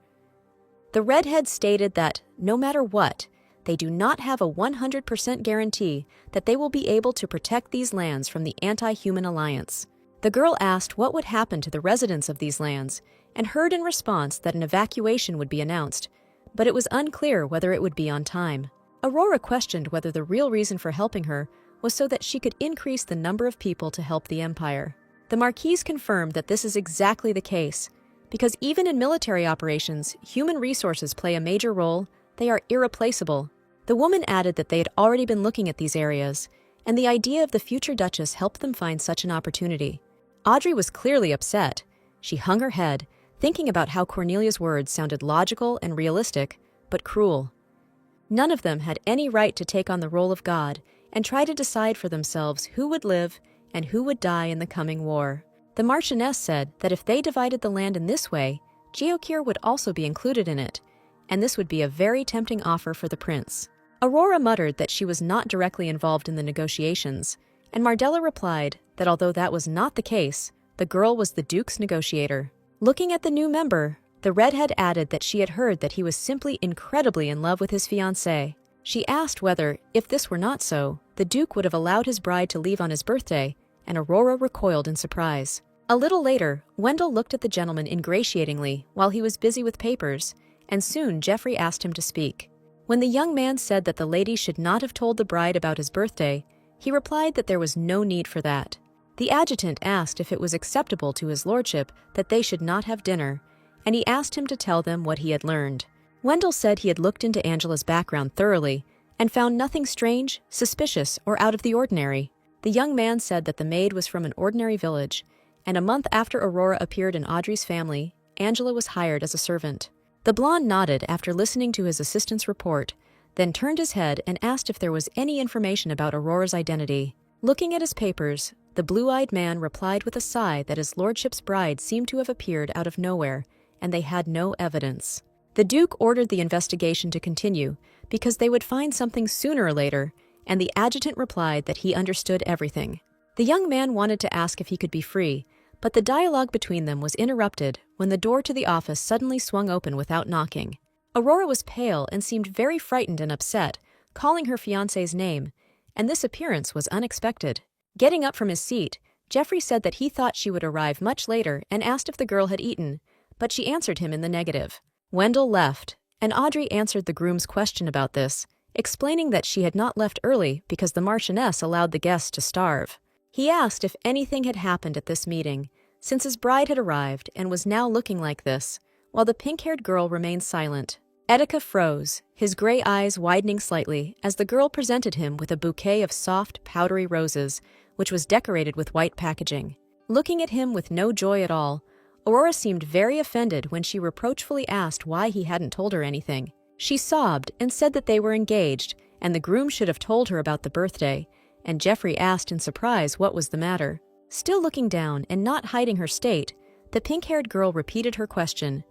The redhead stated that, no matter what, they do not have a 100% guarantee that they will be able to protect these lands from the anti-human alliance. The girl asked what would happen to the residents of these lands, and heard in response that an evacuation would be announced, but it was unclear whether it would be on time. Aurora questioned whether the real reason for helping her was so that she could increase the number of people to help the Empire. The Marquise confirmed that this is exactly the case, because even in military operations, human resources play a major role. They are irreplaceable. The woman added that they had already been looking at these areas, and the idea of the future Duchess helped them find such an opportunity. Audrey was clearly upset. She hung her head, thinking about how Cornelia's words sounded logical and realistic, but cruel. None of them had any right to take on the role of God and try to decide for themselves who would live and who would die in the coming war. The Marchioness said that if they divided the land in this way, Geokir would also be included in it, and this would be a very tempting offer for the prince. Aurora muttered that she was not directly involved in the negotiations, and Mardella replied that although that was not the case, the girl was the Duke's negotiator. Looking at the new member, the redhead added that she had heard that he was simply incredibly in love with his fiancée. She asked whether, if this were not so, the Duke would have allowed his bride to leave on his birthday, and Aurora recoiled in surprise. A little later, Wendell looked at the gentleman ingratiatingly while he was busy with papers, and soon Geoffrey asked him to speak. When the young man said that the lady should not have told the bride about his birthday, he replied that there was no need for that. The adjutant asked if it was acceptable to his lordship that they should not have dinner, and he asked him to tell them what he had learned. Wendell said he had looked into Angela's background thoroughly and found nothing strange, suspicious, or out of the ordinary. The young man said that the maid was from an ordinary village, and a month after Aurora appeared in Audrey's family, Angela was hired as a servant. The blonde nodded after listening to his assistant's report, then turned his head and asked if there was any information about Aurora's identity. Looking at his papers, the blue-eyed man replied with a sigh that his lordship's bride seemed to have appeared out of nowhere, and they had no evidence. The Duke ordered the investigation to continue because they would find something sooner or later, and the adjutant replied that he understood everything. The young man wanted to ask if he could be free, but the dialogue between them was interrupted when the door to the office suddenly swung open without knocking. Aurora was pale and seemed very frightened and upset, calling her fiancé's name, and this appearance was unexpected. Getting up from his seat, Geoffrey said that he thought she would arrive much later and asked if the girl had eaten, but she answered him in the negative. Wendell left, and Audrey answered the groom's question about this, explaining that she had not left early because the Marchioness allowed the guests to starve. He asked if anything had happened at this meeting, since his bride had arrived and was now looking like this, while the pink-haired girl remained silent. Etika froze, his gray eyes widening slightly as the girl presented him with a bouquet of soft, powdery roses, which was decorated with white packaging. Looking at him with no joy at all, Aurora seemed very offended when she reproachfully asked why he hadn't told her anything. She sobbed and said that they were engaged, and the groom should have told her about the birthday, and Geoffrey asked in surprise what was the matter. Still looking down and not hiding her state, the pink-haired girl repeated her question,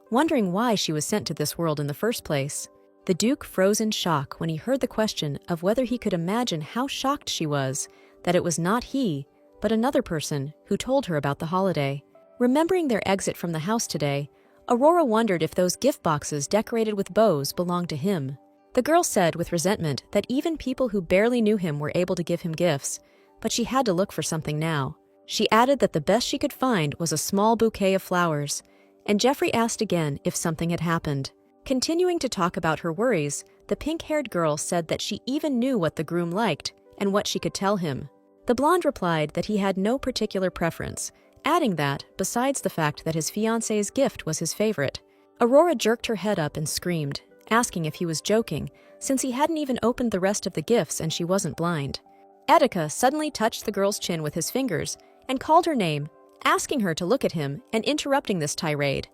wondering why she was sent to this world in the first place. The Duke froze in shock when he heard the question of whether he could imagine how shocked she was that it was not he, but another person who told her about the holiday. Remembering their exit from the house today, Aurora wondered if those gift boxes decorated with bows belonged to him. The girl said with resentment that even people who barely knew him were able to give him gifts, but she had to look for something now. She added that the best she could find was a small bouquet of flowers, and Geoffrey asked again if something had happened. Continuing to talk about her worries, the pink-haired girl said that she even knew what the groom liked and what she could tell him. The blonde replied that he had no particular preference, adding that, besides the fact that his fiancée's gift was his favorite. Aurora jerked her head up and screamed, asking if he was joking, since he hadn't even opened the rest of the gifts and she wasn't blind. Etika suddenly touched the girl's chin with his fingers and called her name, asking her to look at him and interrupting this tirade.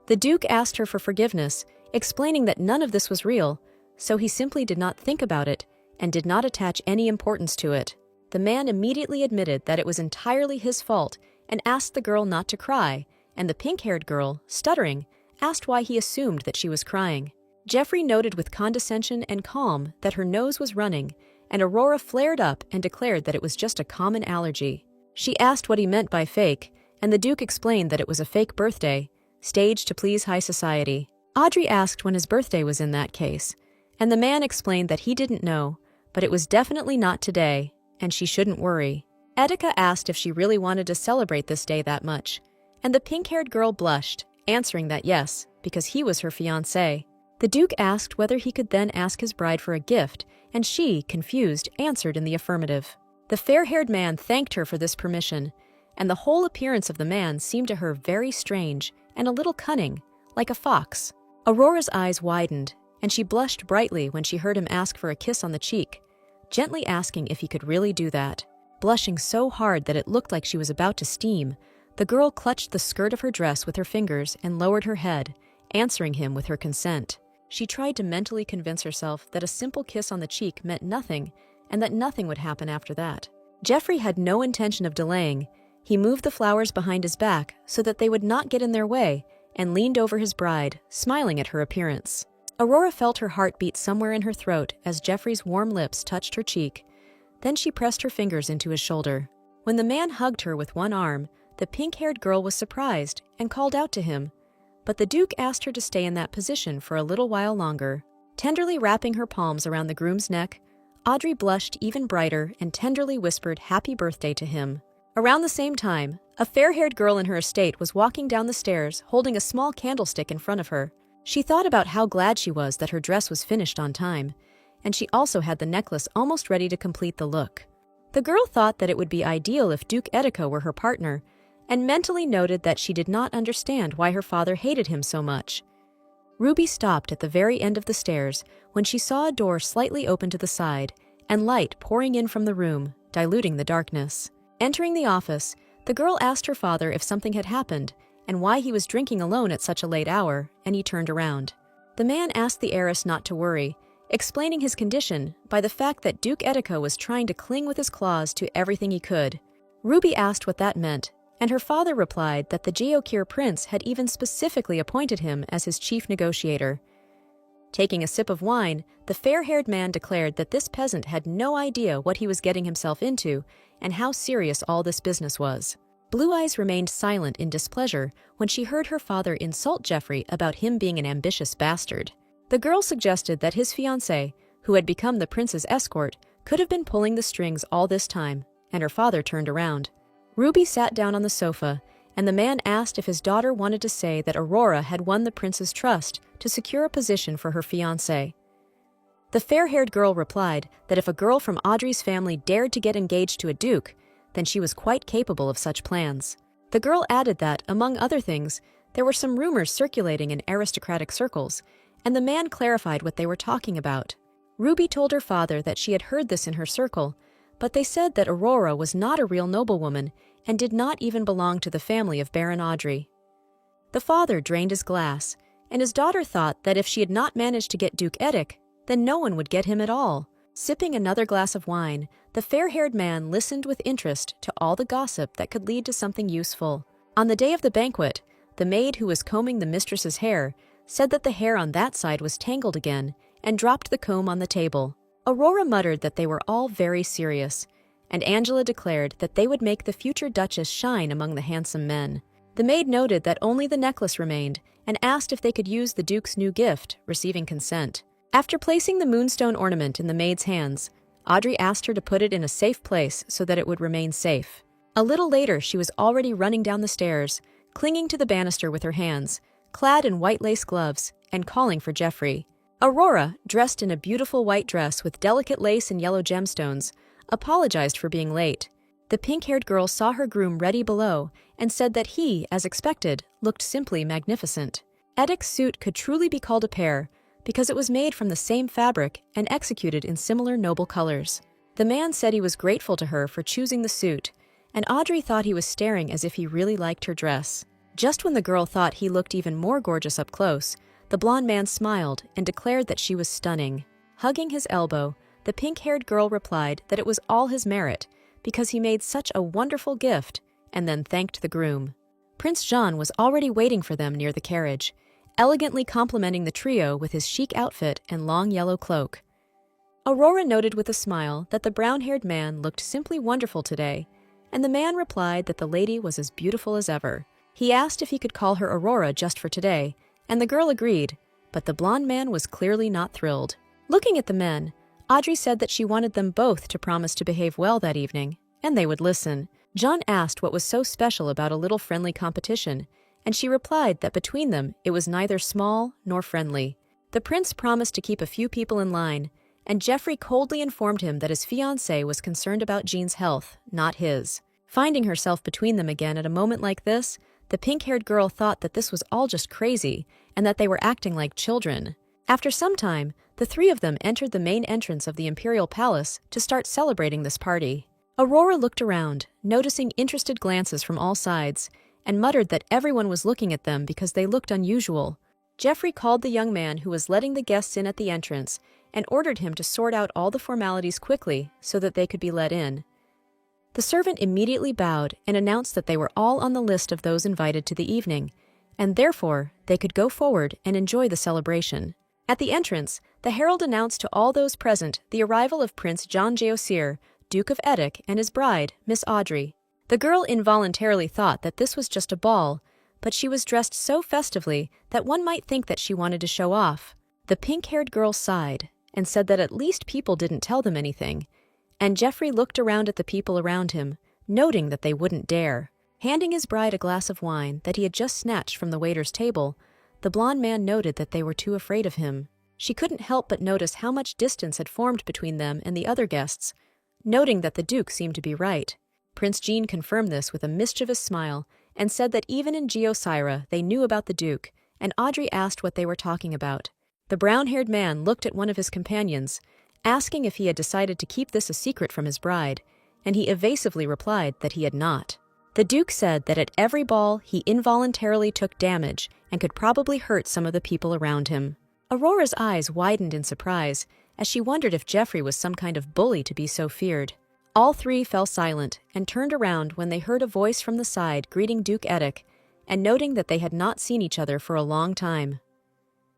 The Duke asked her for forgiveness, explaining that none of this was real, so he simply did not think about it and did not attach any importance to it. The man immediately admitted that it was entirely his fault and asked the girl not to cry, and the pink-haired girl, stuttering, asked why he assumed that she was crying. Geoffrey noted with condescension and calm that her nose was running, and Aurora flared up and declared that it was just a common allergy. She asked what he meant by fake, and the Duke explained that it was a fake birthday, staged to please high society. Audrey asked when his birthday was in that case, and the man explained that he didn't know, but it was definitely not today, and she shouldn't worry. Etika asked if she really wanted to celebrate this day that much, and the pink-haired girl blushed, answering that yes, because he was her fiancé. The Duke asked whether he could then ask his bride for a gift, and she, confused, answered in the affirmative. The fair-haired man thanked her for this permission, and the whole appearance of the man seemed to her very strange, and a little cunning, like a fox. Aurora's eyes widened, and she blushed brightly when she heard him ask for a kiss on the cheek, gently asking if he could really do that. Blushing so hard that it looked like she was about to steam, the girl clutched the skirt of her dress with her fingers and lowered her head, answering him with her consent. She tried to mentally convince herself that a simple kiss on the cheek meant nothing and that nothing would happen after that. Jeffrey had no intention of delaying. He moved the flowers behind his back so that they would not get in their way and leaned over his bride, smiling at her appearance. Aurora felt her heart beat somewhere in her throat as Jeffrey's warm lips touched her cheek. Then she pressed her fingers into his shoulder. When the man hugged her with one arm, the pink-haired girl was surprised and called out to him, but the Duke asked her to stay in that position for a little while longer. Tenderly wrapping her palms around the groom's neck, Audrey blushed even brighter and tenderly whispered happy birthday to him. Around the same time, a fair-haired girl in her estate was walking down the stairs holding a small candlestick in front of her. She thought about how glad she was that her dress was finished on time, and she also had the necklace almost ready to complete the look. The girl thought that it would be ideal if Duke Edico were her partner, and mentally noted that she did not understand why her father hated him so much. Ruby stopped at the very end of the stairs when she saw a door slightly open to the side and light pouring in from the room, diluting the darkness. Entering the office, the girl asked her father if something had happened and why he was drinking alone at such a late hour, and he turned around. The man asked the heiress not to worry, explaining his condition by the fact that Duke Edico was trying to cling with his claws to everything he could. Ruby asked what that meant, and her father replied that the Geokir prince had even specifically appointed him as his chief negotiator. Taking a sip of wine, the fair-haired man declared that this peasant had no idea what he was getting himself into and how serious all this business was. Blue Eyes remained silent in displeasure when she heard her father insult Jeffrey about him being an ambitious bastard. The girl suggested that his fiancé, who had become the prince's escort, could have been pulling the strings all this time, and her father turned around. Ruby sat down on the sofa, and the man asked if his daughter wanted to say that Aurora had won the prince's trust to secure a position for her fiancé. The fair-haired girl replied that if a girl from Audrey's family dared to get engaged to a duke, then she was quite capable of such plans. The girl added that, among other things, there were some rumors circulating in aristocratic circles, and the man clarified what they were talking about. Ruby told her father that she had heard this in her circle, but they said that Aurora was not a real noblewoman and did not even belong to the family of Baron Audrey. The father drained his glass, and his daughter thought that if she had not managed to get Duke Edic, then no one would get him at all. Sipping another glass of wine, the fair-haired man listened with interest to all the gossip that could lead to something useful. On the day of the banquet, the maid who was combing the mistress's hair said that the hair on that side was tangled again and dropped the comb on the table. Aurora muttered that they were all very serious, and Angela declared that they would make the future duchess shine among the handsome men. The maid noted that only the necklace remained and asked if they could use the duke's new gift, receiving consent. After placing the moonstone ornament in the maid's hands, Audrey asked her to put it in a safe place so that it would remain safe. A little later, she was already running down the stairs, clinging to the banister with her hands, clad in white lace gloves, and calling for Jeffrey. Aurora, dressed in a beautiful white dress with delicate lace and yellow gemstones, apologized for being late. The pink-haired girl saw her groom ready below and said that he, as expected, looked simply magnificent. Edic's suit could truly be called a pair because it was made from the same fabric and executed in similar noble colors. The man said he was grateful to her for choosing the suit, and Audrey thought he was staring as if he really liked her dress. Just when the girl thought he looked even more gorgeous up close, the blonde man smiled and declared that she was stunning. Hugging his elbow, the pink-haired girl replied that it was all his merit because he made such a wonderful gift, and then thanked the groom. Prince Jean was already waiting for them near the carriage, elegantly complimenting the trio with his chic outfit and long yellow cloak. Aurora noted with a smile that the brown-haired man looked simply wonderful today, and the man replied that the lady was as beautiful as ever. He asked if he could call her Aurora just for today, and the girl agreed, but the blonde man was clearly not thrilled. Looking at the men, Audrey said that she wanted them both to promise to behave well that evening, and they would listen. John asked what was so special about a little friendly competition, and she replied that between them it was neither small nor friendly. The prince promised to keep a few people in line, and Jeffrey coldly informed him that his fiancée was concerned about Jean's health, not his. Finding herself between them again at a moment like this, The pink-haired girl thought that this was all just crazy and that they were acting like children. After some time, the three of them entered the main entrance of the Imperial Palace to start celebrating this party. Aurora looked around, noticing interested glances from all sides, and muttered that everyone was looking at them because they looked unusual. Jeffrey called the young man who was letting the guests in at the entrance and ordered him to sort out all the formalities quickly so that they could be let in. The servant immediately bowed and announced that they were all on the list of those invited to the evening, and therefore they could go forward and enjoy the celebration. At the entrance, the herald announced to all those present the arrival of Prince John Geosir, Duke of Eddick, and his bride, Miss Audrey. The girl involuntarily thought that this was just a ball, but she was dressed so festively that one might think that she wanted to show off. The pink-haired girl sighed and said that at least people didn't tell them anything, and Jeffrey looked around at the people around him, noting that they wouldn't dare. Handing his bride a glass of wine that he had just snatched from the waiter's table, the blonde man noted that they were too afraid of him. She couldn't help but notice how much distance had formed between them and the other guests, noting that the Duke seemed to be right. Prince Jean confirmed this with a mischievous smile and said that even in Geosira they knew about the Duke, and Audrey asked what they were talking about. The brown-haired man looked at one of his companions, asking if he had decided to keep this a secret from his bride, and he evasively replied that he had not. The Duke said that at every ball he involuntarily took damage and could probably hurt some of the people around him. Aurora's eyes widened in surprise as she wondered if Jeffrey was some kind of bully to be so feared. All three fell silent and turned around when they heard a voice from the side greeting Duke Eddick and noting that they had not seen each other for a long time.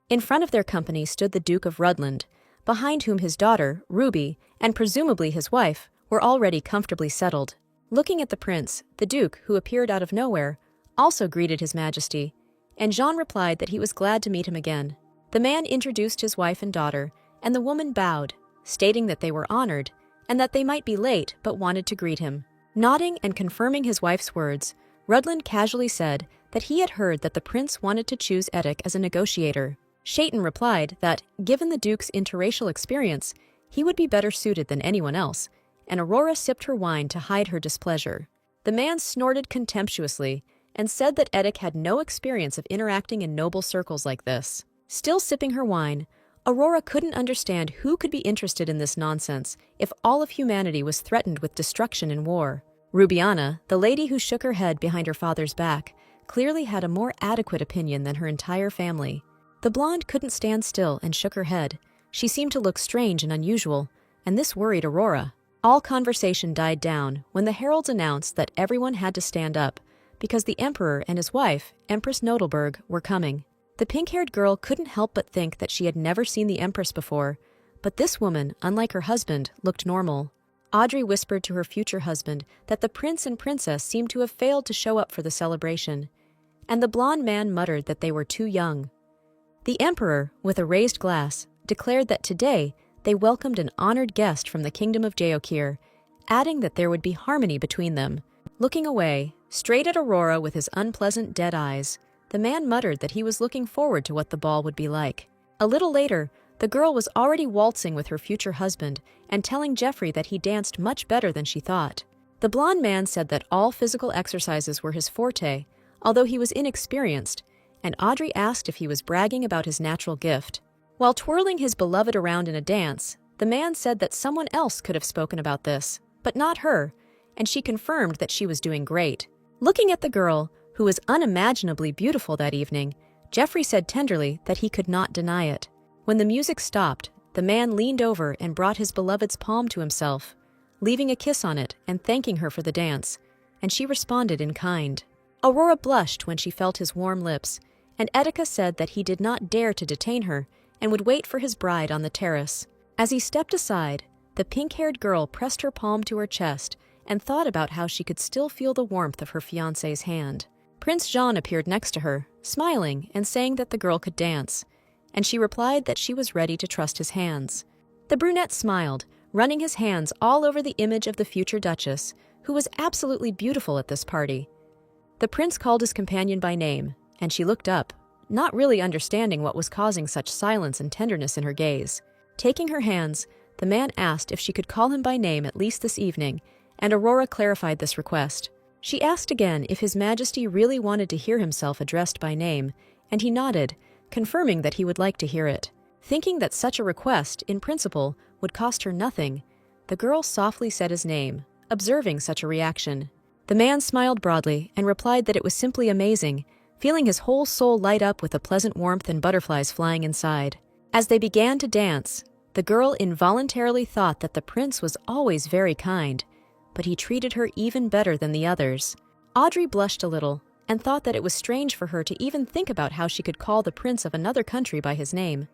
In front of their company stood the Duke of Rutland, behind whom his daughter, Ruby, and presumably his wife, were already comfortably settled. Looking at the prince, the Duke, who appeared out of nowhere, also greeted His Majesty, and Jean replied that he was glad to meet him again. The man introduced his wife and daughter, and the woman bowed, stating that they were honored, and that they might be late but wanted to greet him. Nodding and confirming his wife's words, Rutland casually said that he had heard that the prince wanted to choose Eddick as a negotiator. Shaitan replied that, given the Duke's interracial experience, he would be better suited than anyone else, and Aurora sipped her wine to hide her displeasure. The man snorted contemptuously and said that Eddick had no experience of interacting in noble circles like this. Still sipping her wine, Aurora couldn't understand who could be interested in this nonsense if all of humanity was threatened with destruction and war. Rubiana, the lady who shook her head behind her father's back, clearly had a more adequate opinion than her entire family. The blonde couldn't stand still and shook her head. She seemed to look strange and unusual, and this worried Aurora. All conversation died down when the heralds announced that everyone had to stand up, because the Emperor and his wife, Empress Nodelberg, were coming. The pink-haired girl couldn't help but think that she had never seen the Empress before, but this woman, unlike her husband, looked normal. Audrey whispered to her future husband that the prince and princess seemed to have failed to show up for the celebration, and the blonde man muttered that they were too young. The Emperor, with a raised glass, declared that today they welcomed an honored guest from the kingdom of Geokir, adding that there would be harmony between them. Looking away, straight at Aurora with his unpleasant dead eyes, the man muttered that he was looking forward to what the ball would be like. A little later, the girl was already waltzing with her future husband and telling Jeffrey that he danced much better than she thought. The blonde man said that all physical exercises were his forte, although he was inexperienced, and Audrey asked if he was bragging about his natural gift. While twirling his beloved around in a dance, the man said that someone else could have spoken about this, but not her, and she confirmed that she was doing great. Looking at the girl, who was unimaginably beautiful that evening, Jeffrey said tenderly that he could not deny it. When the music stopped, the man leaned over and brought his beloved's palm to himself, leaving a kiss on it and thanking her for the dance, and she responded in kind. Aurora blushed when she felt his warm lips, and Etika said that he did not dare to detain her and would wait for his bride on the terrace. As he stepped aside, the pink-haired girl pressed her palm to her chest and thought about how she could still feel the warmth of her fiancé's hand. Prince Jean appeared next to her, smiling and saying that the girl could dance, and she replied that she was ready to trust his hands. The brunette smiled, running his hands all over the image of the future duchess, who was absolutely beautiful at this party. The prince called his companion by name, and she looked up, not really understanding what was causing such silence and tenderness in her gaze. Taking her hands, the man asked if she could call him by name at least this evening, and Aurora clarified this request. She asked again if His Majesty really wanted to hear himself addressed by name, and he nodded, confirming that he would like to hear it. Thinking that such a request, in principle, would cost her nothing, the girl softly said his name, observing such a reaction. The man smiled broadly and replied that it was simply amazing, feeling his whole soul light up with a pleasant warmth and butterflies flying inside. As they began to dance, the girl involuntarily thought that the prince was always very kind, but he treated her even better than the others. Audrey blushed a little and thought that it was strange for her to even think about how she could call the prince of another country by his name.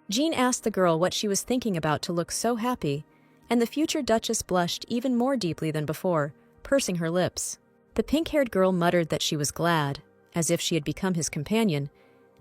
Jean asked the girl what she was thinking about to look so happy, and the future duchess blushed even more deeply than before, pursing her lips. The pink-haired girl muttered that she was glad, as if she had become his companion,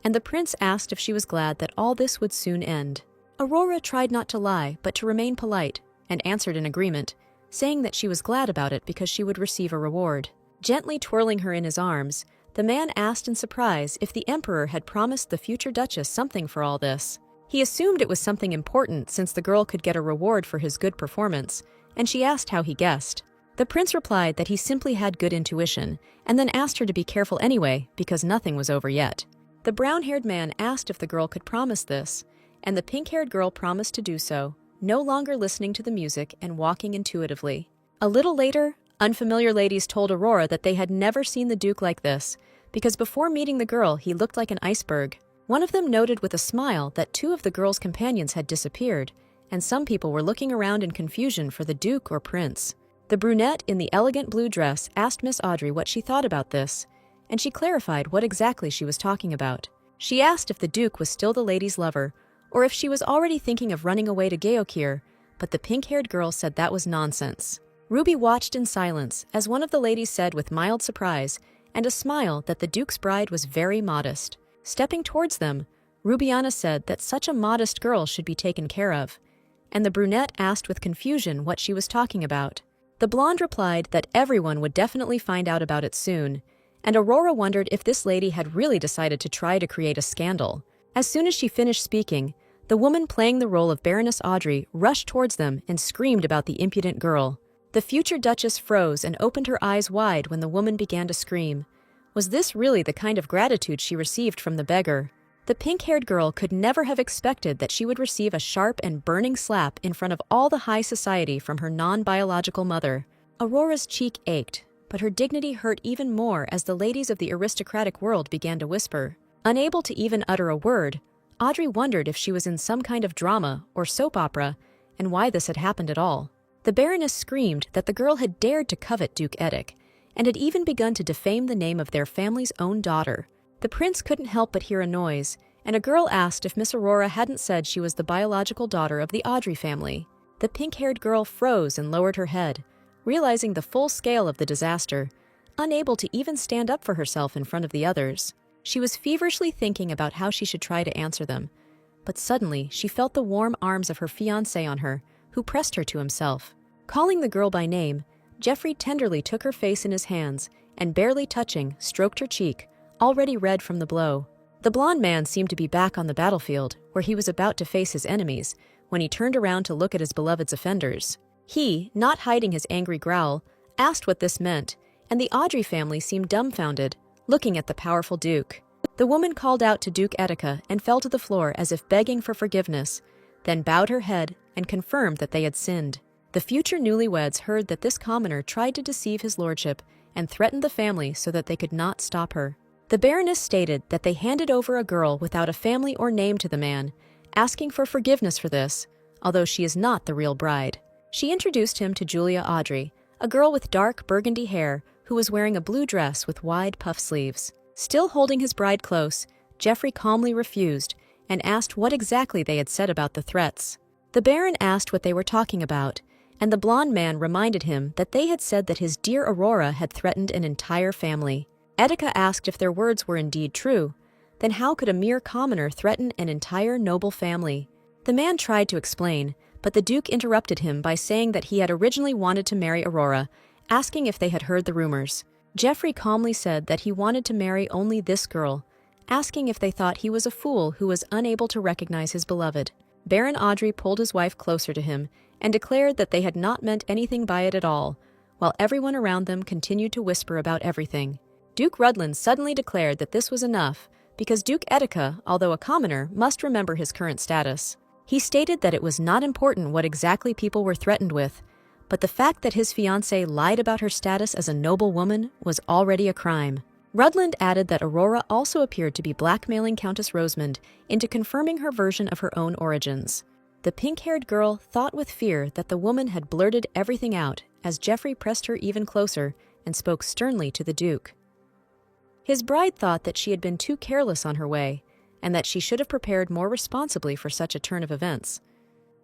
and the prince asked if she was glad that all this would soon end. Aurora tried not to lie, but to remain polite, and answered in agreement, saying that she was glad about it because she would receive a reward. Gently twirling her in his arms, the man asked in surprise if the emperor had promised the future duchess something for all this. He assumed it was something important since the girl could get a reward for his good performance, and she asked how he guessed. The prince replied that he simply had good intuition, and then asked her to be careful anyway because nothing was over yet. The brown-haired man asked if the girl could promise this, and the pink-haired girl promised to do so, no longer listening to the music and walking intuitively. A little later, unfamiliar ladies told Aurora that they had never seen the Duke like this, because before meeting the girl he looked like an iceberg. One of them noted with a smile that two of the girl's companions had disappeared, and some people were looking around in confusion for the Duke or Prince. The brunette in the elegant blue dress asked Miss Audrey what she thought about this, and she clarified what exactly she was talking about. She asked if the Duke was still the lady's lover, or if she was already thinking of running away to Geokir, but the pink-haired girl said that was nonsense. Ruby watched in silence as one of the ladies said with mild surprise and a smile that the Duke's bride was very modest. Stepping towards them, Rubiana said that such a modest girl should be taken care of, and the brunette asked with confusion what she was talking about. The blonde replied that everyone would definitely find out about it soon, and Aurora wondered if this lady had really decided to try to create a scandal. As soon as she finished speaking, the woman playing the role of Baroness Audrey rushed towards them and screamed about the impudent girl. The future duchess froze and opened her eyes wide when the woman began to scream. Was this really the kind of gratitude she received from the beggar? The pink-haired girl could never have expected that she would receive a sharp and burning slap in front of all the high society from her non-biological mother. Aurora's cheek ached, but her dignity hurt even more as the ladies of the aristocratic world began to whisper. Unable to even utter a word, Audrey wondered if she was in some kind of drama or soap opera and why this had happened at all. The Baroness screamed that the girl had dared to covet Duke Edic, and had even begun to defame the name of their family's own daughter. The prince couldn't help but hear a noise, and a girl asked if Miss Aurora hadn't said she was the biological daughter of the Audrey family. The pink-haired girl froze and lowered her head, realizing the full scale of the disaster, unable to even stand up for herself in front of the others. She was feverishly thinking about how she should try to answer them, but suddenly she felt the warm arms of her fiancé on her, who pressed her to himself. Calling the girl by name, Geoffrey tenderly took her face in his hands and, barely touching, stroked her cheek, already red from the blow. The blonde man seemed to be back on the battlefield, where he was about to face his enemies, when he turned around to look at his beloved's offenders. He, not hiding his angry growl, asked what this meant, and the Audrey family seemed dumbfounded, looking at the powerful Duke. The woman called out to Duke Etika and fell to the floor as if begging for forgiveness, then bowed her head and confirmed that they had sinned. The future newlyweds heard that this commoner tried to deceive his lordship and threatened the family so that they could not stop her. The Baroness stated that they handed over a girl without a family or name to the man, asking for forgiveness for this, although she is not the real bride. She introduced him to Julia Audrey, a girl with dark burgundy hair who was wearing a blue dress with wide puff sleeves. Still holding his bride close, Geoffrey calmly refused and asked what exactly they had said about the threats. The Baron asked what they were talking about, and the blonde man reminded him that they had said that his dear Aurora had threatened an entire family. Etika asked if their words were indeed true. Then how could a mere commoner threaten an entire noble family? The man tried to explain, but the Duke interrupted him by saying that he had originally wanted to marry Aurora, asking if they had heard the rumors. Geoffrey calmly said that he wanted to marry only this girl, asking if they thought he was a fool who was unable to recognize his beloved. Baron Audrey pulled his wife closer to him and declared that they had not meant anything by it at all, while everyone around them continued to whisper about everything. Duke Rudland suddenly declared that this was enough, because Duke Etika, although a commoner, must remember his current status. He stated that it was not important what exactly people were threatened with, but the fact that his fiancée lied about her status as a noble woman was already a crime. Rudland added that Aurora also appeared to be blackmailing Countess Rosamund into confirming her version of her own origins. The pink-haired girl thought with fear that the woman had blurted everything out as Geoffrey pressed her even closer and spoke sternly to the Duke. His bride thought that she had been too careless on her way, and that she should have prepared more responsibly for such a turn of events.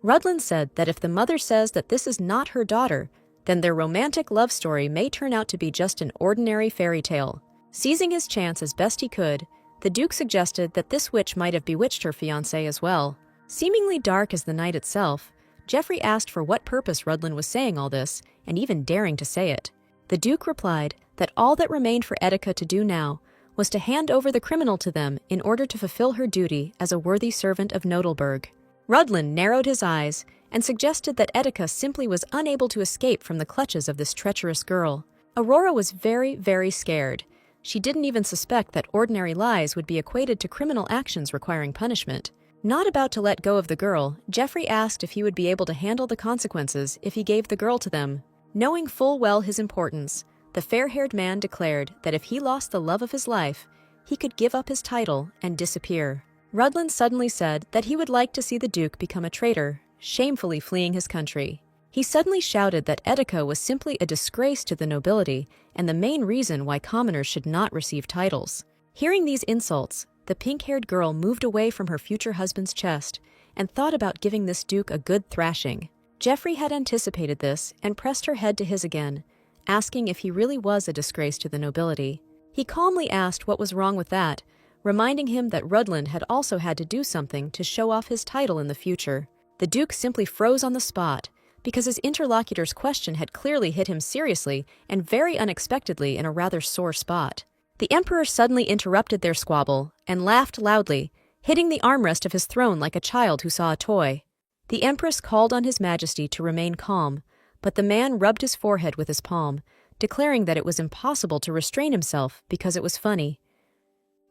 Rudland said that if the mother says that this is not her daughter, then their romantic love story may turn out to be just an ordinary fairy tale. Seizing his chance as best he could, the Duke suggested that this witch might have bewitched her fiancé as well. Seemingly dark as the night itself, Geoffrey asked for what purpose Rudland was saying all this, and even daring to say it. The Duke replied that all that remained for Etika to do now was to hand over the criminal to them in order to fulfill her duty as a worthy servant of Nodelberg. Rudland narrowed his eyes and suggested that Etika simply was unable to escape from the clutches of this treacherous girl. Aurora was very, very scared. She didn't even suspect that ordinary lies would be equated to criminal actions requiring punishment. Not about to let go of the girl, Geoffrey asked if he would be able to handle the consequences if he gave the girl to them. Knowing full well his importance, the fair-haired man declared that if he lost the love of his life, he could give up his title and disappear. Rudland suddenly said that he would like to see the Duke become a traitor, shamefully fleeing his country. He suddenly shouted that Etika was simply a disgrace to the nobility and the main reason why commoners should not receive titles. Hearing these insults, the pink-haired girl moved away from her future husband's chest and thought about giving this Duke a good thrashing. Geoffrey had anticipated this and pressed her head to his again, asking if he really was a disgrace to the nobility. He calmly asked what was wrong with that, reminding him that Rudland had also had to do something to show off his title in the future. The Duke simply froze on the spot, because his interlocutor's question had clearly hit him seriously and very unexpectedly in a rather sore spot. The Emperor suddenly interrupted their squabble and laughed loudly, hitting the armrest of his throne like a child who saw a toy. The Empress called on His Majesty to remain calm, but the man rubbed his forehead with his palm, declaring that it was impossible to restrain himself because it was funny.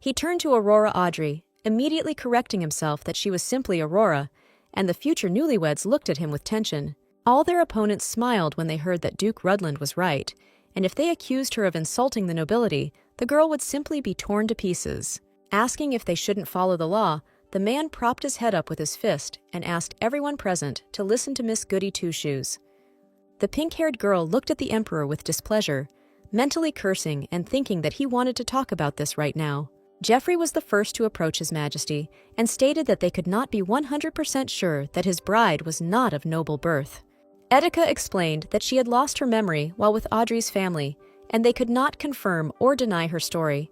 He turned to Aurora Audrey, immediately correcting himself that she was simply Aurora, and the future newlyweds looked at him with tension. All their opponents smiled when they heard that Duke Rudland was right, and if they accused her of insulting the nobility, the girl would simply be torn to pieces. Asking if they shouldn't follow the law, the man propped his head up with his fist and asked everyone present to listen to Miss Goody Two-Shoes. The pink-haired girl looked at the Emperor with displeasure, mentally cursing and thinking that he wanted to talk about this right now. Geoffrey was the first to approach His Majesty and stated that they could not be 100% sure that his bride was not of noble birth. Etika explained that she had lost her memory while with Audrey's family, and they could not confirm or deny her story.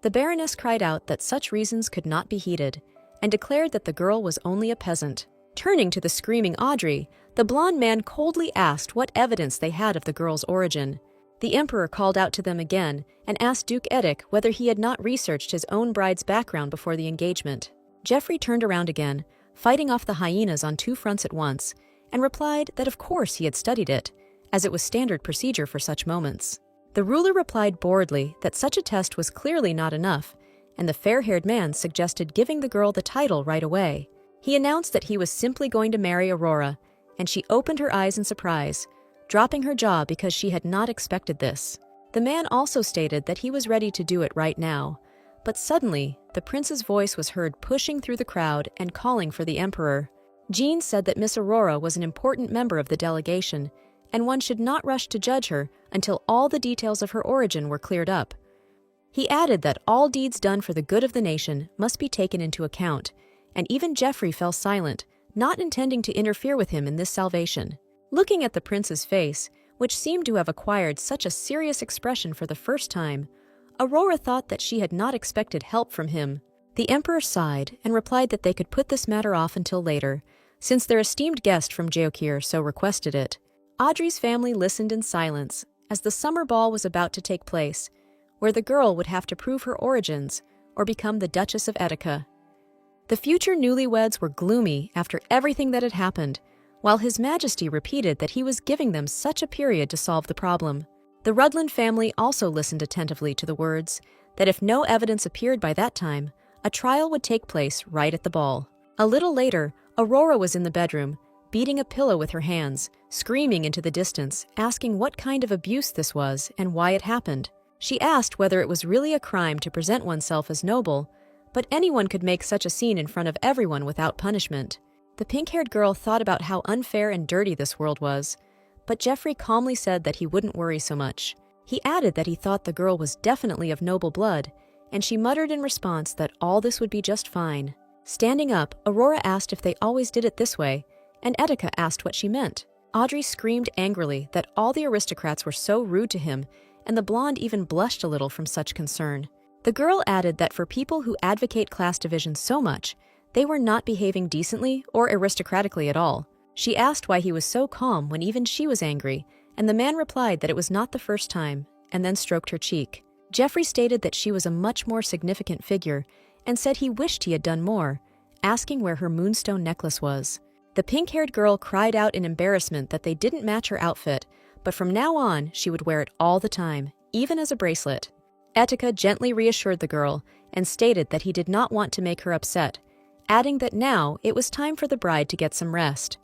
The Baroness cried out that such reasons could not be heeded, and declared that the girl was only a peasant. Turning to the screaming Audrey, the blonde man coldly asked what evidence they had of the girl's origin. The Emperor called out to them again and asked Duke Edik whether he had not researched his own bride's background before the engagement. Geoffrey turned around again, fighting off the hyenas on two fronts at once, and replied that of course he had studied it, as it was standard procedure for such moments. The ruler replied boredly that such a test was clearly not enough, and the fair-haired man suggested giving the girl the title right away. He announced that he was simply going to marry Aurora, and she opened her eyes in surprise, dropping her jaw because she had not expected this. The man also stated that he was ready to do it right now, but suddenly, the prince's voice was heard pushing through the crowd and calling for the Emperor. Jean said that Miss Aurora was an important member of the delegation, and one should not rush to judge her until all the details of her origin were cleared up. He added that all deeds done for the good of the nation must be taken into account, and even Geoffrey fell silent, not intending to interfere with him in this salvation. Looking at the prince's face, which seemed to have acquired such a serious expression for the first time, Aurora thought that she had not expected help from him. The Emperor sighed and replied that they could put this matter off until later, since their esteemed guest from Jeokir so requested it. Audrey's family listened in silence as the summer ball was about to take place, where the girl would have to prove her origins or become the Duchess of Etika. The future newlyweds were gloomy after everything that had happened, while His Majesty repeated that he was giving them such a period to solve the problem. The Rudland family also listened attentively to the words that if no evidence appeared by that time, a trial would take place right at the ball. A little later, Aurora was in the bedroom, beating a pillow with her hands, screaming into the distance, asking what kind of abuse this was and why it happened. She asked whether it was really a crime to present oneself as noble, but anyone could make such a scene in front of everyone without punishment. The pink-haired girl thought about how unfair and dirty this world was, but Jeffrey calmly said that he wouldn't worry so much. He added that he thought the girl was definitely of noble blood, and she muttered in response that all this would be just fine. Standing up, Aurora asked if they always did it this way, and Etika asked what she meant. Audrey screamed angrily that all the aristocrats were so rude to him, and the blonde even blushed a little from such concern. The girl added that for people who advocate class division so much, they were not behaving decently or aristocratically at all. She asked why he was so calm when even she was angry, and the man replied that it was not the first time, and then stroked her cheek. Jeffrey stated that she was a much more significant figure, and said he wished he had done more, asking where her moonstone necklace was. The pink-haired girl cried out in embarrassment that they didn't match her outfit, but from now on she would wear it all the time, even as a bracelet. Etika gently reassured the girl and stated that he did not want to make her upset, adding that now it was time for the bride to get some rest.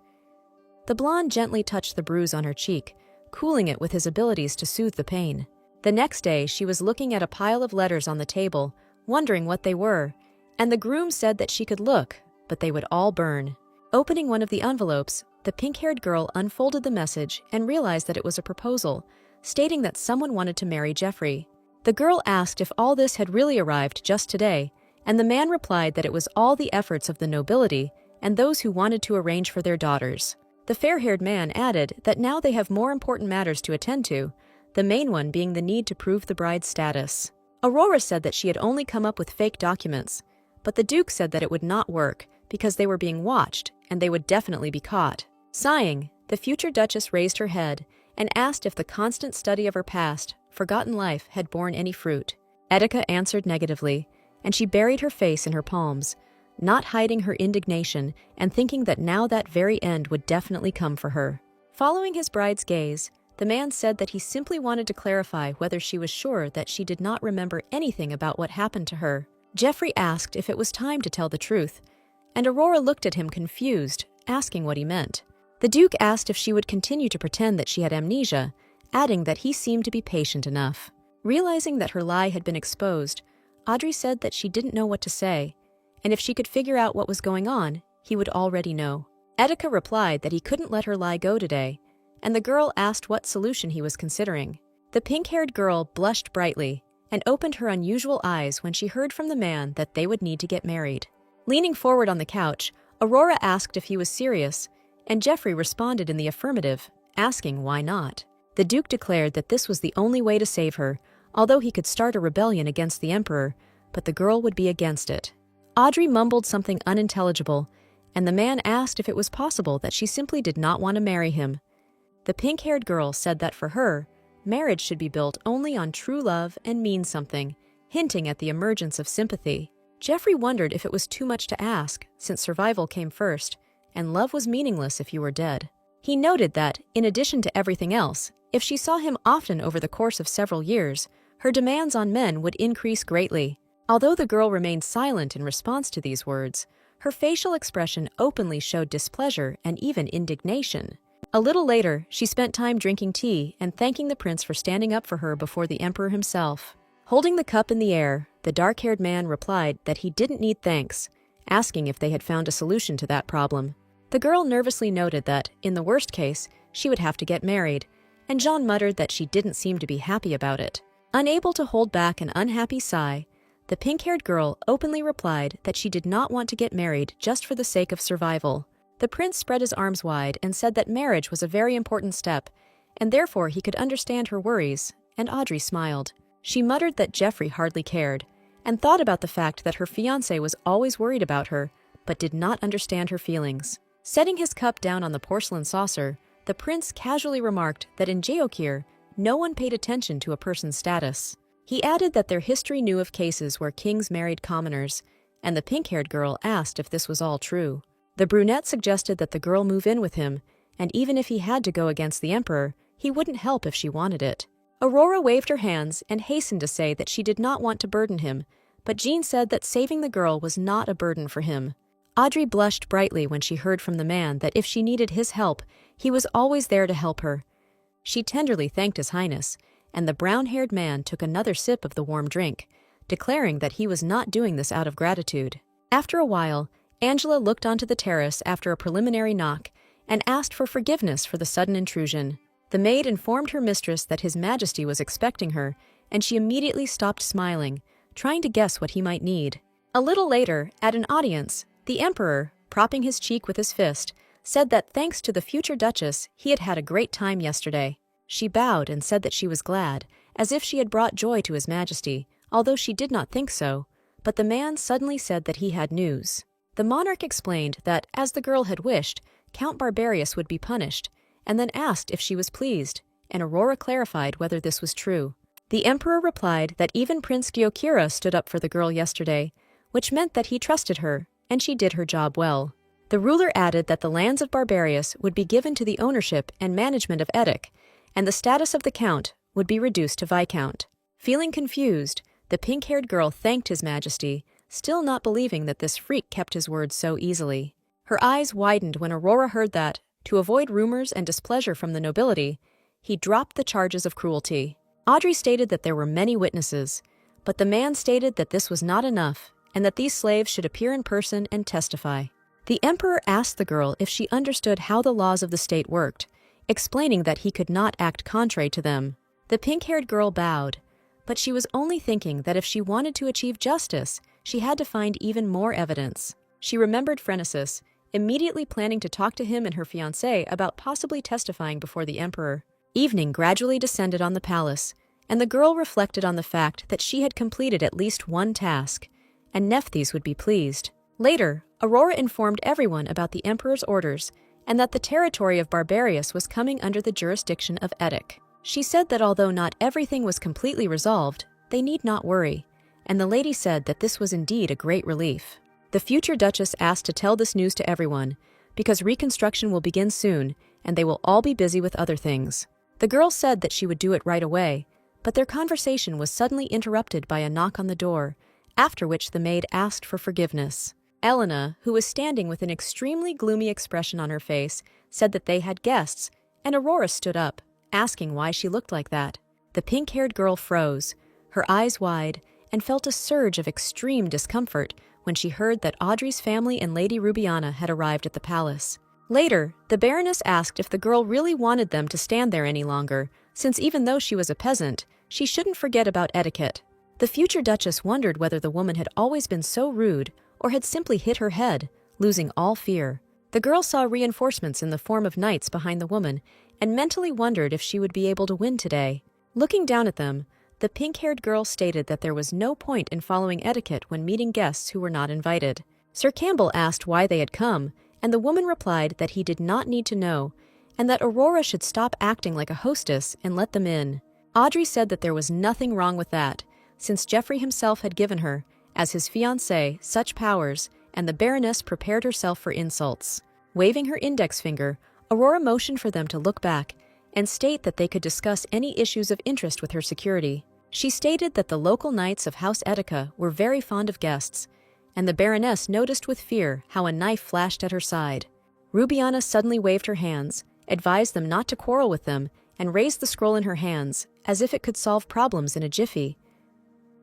The blonde gently touched the bruise on her cheek, cooling it with his abilities to soothe the pain. The next day, she was looking at a pile of letters on the table, wondering what they were, and the groom said that she could look, but they would all burn. Opening one of the envelopes, the pink-haired girl unfolded the message and realized that it was a proposal, stating that someone wanted to marry Jeffrey. The girl asked if all this had really arrived just today, and the man replied that it was all the efforts of the nobility and those who wanted to arrange for their daughters. The fair-haired man added that now they have more important matters to attend to, the main one being the need to prove the bride's status. Aurora said that she had only come up with fake documents, but the Duke said that it would not work because they were being watched and they would definitely be caught. Sighing, the future Duchess raised her head and asked if the constant study of her past, forgotten life had borne any fruit. Etika answered negatively, and she buried her face in her palms, not hiding her indignation and thinking that now that very end would definitely come for her. Following his bride's gaze, the man said that he simply wanted to clarify whether she was sure that she did not remember anything about what happened to her. Jeffrey asked if it was time to tell the truth, and Aurora looked at him confused, asking what he meant. The Duke asked if she would continue to pretend that she had amnesia, adding that he seemed to be patient enough. Realizing that her lie had been exposed, Audrey said that she didn't know what to say, and if she could figure out what was going on, he would already know. Etika replied that he couldn't let her lie go today, and the girl asked what solution he was considering. The pink-haired girl blushed brightly and opened her unusual eyes when she heard from the man that they would need to get married. Leaning forward on the couch, Aurora asked if he was serious, and Jeffrey responded in the affirmative, asking why not. The Duke declared that this was the only way to save her, although he could start a rebellion against the Emperor, but the girl would be against it. Audrey mumbled something unintelligible, and the man asked if it was possible that she simply did not want to marry him. The pink-haired girl said that for her, marriage should be built only on true love and mean something, hinting at the emergence of sympathy. Jeffrey wondered if it was too much to ask, since survival came first, and love was meaningless if you were dead. He noted that, in addition to everything else, if she saw him often over the course of several years, her demands on men would increase greatly. Although the girl remained silent in response to these words, her facial expression openly showed displeasure and even indignation. A little later, she spent time drinking tea and thanking the prince for standing up for her before the emperor himself. Holding the cup in the air, the dark-haired man replied that he didn't need thanks, asking if they had found a solution to that problem. The girl nervously noted that, in the worst case, she would have to get married, and Jean muttered that she didn't seem to be happy about it. Unable to hold back an unhappy sigh, the pink-haired girl openly replied that she did not want to get married just for the sake of survival. The prince spread his arms wide and said that marriage was a very important step, and therefore he could understand her worries, and Audrey smiled. She muttered that Jeffrey hardly cared, and thought about the fact that her fiancé was always worried about her, but did not understand her feelings. Setting his cup down on the porcelain saucer, the prince casually remarked that in Geokir, no one paid attention to a person's status. He added that their history knew of cases where kings married commoners, and the pink-haired girl asked if this was all true. The brunette suggested that the girl move in with him, and even if he had to go against the emperor, he wouldn't help if she wanted it. Aurora waved her hands and hastened to say that she did not want to burden him, but Jean said that saving the girl was not a burden for him. Audrey blushed brightly when she heard from the man that if she needed his help, he was always there to help her. She tenderly thanked His Highness, and the brown-haired man took another sip of the warm drink, declaring that he was not doing this out of gratitude. After a while, Angela looked onto the terrace after a preliminary knock and asked for forgiveness for the sudden intrusion. The maid informed her mistress that His Majesty was expecting her, and she immediately stopped smiling, trying to guess what he might need. A little later, at an audience, the emperor, propping his cheek with his fist, said that thanks to the future duchess, he had had a great time yesterday. She bowed and said that she was glad, as if she had brought joy to His Majesty, although she did not think so, but the man suddenly said that he had news. The monarch explained that, as the girl had wished, Count Barbarius would be punished, and then asked if she was pleased, and Aurora clarified whether this was true. The emperor replied that even Prince Gyokira stood up for the girl yesterday, which meant that he trusted her, and she did her job well. The ruler added that the lands of Barbarius would be given to the ownership and management of Edic, and the status of the count would be reduced to viscount. Feeling confused, the pink-haired girl thanked His Majesty, still not believing that this freak kept his word so easily. Her eyes widened when Aurora heard that, to avoid rumors and displeasure from the nobility, he dropped the charges of cruelty. Audrey stated that there were many witnesses, but the man stated that this was not enough and that these slaves should appear in person and testify. The emperor asked the girl if she understood how the laws of the state worked, explaining that he could not act contrary to them. The pink-haired girl bowed, but she was only thinking that if she wanted to achieve justice, she had to find even more evidence. She remembered Phrenesis, immediately planning to talk to him and her fiancé about possibly testifying before the emperor. Evening gradually descended on the palace, and the girl reflected on the fact that she had completed at least one task, and Nephthys would be pleased. Later, Aurora informed everyone about the emperor's orders and that the territory of Barbarius was coming under the jurisdiction of Edic. She said that although not everything was completely resolved, they need not worry, and the lady said that this was indeed a great relief. The future duchess asked to tell this news to everyone, because reconstruction will begin soon, and they will all be busy with other things. The girl said that she would do it right away, but their conversation was suddenly interrupted by a knock on the door, after which the maid asked for forgiveness. Elena, who was standing with an extremely gloomy expression on her face, said that they had guests, and Aurora stood up, asking why she looked like that. The pink-haired girl froze, her eyes wide, and felt a surge of extreme discomfort when she heard that Audrey's family and Lady Rubiana had arrived at the palace. Later, the Baroness asked if the girl really wanted them to stand there any longer, since even though she was a peasant, she shouldn't forget about etiquette. The future duchess wondered whether the woman had always been so rude or had simply hit her head, losing all fear. The girl saw reinforcements in the form of knights behind the woman and mentally wondered if she would be able to win today. Looking down at them, the pink-haired girl stated that there was no point in following etiquette when meeting guests who were not invited. Sir Campbell asked why they had come, and the woman replied that he did not need to know, and that Aurora should stop acting like a hostess and let them in. Audrey said that there was nothing wrong with that, since Geoffrey himself had given her, as his fiancé, such powers, and the Baroness prepared herself for insults. Waving her index finger, Aurora motioned for them to look back and state that they could discuss any issues of interest with her security. She stated that the local knights of House Etica were very fond of guests, and the Baroness noticed with fear how a knife flashed at her side. Rubiana suddenly waved her hands, advised them not to quarrel with them, and raised the scroll in her hands, as if it could solve problems in a jiffy.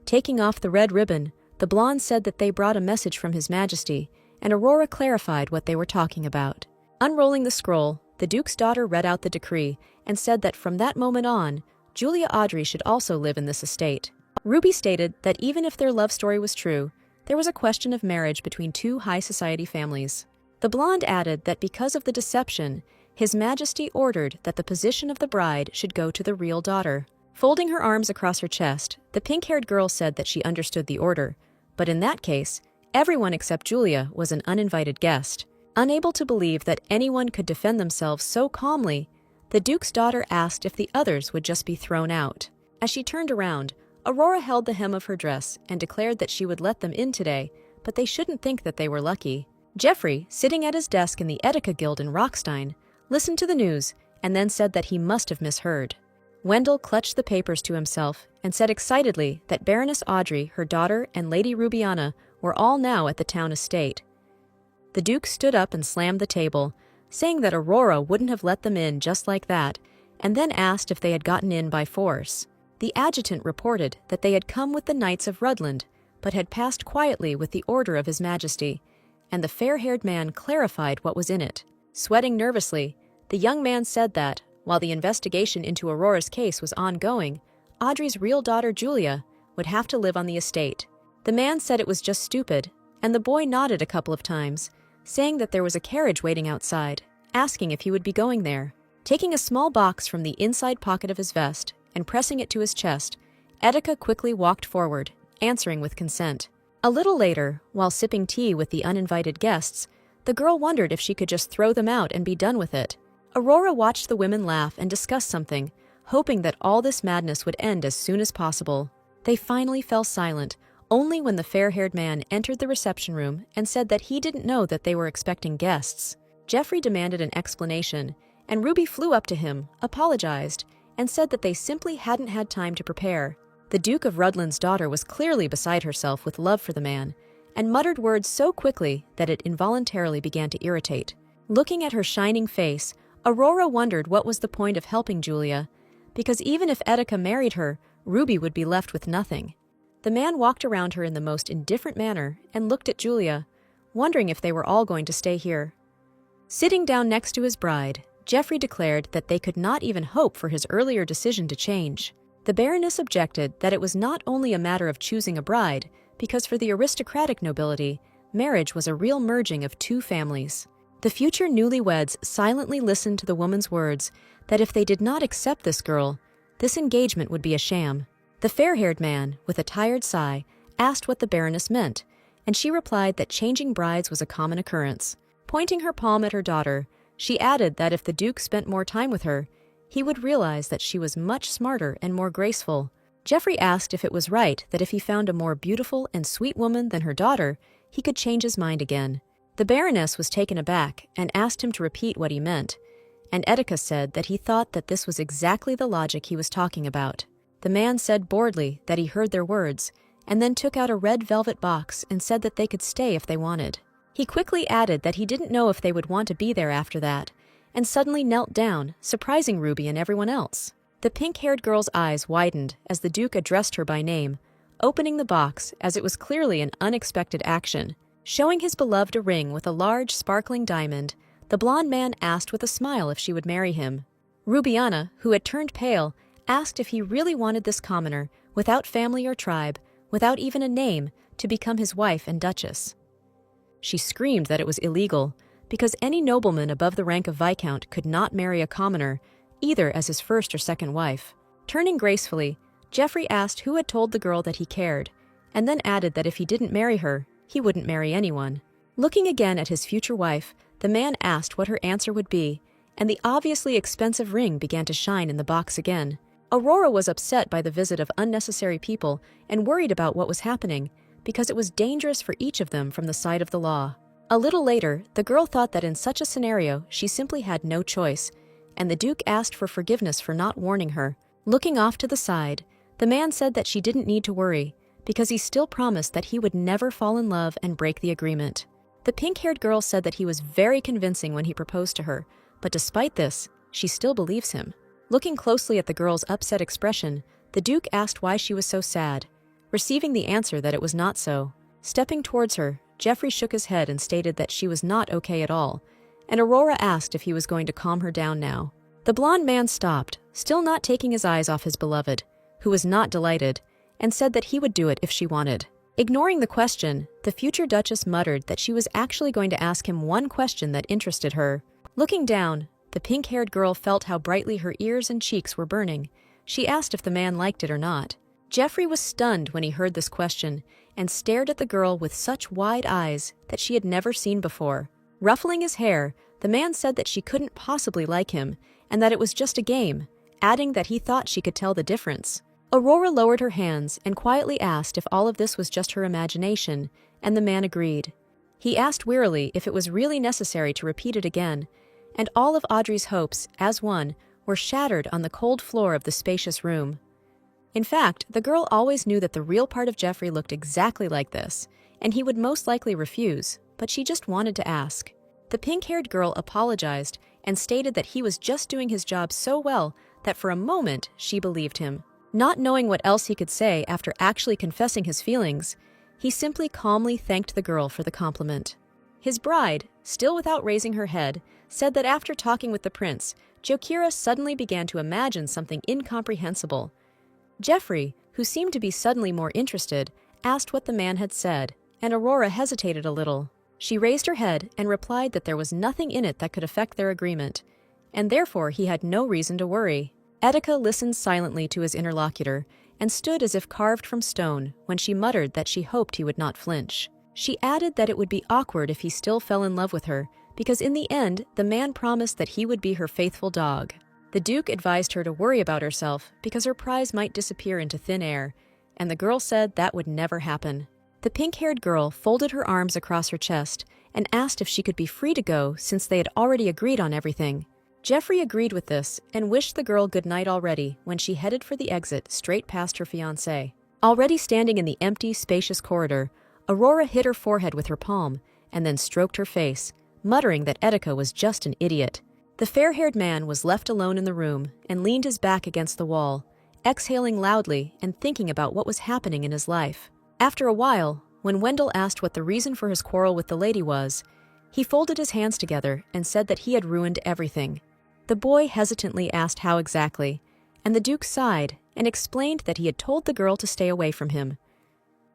Taking off the red ribbon, the blonde said that they brought a message from His Majesty, and Aurora clarified what they were talking about. Unrolling the scroll, the Duke's daughter read out the decree and said that from that moment on, Julia Audrey should also live in this estate. Ruby stated that even if their love story was true, there was a question of marriage between two high society families. The blonde added that because of the deception, His Majesty ordered that the position of the bride should go to the real daughter. Folding her arms across her chest, the pink-haired girl said that she understood the order, but in that case, everyone except Julia was an uninvited guest. Unable to believe that anyone could defend themselves so calmly, the Duke's daughter asked if the others would just be thrown out. As she turned around, Aurora held the hem of her dress and declared that she would let them in today, but they shouldn't think that they were lucky. Jeffrey, sitting at his desk in the Etika Guild in Rockstein, listened to the news and then said that he must have misheard. Wendell clutched the papers to himself and said excitedly that Baroness Audrey, her daughter, and Lady Rubiana were all now at the town estate. The Duke stood up and slammed the table, saying that Aurora wouldn't have let them in just like that, and then asked if they had gotten in by force. The adjutant reported that they had come with the Knights of Rudland, but had passed quietly with the order of His Majesty, and the fair-haired man clarified what was in it. Sweating nervously, the young man said that, while the investigation into Aurora's case was ongoing, Audrey's real daughter Julia would have to live on the estate. The man said it was just stupid, and the boy nodded a couple of times, saying that there was a carriage waiting outside, asking if he would be going there. Taking a small box from the inside pocket of his vest and pressing it to his chest, Etika quickly walked forward, answering with consent. A little later, while sipping tea with the uninvited guests, the girl wondered if she could just throw them out and be done with it. Aurora watched the women laugh and discuss something, hoping that all this madness would end as soon as possible. They finally fell silent, only when the fair-haired man entered the reception room and said that he didn't know that they were expecting guests. Jeffrey demanded an explanation, and Ruby flew up to him, apologized, and said that they simply hadn't had time to prepare. The Duke of Rudland's daughter was clearly beside herself with love for the man, and muttered words so quickly that it involuntarily began to irritate. Looking at her shining face, Aurora wondered what was the point of helping Julia, because even if Etika married her, Ruby would be left with nothing. The man walked around her in the most indifferent manner and looked at Julia, wondering if they were all going to stay here. Sitting down next to his bride, Jeffrey declared that they could not even hope for his earlier decision to change. The Baroness objected that it was not only a matter of choosing a bride, because for the aristocratic nobility, marriage was a real merging of two families. The future newlyweds silently listened to the woman's words that if they did not accept this girl, this engagement would be a sham. The fair-haired man, with a tired sigh, asked what the Baroness meant, and she replied that changing brides was a common occurrence. Pointing her palm at her daughter, she added that if the Duke spent more time with her, he would realize that she was much smarter and more graceful. Jeffrey asked if it was right that if he found a more beautiful and sweet woman than her daughter, he could change his mind again. The Baroness was taken aback and asked him to repeat what he meant, and Etika said that he thought that this was exactly the logic he was talking about. The man said boredly that he heard their words, and then took out a red velvet box and said that they could stay if they wanted. He quickly added that he didn't know if they would want to be there after that, and suddenly knelt down, surprising Ruby and everyone else. The pink-haired girl's eyes widened as the Duke addressed her by name, opening the box as it was clearly an unexpected action. Showing his beloved a ring with a large, sparkling diamond, the blonde man asked with a smile if she would marry him. Rubiana, who had turned pale, asked if he really wanted this commoner, without family or tribe, without even a name, to become his wife and duchess. She screamed that it was illegal, because any nobleman above the rank of Viscount could not marry a commoner, either as his first or second wife. Turning gracefully, Jeffrey asked who had told the girl that he cared, and then added that if he didn't marry her, he wouldn't marry anyone. Looking again at his future wife, the man asked what her answer would be, and the obviously expensive ring began to shine in the box again. Aurora was upset by the visit of unnecessary people and worried about what was happening, because it was dangerous for each of them from the side of the law. A little later, the girl thought that in such a scenario she simply had no choice, and the Duke asked for forgiveness for not warning her. Looking off to the side, the man said that she didn't need to worry, because he still promised that he would never fall in love and break the agreement. The pink-haired girl said that he was very convincing when he proposed to her, but despite this, she still believes him. Looking closely at the girl's upset expression, the Duke asked why she was so sad, receiving the answer that it was not so. Stepping towards her, Jeffrey shook his head and stated that she was not okay at all, and Aurora asked if he was going to calm her down now. The blonde man stopped, still not taking his eyes off his beloved, who was not delighted, and said that he would do it if she wanted. Ignoring the question, the future Duchess muttered that she was actually going to ask him one question that interested her. Looking down, the pink-haired girl felt how brightly her ears and cheeks were burning. She asked if the man liked it or not. Jeffrey was stunned when he heard this question, and stared at the girl with such wide eyes that she had never seen before. Ruffling his hair, the man said that she couldn't possibly like him, and that it was just a game, adding that he thought she could tell the difference. Aurora lowered her hands and quietly asked if all of this was just her imagination, and the man agreed. He asked wearily if it was really necessary to repeat it again, and all of Audrey's hopes, as one, were shattered on the cold floor of the spacious room. In fact, the girl always knew that the real part of Jeffrey looked exactly like this, and he would most likely refuse, but she just wanted to ask. The pink-haired girl apologized and stated that he was just doing his job so well that for a moment she believed him. Not knowing what else he could say after actually confessing his feelings, he simply calmly thanked the girl for the compliment. His bride, still without raising her head, said that after talking with the prince, Jokira suddenly began to imagine something incomprehensible. Jeffrey, who seemed to be suddenly more interested, asked what the man had said, and Aurora hesitated a little. She raised her head and replied that there was nothing in it that could affect their agreement, and therefore he had no reason to worry. Etika listened silently to his interlocutor and stood as if carved from stone when she muttered that she hoped he would not flinch. She added that it would be awkward if he still fell in love with her, because in the end, the man promised that he would be her faithful dog. The Duke advised her to worry about herself because her prize might disappear into thin air, and the girl said that would never happen. The pink-haired girl folded her arms across her chest and asked if she could be free to go since they had already agreed on everything. Jeffrey agreed with this and wished the girl good night already when she headed for the exit straight past her fiancé. Already standing in the empty, spacious corridor, Aurora hit her forehead with her palm and then stroked her face, muttering that Etika was just an idiot. The fair-haired man was left alone in the room and leaned his back against the wall, exhaling loudly and thinking about what was happening in his life. After a while, when Wendell asked what the reason for his quarrel with the lady was, he folded his hands together and said that he had ruined everything. The boy hesitantly asked how exactly, and the Duke sighed and explained that he had told the girl to stay away from him.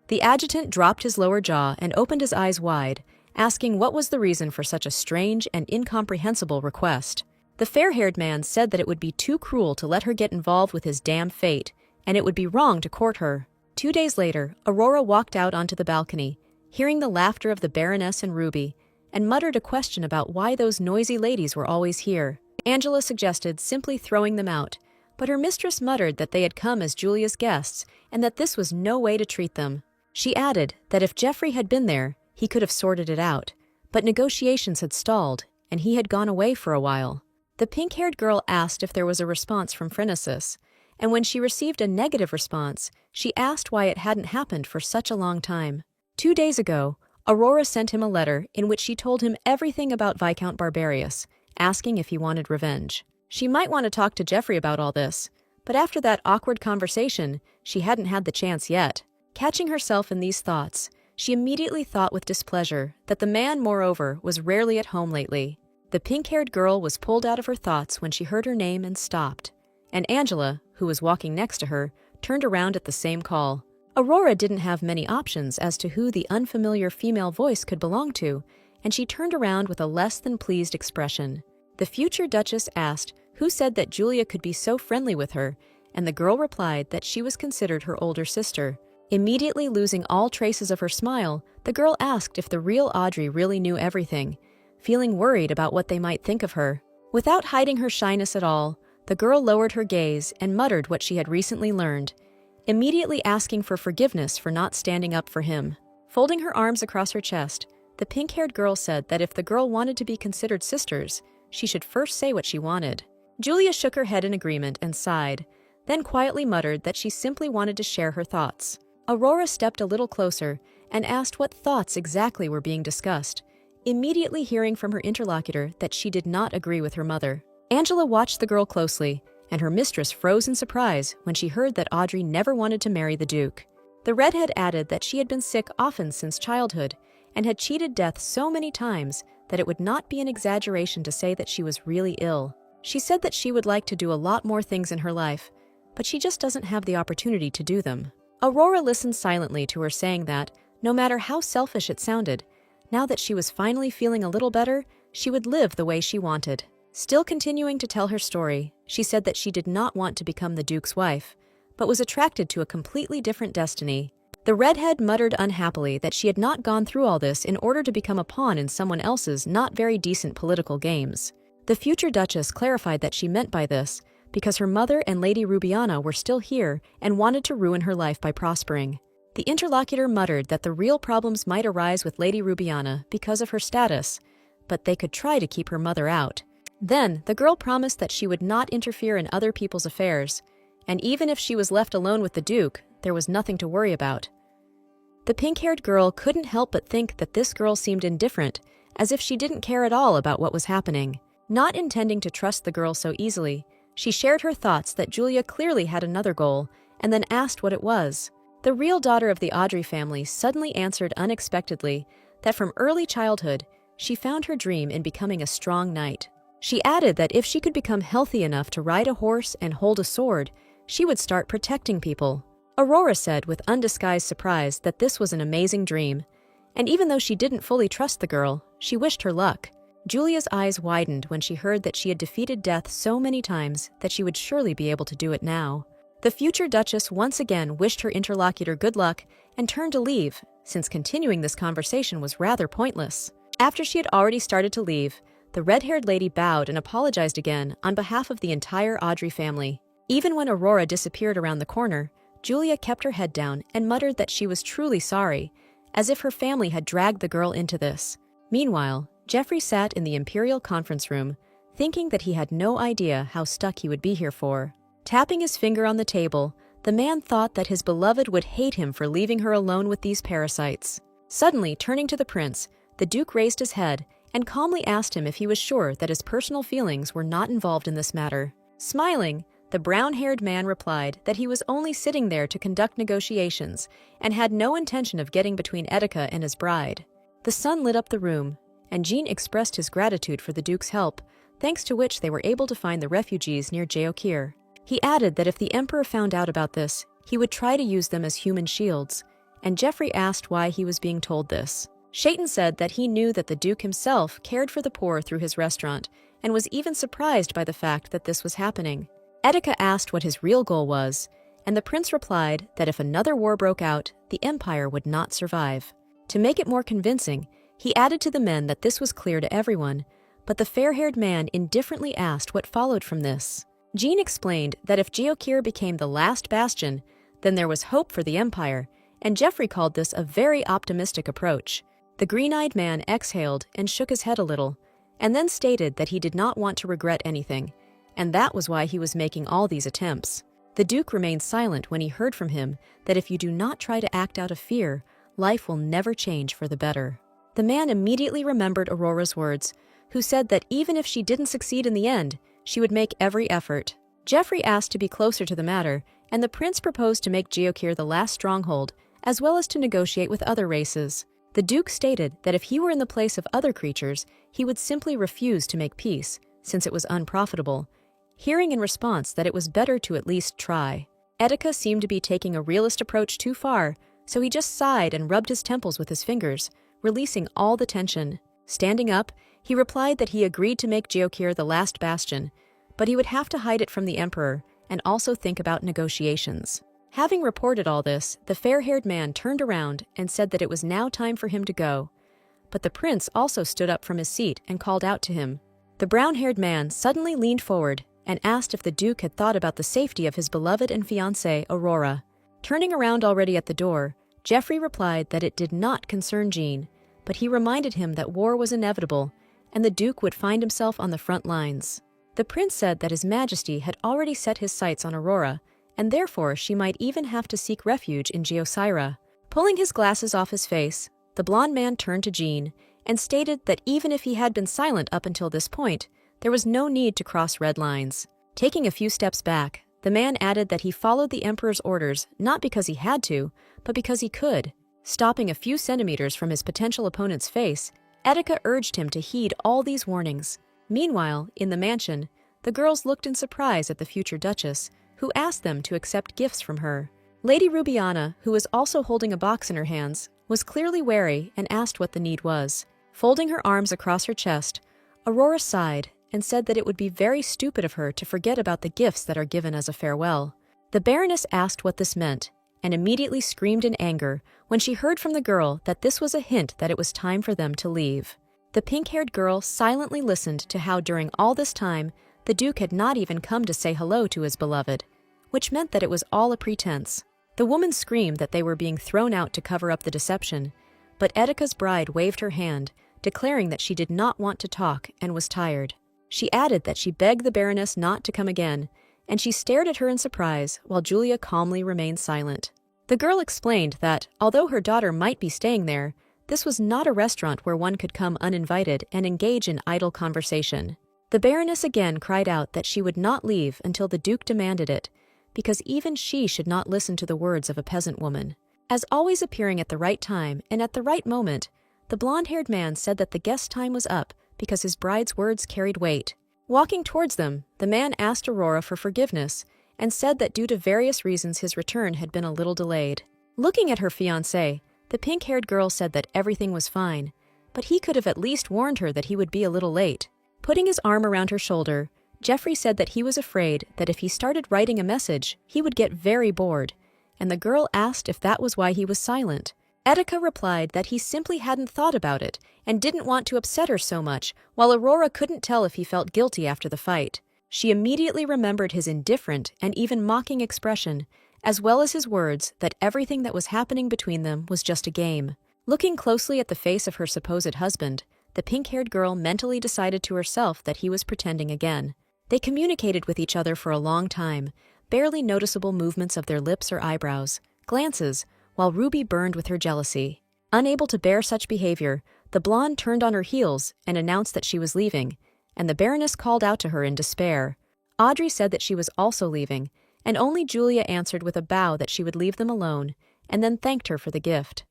The adjutant dropped his lower jaw and opened his eyes wide, asking what was the reason for such a strange and incomprehensible request. The fair-haired man said that it would be too cruel to let her get involved with his damn fate, and it would be wrong to court her. 2 days later, Aurora walked out onto the balcony, hearing the laughter of the Baroness and Ruby, and muttered a question about why those noisy ladies were always here. Angela suggested simply throwing them out, but her mistress muttered that they had come as Julia's guests and that this was no way to treat them. She added that if Jeffrey had been there, he could have sorted it out, but negotiations had stalled, and he had gone away for a while. The pink-haired girl asked if there was a response from Phrynesis, and when she received a negative response, she asked why it hadn't happened for such a long time. 2 days ago, Aurora sent him a letter in which she told him everything about Viscount Barbarius, asking if he wanted revenge. She might want to talk to Jeffrey about all this, but after that awkward conversation, she hadn't had the chance yet. Catching herself in these thoughts, she immediately thought with displeasure that the man, moreover, was rarely at home lately. The pink-haired girl was pulled out of her thoughts when she heard her name and stopped, and Angela, who was walking next to her, turned around at the same call. Aurora didn't have many options as to who the unfamiliar female voice could belong to, and she turned around with a less than pleased expression. The future Duchess asked who said that Julia could be so friendly with her, and the girl replied that she was considered her older sister. Immediately losing all traces of her smile, the girl asked if the real Audrey really knew everything, feeling worried about what they might think of her. Without hiding her shyness at all, the girl lowered her gaze and muttered what she had recently learned, immediately asking for forgiveness for not standing up for him. Folding her arms across her chest, the pink-haired girl said that if the girl wanted to be considered sisters, she should first say what she wanted. Julia shook her head in agreement and sighed, then quietly muttered that she simply wanted to share her thoughts. Aurora stepped a little closer and asked what thoughts exactly were being discussed, immediately hearing from her interlocutor that she did not agree with her mother. Angela watched the girl closely, and her mistress froze in surprise when she heard that Audrey never wanted to marry the Duke. The redhead added that she had been sick often since childhood and had cheated death so many times that it would not be an exaggeration to say that she was really ill. She said that she would like to do a lot more things in her life, but she just doesn't have the opportunity to do them. Aurora listened silently to her saying that, no matter how selfish it sounded, now that she was finally feeling a little better, she would live the way she wanted. Still continuing to tell her story, she said that she did not want to become the Duke's wife, but was attracted to a completely different destiny. The redhead muttered unhappily that she had not gone through all this in order to become a pawn in someone else's not very decent political games. The future Duchess clarified that she meant by this because her mother and Lady Rubiana were still here and wanted to ruin her life by prospering. The interlocutor muttered that the real problems might arise with Lady Rubiana because of her status, but they could try to keep her mother out. Then, the girl promised that she would not interfere in other people's affairs, and even if she was left alone with the Duke, there was nothing to worry about. The pink-haired girl couldn't help but think that this girl seemed indifferent, as if she didn't care at all about what was happening. Not intending to trust the girl so easily, she shared her thoughts that Julia clearly had another goal, and then asked what it was. The real daughter of the Audrey family suddenly answered unexpectedly that from early childhood, she found her dream in becoming a strong knight. She added that if she could become healthy enough to ride a horse and hold a sword, she would start protecting people. Aurora said with undisguised surprise that this was an amazing dream, and even though she didn't fully trust the girl, she wished her luck. Julia's eyes widened when she heard that she had defeated death so many times that she would surely be able to do it now. The future Duchess once again wished her interlocutor good luck and turned to leave, since continuing this conversation was rather pointless. After she had already started to leave, the red-haired lady bowed and apologized again on behalf of the entire Audrey family. Even when Aurora disappeared around the corner, Julia kept her head down and muttered that she was truly sorry, as if her family had dragged the girl into this. Meanwhile, Geoffrey sat in the Imperial conference room, thinking that he had no idea how stuck he would be here for. Tapping his finger on the table, the man thought that his beloved would hate him for leaving her alone with these parasites. Suddenly, turning to the prince, the Duke raised his head and calmly asked him if he was sure that his personal feelings were not involved in this matter. Smiling, the brown-haired man replied that he was only sitting there to conduct negotiations and had no intention of getting between Etika and his bride. The sun lit up the room, and Jean expressed his gratitude for the Duke's help, thanks to which they were able to find the refugees near Jeokir. He added that if the Emperor found out about this, he would try to use them as human shields, and Geoffrey asked why he was being told this. Shaitan said that he knew that the Duke himself cared for the poor through his restaurant, and was even surprised by the fact that this was happening. Etika asked what his real goal was, and the prince replied that if another war broke out, the empire would not survive. To make it more convincing, he added to the men that this was clear to everyone, but the fair-haired man indifferently asked what followed from this. Jean explained that if Jeokir became the last bastion, then there was hope for the empire, and Geoffrey called this a very optimistic approach. The green-eyed man exhaled and shook his head a little, and then stated that he did not want to regret anything, and that was why he was making all these attempts. The Duke remained silent when he heard from him that if you do not try to act out of fear, life will never change for the better. The man immediately remembered Aurora's words, who said that even if she didn't succeed in the end, she would make every effort. Geoffrey asked to be closer to the matter, and the prince proposed to make Jeokir the last stronghold, as well as to negotiate with other races. The Duke stated that if he were in the place of other creatures, he would simply refuse to make peace, since it was unprofitable, hearing in response that it was better to at least try. Etika seemed to be taking a realist approach too far, so he just sighed and rubbed his temples with his fingers, releasing all the tension. Standing up, he replied that he agreed to make Jeokir the last bastion, but he would have to hide it from the emperor and also think about negotiations. Having reported all this, the fair-haired man turned around and said that it was now time for him to go, but the prince also stood up from his seat and called out to him. The brown-haired man suddenly leaned forward and asked if the Duke had thought about the safety of his beloved and fiancée, Aurora. Turning around already at the door, Geoffrey replied that it did not concern Jean, but he reminded him that war was inevitable, and the Duke would find himself on the front lines. The prince said that His Majesty had already set his sights on Aurora, and therefore she might even have to seek refuge in Geosira. Pulling his glasses off his face, the blonde man turned to Jean and stated that even if he had been silent up until this point, there was no need to cross red lines. Taking a few steps back, the man added that he followed the Emperor's orders not because he had to, but because he could. Stopping a few centimeters from his potential opponent's face, Etika urged him to heed all these warnings. Meanwhile, in the mansion, the girls looked in surprise at the future Duchess, who asked them to accept gifts from her. Lady Rubiana, who was also holding a box in her hands, was clearly wary and asked what the need was. Folding her arms across her chest, Aurora sighed and said that it would be very stupid of her to forget about the gifts that are given as a farewell. The Baroness asked what this meant, and immediately screamed in anger when she heard from the girl that this was a hint that it was time for them to leave. The pink-haired girl silently listened to how during all this time the Duke had not even come to say hello to his beloved, which meant that it was all a pretense. The woman screamed that they were being thrown out to cover up the deception, but Etika's bride waved her hand, declaring that she did not want to talk and was tired. She added that she begged the Baroness not to come again, and she stared at her in surprise while Julia calmly remained silent. The girl explained that, although her daughter might be staying there, this was not a restaurant where one could come uninvited and engage in idle conversation. The Baroness again cried out that she would not leave until the Duke demanded it, because even she should not listen to the words of a peasant woman. As always appearing at the right time and at the right moment, the blonde-haired man said that the guest time was up because his bride's words carried weight. Walking towards them, the man asked Aurora for forgiveness and said that due to various reasons his return had been a little delayed. Looking at her fiancé, the pink-haired girl said that everything was fine, but he could have at least warned her that he would be a little late. Putting his arm around her shoulder, Jeffrey said that he was afraid that if he started writing a message, he would get very bored, and the girl asked if that was why he was silent. Etika replied that he simply hadn't thought about it and didn't want to upset her so much, while Aurora couldn't tell if he felt guilty after the fight. She immediately remembered his indifferent and even mocking expression, as well as his words that everything that was happening between them was just a game. Looking closely at the face of her supposed husband, the pink-haired girl mentally decided to herself that he was pretending again. They communicated with each other for a long time, barely noticeable movements of their lips or eyebrows, glances, while Ruby burned with her jealousy. Unable to bear such behavior, the blonde turned on her heels and announced that she was leaving, and the Baroness called out to her in despair. Audrey said that she was also leaving, and only Julia answered with a bow that she would leave them alone, and then thanked her for the gift.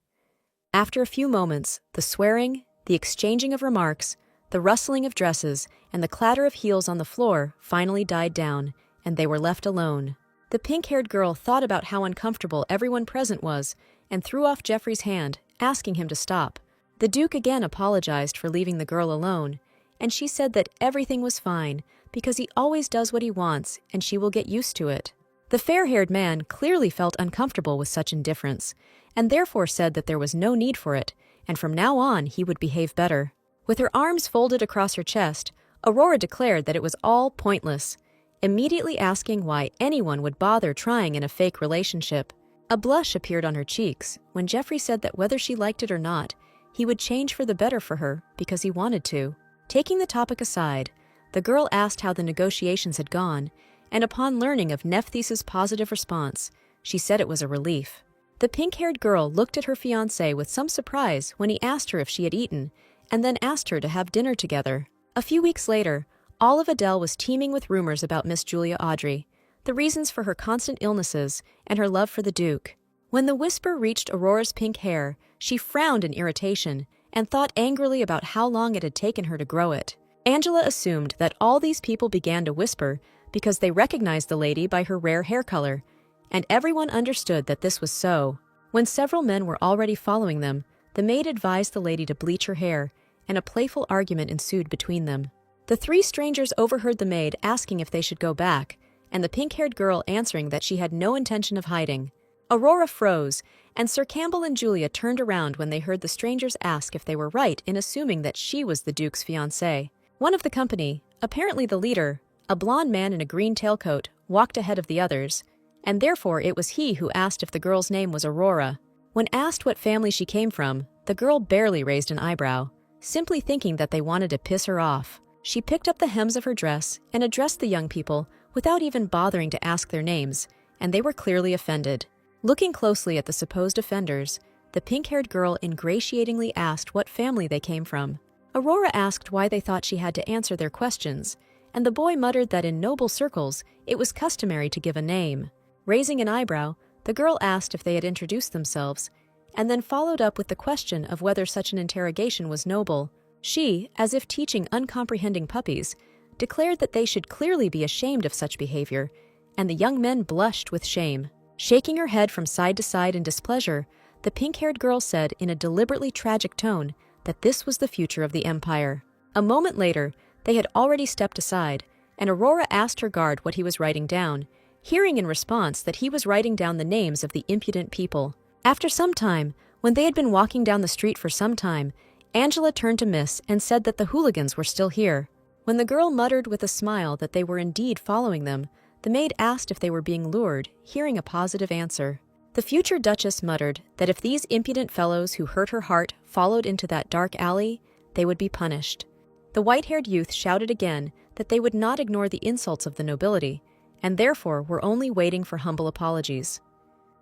After a few moments, the swearing, the exchanging of remarks, the rustling of dresses, and the clatter of heels on the floor finally died down, and they were left alone. The pink-haired girl thought about how uncomfortable everyone present was and threw off Jeffrey's hand, asking him to stop. The Duke again apologized for leaving the girl alone, and she said that everything was fine because he always does what he wants and she will get used to it. The fair-haired man clearly felt uncomfortable with such indifference, and therefore said that there was no need for it, and from now on he would behave better. With her arms folded across her chest, Aurora declared that it was all pointless, immediately asking why anyone would bother trying in a fake relationship. A blush appeared on her cheeks when Jeffrey said that whether she liked it or not, he would change for the better for her because he wanted to. Taking the topic aside, the girl asked how the negotiations had gone, and upon learning of Nephthys's positive response, she said it was a relief. The pink-haired girl looked at her fiancé with some surprise when he asked her if she had eaten, and then asked her to have dinner together. A few weeks later, all of Adele was teeming with rumors about Miss Julia Audrey, the reasons for her constant illnesses, and her love for the Duke. When the whisper reached Aurora's pink hair, she frowned in irritation and thought angrily about how long it had taken her to grow it. Angela assumed that all these people began to whisper because they recognized the lady by her rare hair color, and everyone understood that this was so. When several men were already following them, the maid advised the lady to bleach her hair, and a playful argument ensued between them. The three strangers overheard the maid asking if they should go back, and the pink-haired girl answering that she had no intention of hiding. Aurora froze, and Sir Campbell and Julia turned around when they heard the strangers ask if they were right in assuming that she was the Duke's fiancée. One of the company, apparently the leader, a blond man in a green tailcoat, walked ahead of the others, and therefore it was he who asked if the girl's name was Aurora. When asked what family she came from, the girl barely raised an eyebrow, simply thinking that they wanted to piss her off. She picked up the hems of her dress and addressed the young people without even bothering to ask their names, and they were clearly offended. Looking closely at the supposed offenders, the pink-haired girl ingratiatingly asked what family they came from. Aurora asked why they thought she had to answer their questions, and the boy muttered that in noble circles it was customary to give a name. Raising an eyebrow, the girl asked if they had introduced themselves, and then followed up with the question of whether such an interrogation was noble. She, as if teaching uncomprehending puppies, declared that they should clearly be ashamed of such behavior, and the young men blushed with shame. Shaking her head from side to side in displeasure, the pink-haired girl said in a deliberately tragic tone that this was the future of the Empire. A moment later, they had already stepped aside, and Aurora asked her guard what he was writing down, hearing in response that he was writing down the names of the impudent people. After some time, when they had been walking down the street for some time, Angela turned to Miss and said that the hooligans were still here. When the girl muttered with a smile that they were indeed following them, the maid asked if they were being lured, hearing a positive answer. The future Duchess muttered that if these impudent fellows who hurt her heart followed into that dark alley, they would be punished. The white-haired youth shouted again that they would not ignore the insults of the nobility, and therefore were only waiting for humble apologies.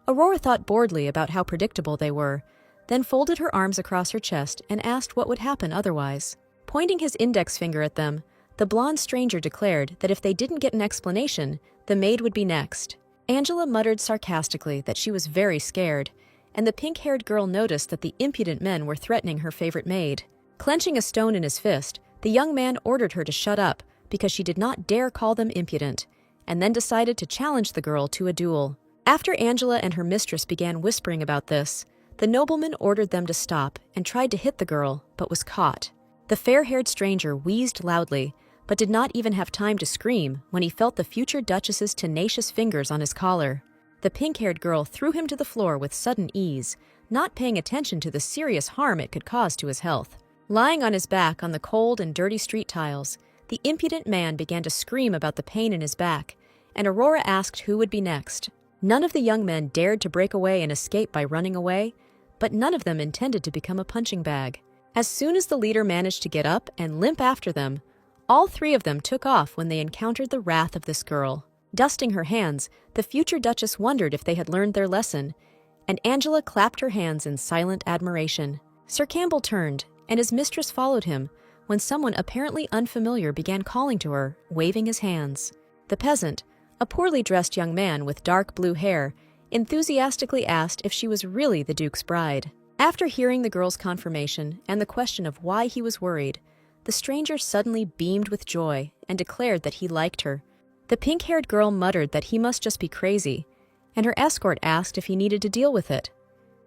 Aurora thought boredly about how predictable they were, then folded her arms across her chest and asked what would happen otherwise. Pointing his index finger at them, the blonde stranger declared that if they didn't get an explanation, the maid would be next. Angela muttered sarcastically that she was very scared, and the pink-haired girl noticed that the impudent men were threatening her favorite maid. Clenching a stone in his fist, the young man ordered her to shut up because she did not dare call them impudent, and then decided to challenge the girl to a duel. After Angela and her mistress began whispering about this, the nobleman ordered them to stop and tried to hit the girl, but was caught. The fair-haired stranger wheezed loudly, but did not even have time to scream when he felt the future duchess's tenacious fingers on his collar. The pink-haired girl threw him to the floor with sudden ease, not paying attention to the serious harm it could cause to his health. Lying on his back on the cold and dirty street tiles, the impudent man began to scream about the pain in his back, and Aurora asked who would be next. None of the young men dared to break away and escape by running away, but none of them intended to become a punching bag. As soon as the leader managed to get up and limp after them, all three of them took off when they encountered the wrath of this girl. Dusting her hands, the future duchess wondered if they had learned their lesson, and Angela clapped her hands in silent admiration. Sir Campbell turned, and his mistress followed him, when someone apparently unfamiliar began calling to her, waving his hands. The peasant, a poorly dressed young man with dark blue hair, enthusiastically asked if she was really the Duke's bride. After hearing the girl's confirmation and the question of why he was worried, the stranger suddenly beamed with joy and declared that he liked her. The pink-haired girl muttered that he must just be crazy, and her escort asked if he needed to deal with it.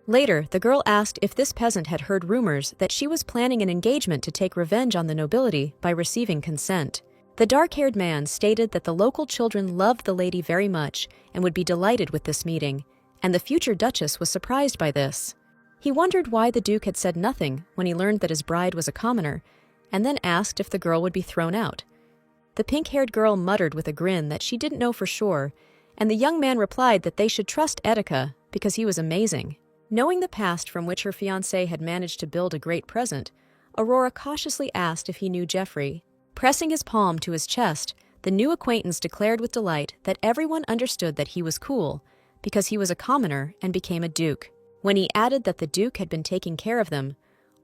Later, the girl asked if this peasant had heard rumors that she was planning an engagement to take revenge on the nobility by receiving consent. The dark-haired man stated that the local children loved the lady very much and would be delighted with this meeting, and the future duchess was surprised by this. He wondered why the Duke had said nothing when he learned that his bride was a commoner, and then asked if the girl would be thrown out. The pink-haired girl muttered with a grin that she didn't know for sure, and the young man replied that they should trust Etika because he was amazing. Knowing the past from which her fiancé had managed to build a great present, Aurora cautiously asked if he knew Geoffrey. Pressing his palm to his chest, the new acquaintance declared with delight that everyone understood that he was cool, because he was a commoner and became a duke. When he added that the Duke had been taking care of them,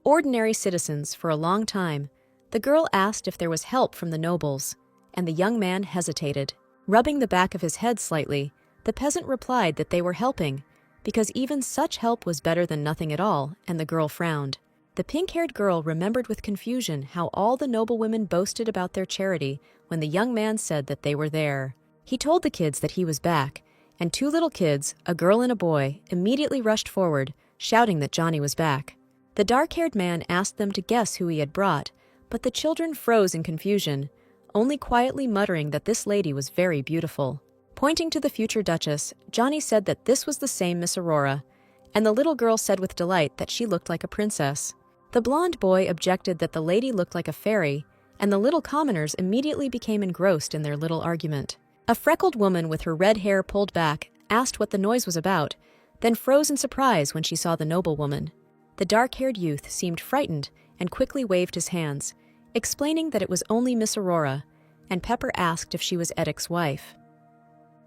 ordinary citizens, for a long time, the girl asked if there was help from the nobles, and the young man hesitated. Rubbing the back of his head slightly, the peasant replied that they were helping, because even such help was better than nothing at all, and the girl frowned. The pink-haired girl remembered with confusion how all the noblewomen boasted about their charity when the young man said that they were there. He told the kids that he was back, and two little kids, a girl and a boy, immediately rushed forward, shouting that Johnny was back. The dark-haired man asked them to guess who he had brought, but the children froze in confusion, only quietly muttering that this lady was very beautiful. Pointing to the future duchess, Johnny said that this was the same Miss Aurora, and the little girl said with delight that she looked like a princess. The blonde boy objected that the lady looked like a fairy, and the little commoners immediately became engrossed in their little argument. A freckled woman with her red hair pulled back asked what the noise was about, then froze in surprise when she saw the noblewoman. The dark-haired youth seemed frightened and quickly waved his hands, explaining that it was only Miss Aurora, and Pepper asked if she was Edic's wife.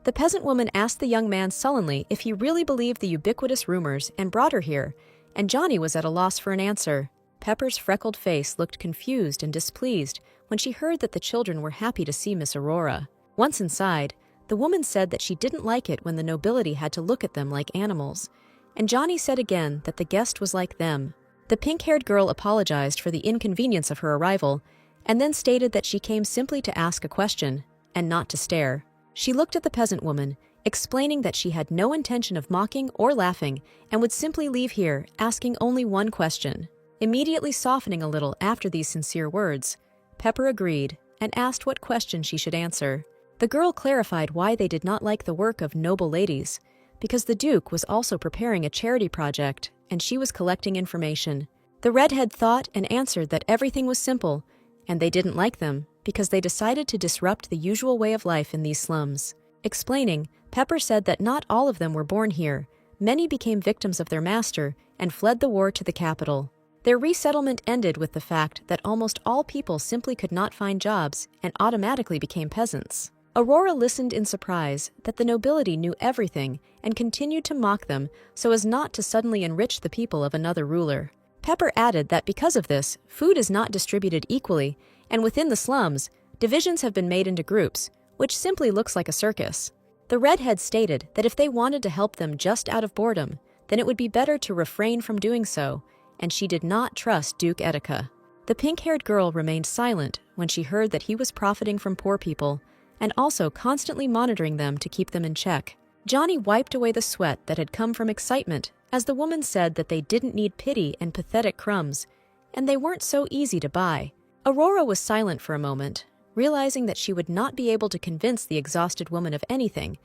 The peasant woman asked the young man sullenly if he really believed the ubiquitous rumors and brought her here, and Johnny was at a loss for an answer. Pepper's freckled face looked confused and displeased when she heard that the children were happy to see Miss Aurora. Once inside, the woman said that she didn't like it when the nobility had to look at them like animals, and Johnny said again that the guest was like them. The pink-haired girl apologized for the inconvenience of her arrival, and then stated that she came simply to ask a question, and not to stare. She looked at the peasant woman, explaining that she had no intention of mocking or laughing, and would simply leave here, asking only one question. Immediately softening a little after these sincere words, Pepper agreed, and asked what question she should answer. The girl clarified why they did not like the work of noble ladies, because the Duke was also preparing a charity project, and she was collecting information. The redhead thought and answered that everything was simple, and they didn't like them, because they decided to disrupt the usual way of life in these slums. Explaining, Pepper said that not all of them were born here, many became victims of their master and fled the war to the capital. Their resettlement ended with the fact that almost all people simply could not find jobs and automatically became peasants. Aurora listened in surprise that the nobility knew everything and continued to mock them so as not to suddenly enrich the people of another ruler. Pepper added that because of this, food is not distributed equally, and within the slums, divisions have been made into groups, which simply looks like a circus. The redhead stated that if they wanted to help them just out of boredom, then it would be better to refrain from doing so, and she did not trust Duke Etika. The pink-haired girl remained silent when she heard that he was profiting from poor people and also constantly monitoring them to keep them in check. Johnny wiped away the sweat that had come from excitement as the woman said that they didn't need pity and pathetic crumbs, and they weren't so easy to buy. Aurora was silent for a moment, realizing that she would not be able to convince the exhausted woman of anything,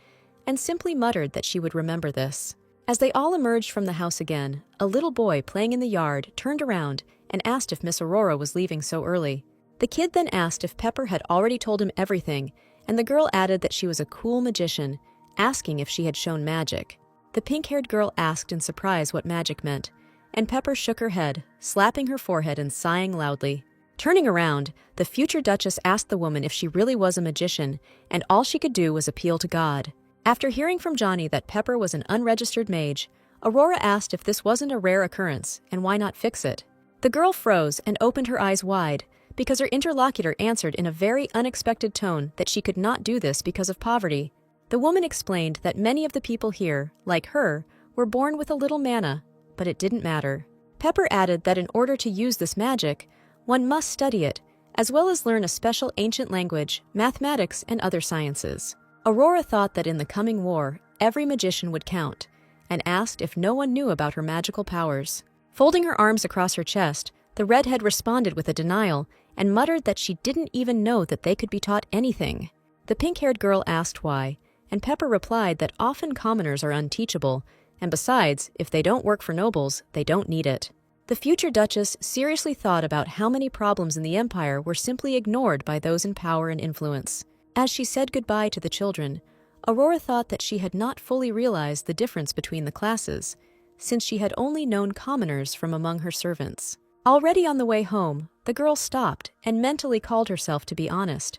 and simply muttered that she would remember this. As they all emerged from the house again, a little boy playing in the yard turned around and asked if Miss Aurora was leaving so early. The kid then asked if Pepper had already told him everything, and the girl added that she was a cool magician, asking if she had shown magic. The pink-haired girl asked in surprise what magic meant, and Pepper shook her head, slapping her forehead and sighing loudly. Turning around, the future Duchess asked the woman if she really was a magician, and all she could do was appeal to God. After hearing from Johnny that Pepper was an unregistered mage, Aurora asked if this wasn't a rare occurrence, and why not fix it. The girl froze and opened her eyes wide, because her interlocutor answered in a very unexpected tone that she could not do this because of poverty. The woman explained that many of the people here, like her, were born with a little mana, but it didn't matter. Pepper added that in order to use this magic, one must study it, as well as learn a special ancient language, mathematics, and other sciences. Aurora thought that in the coming war, every magician would count, and asked if no one knew about her magical powers. Folding her arms across her chest, the redhead responded with a denial and muttered that she didn't even know that they could be taught anything. The pink-haired girl asked why, and Pepper replied that often commoners are unteachable, and besides, if they don't work for nobles, they don't need it. The future Duchess seriously thought about how many problems in the empire were simply ignored by those in power and influence. As she said goodbye to the children, Aurora thought that she had not fully realized the difference between the classes, since she had only known commoners from among her servants. Already on the way home, the girl stopped and mentally called herself to be honest,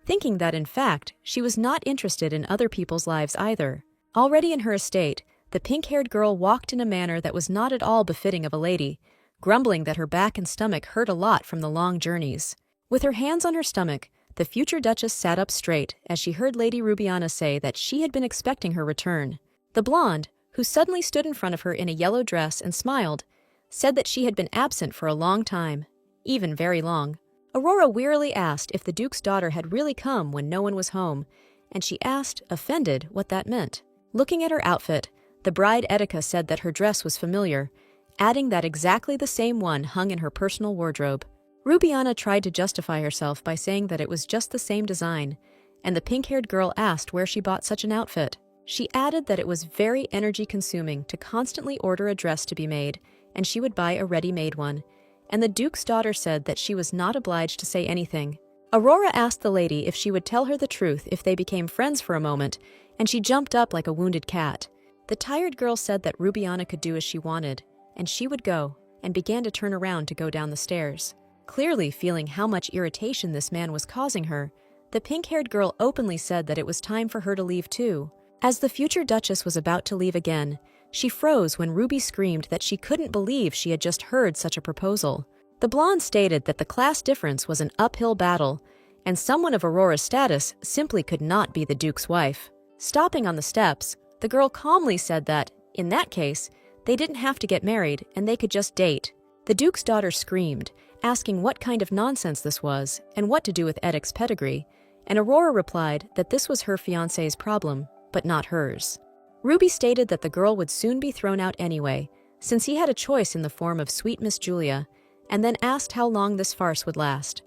thinking that in fact she was not interested in other people's lives either. Already in her estate, the pink-haired girl walked in a manner that was not at all befitting of a lady, grumbling that her back and stomach hurt a lot from the long journeys. With her hands on her stomach, the future Duchess sat up straight as she heard Lady Rubiana say that she had been expecting her return. The blonde, who suddenly stood in front of her in a yellow dress and smiled, said that she had been absent for a long time, even very long. Aurora wearily asked if the Duke's daughter had really come when no one was home, and she asked, offended, what that meant. Looking at her outfit, the bride Etika said that her dress was familiar, adding that exactly the same one hung in her personal wardrobe. Rubiana tried to justify herself by saying that it was just the same design, and the pink-haired girl asked where she bought such an outfit. She added that it was very energy-consuming to constantly order a dress to be made, and she would buy a ready-made one, and the Duke's daughter said that she was not obliged to say anything. Aurora asked the lady if she would tell her the truth if they became friends for a moment, and she jumped up like a wounded cat. The tired girl said that Rubiana could do as she wanted, and she would go, and began to turn around to go down the stairs. Clearly feeling how much irritation this man was causing her, the pink-haired girl openly said that it was time for her to leave too. As the future Duchess was about to leave again, she froze when Ruby screamed that she couldn't believe she had just heard such a proposal. The blonde stated that the class difference was an uphill battle, and someone of Aurora's status simply could not be the Duke's wife. Stopping on the steps, the girl calmly said that, in that case, they didn't have to get married and they could just date. The Duke's daughter screamed, asking what kind of nonsense this was and what to do with Edic's pedigree, and Aurora replied that this was her fiancé's problem, but not hers. Ruby stated that the girl would soon be thrown out anyway, since he had a choice in the form of sweet Miss Julia, and then asked how long this farce would last.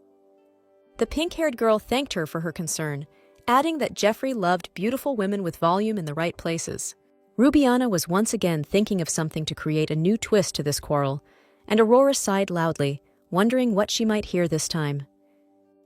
The pink-haired girl thanked her for her concern, adding that Geoffrey loved beautiful women with volume in the right places. Rubiana was once again thinking of something to create a new twist to this quarrel, and Aurora sighed loudly, wondering what she might hear this time.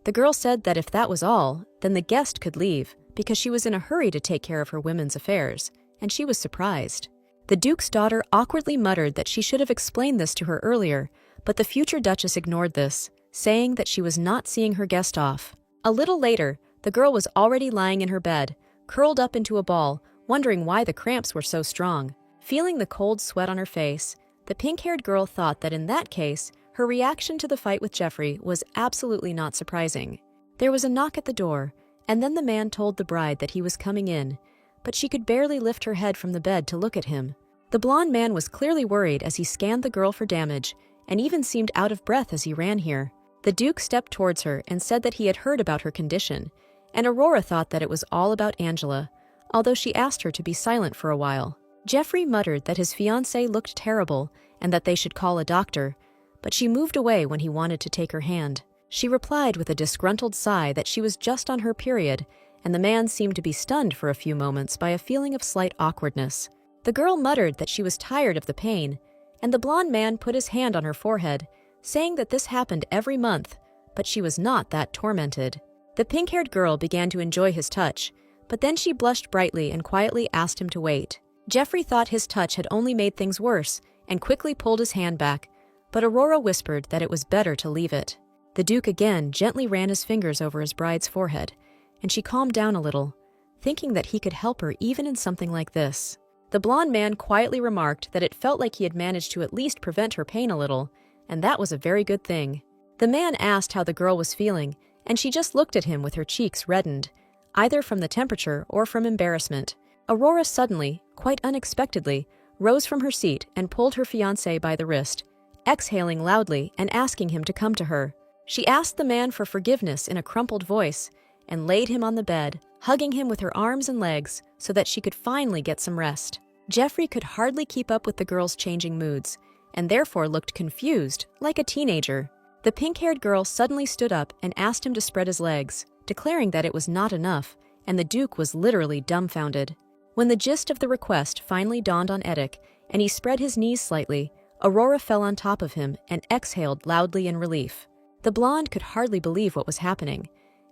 The girl said that if that was all, then the guest could leave, because she was in a hurry to take care of her women's affairs, and she was surprised. The Duke's daughter awkwardly muttered that she should have explained this to her earlier, but the future Duchess ignored this, saying that she was not seeing her guest off. A little later, the girl was already lying in her bed, curled up into a ball, wondering why the cramps were so strong. Feeling the cold sweat on her face, the pink-haired girl thought that in that case, her reaction to the fight with Jeffrey was absolutely not surprising. There was a knock at the door, and then the man told the bride that he was coming in, but she could barely lift her head from the bed to look at him. The blonde man was clearly worried as he scanned the girl for damage, and even seemed out of breath as he ran here. The Duke stepped towards her and said that he had heard about her condition, and Aurora thought that it was all about Angela, although she asked her to be silent for a while. Jeffrey muttered that his fiancée looked terrible and that they should call a doctor, but she moved away when he wanted to take her hand. She replied with a disgruntled sigh that she was just on her period, and the man seemed to be stunned for a few moments by a feeling of slight awkwardness. The girl muttered that she was tired of the pain, and the blonde man put his hand on her forehead, saying that this happened every month, but she was not that tormented. The pink-haired girl began to enjoy his touch, but then she blushed brightly and quietly asked him to wait. Jeffrey thought his touch had only made things worse and quickly pulled his hand back, but Aurora whispered that it was better to leave it. The Duke again gently ran his fingers over his bride's forehead, and she calmed down a little, thinking that he could help her even in something like this. The blonde man quietly remarked that it felt like he had managed to at least prevent her pain a little, and that was a very good thing. The man asked how the girl was feeling, and she just looked at him with her cheeks reddened, either from the temperature or from embarrassment. Aurora suddenly, quite unexpectedly, rose from her seat and pulled her fiancé by the wrist, exhaling loudly and asking him to come to her. She asked the man for forgiveness in a crumpled voice and laid him on the bed, hugging him with her arms and legs so that she could finally get some rest. Jeffrey could hardly keep up with the girl's changing moods, and therefore looked confused, like a teenager. The pink-haired girl suddenly stood up and asked him to spread his legs, declaring that it was not enough, and the Duke was literally dumbfounded. When the gist of the request finally dawned on Edic, and he spread his knees slightly, Aurora fell on top of him and exhaled loudly in relief. The blonde could hardly believe what was happening,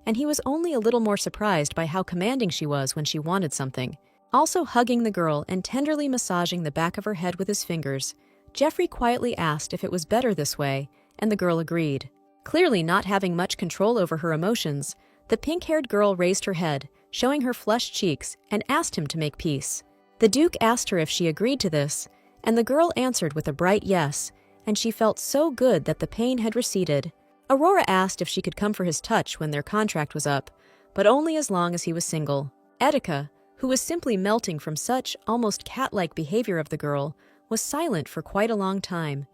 and he was only a little more surprised by how commanding she was when she wanted something. Also hugging the girl and tenderly massaging the back of her head with his fingers, Jeffrey quietly asked if it was better this way, and the girl agreed. Clearly not having much control over her emotions, the pink-haired girl raised her head, showing her flushed cheeks, and asked him to make peace. The Duke asked her if she agreed to this, and the girl answered with a bright yes, and she felt so good that the pain had receded. Aurora asked if she could come for his touch when their contract was up, but only as long as he was single. Etika, who was simply melting from such almost cat-like behavior of the girl, was silent for quite a long time,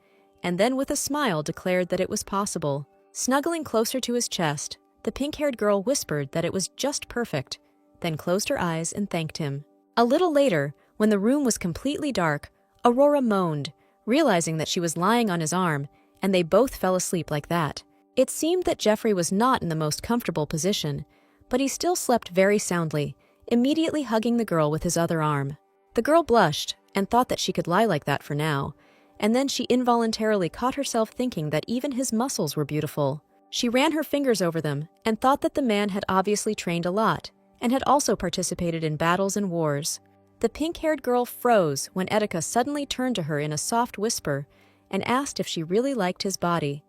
and then with a smile declared that it was possible. Snuggling closer to his chest, the pink-haired girl whispered that it was just perfect, then closed her eyes and thanked him. A little later, when the room was completely dark, Aurora moaned, realizing that she was lying on his arm, and they both fell asleep like that. It seemed that Jeffrey was not in the most comfortable position, but he still slept very soundly, immediately hugging the girl with his other arm. The girl blushed and thought that she could lie like that for now, and then she involuntarily caught herself thinking that even his muscles were beautiful. She ran her fingers over them and thought that the man had obviously trained a lot and had also participated in battles and wars. The pink-haired girl froze when Etika suddenly turned to her in a soft whisper and asked if she really liked his body.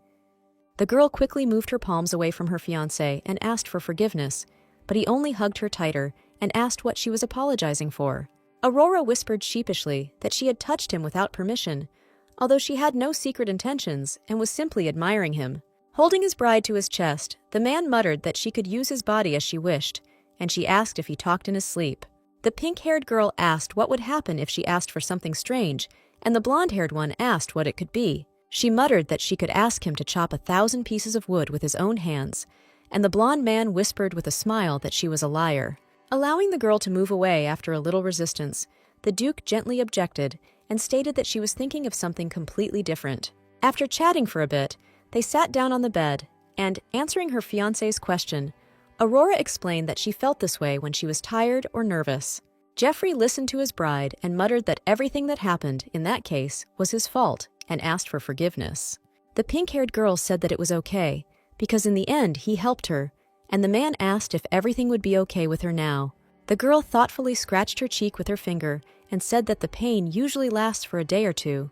The girl quickly moved her palms away from her fiancé and asked for forgiveness, but he only hugged her tighter and asked what she was apologizing for. Aurora whispered sheepishly that she had touched him without permission, although she had no secret intentions and was simply admiring him. Holding his bride to his chest, the man muttered that she could use his body as she wished, and she asked if he talked in his sleep. The pink-haired girl asked what would happen if she asked for something strange, and the blonde-haired one asked what it could be. She muttered that she could ask him to chop 1,000 pieces of wood with his own hands, and the blonde man whispered with a smile that she was a liar. Allowing the girl to move away after a little resistance, the Duke gently objected and stated that she was thinking of something completely different. After chatting for a bit, they sat down on the bed, and, answering her fiancé's question, Aurora explained that she felt this way when she was tired or nervous. Jeffrey listened to his bride and muttered that everything that happened, in that case, was his fault, and asked for forgiveness. The pink-haired girl said that it was okay, because in the end he helped her, and the man asked if everything would be okay with her now. The girl thoughtfully scratched her cheek with her finger and said that the pain usually lasts for a day or two,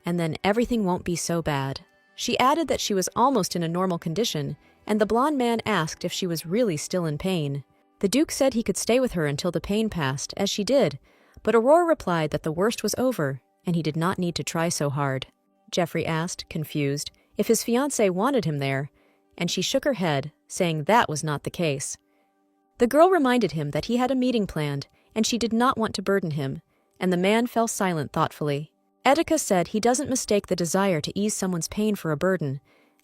and then everything won't be so bad. She added that she was almost in a normal condition, and the blonde man asked if she was really still in pain. The Duke said he could stay with her until the pain passed, as she did, but Aurora replied that the worst was over, and he did not need to try so hard. Jeffrey asked, confused, if his fiancée wanted him there, and she shook her head, saying that was not the case. The girl reminded him that he had a meeting planned, and she did not want to burden him, and the man fell silent thoughtfully. Etika said he doesn't mistake the desire to ease someone's pain for a burden,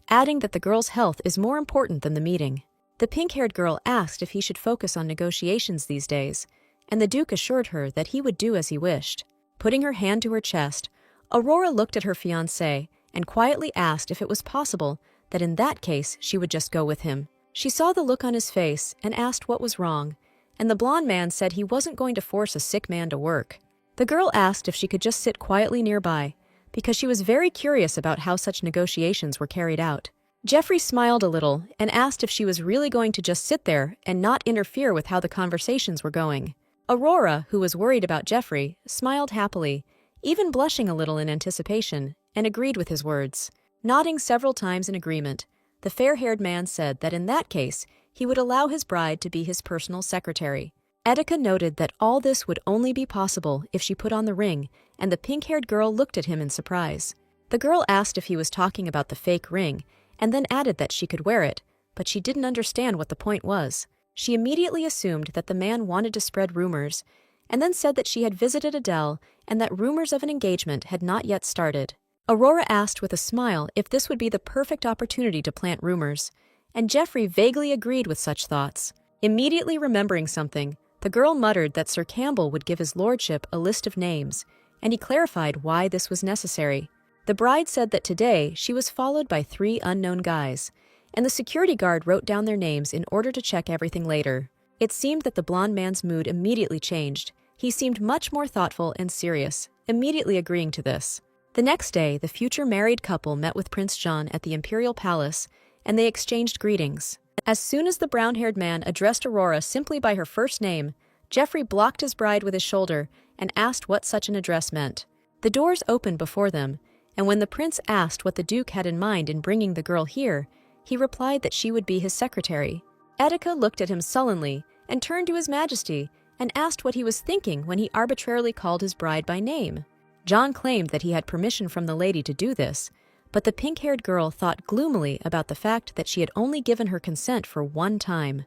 adding that the girl's health is more important than the meeting. The pink-haired girl asked if he should focus on negotiations these days, and the Duke assured her that he would do as he wished. Putting her hand to her chest, Aurora looked at her fiancé and quietly asked if it was possible that in that case she would just go with him. She saw the look on his face and asked what was wrong, and the blonde man said he wasn't going to force a sick man to work. The girl asked if she could just sit quietly nearby, because she was very curious about how such negotiations were carried out. Jeffrey smiled a little and asked if she was really going to just sit there and not interfere with how the conversations were going. Aurora, who was worried about Jeffrey, smiled happily, even blushing a little in anticipation, and agreed with his words. Nodding several times in agreement, the fair-haired man said that in that case, he would allow his bride to be his personal secretary. Etika noted that all this would only be possible if she put on the ring, and the pink-haired girl looked at him in surprise. The girl asked if he was talking about the fake ring, and then added that she could wear it, but she didn't understand what the point was. She immediately assumed that the man wanted to spread rumors, and then said that she had visited Adele and that rumors of an engagement had not yet started. Aurora asked with a smile if this would be the perfect opportunity to plant rumors, and Jeffrey vaguely agreed with such thoughts. Immediately remembering something, the girl muttered that Sir Campbell would give his lordship a list of names, and he clarified why this was necessary. The bride said that today she was followed by 3 unknown guys, and the security guard wrote down their names in order to check everything later. It seemed that the blonde man's mood immediately changed. He seemed much more thoughtful and serious, immediately agreeing to this. The next day, the future married couple met with Prince John at the Imperial Palace, and they exchanged greetings. As soon as the brown-haired man addressed Aurora simply by her first name, Jeffrey blocked his bride with his shoulder and asked what such an address meant. The doors opened before them, and when the prince asked what the Duke had in mind in bringing the girl here, he replied that she would be his secretary. Etika looked at him sullenly and turned to His Majesty and asked what he was thinking when he arbitrarily called his bride by name. John claimed that he had permission from the lady to do this, but the pink-haired girl thought gloomily about the fact that she had only given her consent for one time.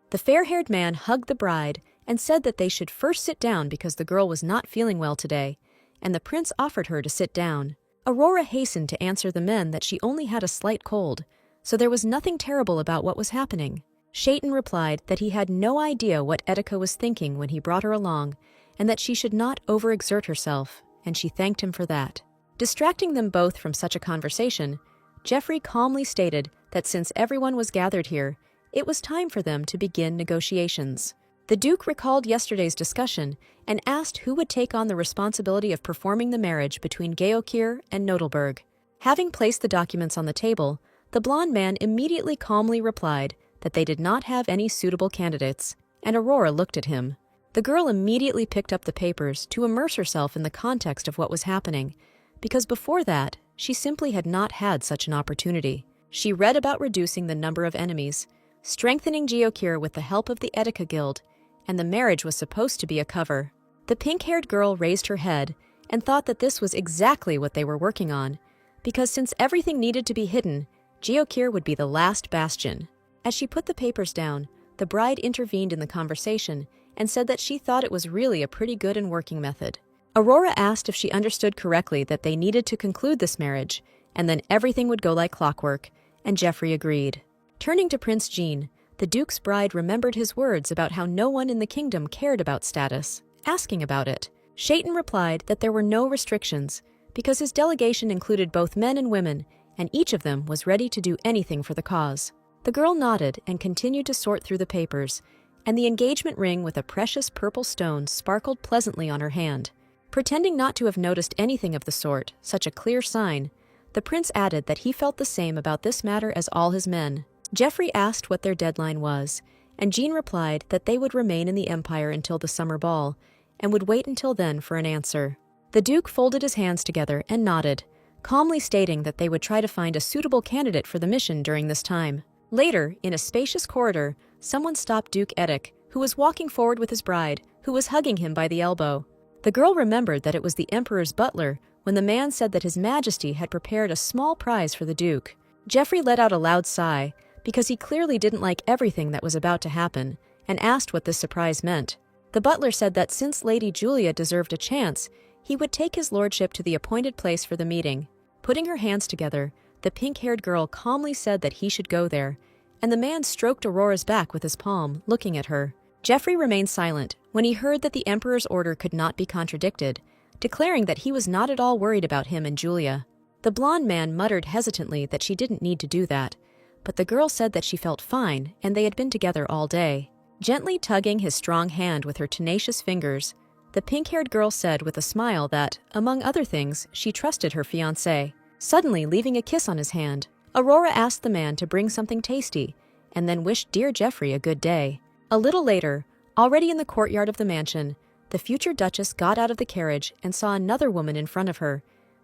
The fair-haired man hugged the bride and said that they should first sit down because the girl was not feeling well today, and the prince offered her to sit down. Aurora hastened to answer the men that she only had a slight cold, so there was nothing terrible about what was happening. Shaitan replied that he had no idea what Etika was thinking when he brought her along, and that she should not overexert herself, and she thanked him for that. Distracting them both from such a conversation, Jeffrey calmly stated that since everyone was gathered here, it was time for them to begin negotiations. The Duke recalled yesterday's discussion and asked who would take on the responsibility of performing the marriage between Geokir and Nodelberg. Having placed the documents on the table, the blonde man immediately calmly replied that they did not have any suitable candidates, and Aurora looked at him. The girl immediately picked up the papers to immerse herself in the context of what was happening, because before that, she simply had not had such an opportunity. She read about reducing the number of enemies, strengthening Geokir with the help of the Etika Guild, and the marriage was supposed to be a cover. The pink-haired girl raised her head and thought that this was exactly what they were working on, because since everything needed to be hidden, Geokir would be the last bastion. As she put the papers down, the bride intervened in the conversation and said that she thought it was really a pretty good and working method. Aurora asked if she understood correctly that they needed to conclude this marriage, and then everything would go like clockwork, and Jeffrey agreed. Turning to Prince Jean, the Duke's bride remembered his words about how no one in the kingdom cared about status, asking about it. Shaitan replied that there were no restrictions, because his delegation included both men and women, and each of them was ready to do anything for the cause. The girl nodded and continued to sort through the papers, and the engagement ring with a precious purple stone sparkled pleasantly on her hand. Pretending not to have noticed anything of the sort, such a clear sign, the prince added that he felt the same about this matter as all his men. Jeffrey asked what their deadline was, and Jean replied that they would remain in the Empire until the summer ball, and would wait until then for an answer. The Duke folded his hands together and nodded, calmly stating that they would try to find a suitable candidate for the mission during this time. Later, in a spacious corridor, someone stopped Duke Edic, who was walking forward with his bride, who was hugging him by the elbow. The girl remembered that it was the Emperor's butler when the man said that His Majesty had prepared a small prize for the Duke. Geoffrey let out a loud sigh, because he clearly didn't like everything that was about to happen, and asked what this surprise meant. The butler said that since Lady Julia deserved a chance, he would take his lordship to the appointed place for the meeting. Putting her hands together, the pink-haired girl calmly said that he should go there, and the man stroked Aurora's back with his palm, looking at her. Geoffrey remained silent when he heard that the Emperor's order could not be contradicted, declaring that he was not at all worried about him and Julia. The blonde man muttered hesitantly that she didn't need to do that, but the girl said that she felt fine and they had been together all day. Gently tugging his strong hand with her tenacious fingers, the pink-haired girl said with a smile that, among other things, she trusted her fiancé. Suddenly leaving a kiss on his hand, Aurora asked the man to bring something tasty, and then wished dear Geoffrey a good day. A little later, already in the courtyard of the mansion, the future Duchess got out of the carriage and saw another woman in front of her,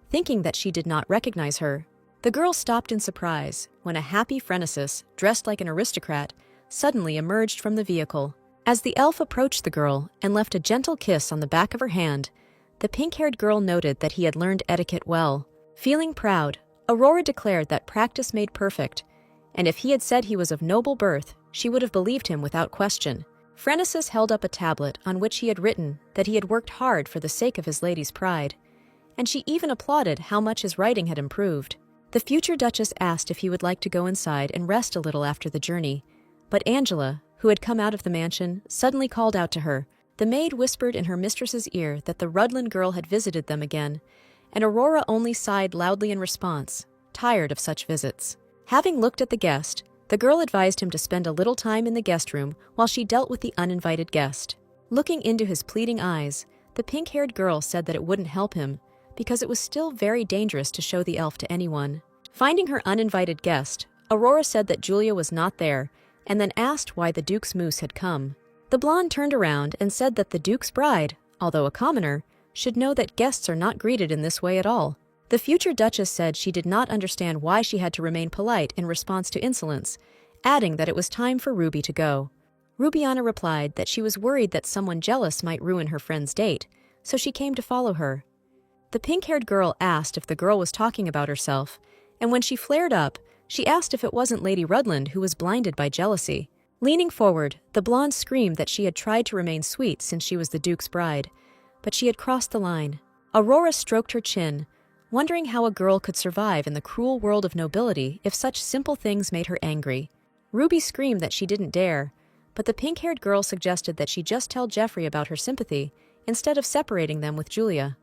thinking that she did not recognize her. The girl stopped in surprise when a happy Phrenesis, dressed like an aristocrat, suddenly emerged from the vehicle. As the elf approached the girl and left a gentle kiss on the back of her hand, the pink-haired girl noted that he had learned etiquette well. Feeling proud, Aurora declared that practice made perfect, and if he had said he was of noble birth, she would have believed him without question. Phrenesis held up a tablet on which he had written that he had worked hard for the sake of his lady's pride, and she even applauded how much his writing had improved. The future Duchess asked if he would like to go inside and rest a little after the journey, but Angela, who had come out of the mansion, suddenly called out to her. The maid whispered in her mistress's ear that the Rudland girl had visited them again, and Aurora only sighed loudly in response, tired of such visits. Having looked at the guest, the girl advised him to spend a little time in the guest room while she dealt with the uninvited guest. Looking into his pleading eyes, the pink-haired girl said that it wouldn't help him, because it was still very dangerous to show the elf to anyone. Finding her uninvited guest, Aurora said that Julia was not there, and then asked why the Duke's moose had come. The blonde turned around and said that the Duke's bride, although a commoner, should know that guests are not greeted in this way at all. The future Duchess said she did not understand why she had to remain polite in response to insolence, adding that it was time for Ruby to go. Rubiana replied that she was worried that someone jealous might ruin her friend's date, so she came to follow her. The pink-haired girl asked if the girl was talking about herself, and when she flared up, she asked if it wasn't Lady Rudland who was blinded by jealousy. Leaning forward, the blonde screamed that she had tried to remain sweet since she was the Duke's bride, but she had crossed the line. Aurora stroked her chin, wondering how a girl could survive in the cruel world of nobility if such simple things made her angry. Ruby screamed that she didn't dare, but the pink-haired girl suggested that she just tell Geoffrey about her sympathy instead of separating them with Julia.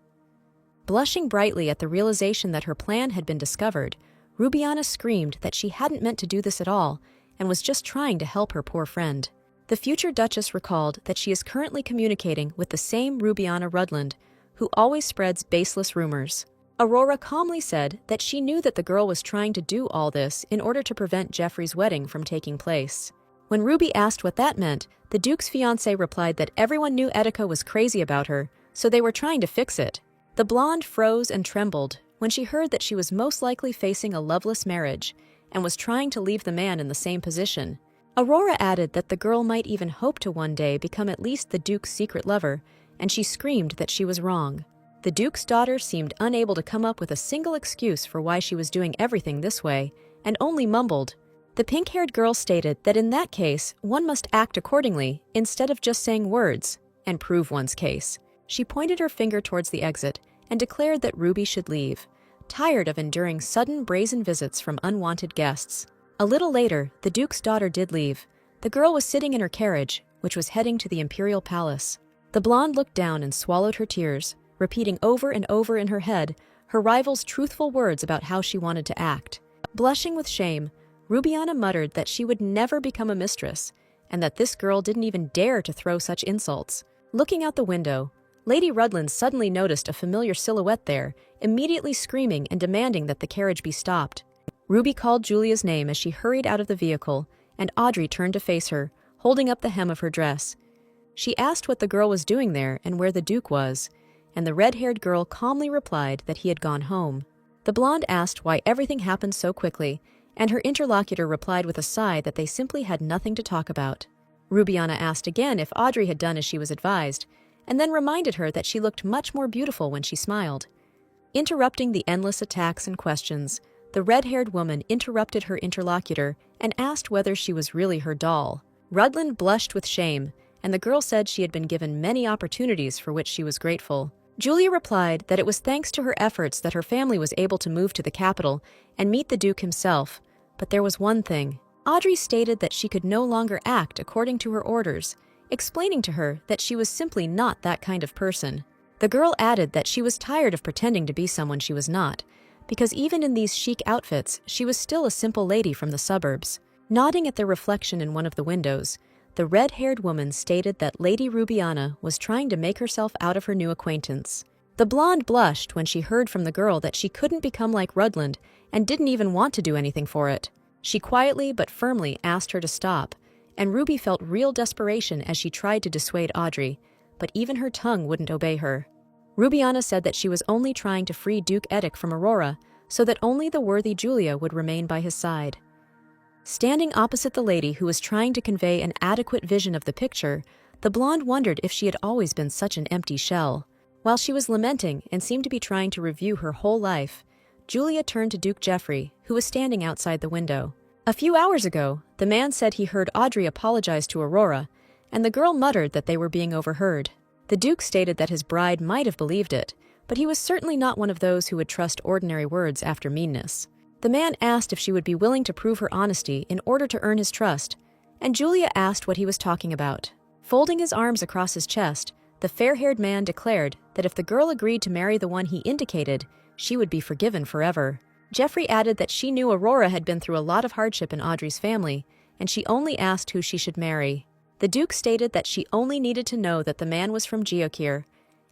Blushing brightly at the realization that her plan had been discovered, Rubiana screamed that she hadn't meant to do this at all and was just trying to help her poor friend. The future Duchess recalled that she is currently communicating with the same Rubiana Rudland, who always spreads baseless rumors. Aurora calmly said that she knew that the girl was trying to do all this in order to prevent Geoffrey's wedding from taking place. When Ruby asked what that meant, the Duke's fiancé replied that everyone knew Etika was crazy about her, so they were trying to fix it. The blonde froze and trembled when she heard that she was most likely facing a loveless marriage and was trying to leave the man in the same position. Aurora added that the girl might even hope to one day become at least the Duke's secret lover, and she screamed that she was wrong. The Duke's daughter seemed unable to come up with a single excuse for why she was doing everything this way, and only mumbled. The pink-haired girl stated that in that case, one must act accordingly instead of just saying words, and prove one's case. She pointed her finger towards the exit and declared that Ruby should leave, tired of enduring sudden brazen visits from unwanted guests. A little later, the Duke's daughter did leave. The girl was sitting in her carriage, which was heading to the imperial palace. The blonde looked down and swallowed her tears, repeating over and over in her head her rival's truthful words about how she wanted to act. Blushing with shame, Rubiana muttered that she would never become a mistress, and that this girl didn't even dare to throw such insults. Looking out the window, Lady Rudland suddenly noticed a familiar silhouette there, immediately screaming and demanding that the carriage be stopped. Ruby called Julia's name as she hurried out of the vehicle, and Audrey turned to face her, holding up the hem of her dress. She asked what the girl was doing there and where the Duke was, and the red-haired girl calmly replied that he had gone home. The blonde asked why everything happened so quickly, and her interlocutor replied with a sigh that they simply had nothing to talk about. Rubiana asked again if Audrey had done as she was advised, and then reminded her that she looked much more beautiful when she smiled. Interrupting the endless attacks and questions, the red-haired woman interrupted her interlocutor and asked whether she was really her doll. Rudland blushed with shame, and the girl said she had been given many opportunities for which she was grateful. Julia replied that it was thanks to her efforts that her family was able to move to the capital and meet the Duke himself, but there was one thing. Audrey stated that she could no longer act according to her orders, explaining to her that she was simply not that kind of person. The girl added that she was tired of pretending to be someone she was not, because even in these chic outfits, she was still a simple lady from the suburbs. Nodding at their reflection in one of the windows, the red-haired woman stated that Lady Rubiana was trying to make herself out of her new acquaintance. The blonde blushed when she heard from the girl that she couldn't become like Rudland and didn't even want to do anything for it. She quietly but firmly asked her to stop, and Ruby felt real desperation as she tried to dissuade Audrey, but even her tongue wouldn't obey her. Rubiana said that she was only trying to free Duke Edic from Aurora so that only the worthy Julia would remain by his side. Standing opposite the lady who was trying to convey an adequate vision of the picture, the blonde wondered if she had always been such an empty shell. While she was lamenting and seemed to be trying to review her whole life, Julia turned to Duke Geoffrey, who was standing outside the window. A few hours ago, the man said he heard Audrey apologize to Aurora, and the girl muttered that they were being overheard. The Duke stated that his bride might have believed it, but he was certainly not one of those who would trust ordinary words after meanness. The man asked if she would be willing to prove her honesty in order to earn his trust, and Julia asked what he was talking about. Folding his arms across his chest, the fair-haired man declared that if the girl agreed to marry the one he indicated, she would be forgiven forever. Geoffrey added that she knew Aurora had been through a lot of hardship in Audrey's family, and she only asked who she should marry. The Duke stated that she only needed to know that the man was from Geokyr,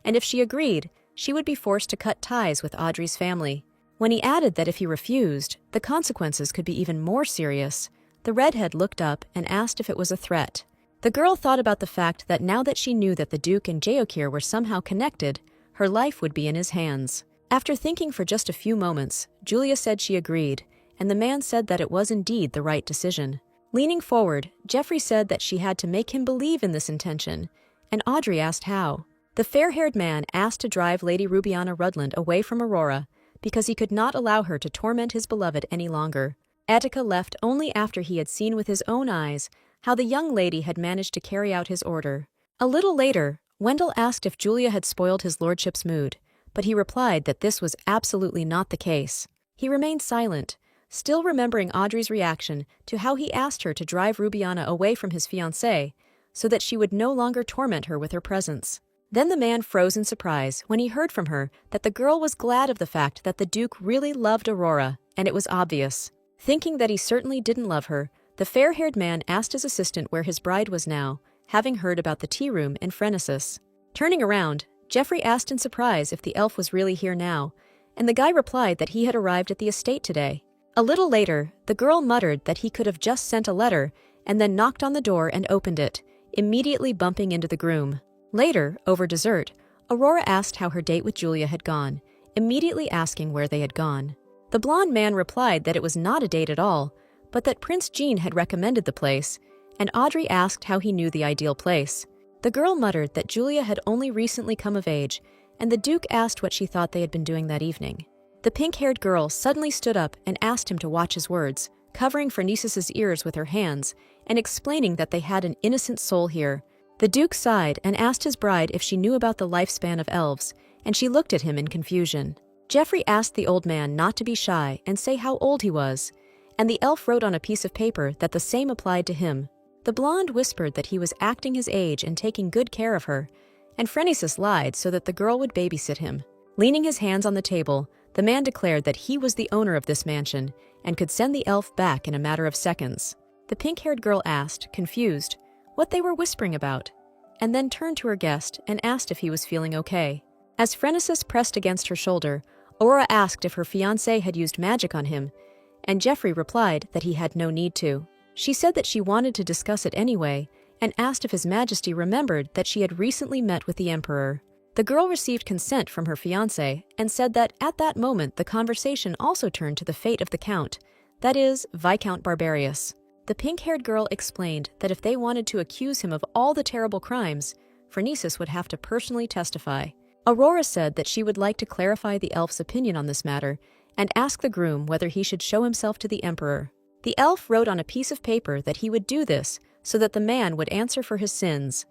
and if she agreed, she would be forced to cut ties with Audrey's family. When he added that if he refused, the consequences could be even more serious, the redhead looked up and asked if it was a threat. The girl thought about the fact that now that she knew that the Duke and Geokyr were somehow connected, her life would be in his hands. After thinking for just a few moments, Julia said she agreed, and the man said that it was indeed the right decision. Leaning forward, Geoffrey said that she had to make him believe in this intention, and Audrey asked how. The fair-haired man asked to drive Lady Rubiana Rudland away from Aurora because he could not allow her to torment his beloved any longer. Attica left only after he had seen with his own eyes how the young lady had managed to carry out his order. A little later, Wendell asked if Julia had spoiled his lordship's mood, but he replied that this was absolutely not the case. He remained silent, still remembering Audrey's reaction to how he asked her to drive Rubiana away from his fiancé so that she would no longer torment her with her presence. Then the man froze in surprise when he heard from her that the girl was glad of the fact that the Duke really loved Aurora, and it was obvious. Thinking that he certainly didn't love her, the fair-haired man asked his assistant where his bride was now, having heard about the tea room in Phrenesis. Turning around, Geoffrey asked in surprise if the elf was really here now, and the guy replied that he had arrived at the estate today. A little later, the girl muttered that he could have just sent a letter and then knocked on the door and opened it, immediately bumping into the groom. Later, over dessert, Aurora asked how her date with Julia had gone, immediately asking where they had gone. The blonde man replied that it was not a date at all, but that Prince Jean had recommended the place, and Audrey asked how he knew the ideal place. The girl muttered that Julia had only recently come of age, and the Duke asked what she thought they had been doing that evening. The pink-haired girl suddenly stood up and asked him to watch his words, covering Phrenesis's ears with her hands and explaining that they had an innocent soul here. The Duke sighed and asked his bride if she knew about the lifespan of elves, and she looked at him in confusion. Geoffrey asked the old man not to be shy and say how old he was, and the elf wrote on a piece of paper that the same applied to him. The blonde whispered that he was acting his age and taking good care of her, and Phrenesis lied so that the girl would babysit him. Leaning his hands on the table, the man declared that he was the owner of this mansion and could send the elf back in a matter of seconds. The pink-haired girl asked, confused, what they were whispering about, and then turned to her guest and asked if he was feeling okay. As Phrenesis pressed against her shoulder, Aurora asked if her fiancé had used magic on him, and Geoffrey replied that he had no need to. She said that she wanted to discuss it anyway, and asked if His Majesty remembered that she had recently met with the Emperor. The girl received consent from her fiancé and said that at that moment the conversation also turned to the fate of the Count, that is, Viscount Barbarius. The pink-haired girl explained that if they wanted to accuse him of all the terrible crimes, Phronesis would have to personally testify. Aurora said that she would like to clarify the elf's opinion on this matter and ask the groom whether he should show himself to the Emperor. The elf wrote on a piece of paper that he would do this so that the man would answer for his sins,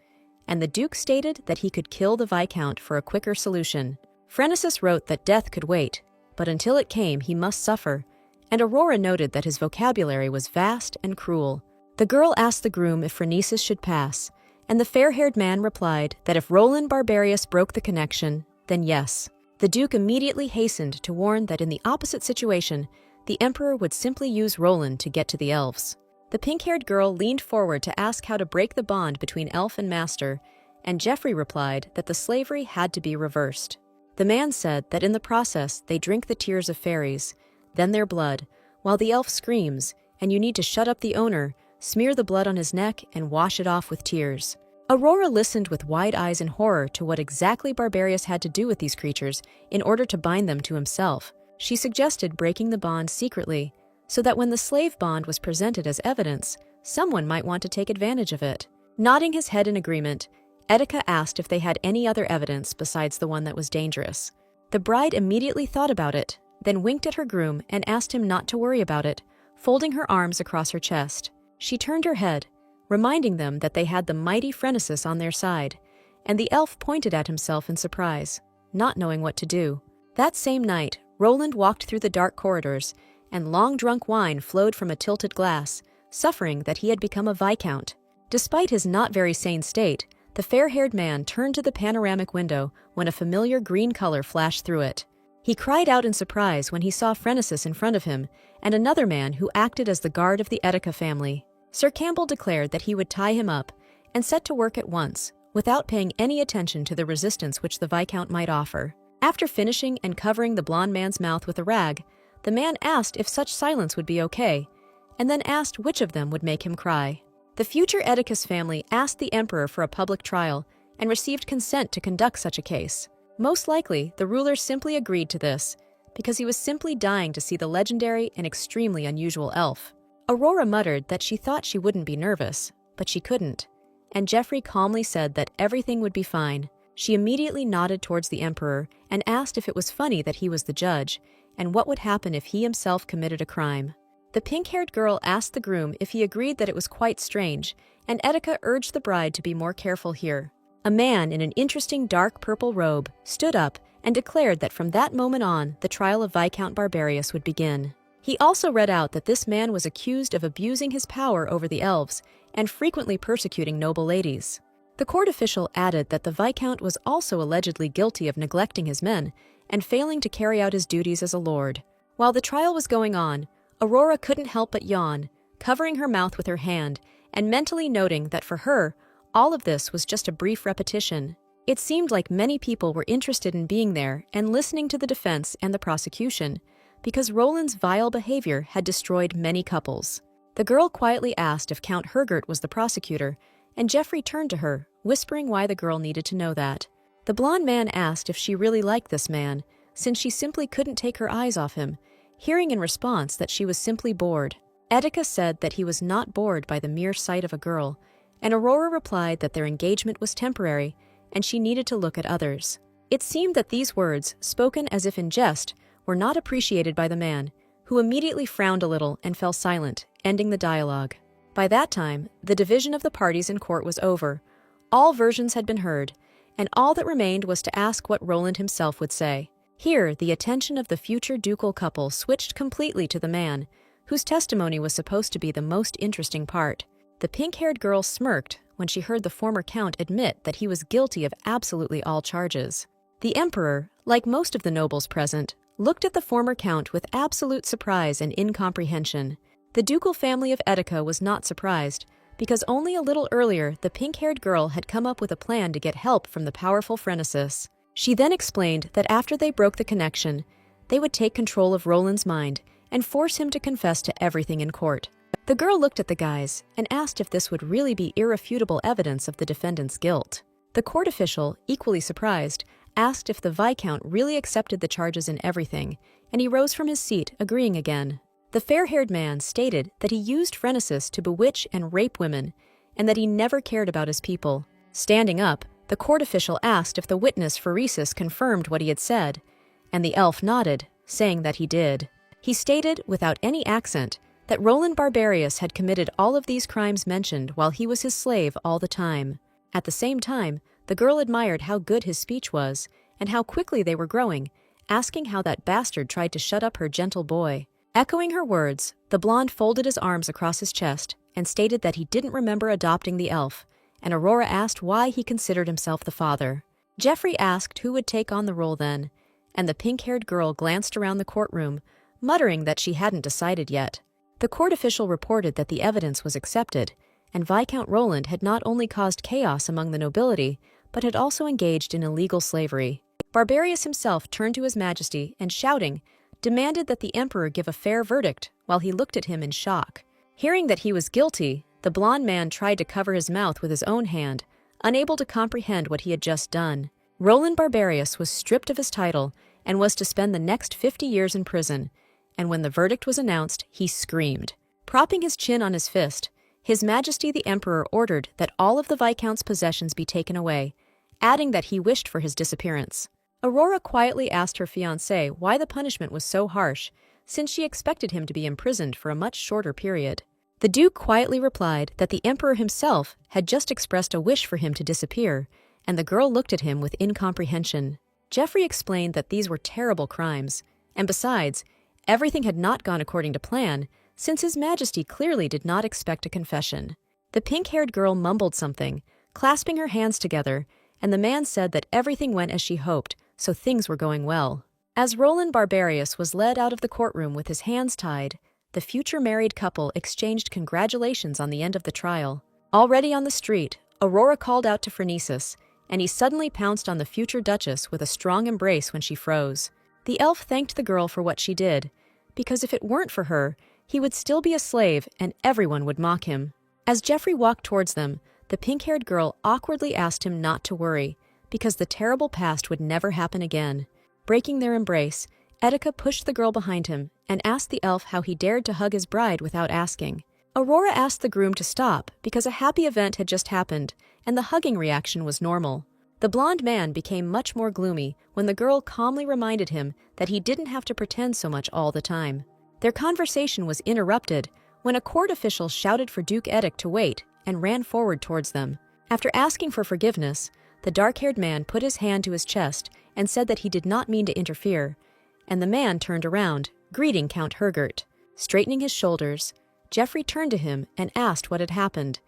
and the Duke stated that he could kill the Viscount for a quicker solution. Phronesis wrote that death could wait, but until it came he must suffer, and Aurora noted that his vocabulary was vast and cruel. The girl asked the groom if Phronesis should pass, and the fair-haired man replied that if Roland Barbarius broke the connection, then yes. The Duke immediately hastened to warn that in the opposite situation, the Emperor would simply use Roland to get to the elves. The pink-haired girl leaned forward to ask how to break the bond between elf and master, and Geoffrey replied that the slavery had to be reversed. The man said that in the process they drink the tears of fairies, then their blood, while the elf screams, and you need to shut up the owner, smear the blood on his neck, and wash it off with tears. Aurora listened with wide eyes in horror to what exactly Barbarius had to do with these creatures in order to bind them to himself. She suggested breaking the bond secretly, so that when the slave bond was presented as evidence, someone might want to take advantage of it. Nodding his head in agreement, Etika asked if they had any other evidence besides the one that was dangerous. The bride immediately thought about it, then winked at her groom and asked him not to worry about it, folding her arms across her chest. She turned her head, reminding them that they had the mighty Phronesis on their side, and the elf pointed at himself in surprise, not knowing what to do. That same night, Roland walked through the dark corridors, and long-drunk wine flowed from a tilted glass, suffering that he had become a viscount. Despite his not very sane state, the fair-haired man turned to the panoramic window when a familiar green color flashed through it. He cried out in surprise when he saw Phronesis in front of him and another man who acted as the guard of the Etika family. Sir Campbell declared that he would tie him up and set to work at once, without paying any attention to the resistance which the Viscount might offer. After finishing and covering the blond man's mouth with a rag, the man asked if such silence would be okay, and then asked which of them would make him cry. The future Oedicus family asked the emperor for a public trial and received consent to conduct such a case. Most likely, the ruler simply agreed to this because he was simply dying to see the legendary and extremely unusual elf. Aurora muttered that she thought she wouldn't be nervous, but she couldn't, and Geoffrey calmly said that everything would be fine. She immediately nodded towards the emperor and asked if it was funny that he was the judge, and what would happen if he himself committed a crime. The pink-haired girl asked the groom if he agreed that it was quite strange, and Etika urged the bride to be more careful here. A man in an interesting dark purple robe stood up and declared that from that moment on, the trial of Viscount Barbarius would begin. He also read out that this man was accused of abusing his power over the elves and frequently persecuting noble ladies. The court official added that the Viscount was also allegedly guilty of neglecting his men and failing to carry out his duties as a lord. While the trial was going on, Aurora couldn't help but yawn, covering her mouth with her hand and mentally noting that for her, all of this was just a brief repetition. It seemed like many people were interested in being there and listening to the defense and the prosecution, because Roland's vile behavior had destroyed many couples. The girl quietly asked if Count Hergert was the prosecutor, and Geoffrey turned to her, whispering why the girl needed to know that. The blonde man asked if she really liked this man, since she simply couldn't take her eyes off him, hearing in response that she was simply bored. Etika said that he was not bored by the mere sight of a girl, and Aurora replied that their engagement was temporary and she needed to look at others. It seemed that these words, spoken as if in jest, were not appreciated by the man, who immediately frowned a little and fell silent, ending the dialogue. By that time, the division of the parties in court was over. All versions had been heard, and all that remained was to ask what Roland himself would say. Here, the attention of the future ducal couple switched completely to the man, whose testimony was supposed to be the most interesting part. The pink-haired girl smirked when she heard the former count admit that he was guilty of absolutely all charges. The emperor, like most of the nobles present, looked at the former count with absolute surprise and incomprehension. The ducal family of Etika was not surprised, because only a little earlier the pink-haired girl had come up with a plan to get help from the powerful Phronesis. She then explained that after they broke the connection, they would take control of Roland's mind and force him to confess to everything in court. The girl looked at the guys and asked if this would really be irrefutable evidence of the defendant's guilt. The court official, equally surprised, asked if the Viscount really accepted the charges and everything, and he rose from his seat, agreeing again. The fair-haired man stated that he used phrenesis to bewitch and rape women, and that he never cared about his people. Standing up, the court official asked if the witness pheresis confirmed what he had said, and the elf nodded, saying that he did. He stated, without any accent, that Roland Barbarius had committed all of these crimes mentioned while he was his slave all the time. At the same time, the girl admired how good his speech was, and how quickly they were growing, asking how that bastard tried to shut up her gentle boy. Echoing her words, the blonde folded his arms across his chest and stated that he didn't remember adopting the elf, and Aurora asked why he considered himself the father. Jeffrey asked who would take on the role then, and the pink-haired girl glanced around the courtroom, muttering that she hadn't decided yet. The court official reported that the evidence was accepted, and Viscount Roland had not only caused chaos among the nobility, but had also engaged in illegal slavery. Barbarius himself turned to his majesty and, shouting, demanded that the emperor give a fair verdict while he looked at him in shock. Hearing that he was guilty, the blond man tried to cover his mouth with his own hand, unable to comprehend what he had just done. Roland Barbarius was stripped of his title and was to spend the next 50 years in prison, and when the verdict was announced, he screamed. Propping his chin on his fist, His Majesty the Emperor ordered that all of the Viscount's possessions be taken away, adding that he wished for his disappearance. Aurora quietly asked her fiancé why the punishment was so harsh, since she expected him to be imprisoned for a much shorter period. The Duke quietly replied that the Emperor himself had just expressed a wish for him to disappear, and the girl looked at him with incomprehension. Jeffrey explained that these were terrible crimes, and besides, everything had not gone according to plan, since His Majesty clearly did not expect a confession. The pink-haired girl mumbled something, clasping her hands together, and the man said that everything went as she hoped, so things were going well. As Roland Barbarius was led out of the courtroom with his hands tied, the future married couple exchanged congratulations on the end of the trial. Already on the street, Aurora called out to Phrenesis, and he suddenly pounced on the future Duchess with a strong embrace when she froze. The elf thanked the girl for what she did, because if it weren't for her, he would still be a slave and everyone would mock him. As Jeffrey walked towards them, the pink-haired girl awkwardly asked him not to worry, because the terrible past would never happen again. Breaking their embrace, Etika pushed the girl behind him and asked the elf how he dared to hug his bride without asking. Aurora asked the groom to stop because a happy event had just happened, and the hugging reaction was normal. The blonde man became much more gloomy when the girl calmly reminded him that he didn't have to pretend so much all the time. Their conversation was interrupted when a court official shouted for Duke Edik to wait and ran forward towards them. After asking for forgiveness, the dark-haired man put his hand to his chest and said that he did not mean to interfere, and the man turned around, greeting Count Hergert. Straightening his shoulders, Jeffrey turned to him and asked what had happened,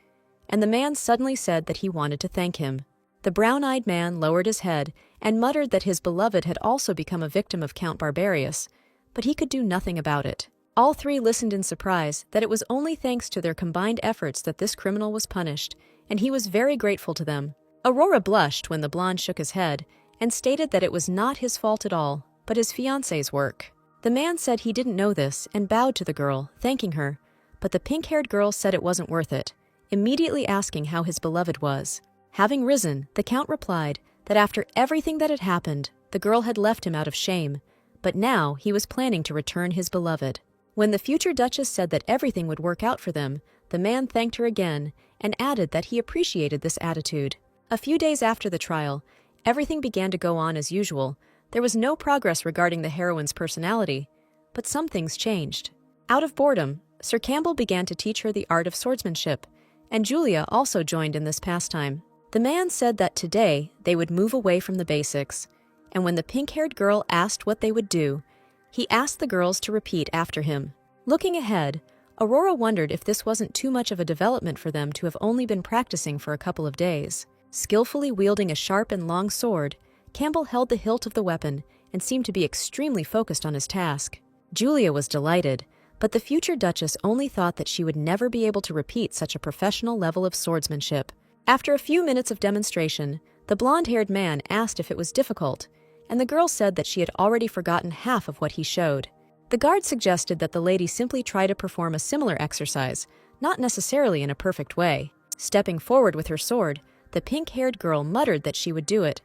and the man suddenly said that he wanted to thank him. The brown-eyed man lowered his head and muttered that his beloved had also become a victim of Count Barbarius, but he could do nothing about it. All three listened in surprise that it was only thanks to their combined efforts that this criminal was punished, and he was very grateful to them. Aurora blushed when the blonde shook his head and stated that it was not his fault at all, but his fiancé's work. The man said he didn't know this and bowed to the girl, thanking her, but the pink-haired girl said it wasn't worth it, immediately asking how his beloved was. Having risen, the Count replied that after everything that had happened, the girl had left him out of shame, but now he was planning to return his beloved. When the future Duchess said that everything would work out for them, the man thanked her again and added that he appreciated this attitude. A few days after the trial, everything began to go on as usual. There was no progress regarding the heroine's personality, but some things changed. Out of boredom, Sir Campbell began to teach her the art of swordsmanship, and Julia also joined in this pastime. The man said that today they would move away from the basics, and when the pink-haired girl asked what they would do, he asked the girls to repeat after him. Looking ahead, Aurora wondered if this wasn't too much of a development for them to have only been practicing for a couple of days. Skillfully wielding a sharp and long sword, Campbell held the hilt of the weapon and seemed to be extremely focused on his task. Julia was delighted, but the future Duchess only thought that she would never be able to repeat such a professional level of swordsmanship. After a few minutes of demonstration, the blonde-haired man asked if it was difficult, and the girl said that she had already forgotten half of what he showed. The guard suggested that the lady simply try to perform a similar exercise, not necessarily in a perfect way. Stepping forward with her sword, the pink-haired girl muttered that she would do it,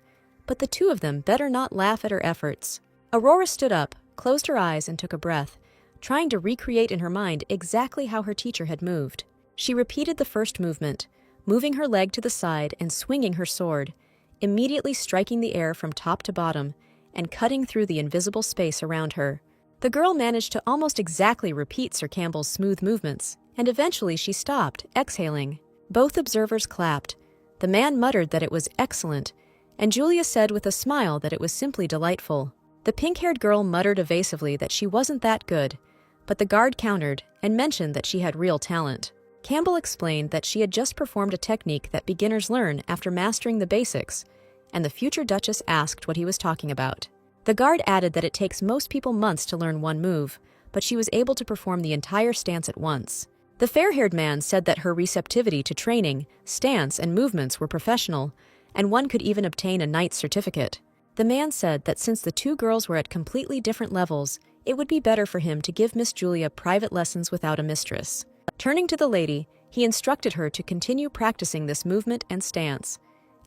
but the two of them better not laugh at her efforts. Aurora stood up, closed her eyes, and took a breath, trying to recreate in her mind exactly how her teacher had moved. She repeated the first movement, moving her leg to the side and swinging her sword, immediately striking the air from top to bottom and cutting through the invisible space around her. The girl managed to almost exactly repeat Sir Campbell's smooth movements, and eventually she stopped, exhaling. Both observers clapped. The man muttered that it was excellent, and Julia said with a smile that it was simply delightful. The pink-haired girl muttered evasively that she wasn't that good, but the guard countered and mentioned that she had real talent. Campbell explained that she had just performed a technique that beginners learn after mastering the basics, and the future Duchess asked what he was talking about. The guard added that it takes most people months to learn one move, but she was able to perform the entire stance at once. The fair-haired man said that her receptivity to training, stance, and movements were professional, and one could even obtain a knight's certificate. The man said that since the two girls were at completely different levels, it would be better for him to give Miss Julia private lessons without a mistress. Turning to the lady, he instructed her to continue practicing this movement and stance,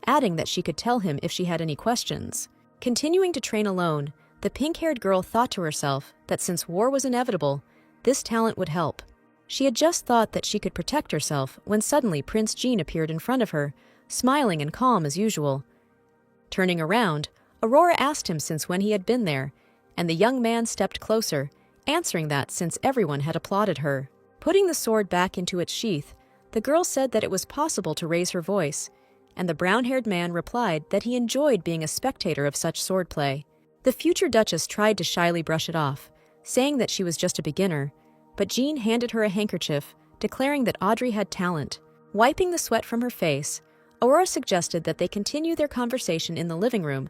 adding that she could tell him if she had any questions. Continuing to train alone, the pink-haired girl thought to herself that since war was inevitable, this talent would help. She had just thought that she could protect herself when suddenly Prince Jean appeared in front of her, smiling and calm as usual. Turning around, Aurora asked him since when he had been there, and the young man stepped closer, answering that since everyone had applauded her. Putting the sword back into its sheath, the girl said that it was possible to raise her voice, and the brown-haired man replied that he enjoyed being a spectator of such swordplay. The future Duchess tried to shyly brush it off, saying that she was just a beginner, but Jean handed her a handkerchief, declaring that Audrey had talent. Wiping the sweat from her face, Aurora suggested that they continue their conversation in the living room,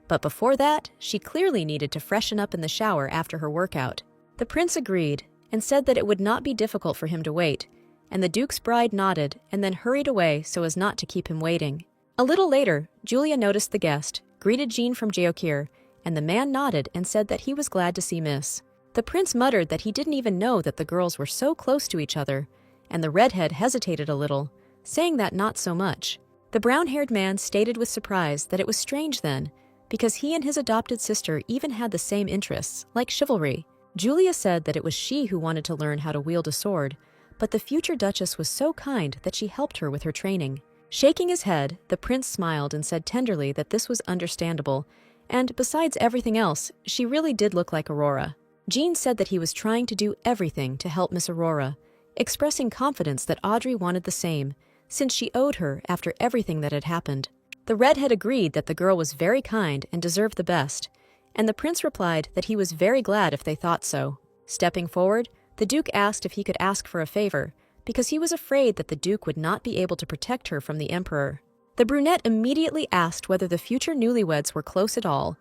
but before that, she clearly needed to freshen up in the shower after her workout. The prince agreed and said that it would not be difficult for him to wait, and the Duke's bride nodded and then hurried away so as not to keep him waiting. A little later, Julia noticed the guest, greeted Jean from Jeokir, and the man nodded and said that he was glad to see Miss. The prince muttered that he didn't even know that the girls were so close to each other, and the redhead hesitated a little, saying that not so much. The brown-haired man stated with surprise that it was strange then, because he and his adopted sister even had the same interests, like chivalry. Julia said that it was she who wanted to learn how to wield a sword, but the future Duchess was so kind that she helped her with her training. Shaking his head, the prince smiled and said tenderly that this was understandable, and besides everything else, she really did look like Aurora. Jean said that he was trying to do everything to help Miss Aurora, expressing confidence that Audrey wanted the same, since she owed her after everything that had happened. The redhead agreed that the girl was very kind and deserved the best, and the prince replied that he was very glad if they thought so. Stepping forward, the Duke asked if he could ask for a favor, because he was afraid that the Duke would not be able to protect her from the Emperor. The brunette immediately asked whether the future newlyweds were close at all,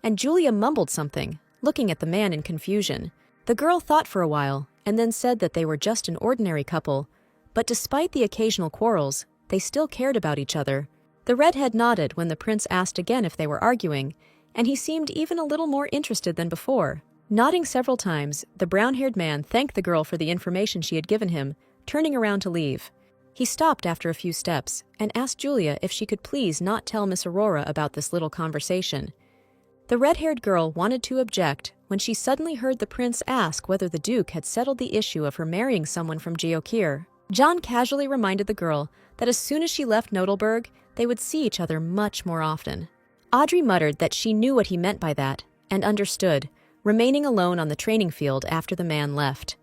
and Julia mumbled something, looking at the man in confusion. The girl thought for a while, and then said that they were just an ordinary couple, but despite the occasional quarrels, they still cared about each other. The redhead nodded when the prince asked again if they were arguing, and he seemed even a little more interested than before. Nodding several times, the brown-haired man thanked the girl for the information she had given him, turning around to leave. He stopped after a few steps and asked Julia if she could please not tell Miss Aurora about this little conversation. The red-haired girl wanted to object when she suddenly heard the prince ask whether the Duke had settled the issue of her marrying someone from Jeokir. John casually reminded the girl that as soon as she left Nodelberg, they would see each other much more often. Audrey muttered that she knew what he meant by that, and understood, remaining alone on the training field after the man left.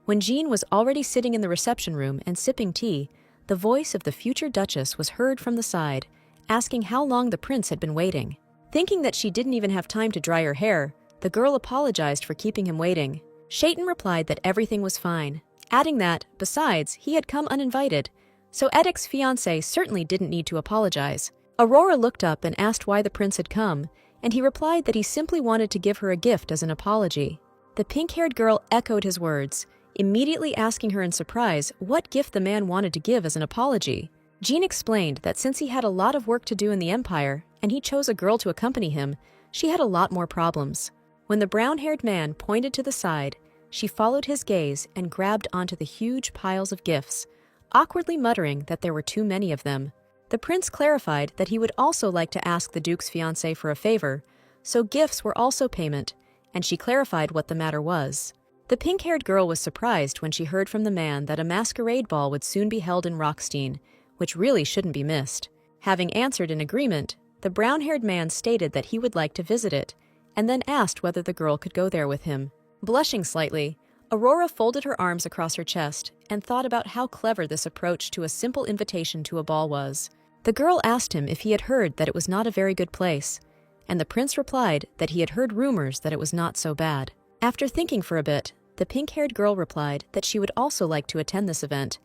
When Jean was already sitting in the reception room and sipping tea, the voice of the future Duchess was heard from the side, asking how long the prince had been waiting. Thinking that she didn't even have time to dry her hair, the girl apologized for keeping him waiting. Shaitan replied that everything was fine, adding that, besides, he had come uninvited, so Edic's fiancé certainly didn't need to apologize. Aurora looked up and asked why the prince had come, and he replied that he simply wanted to give her a gift as an apology. The pink-haired girl echoed his words, immediately asking her in surprise what gift the man wanted to give as an apology. Jean explained that since he had a lot of work to do in the Empire, and he chose a girl to accompany him, she had a lot more problems. When the brown-haired man pointed to the side, she followed his gaze and grabbed onto the huge piles of gifts, awkwardly muttering that there were too many of them. The prince clarified that he would also like to ask the duke's fiancée for a favor, so gifts were also payment, and she clarified what the matter was. The pink-haired girl was surprised when she heard from the man that a masquerade ball would soon be held in Rockstein, which really shouldn't be missed. Having answered in agreement, the brown-haired man stated that he would like to visit it, and then asked whether the girl could go there with him. Blushing slightly, Aurora folded her arms across her chest and thought about how clever this approach to a simple invitation to a ball was. The girl asked him if he had heard that it was not a very good place, and the prince replied that he had heard rumors that it was not so bad. After thinking for a bit, the pink-haired girl replied that she would also like to attend this event,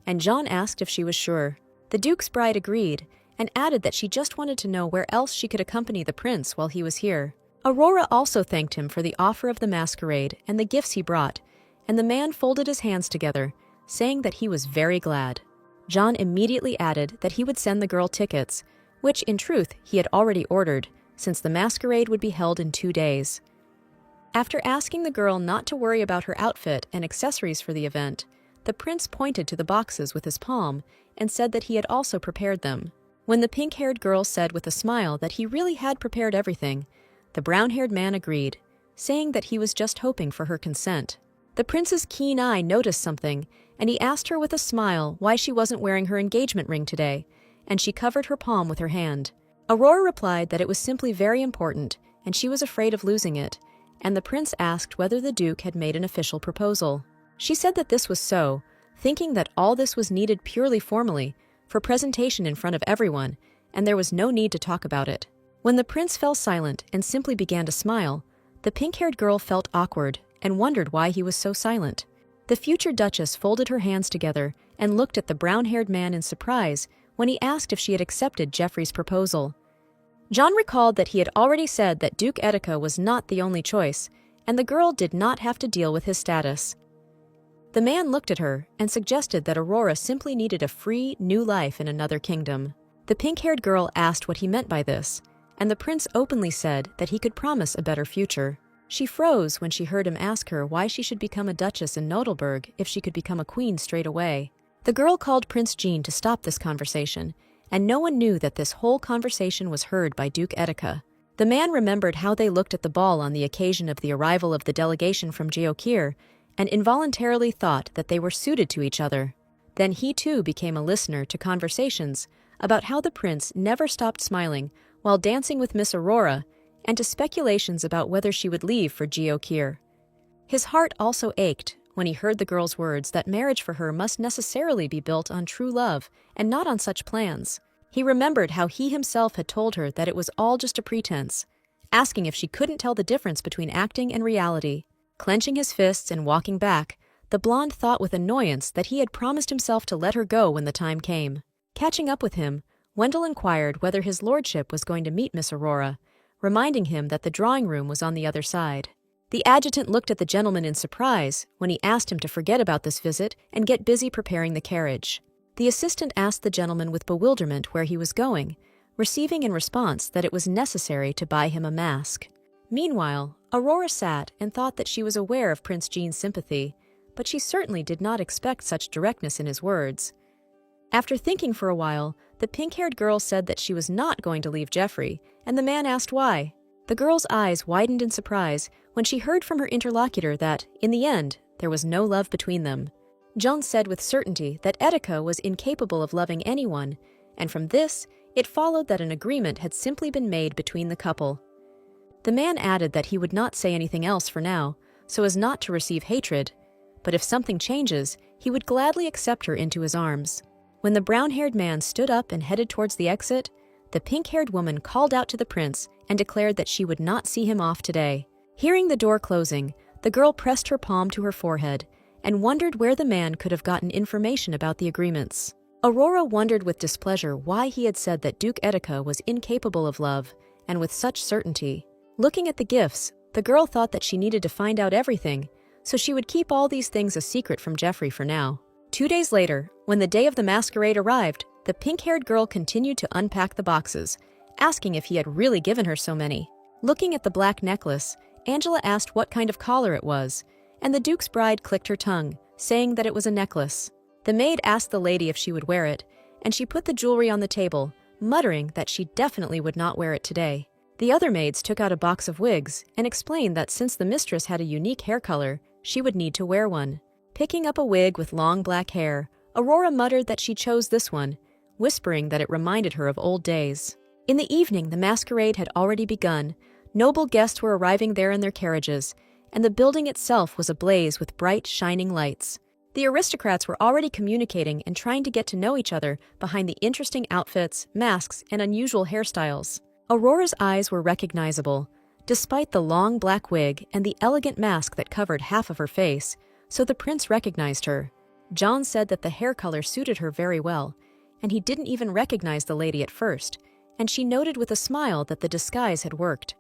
and John asked if she was sure. The duke's bride agreed and added that she just wanted to know where else she could accompany the prince while he was here. Aurora also thanked him for the offer of the masquerade and the gifts he brought, and the man folded his hands together, saying that he was very glad. John immediately added that he would send the girl tickets, which in truth he had already ordered, since the masquerade would be held in 2 days. After asking the girl not to worry about her outfit and accessories for the event, the prince pointed to the boxes with his palm and said that he had also prepared them. When the pink-haired girl said with a smile that he really had prepared everything, the brown-haired man agreed, saying that he was just hoping for her consent. The prince's keen eye noticed something, and he asked her with a smile why she wasn't wearing her engagement ring today, and she covered her palm with her hand. Aurora replied that it was simply very important, and she was afraid of losing it, and the prince asked whether the duke had made an official proposal. She said that this was so, thinking that all this was needed purely formally, for presentation in front of everyone, and there was no need to talk about it. When the prince fell silent and simply began to smile, the pink-haired girl felt awkward and wondered why he was so silent. The future duchess folded her hands together and looked at the brown-haired man in surprise when he asked if she had accepted Geoffrey's proposal. John recalled that he had already said that Duke Etika was not the only choice, and the girl did not have to deal with his status. The man looked at her and suggested that Aurora simply needed a free, new life in another kingdom. The pink-haired girl asked what he meant by this, and the prince openly said that he could promise a better future. She froze when she heard him ask her why she should become a duchess in Nodelberg if she could become a queen straight away. The girl called Prince Jean to stop this conversation, and no one knew that this whole conversation was heard by Duke Etika. The man remembered how they looked at the ball on the occasion of the arrival of the delegation from Geokir, and involuntarily thought that they were suited to each other. Then he too became a listener to conversations about how the prince never stopped smiling while dancing with Miss Aurora, and to speculations about whether she would leave for Geokir. His heart also ached when he heard the girl's words that marriage for her must necessarily be built on true love and not on such plans. He remembered how he himself had told her that it was all just a pretense, asking if she couldn't tell the difference between acting and reality. Clenching his fists and walking back, the blonde thought with annoyance that he had promised himself to let her go when the time came. Catching up with him, Wendell inquired whether his lordship was going to meet Miss Aurora, reminding him that the drawing room was on the other side. The adjutant looked at the gentleman in surprise when he asked him to forget about this visit and get busy preparing the carriage. The assistant asked the gentleman with bewilderment where he was going, receiving in response that it was necessary to buy him a mask. Meanwhile, Aurora sat and thought that she was aware of Prince Jean's sympathy, but she certainly did not expect such directness in his words. After thinking for a while, the pink-haired girl said that she was not going to leave Geoffrey, and the man asked why. The girl's eyes widened in surprise when she heard from her interlocutor that, in the end, there was no love between them. John said with certainty that Etika was incapable of loving anyone, and from this, it followed that an agreement had simply been made between the couple. The man added that he would not say anything else for now, so as not to receive hatred, but if something changes, he would gladly accept her into his arms. When the brown-haired man stood up and headed towards the exit, the pink-haired woman called out to the prince and declared that she would not see him off today. Hearing the door closing, the girl pressed her palm to her forehead and wondered where the man could have gotten information about the agreements. Aurora wondered with displeasure why he had said that Duke Etika was incapable of love, and with such certainty. Looking at the gifts, the girl thought that she needed to find out everything, so she would keep all these things a secret from Geoffrey for now. 2 days later, when the day of the masquerade arrived, the pink-haired girl continued to unpack the boxes, asking if he had really given her so many. Looking at the black necklace, Angela asked what kind of collar it was, and the Duke's bride clicked her tongue, saying that it was a necklace. The maid asked the lady if she would wear it, and she put the jewelry on the table, muttering that she definitely would not wear it today. The other maids took out a box of wigs and explained that since the mistress had a unique hair color, she would need to wear one. Picking up a wig with long black hair, Aurora muttered that she chose this one, whispering that it reminded her of old days. In the evening, the masquerade had already begun. Noble guests were arriving there in their carriages, and the building itself was ablaze with bright, shining lights. The aristocrats were already communicating and trying to get to know each other behind the interesting outfits, masks, and unusual hairstyles. Aurora's eyes were recognizable, despite the long black wig and the elegant mask that covered half of her face, so the prince recognized her. John said that the hair color suited her very well, and he didn't even recognize the lady at first, and she noted with a smile that the disguise had worked.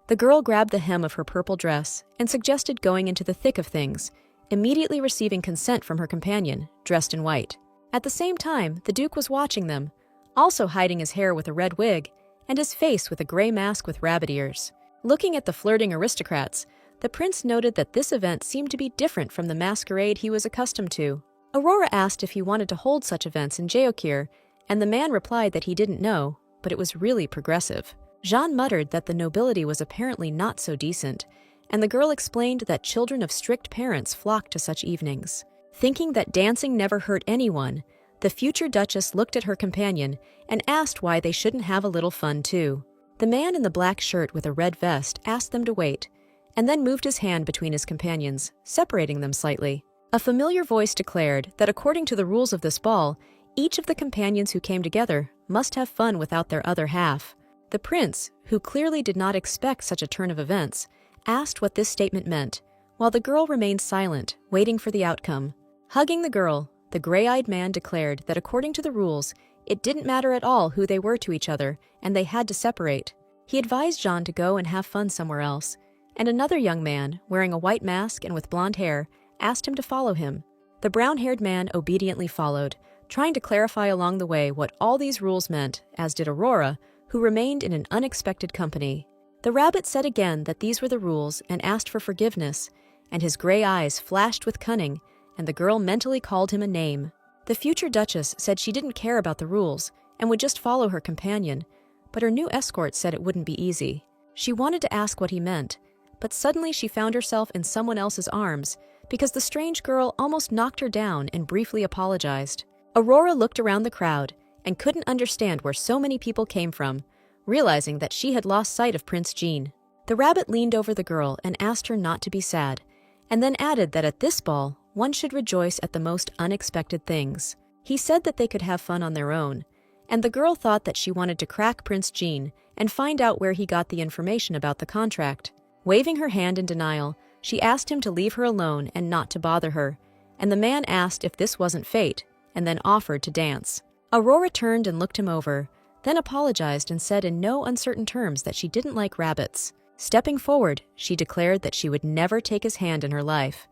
The girl grabbed the hem of her purple dress and suggested going into the thick of things, immediately receiving consent from her companion, dressed in white. At the same time, the Duke was watching them, also hiding his hair with a red wig and his face with a gray mask with rabbit ears. Looking at the flirting aristocrats, the prince noted that this event seemed to be different from the masquerade he was accustomed to. Aurora asked if he wanted to hold such events in Jeokir, and the man replied that he didn't know, but it was really progressive. Jean muttered that the nobility was apparently not so decent, and the girl explained that children of strict parents flocked to such evenings. Thinking that dancing never hurt anyone, the future duchess looked at her companion and asked why they shouldn't have a little fun too. The man in the black shirt with a red vest asked them to wait, and then moved his hand between his companions, separating them slightly. A familiar voice declared that according to the rules of this ball, each of the companions who came together must have fun without their other half. The prince, who clearly did not expect such a turn of events, asked what this statement meant, while the girl remained silent, waiting for the outcome. Hugging the girl, the gray-eyed man declared that according to the rules, it didn't matter at all who they were to each other, and they had to separate. He advised Jean to go and have fun somewhere else, and another young man, wearing a white mask and with blonde hair, asked him to follow him. The brown-haired man obediently followed, trying to clarify along the way what all these rules meant, as did Aurora, who remained in an unexpected company. The rabbit said again that these were the rules and asked for forgiveness, and his gray eyes flashed with cunning, and the girl mentally called him a name. The future duchess said she didn't care about the rules and would just follow her companion, but her new escort said it wouldn't be easy. She wanted to ask what he meant, but suddenly she found herself in someone else's arms because the strange girl almost knocked her down and briefly apologized. Aurora looked around the crowd and couldn't understand where so many people came from, realizing that she had lost sight of Prince Jean. The rabbit leaned over the girl and asked her not to be sad, and then added that at this ball, one should rejoice at the most unexpected things. He said that they could have fun on their own, and the girl thought that she wanted to crack Prince Jean and find out where he got the information about the contract. Waving her hand in denial, she asked him to leave her alone and not to bother her, and the man asked if this wasn't fate, and then offered to dance. Aurora turned and looked him over, then apologized and said in no uncertain terms that she didn't like rabbits. Stepping forward, she declared that she would never take his hand in her life,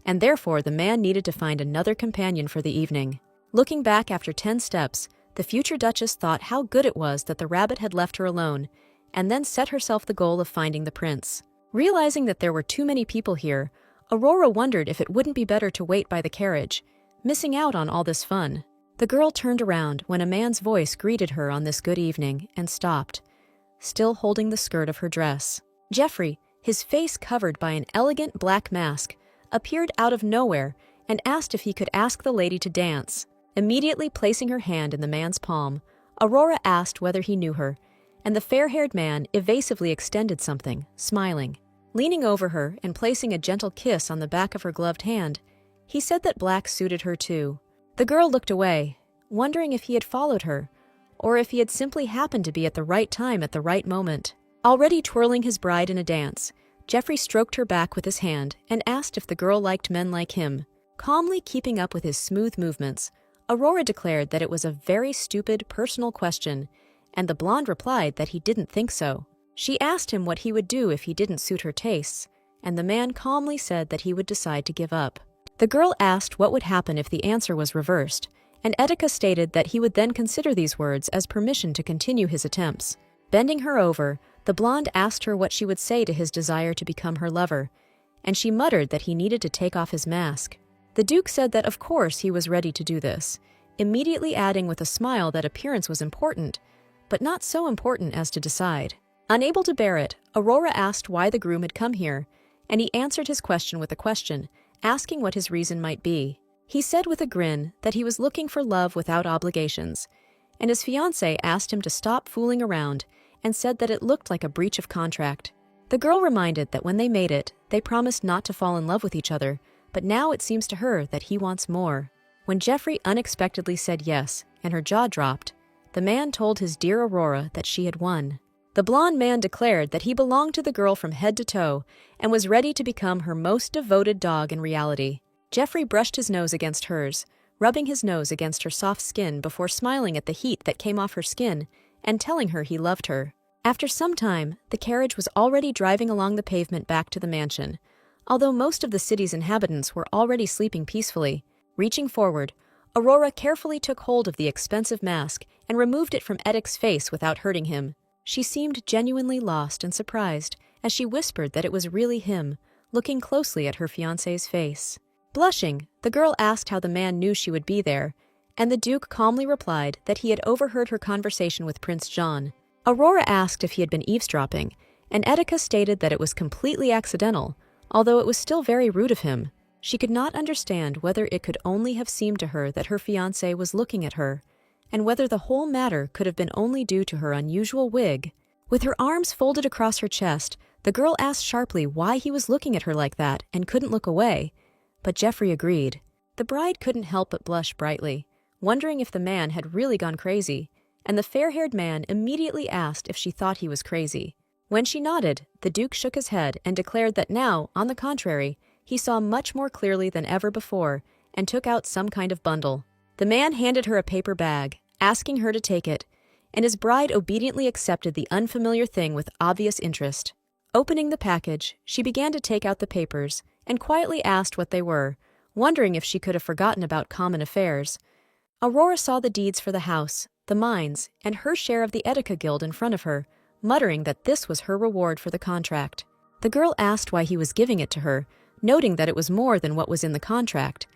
and therefore the man needed to find another companion for the evening. Looking back after 10 steps, the future duchess thought how good it was that the rabbit had left her alone, and then set herself the goal of finding the prince. Realizing that there were too many people here, Aurora wondered if it wouldn't be better to wait by the carriage, missing out on all this fun. The girl turned around when a man's voice greeted her on this good evening and stopped, still holding the skirt of her dress. Geoffrey, his face covered by an elegant black mask, appeared out of nowhere and asked if he could ask the lady to dance. Immediately placing her hand in the man's palm, Aurora asked whether he knew her, and the fair-haired man evasively extended something, smiling. Leaning over her and placing a gentle kiss on the back of her gloved hand, he said that black suited her too. The girl looked away, wondering if he had followed her, or if he had simply happened to be at the right time at the right moment. Already twirling his bride in a dance, Geoffrey stroked her back with his hand and asked if the girl liked men like him. Calmly keeping up with his smooth movements, Aurora declared that it was a very stupid, personal question, and the blonde replied that he didn't think so. She asked him what he would do if he didn't suit her tastes, and the man calmly said that he would decide to give up. The girl asked what would happen if the answer was reversed, and Etika stated that he would then consider these words as permission to continue his attempts. Bending her over, the blonde asked her what she would say to his desire to become her lover, and she muttered that he needed to take off his mask. The Duke said that of course he was ready to do this, immediately adding with a smile that appearance was important, but not so important as to decide. Unable to bear it, Aurora asked why the groom had come here, and he answered his question with a question, asking what his reason might be. He said with a grin that he was looking for love without obligations, and his fiancée asked him to stop fooling around and said that it looked like a breach of contract. The girl reminded that when they made it, they promised not to fall in love with each other, but now it seems to her that he wants more. When Jeffrey unexpectedly said yes, and her jaw dropped, the man told his dear Aurora that she had won. The blonde man declared that he belonged to the girl from head to toe and was ready to become her most devoted dog in reality. Jeffrey brushed his nose against hers, rubbing his nose against her soft skin before smiling at the heat that came off her skin and telling her he loved her. After some time, the carriage was already driving along the pavement back to the mansion, although most of the city's inhabitants were already sleeping peacefully. Reaching forward, Aurora carefully took hold of the expensive mask and removed it from Edic's face without hurting him. She seemed genuinely lost and surprised as she whispered that it was really him, looking closely at her fiancé's face. Blushing, the girl asked how the man knew she would be there, and the Duke calmly replied that he had overheard her conversation with Prince John. Aurora asked if he had been eavesdropping, and Etika stated that it was completely accidental, although it was still very rude of him. She could not understand whether it could only have seemed to her that her fiancé was looking at her, and whether the whole matter could have been only due to her unusual wig. With her arms folded across her chest, the girl asked sharply why he was looking at her like that and couldn't look away, but Jeffrey agreed. The bride couldn't help but blush brightly, wondering if the man had really gone crazy, and the fair-haired man immediately asked if she thought he was crazy. When she nodded, the Duke shook his head and declared that now, on the contrary, he saw much more clearly than ever before and took out some kind of bundle. The man handed her a paper bag, asking her to take it, and his bride obediently accepted the unfamiliar thing with obvious interest. Opening the package, she began to take out the papers and quietly asked what they were, wondering if she could have forgotten about common affairs. Aurora saw the deeds for the house, the mines, and her share of the Etika Guild in front of her, muttering that this was her reward for the contract. The girl asked why he was giving it to her, noting that it was more than what was in the contract,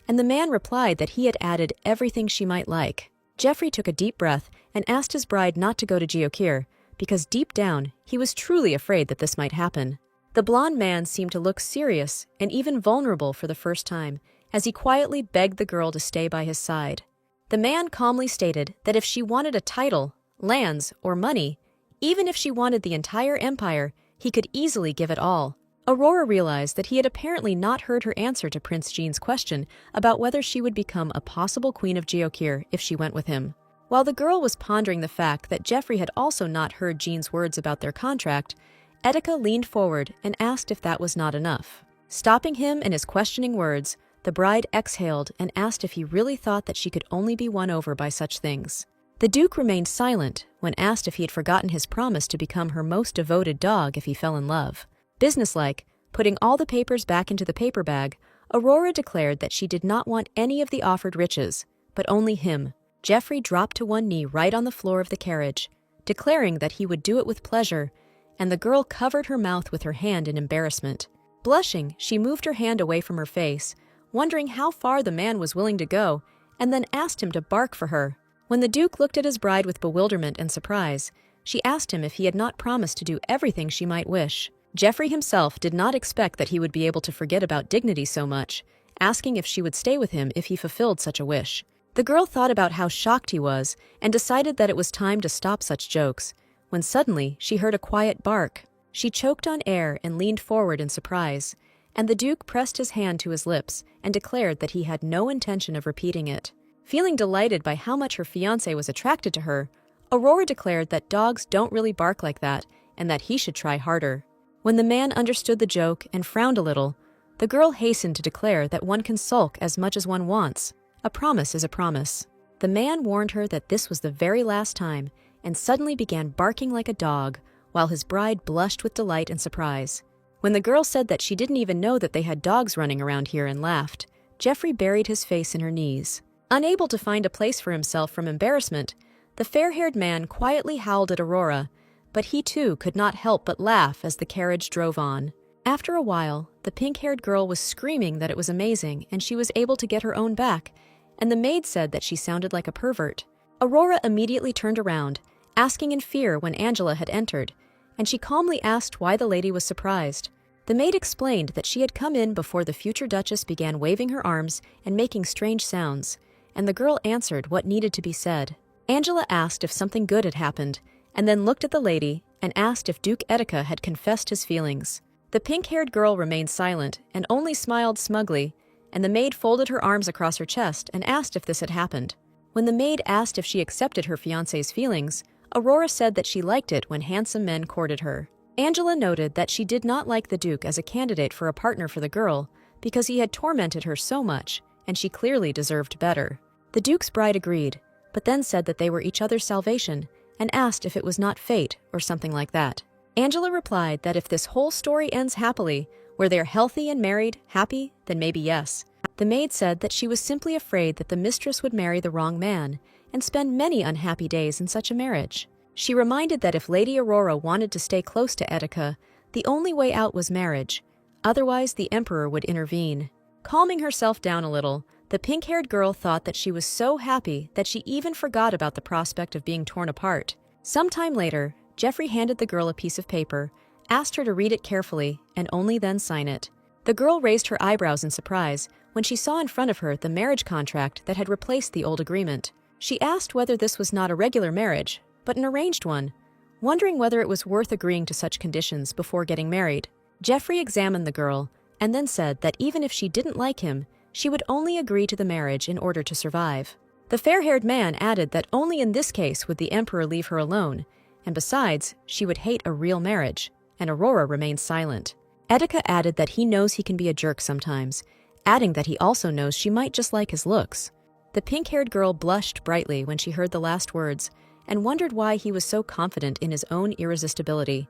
and the man replied that he had added everything she might like. Jeffrey took a deep breath and asked his bride not to go to Geokir, because deep down, he was truly afraid that this might happen. The blonde man seemed to look serious and even vulnerable for the first time, as he quietly begged the girl to stay by his side. The man calmly stated that if she wanted a title, lands, or money, even if she wanted the entire empire, he could easily give it all. Aurora realized that he had apparently not heard her answer to Prince Jean's question about whether she would become a possible queen of Geokir if she went with him. While the girl was pondering the fact that Jeffrey had also not heard Jean's words about their contract, Etika leaned forward and asked if that was not enough. Stopping him in his questioning words, the bride exhaled and asked if he really thought that she could only be won over by such things. The Duke remained silent when asked if he had forgotten his promise to become her most devoted dog if he fell in love. Businesslike, putting all the papers back into the paper bag, Aurora declared that she did not want any of the offered riches, but only him. Jeffrey dropped to one knee right on the floor of the carriage, declaring that he would do it with pleasure, and the girl covered her mouth with her hand in embarrassment. Blushing, she moved her hand away from her face, wondering how far the man was willing to go, and then asked him to bark for her. When the Duke looked at his bride with bewilderment and surprise, she asked him if he had not promised to do everything she might wish. Jeffrey himself did not expect that he would be able to forget about dignity so much, asking if she would stay with him if he fulfilled such a wish. The girl thought about how shocked he was and decided that it was time to stop such jokes, when suddenly she heard a quiet bark. She choked on air and leaned forward in surprise, and the Duke pressed his hand to his lips and declared that he had no intention of repeating it. Feeling delighted by how much her fiancé was attracted to her, Aurora declared that dogs don't really bark like that and that he should try harder. When the man understood the joke and frowned a little, the girl hastened to declare that one can sulk as much as one wants. A promise is a promise. The man warned her that this was the very last time and suddenly began barking like a dog, while his bride blushed with delight and surprise. When the girl said that she didn't even know that they had dogs running around here and laughed, Jeffrey buried his face in her knees. Unable to find a place for himself from embarrassment, the fair-haired man quietly howled at Aurora, but he too could not help but laugh as the carriage drove on. After a while, the pink-haired girl was screaming that it was amazing and she was able to get her own back, and the maid said that she sounded like a pervert. Aurora immediately turned around, asking in fear when Angela had entered, and she calmly asked why the lady was surprised. The maid explained that she had come in before the future Duchess began waving her arms and making strange sounds, and the girl answered what needed to be said. Angela asked if something good had happened, and then looked at the lady and asked if Duke Etika had confessed his feelings. The pink-haired girl remained silent and only smiled smugly, and the maid folded her arms across her chest and asked if this had happened. When the maid asked if she accepted her fiancé's feelings, Aurora said that she liked it when handsome men courted her. Angela noted that she did not like the Duke as a candidate for a partner for the girl because he had tormented her so much, and she clearly deserved better. The Duke's bride agreed, but then said that they were each other's salvation and asked if it was not fate or something like that. Angela replied that if this whole story ends happily, where they are healthy and married, happy, then maybe yes. The maid said that she was simply afraid that the mistress would marry the wrong man and spend many unhappy days in such a marriage. She reminded that if Lady Aurora wanted to stay close to Etika, the only way out was marriage, otherwise the Emperor would intervene. Calming herself down a little, the pink-haired girl thought that she was so happy that she even forgot about the prospect of being torn apart. Sometime later, Jeffrey handed the girl a piece of paper, asked her to read it carefully, and only then sign it. The girl raised her eyebrows in surprise when she saw in front of her the marriage contract that had replaced the old agreement. She asked whether this was not a regular marriage, but an arranged one, wondering whether it was worth agreeing to such conditions before getting married. Jeffrey examined the girl and then said that even if she didn't like him, she would only agree to the marriage in order to survive. The fair-haired man added that only in this case would the Emperor leave her alone, and besides, she would hate a real marriage, and Aurora remained silent. Etika added that he knows he can be a jerk sometimes, adding that he also knows she might just like his looks. The pink-haired girl blushed brightly when she heard the last words, and wondered why he was so confident in his own irresistibility.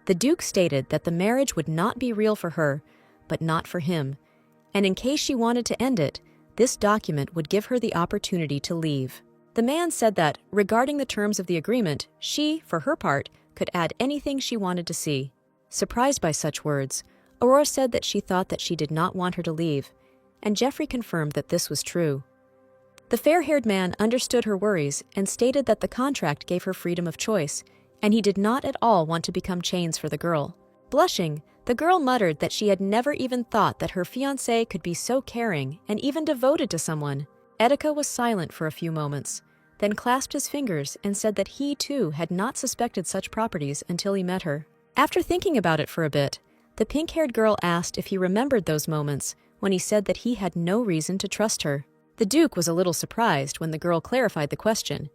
The Duke stated that the marriage would not be real for her, but not for him, and in case she wanted to end it, this document would give her the opportunity to leave. The man said that, regarding the terms of the agreement, she, for her part, could add anything she wanted to see. Surprised by such words, Aurora said that she thought that she did not want her to leave, and Jeffrey confirmed that this was true. The fair-haired man understood her worries and stated that the contract gave her freedom of choice, and he did not at all want to become chains for the girl. Blushing, the girl muttered that she had never even thought that her fiancé could be so caring and even devoted to someone. Etika was silent for a few moments, then clasped his fingers and said that he, too, had not suspected such properties until he met her. After thinking about it for a bit, the pink-haired girl asked if he remembered those moments when he said that he had no reason to trust her. The Duke was a little surprised when the girl clarified the question,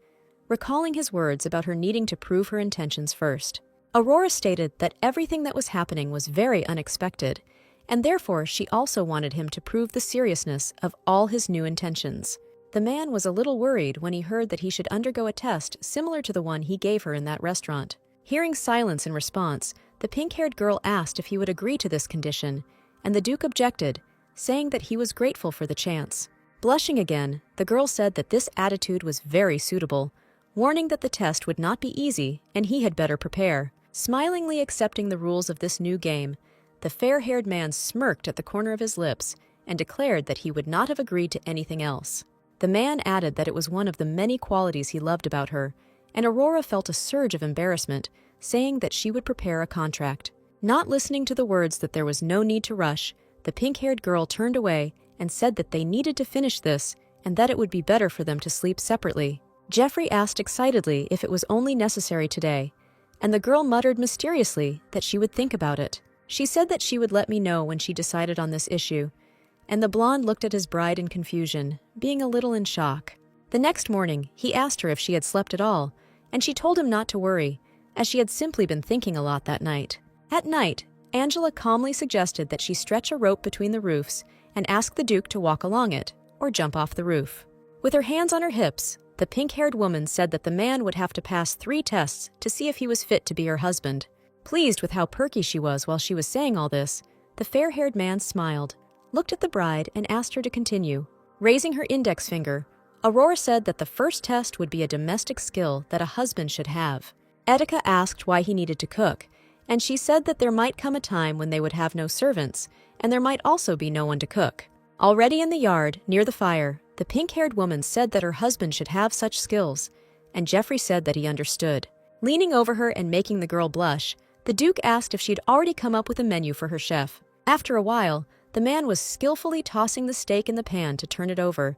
recalling his words about her needing to prove her intentions first. Aurora stated that everything that was happening was very unexpected, and therefore she also wanted him to prove the seriousness of all his new intentions. The man was a little worried when he heard that he should undergo a test similar to the one he gave her in that restaurant. Hearing silence in response, the pink-haired girl asked if he would agree to this condition, and the Duke objected, saying that he was grateful for the chance. Blushing again, the girl said that this attitude was very suitable, warning that the test would not be easy and he had better prepare. Smilingly accepting the rules of this new game, the fair-haired man smirked at the corner of his lips and declared that he would not have agreed to anything else. The man added that it was one of the many qualities he loved about her, and Aurora felt a surge of embarrassment, saying that she would prepare a contract. Not listening to the words that there was no need to rush, the pink-haired girl turned away and said that they needed to finish this and that it would be better for them to sleep separately. Jeffrey asked excitedly if it was only necessary today, and the girl muttered mysteriously that she would think about it. She said that she would let me know when she decided on this issue, and the blonde looked at his bride in confusion, being a little in shock. The next morning, he asked her if she had slept at all, and she told him not to worry, as she had simply been thinking a lot that night. At night, Angela calmly suggested that she stretch a rope between the roofs and ask the Duke to walk along it, or jump off the roof. With her hands on her hips, the pink-haired woman said that the man would have to pass 3 tests to see if he was fit to be her husband. Pleased with how perky she was while she was saying all this, the fair-haired man smiled, looked at the bride, and asked her to continue. Raising her index finger, Aurora said that the first test would be a domestic skill that a husband should have. Etika asked why he needed to cook, and she said that there might come a time when they would have no servants, and there might also be no one to cook. Already in the yard, near the fire, the pink-haired woman said that her husband should have such skills, and Jeffrey said that he understood. Leaning over her and making the girl blush, the Duke asked if she'd already come up with a menu for her chef. After a while, the man was skillfully tossing the steak in the pan to turn it over,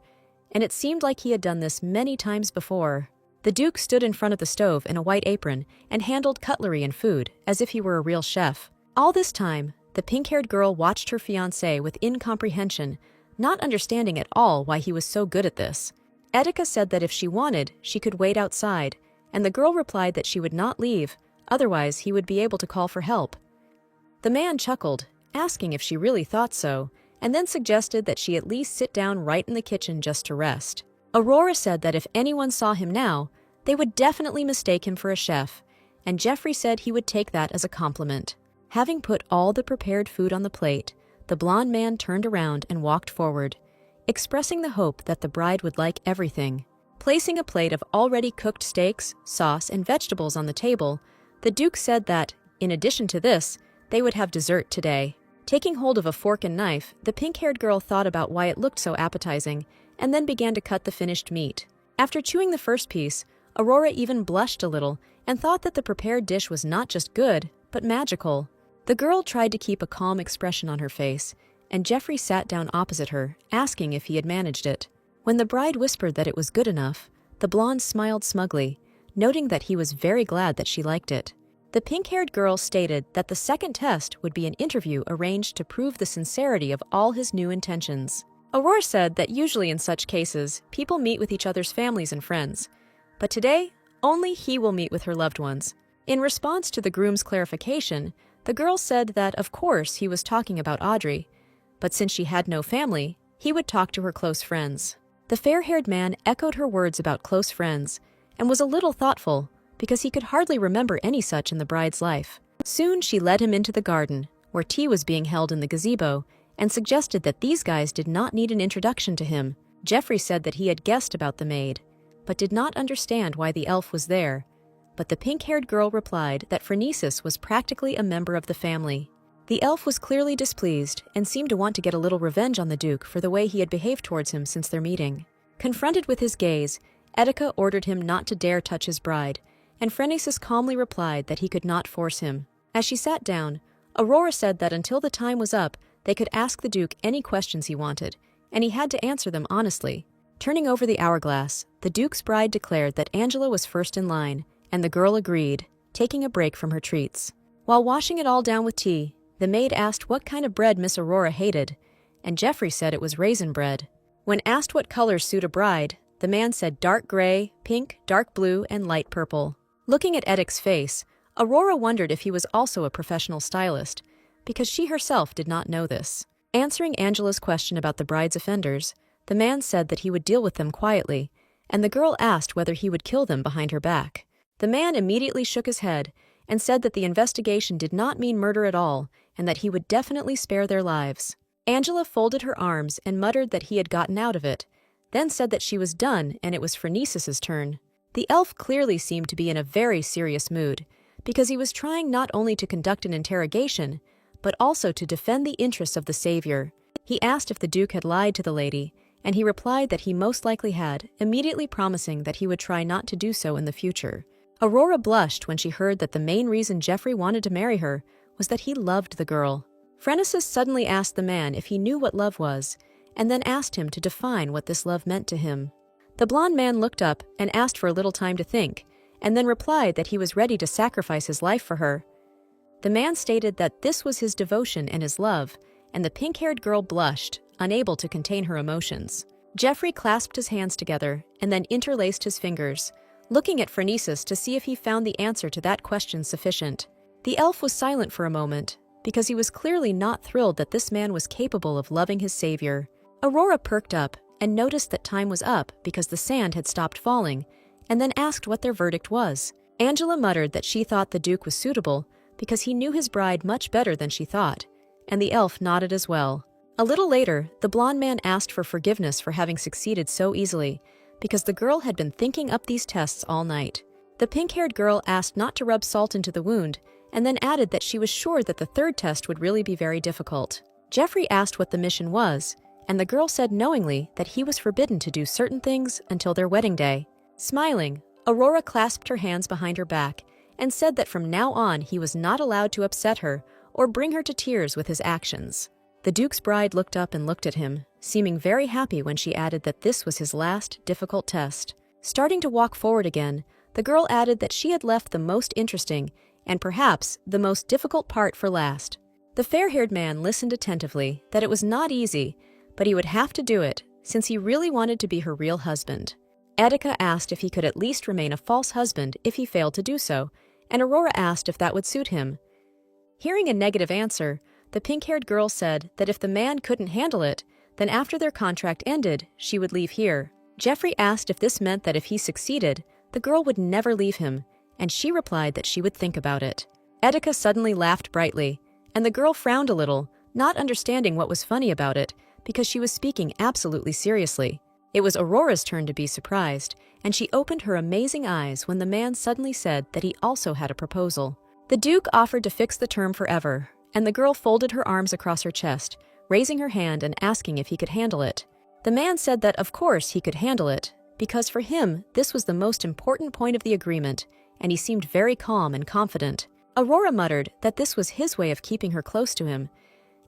and it seemed like he had done this many times before. The Duke stood in front of the stove in a white apron and handled cutlery and food as if he were a real chef. All this time, the pink-haired girl watched her fiancé with incomprehension, not understanding at all why he was so good at this. Etika said that if she wanted, she could wait outside, and the girl replied that she would not leave, otherwise he would be able to call for help. The man chuckled, asking if she really thought so, and then suggested that she at least sit down right in the kitchen just to rest. Aurora said that if anyone saw him now, they would definitely mistake him for a chef, and Jeffrey said he would take that as a compliment. Having put all the prepared food on the plate, the blonde man turned around and walked forward, expressing the hope that the bride would like everything. Placing a plate of already cooked steaks, sauce, and vegetables on the table, the Duke said that, in addition to this, they would have dessert today. Taking hold of a fork and knife, the pink-haired girl thought about why it looked so appetizing, and then began to cut the finished meat. After chewing the first piece, Aurora even blushed a little and thought that the prepared dish was not just good, but magical. The girl tried to keep a calm expression on her face, and Jeffrey sat down opposite her, asking if he had managed it. When the bride whispered that it was good enough, the blonde smiled smugly, noting that he was very glad that she liked it. The pink-haired girl stated that the second test would be an interview arranged to prove the sincerity of all his new intentions. Aurora said that usually in such cases, people meet with each other's families and friends, but today, only he will meet with her loved ones. In response to the groom's clarification, the girl said that of course he was talking about Audrey, but since she had no family, he would talk to her close friends. The fair-haired man echoed her words about close friends, and was a little thoughtful, because he could hardly remember any such in the bride's life. Soon she led him into the garden, where tea was being held in the gazebo, and suggested that these guys did not need an introduction to him. Jeffrey said that he had guessed about the maid, but did not understand why the elf was there. But the pink-haired girl replied that Phronesis was practically a member of the family. The elf was clearly displeased and seemed to want to get a little revenge on the Duke for the way he had behaved towards him since their meeting. Confronted with his gaze, Etika ordered him not to dare touch his bride, and Phronesis calmly replied that he could not force him. As she sat down, Aurora said that until the time was up, they could ask the Duke any questions he wanted, and he had to answer them honestly. Turning over the hourglass, the Duke's bride declared that Angela was first in line, and the girl agreed, taking a break from her treats. While washing it all down with tea, the maid asked what kind of bread Miss Aurora hated, and Jeffrey said it was raisin bread. When asked what colors suit a bride, the man said dark gray, pink, dark blue, and light purple. Looking at Edic's face, Aurora wondered if he was also a professional stylist, because she herself did not know this. Answering Angela's question about the bride's offenders, the man said that he would deal with them quietly, and the girl asked whether he would kill them behind her back. The man immediately shook his head and said that the investigation did not mean murder at all, and that he would definitely spare their lives. Angela folded her arms and muttered that he had gotten out of it, then said that she was done and it was Phronesis' turn. The elf clearly seemed to be in a very serious mood, because he was trying not only to conduct an interrogation, but also to defend the interests of the savior. He asked if the Duke had lied to the lady, and he replied that he most likely had, immediately promising that he would try not to do so in the future. Aurora blushed when she heard that the main reason Jeffrey wanted to marry her was that he loved the girl. Phronesis suddenly asked the man if he knew what love was, and then asked him to define what this love meant to him. The blonde man looked up and asked for a little time to think, and then replied that he was ready to sacrifice his life for her. The man stated that this was his devotion and his love, and the pink-haired girl blushed, unable to contain her emotions. Jeffrey clasped his hands together and then interlaced his fingers, looking at Phronesis to see if he found the answer to that question sufficient. The elf was silent for a moment, because he was clearly not thrilled that this man was capable of loving his savior. Aurora perked up and noticed that time was up because the sand had stopped falling, and then asked what their verdict was. Angela muttered that she thought the Duke was suitable because he knew his bride much better than she thought, and the elf nodded as well. A little later, the blonde man asked for forgiveness for having succeeded so easily, because the girl had been thinking up these tests all night. The pink-haired girl asked not to rub salt into the wound, and then added that she was sure that the third test would really be very difficult. Jeffrey asked what the mission was, and the girl said knowingly that he was forbidden to do certain things until their wedding day. Smiling, Aurora clasped her hands behind her back and said that from now on he was not allowed to upset her or bring her to tears with his actions. The Duke's bride looked up and looked at him, seeming very happy when she added that this was his last difficult test. Starting to walk forward again, the girl added that she had left the most interesting and perhaps the most difficult part for last. The fair-haired man listened attentively, that it was not easy, but he would have to do it since he really wanted to be her real husband. Etika asked if he could at least remain a false husband if he failed to do so, and Aurora asked if that would suit him. Hearing a negative answer, the pink-haired girl said that if the man couldn't handle it, then after their contract ended, she would leave here. Jeffrey asked if this meant that if he succeeded, the girl would never leave him, and she replied that she would think about it. Etika suddenly laughed brightly, and the girl frowned a little, not understanding what was funny about it, because she was speaking absolutely seriously. It was Aurora's turn to be surprised, and she opened her amazing eyes when the man suddenly said that he also had a proposal. The Duke offered to fix the term forever, and the girl folded her arms across her chest, raising her hand and asking if he could handle it. The man said that of course he could handle it, because for him this was the most important point of the agreement, and he seemed very calm and confident. Aurora muttered that this was his way of keeping her close to him,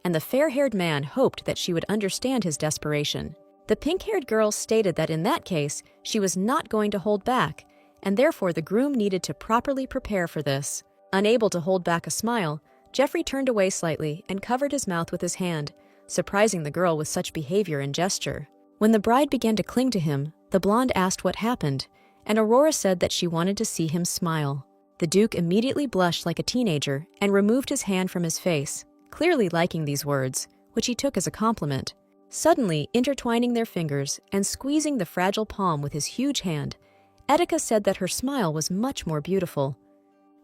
and the fair-haired man hoped that she would understand his desperation. The pink-haired girl stated that in that case, she was not going to hold back, and therefore the groom needed to properly prepare for this. Unable to hold back a smile, Jeffrey turned away slightly and covered his mouth with his hand, surprising the girl with such behavior and gesture. When the bride began to cling to him, the blonde asked what happened, and Aurora said that she wanted to see him smile. The Duke immediately blushed like a teenager and removed his hand from his face, clearly liking these words, which he took as a compliment. Suddenly, intertwining their fingers and squeezing the fragile palm with his huge hand, Etika said that her smile was much more beautiful.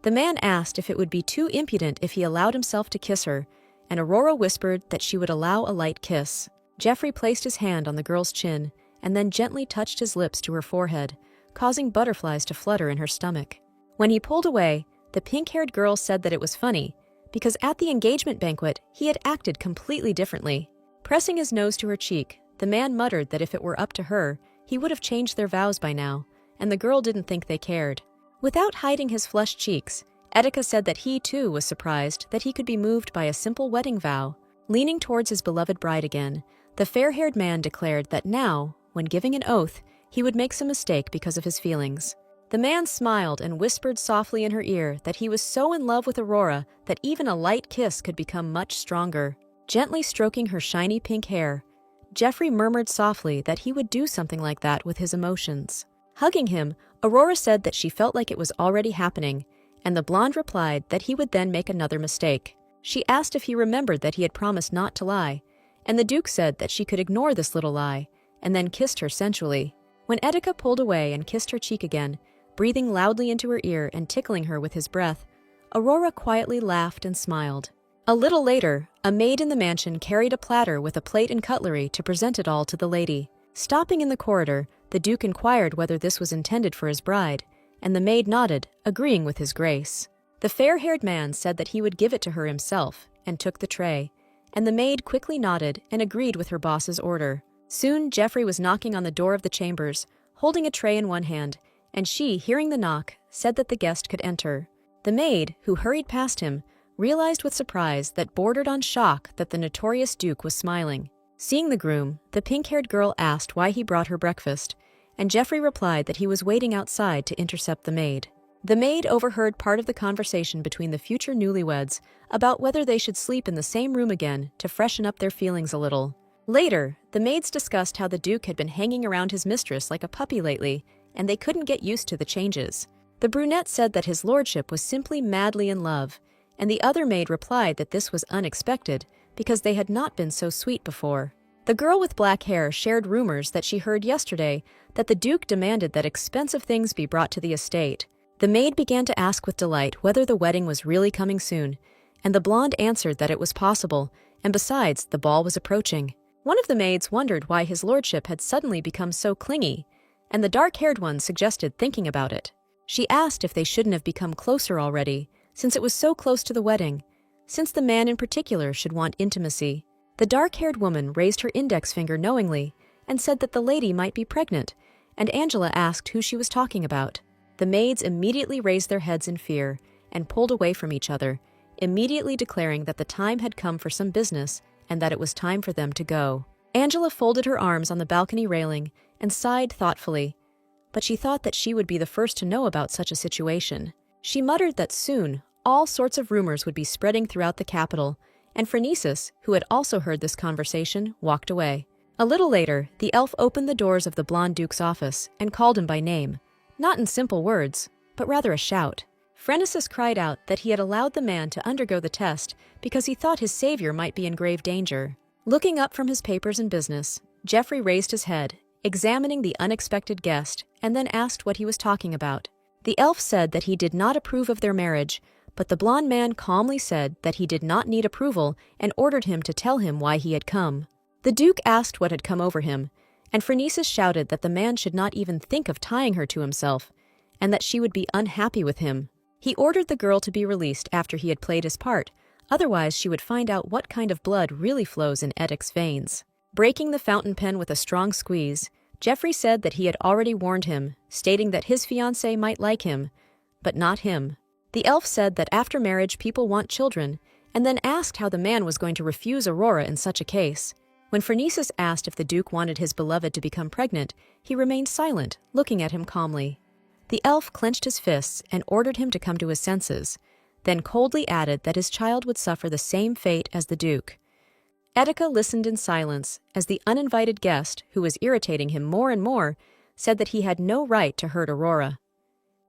The man asked if it would be too impudent if he allowed himself to kiss her, and Aurora whispered that she would allow a light kiss. Jeffrey placed his hand on the girl's chin and then gently touched his lips to her forehead, causing butterflies to flutter in her stomach. When he pulled away, the pink-haired girl said that it was funny, because at the engagement banquet, he had acted completely differently. Pressing his nose to her cheek, the man muttered that if it were up to her, he would have changed their vows by now, and the girl didn't think they cared. Without hiding his flushed cheeks, Etika said that he too was surprised that he could be moved by a simple wedding vow. Leaning towards his beloved bride again, the fair-haired man declared that now, when giving an oath, he would make some mistake because of his feelings. The man smiled and whispered softly in her ear that he was so in love with Aurora that even a light kiss could become much stronger. Gently stroking her shiny pink hair, Jeffrey murmured softly that he would do something like that with his emotions. Hugging him, Aurora said that she felt like it was already happening, and the blonde replied that he would then make another mistake. She asked if he remembered that he had promised not to lie, and the Duke said that she could ignore this little lie, and then kissed her sensually. When Etika pulled away and kissed her cheek again, breathing loudly into her ear and tickling her with his breath, Aurora quietly laughed and smiled. A little later, a maid in the mansion carried a platter with a plate and cutlery to present it all to the lady. Stopping in the corridor, the Duke inquired whether this was intended for his bride, and the maid nodded, agreeing with his grace. The fair-haired man said that he would give it to her himself, and took the tray, and the maid quickly nodded and agreed with her boss's order. Soon Jeffrey was knocking on the door of the chambers, holding a tray in one hand, and she, hearing the knock, said that the guest could enter. The maid, who hurried past him, realized with surprise that bordered on shock that the notorious Duke was smiling. Seeing the groom, the pink-haired girl asked why he brought her breakfast, and Jeffrey replied that he was waiting outside to intercept the maid. The maid overheard part of the conversation between the future newlyweds about whether they should sleep in the same room again to freshen up their feelings a little. Later, the maids discussed how the Duke had been hanging around his mistress like a puppy lately, and they couldn't get used to the changes. The brunette said that his lordship was simply madly in love, and the other maid replied that this was unexpected because they had not been so sweet before. The girl with black hair shared rumors that she heard yesterday that the Duke demanded that expensive things be brought to the estate. The maid began to ask with delight whether the wedding was really coming soon, and the blonde answered that it was possible, and besides, the ball was approaching. One of the maids wondered why his lordship had suddenly become so clingy, and the dark-haired one suggested thinking about it. She asked if they shouldn't have become closer already, since it was so close to the wedding, since the man in particular should want intimacy. The dark-haired woman raised her index finger knowingly and said that the lady might be pregnant, and Angela asked who she was talking about. The maids immediately raised their heads in fear and pulled away from each other, immediately declaring that the time had come for some business and that it was time for them to go. Angela folded her arms on the balcony railing and sighed thoughtfully, but she thought that she would be the first to know about such a situation. She muttered that soon all sorts of rumors would be spreading throughout the capital, and Phronesis, who had also heard this conversation, walked away. A little later, the elf opened the doors of the blonde duke's office and called him by name, not in simple words, but rather a shout. Phronesis cried out that he had allowed the man to undergo the test because he thought his savior might be in grave danger. Looking up from his papers and business, Geoffrey raised his head, examining the unexpected guest, and then asked what he was talking about. The elf said that he did not approve of their marriage, but the blonde man calmly said that he did not need approval and ordered him to tell him why he had come. The duke asked what had come over him, and Phronesis shouted that the man should not even think of tying her to himself, and that she would be unhappy with him. He ordered the girl to be released after he had played his part, otherwise she would find out what kind of blood really flows in Edic's veins. Breaking the fountain pen with a strong squeeze, Geoffrey said that he had already warned him, stating that his fiancée might like him, but not him. The elf said that after marriage people want children, and then asked how the man was going to refuse Aurora in such a case. When Phronesis asked if the duke wanted his beloved to become pregnant, he remained silent, looking at him calmly. The elf clenched his fists and ordered him to come to his senses, then coldly added that his child would suffer the same fate as the duke. Edica listened in silence as the uninvited guest, who was irritating him more and more, said that he had no right to hurt Aurora.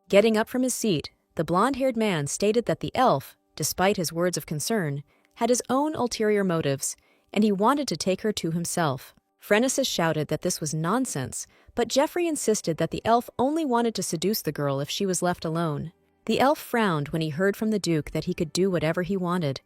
Getting up from his seat, the blonde-haired man stated that the elf, despite his words of concern, had his own ulterior motives, and he wanted to take her to himself. Phronesis shouted that this was nonsense, but Geoffrey insisted that the elf only wanted to seduce the girl if she was left alone. The elf frowned when he heard from the duke that he could do whatever he wanted,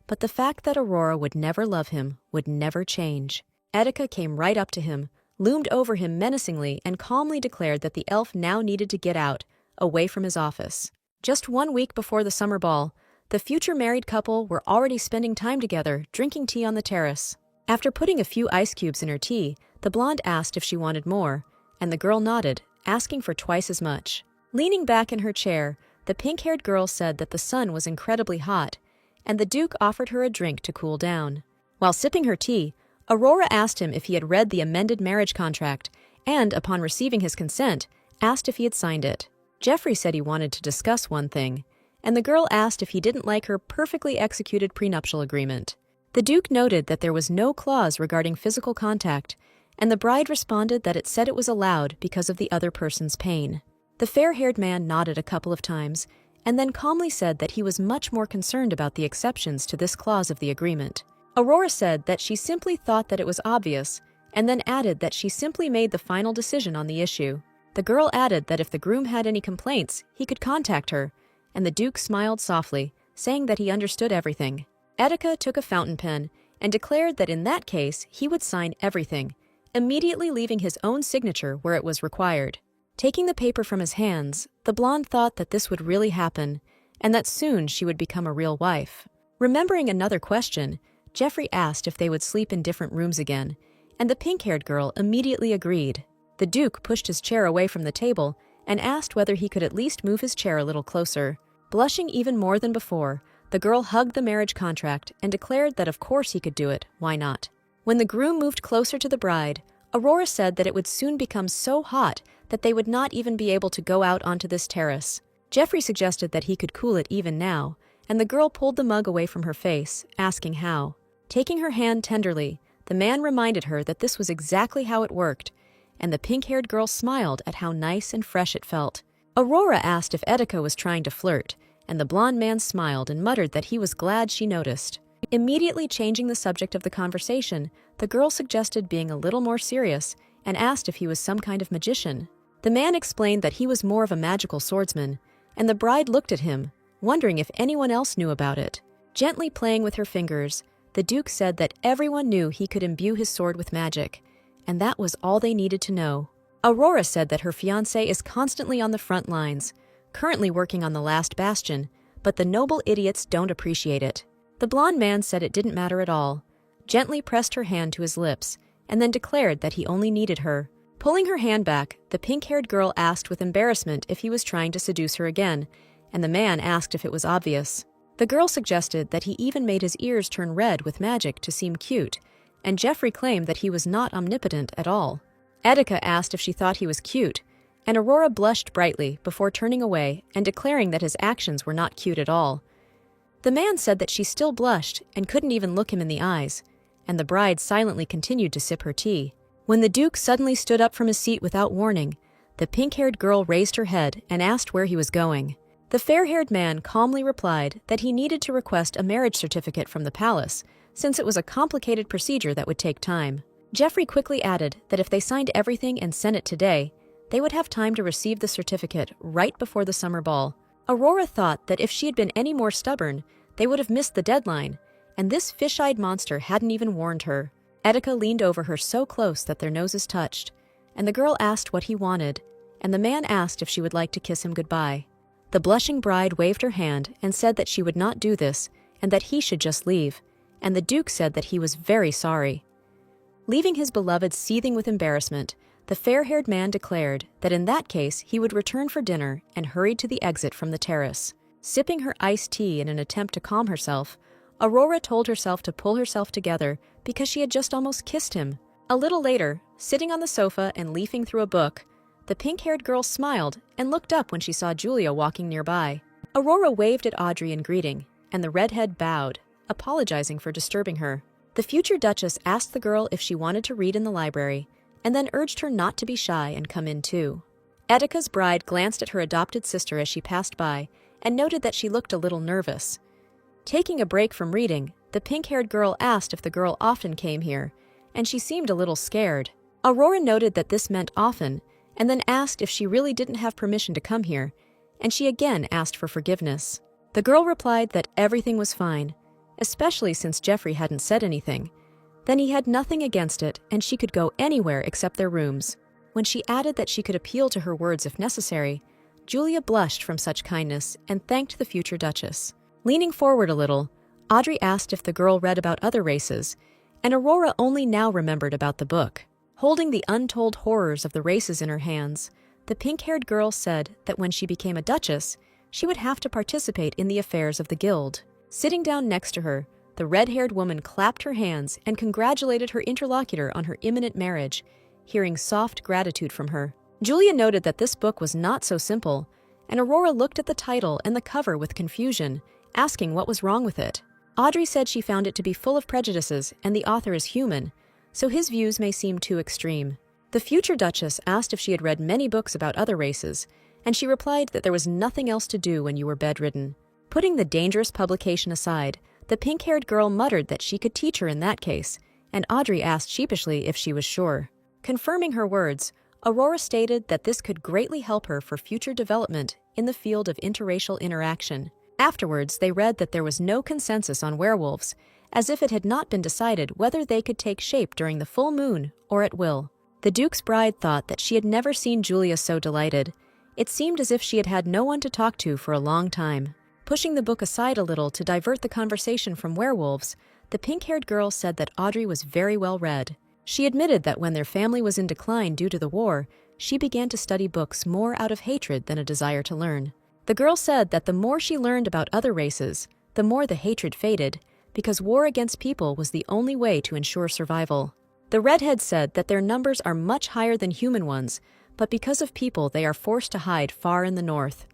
but the fact that Aurora would never love him would never change. Edica came right up to him, loomed over him menacingly, and calmly declared that the elf now needed to get out, away from his office. Just 1 week before the summer ball, the future married couple were already spending time together, drinking tea on the terrace. After putting a few ice cubes in her tea, the blonde asked if she wanted more, and the girl nodded, asking for twice as much. Leaning back in her chair, the pink-haired girl said that the sun was incredibly hot, and the duke offered her a drink to cool down. While sipping her tea, Aurora asked him if he had read the amended marriage contract, and, upon receiving his consent, asked if he had signed it. Geoffrey said he wanted to discuss one thing, and the girl asked if he didn't like her perfectly executed prenuptial agreement. The duke noted that there was no clause regarding physical contact, and the bride responded that it said it was allowed because of the other person's pain. The fair-haired man nodded a couple of times, and then calmly said that he was much more concerned about the exceptions to this clause of the agreement. Aurora said that she simply thought that it was obvious, and then added that she simply made the final decision on the issue. The girl added that if the groom had any complaints, he could contact her, and the duke smiled softly, saying that he understood everything. Edica took a fountain pen and declared that in that case he would sign everything, immediately leaving his own signature where it was required. Taking the paper from his hands, the blonde thought that this would really happen, and that soon she would become a real wife. Remembering another question, Geoffrey asked if they would sleep in different rooms again, and the pink-haired girl immediately agreed. The duke pushed his chair away from the table and asked whether he could at least move his chair a little closer. Blushing even more than before, the girl hugged the marriage contract and declared that of course he could do it, why not? When the groom moved closer to the bride, Aurora said that it would soon become so hot that they would not even be able to go out onto this terrace. Geoffrey suggested that he could cool it even now, and the girl pulled the mug away from her face, asking how. Taking her hand tenderly, the man reminded her that this was exactly how it worked, and the pink-haired girl smiled at how nice and fresh it felt. Aurora asked if Edica was trying to flirt, and the blonde man smiled and muttered that he was glad she noticed. Immediately changing the subject of the conversation, the girl suggested being a little more serious and asked if he was some kind of magician. The man explained that he was more of a magical swordsman, and the bride looked at him, wondering if anyone else knew about it. Gently playing with her fingers, the duke said that everyone knew he could imbue his sword with magic, and that was all they needed to know. Aurora said that her fiancé is constantly on the front lines, currently working on the last bastion, but the noble idiots don't appreciate it. The blonde man said it didn't matter at all, gently pressed her hand to his lips, and then declared that he only needed her. Pulling her hand back, the pink-haired girl asked with embarrassment if he was trying to seduce her again, and the man asked if it was obvious. The girl suggested that he even made his ears turn red with magic to seem cute, and Jeffrey claimed that he was not omnipotent at all. Etika asked if she thought he was cute, and Aurora blushed brightly before turning away and declaring that his actions were not cute at all. The man said that she still blushed and couldn't even look him in the eyes, and the bride silently continued to sip her tea. When the Duke suddenly stood up from his seat without warning, the pink-haired girl raised her head and asked where he was going. The fair-haired man calmly replied that he needed to request a marriage certificate from the palace, since it was a complicated procedure that would take time. Jeffrey quickly added that if they signed everything and sent it today, they would have time to receive the certificate right before the summer ball. Aurora thought that if she had been any more stubborn, they would have missed the deadline, and this fish-eyed monster hadn't even warned her. Etika leaned over her so close that their noses touched, and the girl asked what he wanted, and the man asked if she would like to kiss him goodbye. The blushing bride waved her hand and said that she would not do this, and that he should just leave, and the Duke said that he was very sorry. Leaving his beloved seething with embarrassment, the fair-haired man declared that in that case he would return for dinner and hurried to the exit from the terrace. Sipping her iced tea in an attempt to calm herself, Aurora told herself to pull herself together because she had just almost kissed him. A little later, sitting on the sofa and leafing through a book, the pink-haired girl smiled and looked up when she saw Julia walking nearby. Aurora waved at Audrey in greeting, and the redhead bowed, apologizing for disturbing her. The future Duchess asked the girl if she wanted to read in the library, and then urged her not to be shy and come in too. Etika's bride glanced at her adopted sister as she passed by and noted that she looked a little nervous. Taking a break from reading, the pink-haired girl asked if the girl often came here, and she seemed a little scared. Aurora noted that this meant often, and then asked if she really didn't have permission to come here, and she again asked for forgiveness. The girl replied that everything was fine, especially since Jeffrey hadn't said anything. Then he had nothing against it, and she could go anywhere except their rooms. When she added that she could appeal to her words if necessary, Julia blushed from such kindness and thanked the future Duchess. Leaning forward a little, Audrey asked if the girl read about other races, and Aurora only now remembered about the book. Holding the untold horrors of the races in her hands, the pink-haired girl said that when she became a duchess, she would have to participate in the affairs of the guild. Sitting down next to her, the red-haired woman clapped her hands and congratulated her interlocutor on her imminent marriage, hearing soft gratitude from her. Julia noted that this book was not so simple, and Aurora looked at the title and the cover with confusion, asking what was wrong with it. Audrey said she found it to be full of prejudices and the author is human, so his views may seem too extreme. The future Duchess asked if she had read many books about other races, and she replied that there was nothing else to do when you were bedridden. Putting the dangerous publication aside, the pink-haired girl muttered that she could teach her in that case, and Audrey asked sheepishly if she was sure. Confirming her words, Aurora stated that this could greatly help her for future development in the field of interracial interaction. Afterwards, they read that there was no consensus on werewolves, as if it had not been decided whether they could take shape during the full moon or at will. The Duke's bride thought that she had never seen Julia so delighted. It seemed as if she had had no one to talk to for a long time. Pushing the book aside a little to divert the conversation from werewolves, the pink-haired girl said that Audrey was very well read. She admitted that when their family was in decline due to the war, she began to study books more out of hatred than a desire to learn. The girl said that the more she learned about other races, the more the hatred faded, because war against people was the only way to ensure survival. The redhead said that their numbers are much higher than human ones, but because of people they are forced to hide far in the north.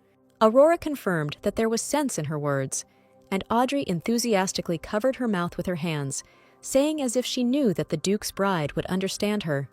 Aurora confirmed that there was sense in her words, and Audrey enthusiastically covered her mouth with her hands, saying as if she knew that the Duke's bride would understand her.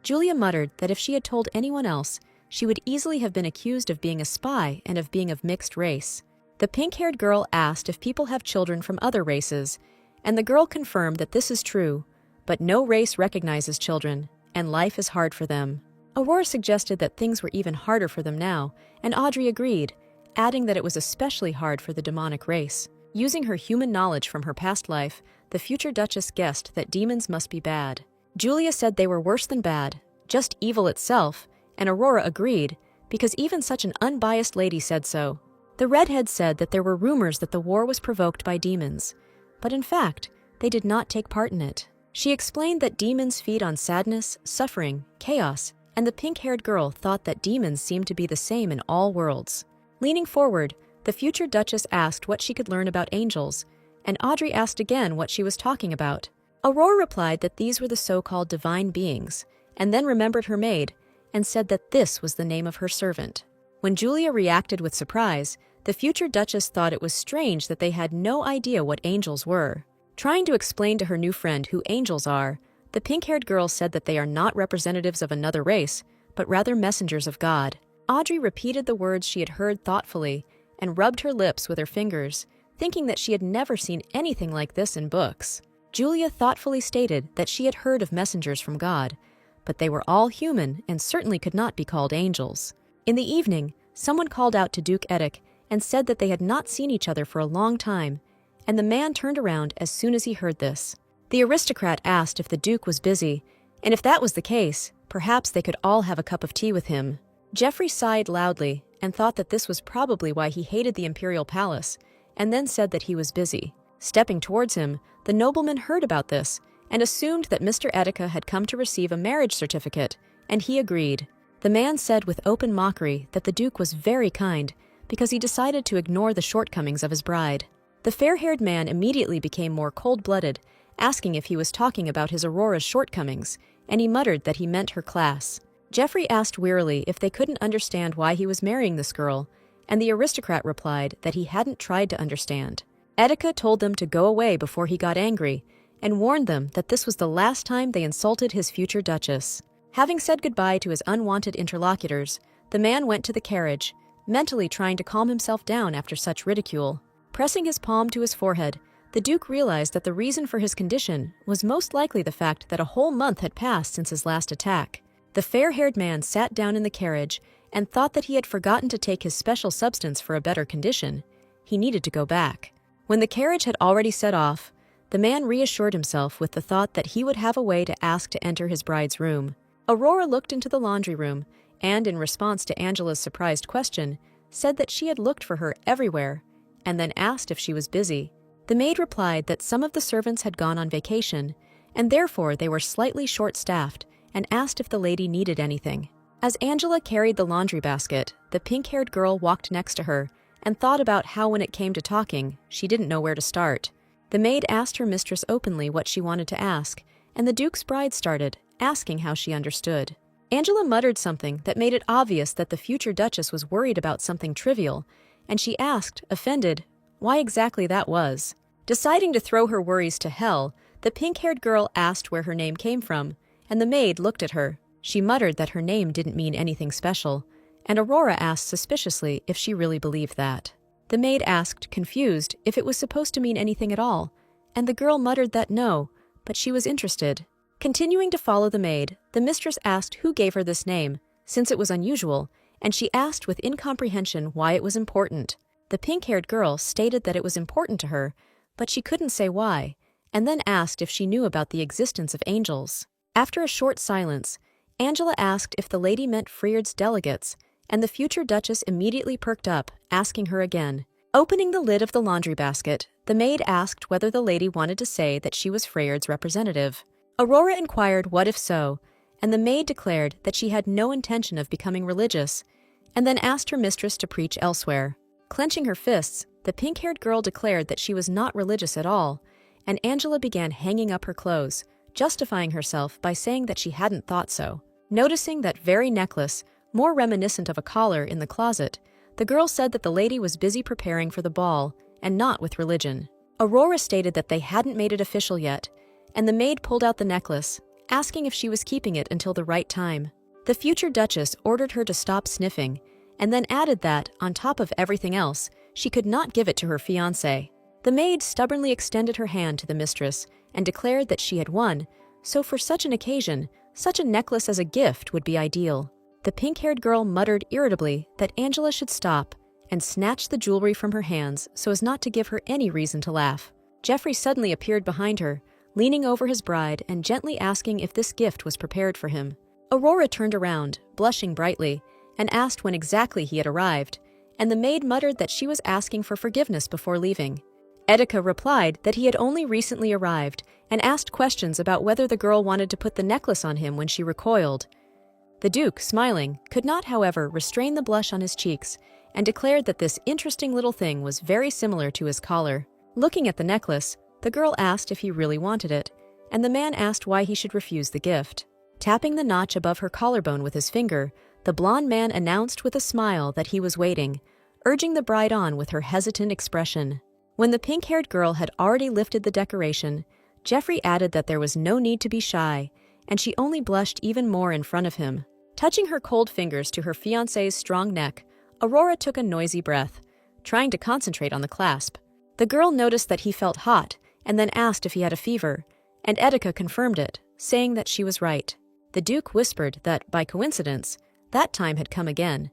Julia muttered that if she had told anyone else, she would easily have been accused of being a spy and of being of mixed race. The pink-haired girl asked if people have children from other races, and the girl confirmed that this is true, but no race recognizes children, and life is hard for them. Aurora suggested that things were even harder for them now, and Audrey agreed, adding that it was especially hard for the demonic race. Using her human knowledge from her past life, the future Duchess guessed that demons must be bad. Julia said they were worse than bad, just evil itself, and Aurora agreed, because even such an unbiased lady said so. The redhead said that there were rumors that the war was provoked by demons, but in fact, they did not take part in it. She explained that demons feed on sadness, suffering, chaos, and the pink-haired girl thought that demons seemed to be the same in all worlds. Leaning forward, the future Duchess asked what she could learn about angels, and Audrey asked again what she was talking about. Aurora replied that these were the so-called divine beings, and then remembered her maid, and said that this was the name of her servant. When Julia reacted with surprise, the future Duchess thought it was strange that they had no idea what angels were. Trying to explain to her new friend who angels are, the pink-haired girl said that they are not representatives of another race, but rather messengers of God. Audrey repeated the words she had heard thoughtfully and rubbed her lips with her fingers, thinking that she had never seen anything like this in books. Julia thoughtfully stated that she had heard of messengers from God, but they were all human and certainly could not be called angels. In the evening, someone called out to Duke Edic and said that they had not seen each other for a long time, and the man turned around as soon as he heard this. The aristocrat asked if the Duke was busy, and if that was the case, perhaps they could all have a cup of tea with him. Geoffrey sighed loudly and thought that this was probably why he hated the imperial palace, and then said that he was busy. Stepping towards him, the nobleman heard about this and assumed that Mr. Etika had come to receive a marriage certificate, and he agreed. The man said with open mockery that the Duke was very kind because he decided to ignore the shortcomings of his bride. The fair-haired man immediately became more cold-blooded, asking if he was talking about his Aurora's shortcomings, and he muttered that he meant her class. Geoffrey asked wearily if they couldn't understand why he was marrying this girl, and the aristocrat replied that he hadn't tried to understand. Etika told them to go away before he got angry, and warned them that this was the last time they insulted his future duchess. Having said goodbye to his unwanted interlocutors, the man went to the carriage, mentally trying to calm himself down after such ridicule. Pressing his palm to his forehead, the Duke realized that the reason for his condition was most likely the fact that a whole month had passed since his last attack. The fair-haired man sat down in the carriage and thought that he had forgotten to take his special substance for a better condition. He needed to go back. When the carriage had already set off, the man reassured himself with the thought that he would have a way to ask to enter his bride's room. Aurora looked into the laundry room and, in response to Angela's surprised question, said that she had looked for her everywhere, and then asked if she was busy. The maid replied that some of the servants had gone on vacation, and therefore they were slightly short-staffed, and asked if the lady needed anything. As Angela carried the laundry basket, the pink-haired girl walked next to her and thought about how when it came to talking, she didn't know where to start. The maid asked her mistress openly what she wanted to ask, and the Duke's bride started, asking how she understood. Angela muttered something that made it obvious that the future Duchess was worried about something trivial, and she asked, offended, why exactly that was. Deciding to throw her worries to hell, the pink-haired girl asked where her name came from, and the maid looked at her. She muttered that her name didn't mean anything special, and Aurora asked suspiciously if she really believed that. The maid asked, confused, if it was supposed to mean anything at all, and the girl muttered that no, but she was interested. Continuing to follow the maid, the mistress asked who gave her this name, since it was unusual, and she asked with incomprehension why it was important. The pink-haired girl stated that it was important to her, but she couldn't say why, and then asked if she knew about the existence of angels. After a short silence, Angela asked if the lady meant Freard's delegates, and the future Duchess immediately perked up, asking her again. Opening the lid of the laundry basket, the maid asked whether the lady wanted to say that she was Freard's representative. Aurora inquired what if so, and the maid declared that she had no intention of becoming religious, and then asked her mistress to preach elsewhere. Clenching her fists, the pink-haired girl declared that she was not religious at all, and Angela began hanging up her clothes, justifying herself by saying that she hadn't thought so. Noticing that very necklace, more reminiscent of a collar, in the closet, the girl said that the lady was busy preparing for the ball and not with religion. Aurora stated that they hadn't made it official yet, and the maid pulled out the necklace, asking if she was keeping it until the right time. The future Duchess ordered her to stop sniffing, and then added that, on top of everything else, she could not give it to her fiancé. The maid stubbornly extended her hand to the mistress and declared that she had won, so for such an occasion, such a necklace as a gift would be ideal. The pink-haired girl muttered irritably that Angela should stop and snatched the jewelry from her hands so as not to give her any reason to laugh. Geoffrey suddenly appeared behind her, leaning over his bride and gently asking if this gift was prepared for him. Aurora turned around, blushing brightly, and asked when exactly he had arrived, and the maid muttered that she was asking for forgiveness before leaving. Etika replied that he had only recently arrived and asked questions about whether the girl wanted to put the necklace on him when she recoiled. The Duke, smiling, could not, however, restrain the blush on his cheeks and declared that this interesting little thing was very similar to his collar. Looking at the necklace, the girl asked if he really wanted it, and the man asked why he should refuse the gift. Tapping the notch above her collarbone with his finger, the blonde man announced with a smile that he was waiting, urging the bride on with her hesitant expression. When the pink-haired girl had already lifted the decoration, Jeffrey added that there was no need to be shy, and she only blushed even more in front of him. Touching her cold fingers to her fiancé's strong neck, Aurora took a noisy breath, trying to concentrate on the clasp. The girl noticed that he felt hot and then asked if he had a fever, and Etika confirmed it, saying that she was right. The Duke whispered that, by coincidence, that time had come again,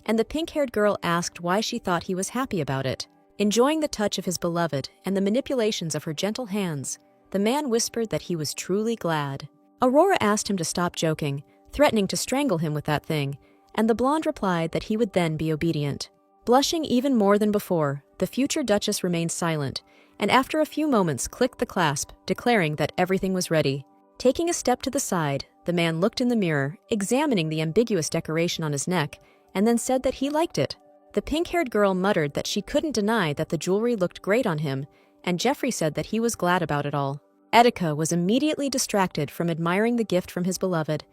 and the pink-haired girl asked why she thought he was happy about it. Enjoying the touch of his beloved and the manipulations of her gentle hands, the man whispered that he was truly glad. Aurora asked him to stop joking, threatening to strangle him with that thing, and the blonde replied that he would then be obedient. Blushing even more than before, the future Duchess remained silent, and after a few moments clicked the clasp, declaring that everything was ready. Taking a step to the side, the man looked in the mirror, examining the ambiguous decoration on his neck, and then said that he liked it. The pink-haired girl muttered that she couldn't deny that the jewelry looked great on him, and Jeffrey said that he was glad about it all. Etika was immediately distracted from admiring the gift from his beloved,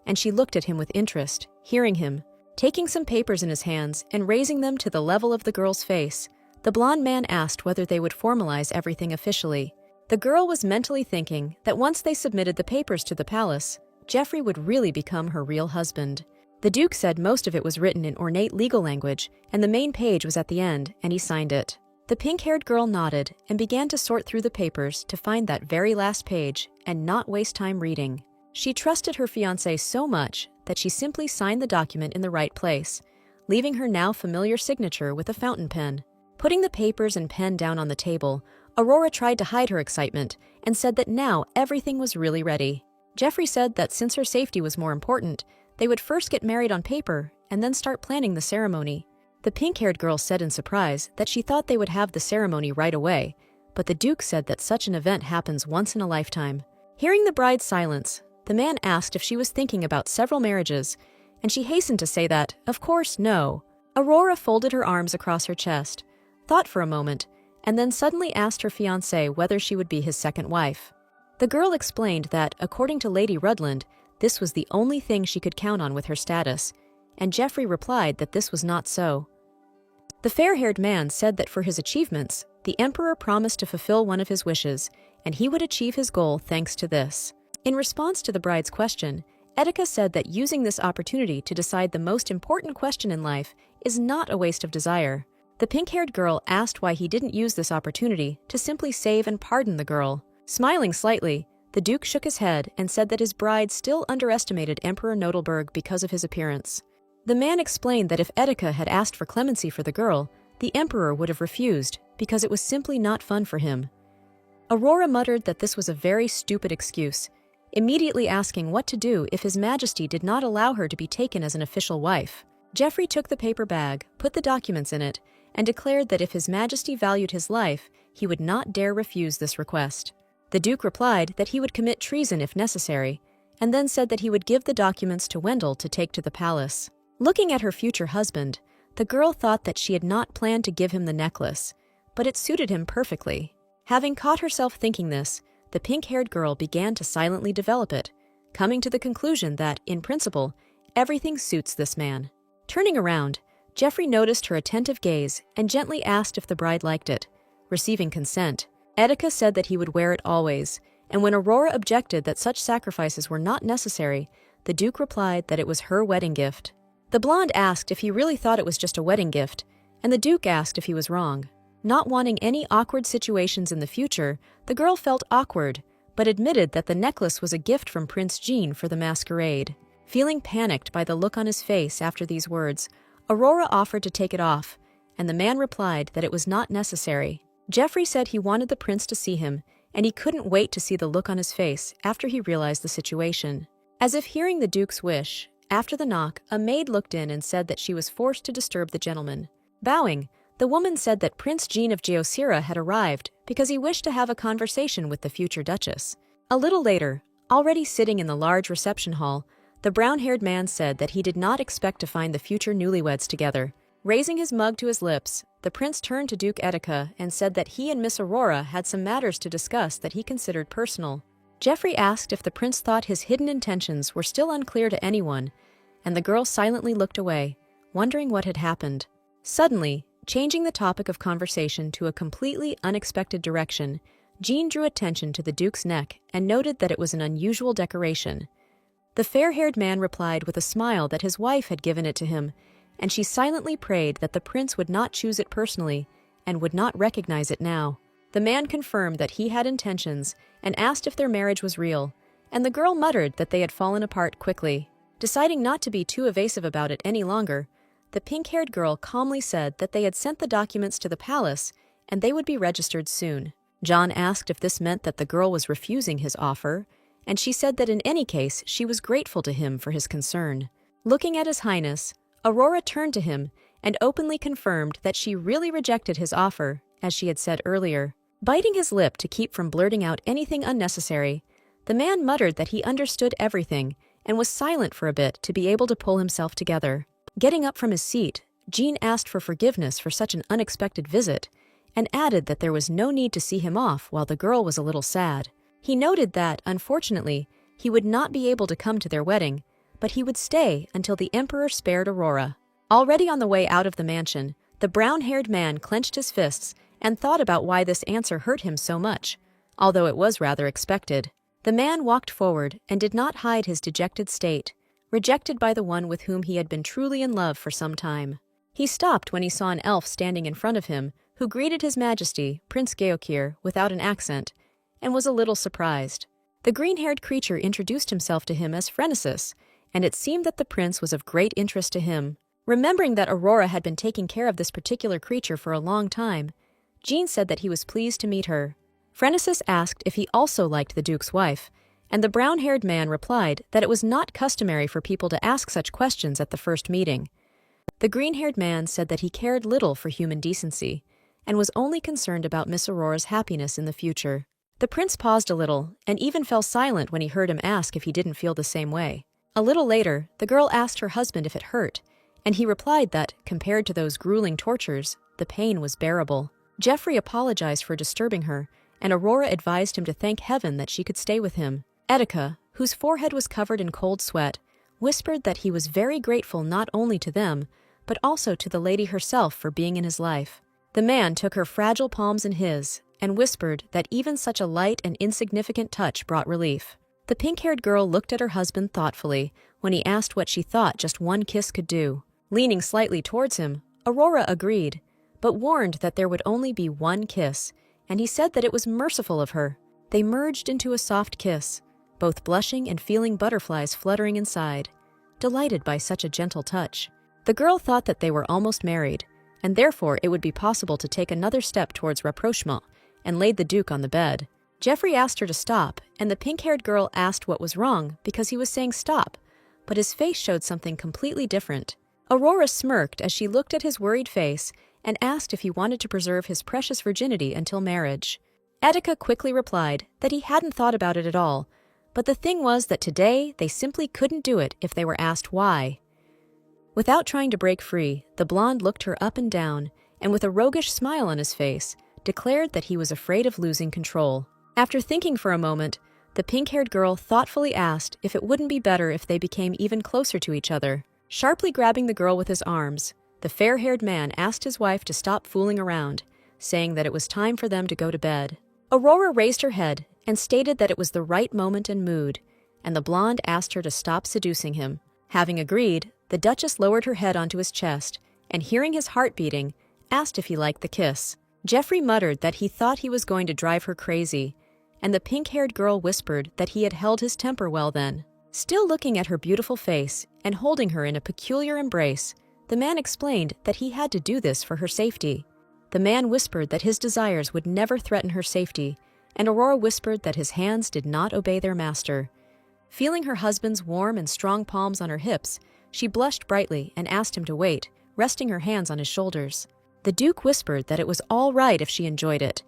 and she looked at him with interest, hearing him. Taking some papers in his hands and raising them to the level of the girl's face, the blonde man asked whether they would formalize everything officially. The girl was mentally thinking that once they submitted the papers to the palace, Jeffrey would really become her real husband. The Duke said most of it was written in ornate legal language, and the main page was at the end, and he signed it. The pink-haired girl nodded and began to sort through the papers to find that very last page and not waste time reading. She trusted her fiancé so much that she simply signed the document in the right place, leaving her now familiar signature with a fountain pen. Putting the papers and pen down on the table, Aurora tried to hide her excitement and said that now everything was really ready. Jeffrey said that since her safety was more important, they would first get married on paper and then start planning the ceremony. The pink-haired girl said in surprise that she thought they would have the ceremony right away, but the Duke said that such an event happens once in a lifetime. Hearing the bride's silence, the man asked if she was thinking about several marriages, and she hastened to say that, of course, no. Aurora folded her arms across her chest, thought for a moment, and then suddenly asked her fiancé whether she would be his second wife. The girl explained that, according to Lady Rudland, this was the only thing she could count on with her status, and Jeffrey replied that this was not so. The fair-haired man said that for his achievements, the Emperor promised to fulfill one of his wishes, and he would achieve his goal thanks to this. In response to the bride's question, Etika said that using this opportunity to decide the most important question in life is not a waste of desire. The pink-haired girl asked why he didn't use this opportunity to simply save and pardon the girl. Smiling slightly, the Duke shook his head and said that his bride still underestimated Emperor Nodelberg because of his appearance. The man explained that if Etika had asked for clemency for the girl, the Emperor would have refused because it was simply not fun for him. Aurora muttered that this was a very stupid excuse, immediately asking what to do if His Majesty did not allow her to be taken as an official wife. Jeffrey took the paper bag, put the documents in it, and declared that if His Majesty valued his life, he would not dare refuse this request. The Duke replied that he would commit treason if necessary, and then said that he would give the documents to Wendell to take to the palace. Looking at her future husband, the girl thought that she had not planned to give him the necklace, but it suited him perfectly. Having caught herself thinking this, the pink-haired girl began to silently develop it, coming to the conclusion that, in principle, everything suits this man. Turning around, Jeffrey noticed her attentive gaze and gently asked if the bride liked it. Receiving consent, Etika said that he would wear it always, and when Aurora objected that such sacrifices were not necessary, the Duke replied that it was her wedding gift. The blonde asked if he really thought it was just a wedding gift, and the Duke asked if he was wrong. Not wanting any awkward situations in the future, the girl felt awkward, but admitted that the necklace was a gift from Prince Jean for the masquerade. Feeling panicked by the look on his face after these words, Aurora offered to take it off, and the man replied that it was not necessary. Jeffrey said he wanted the prince to see him, and he couldn't wait to see the look on his face after he realized the situation. As if hearing the Duke's wish, After the knock, a maid looked in and said that she was forced to disturb the gentleman. Bowing, the woman said that Prince Jean of Geosira had arrived because he wished to have a conversation with the future Duchess. A little later, already sitting in the large reception hall, the brown-haired man said that he did not expect to find the future newlyweds together. Raising his mug to his lips, the prince turned to Duke Etika and said that he and Miss Aurora had some matters to discuss that he considered personal. Geoffrey asked if the prince thought his hidden intentions were still unclear to anyone, and the girl silently looked away, wondering what had happened. Suddenly, changing the topic of conversation to a completely unexpected direction, Jean drew attention to the Duke's neck and noted that it was an unusual decoration. The fair-haired man replied with a smile that his wife had given it to him, and she silently prayed that the prince would not choose it personally and would not recognize it now. The man confirmed that he had intentions and asked if their marriage was real, and the girl muttered that they had fallen apart quickly. Deciding not to be too evasive about it any longer, the pink-haired girl calmly said that they had sent the documents to the palace and they would be registered soon. John asked if this meant that the girl was refusing his offer, and she said that in any case she was grateful to him for his concern. Looking at His Highness, Aurora turned to him and openly confirmed that she really rejected his offer, as she had said earlier. Biting his lip to keep from blurting out anything unnecessary, the man muttered that he understood everything and was silent for a bit to be able to pull himself together. Getting up from his seat, Jean asked for forgiveness for such an unexpected visit and added that there was no need to see him off while the girl was a little sad. He noted that, unfortunately, he would not be able to come to their wedding, but he would stay until the Emperor spared Aurora. Already on the way out of the mansion, the brown-haired man clenched his fists and thought about why this answer hurt him so much, although it was rather expected. The man walked forward and did not hide his dejected state, rejected by the one with whom he had been truly in love for some time. He stopped when he saw an elf standing in front of him, who greeted His Majesty, Prince Geokir, without an accent, and was a little surprised. The green-haired creature introduced himself to him as Phrenesis, and it seemed that the prince was of great interest to him. Remembering that Aurora had been taking care of this particular creature for a long time, Jean said that he was pleased to meet her. Phrenesis asked if he also liked the Duke's wife, and the brown-haired man replied that it was not customary for people to ask such questions at the first meeting. The green-haired man said that he cared little for human decency, and was only concerned about Miss Aurora's happiness in the future. The prince paused a little, and even fell silent when he heard him ask if he didn't feel the same way. A little later, the girl asked her husband if it hurt, and he replied that, compared to those grueling tortures, the pain was bearable. Geoffrey apologized for disturbing her, and Aurora advised him to thank heaven that she could stay with him. Etika, whose forehead was covered in cold sweat, whispered that he was very grateful not only to them, but also to the lady herself for being in his life. The man took her fragile palms in his, and whispered that even such a light and insignificant touch brought relief. The pink-haired girl looked at her husband thoughtfully when he asked what she thought just one kiss could do. Leaning slightly towards him, Aurora agreed, but warned that there would only be one kiss, and he said that it was merciful of her. They merged into a soft kiss, both blushing and feeling butterflies fluttering inside, delighted by such a gentle touch. The girl thought that they were almost married, and therefore it would be possible to take another step towards rapprochement, and laid the Duke on the bed. Geoffrey asked her to stop, and the pink-haired girl asked what was wrong because he was saying stop, but his face showed something completely different. Aurora smirked as she looked at his worried face and asked if he wanted to preserve his precious virginity until marriage. Etika quickly replied that he hadn't thought about it at all, but the thing was that today they simply couldn't do it if they were asked why. Without trying to break free, the blonde looked her up and down, and with a roguish smile on his face, declared that he was afraid of losing control. After thinking for a moment, the pink-haired girl thoughtfully asked if it wouldn't be better if they became even closer to each other. Sharply grabbing the girl with his arms, the fair-haired man asked his wife to stop fooling around, saying that it was time for them to go to bed. Aurora raised her head and stated that it was the right moment and mood, and the blonde asked her to stop seducing him. Having agreed, the Duchess lowered her head onto his chest, and hearing his heart beating, asked if he liked the kiss. Geoffrey muttered that he thought he was going to drive her crazy, and the pink-haired girl whispered that he had held his temper well then. Still looking at her beautiful face and holding her in a peculiar embrace, the man explained that he had to do this for her safety. The man whispered that his desires would never threaten her safety, and Aurora whispered that his hands did not obey their master. Feeling her husband's warm and strong palms on her hips, she blushed brightly and asked him to wait, resting her hands on his shoulders. The Duke whispered that it was all right if she enjoyed it,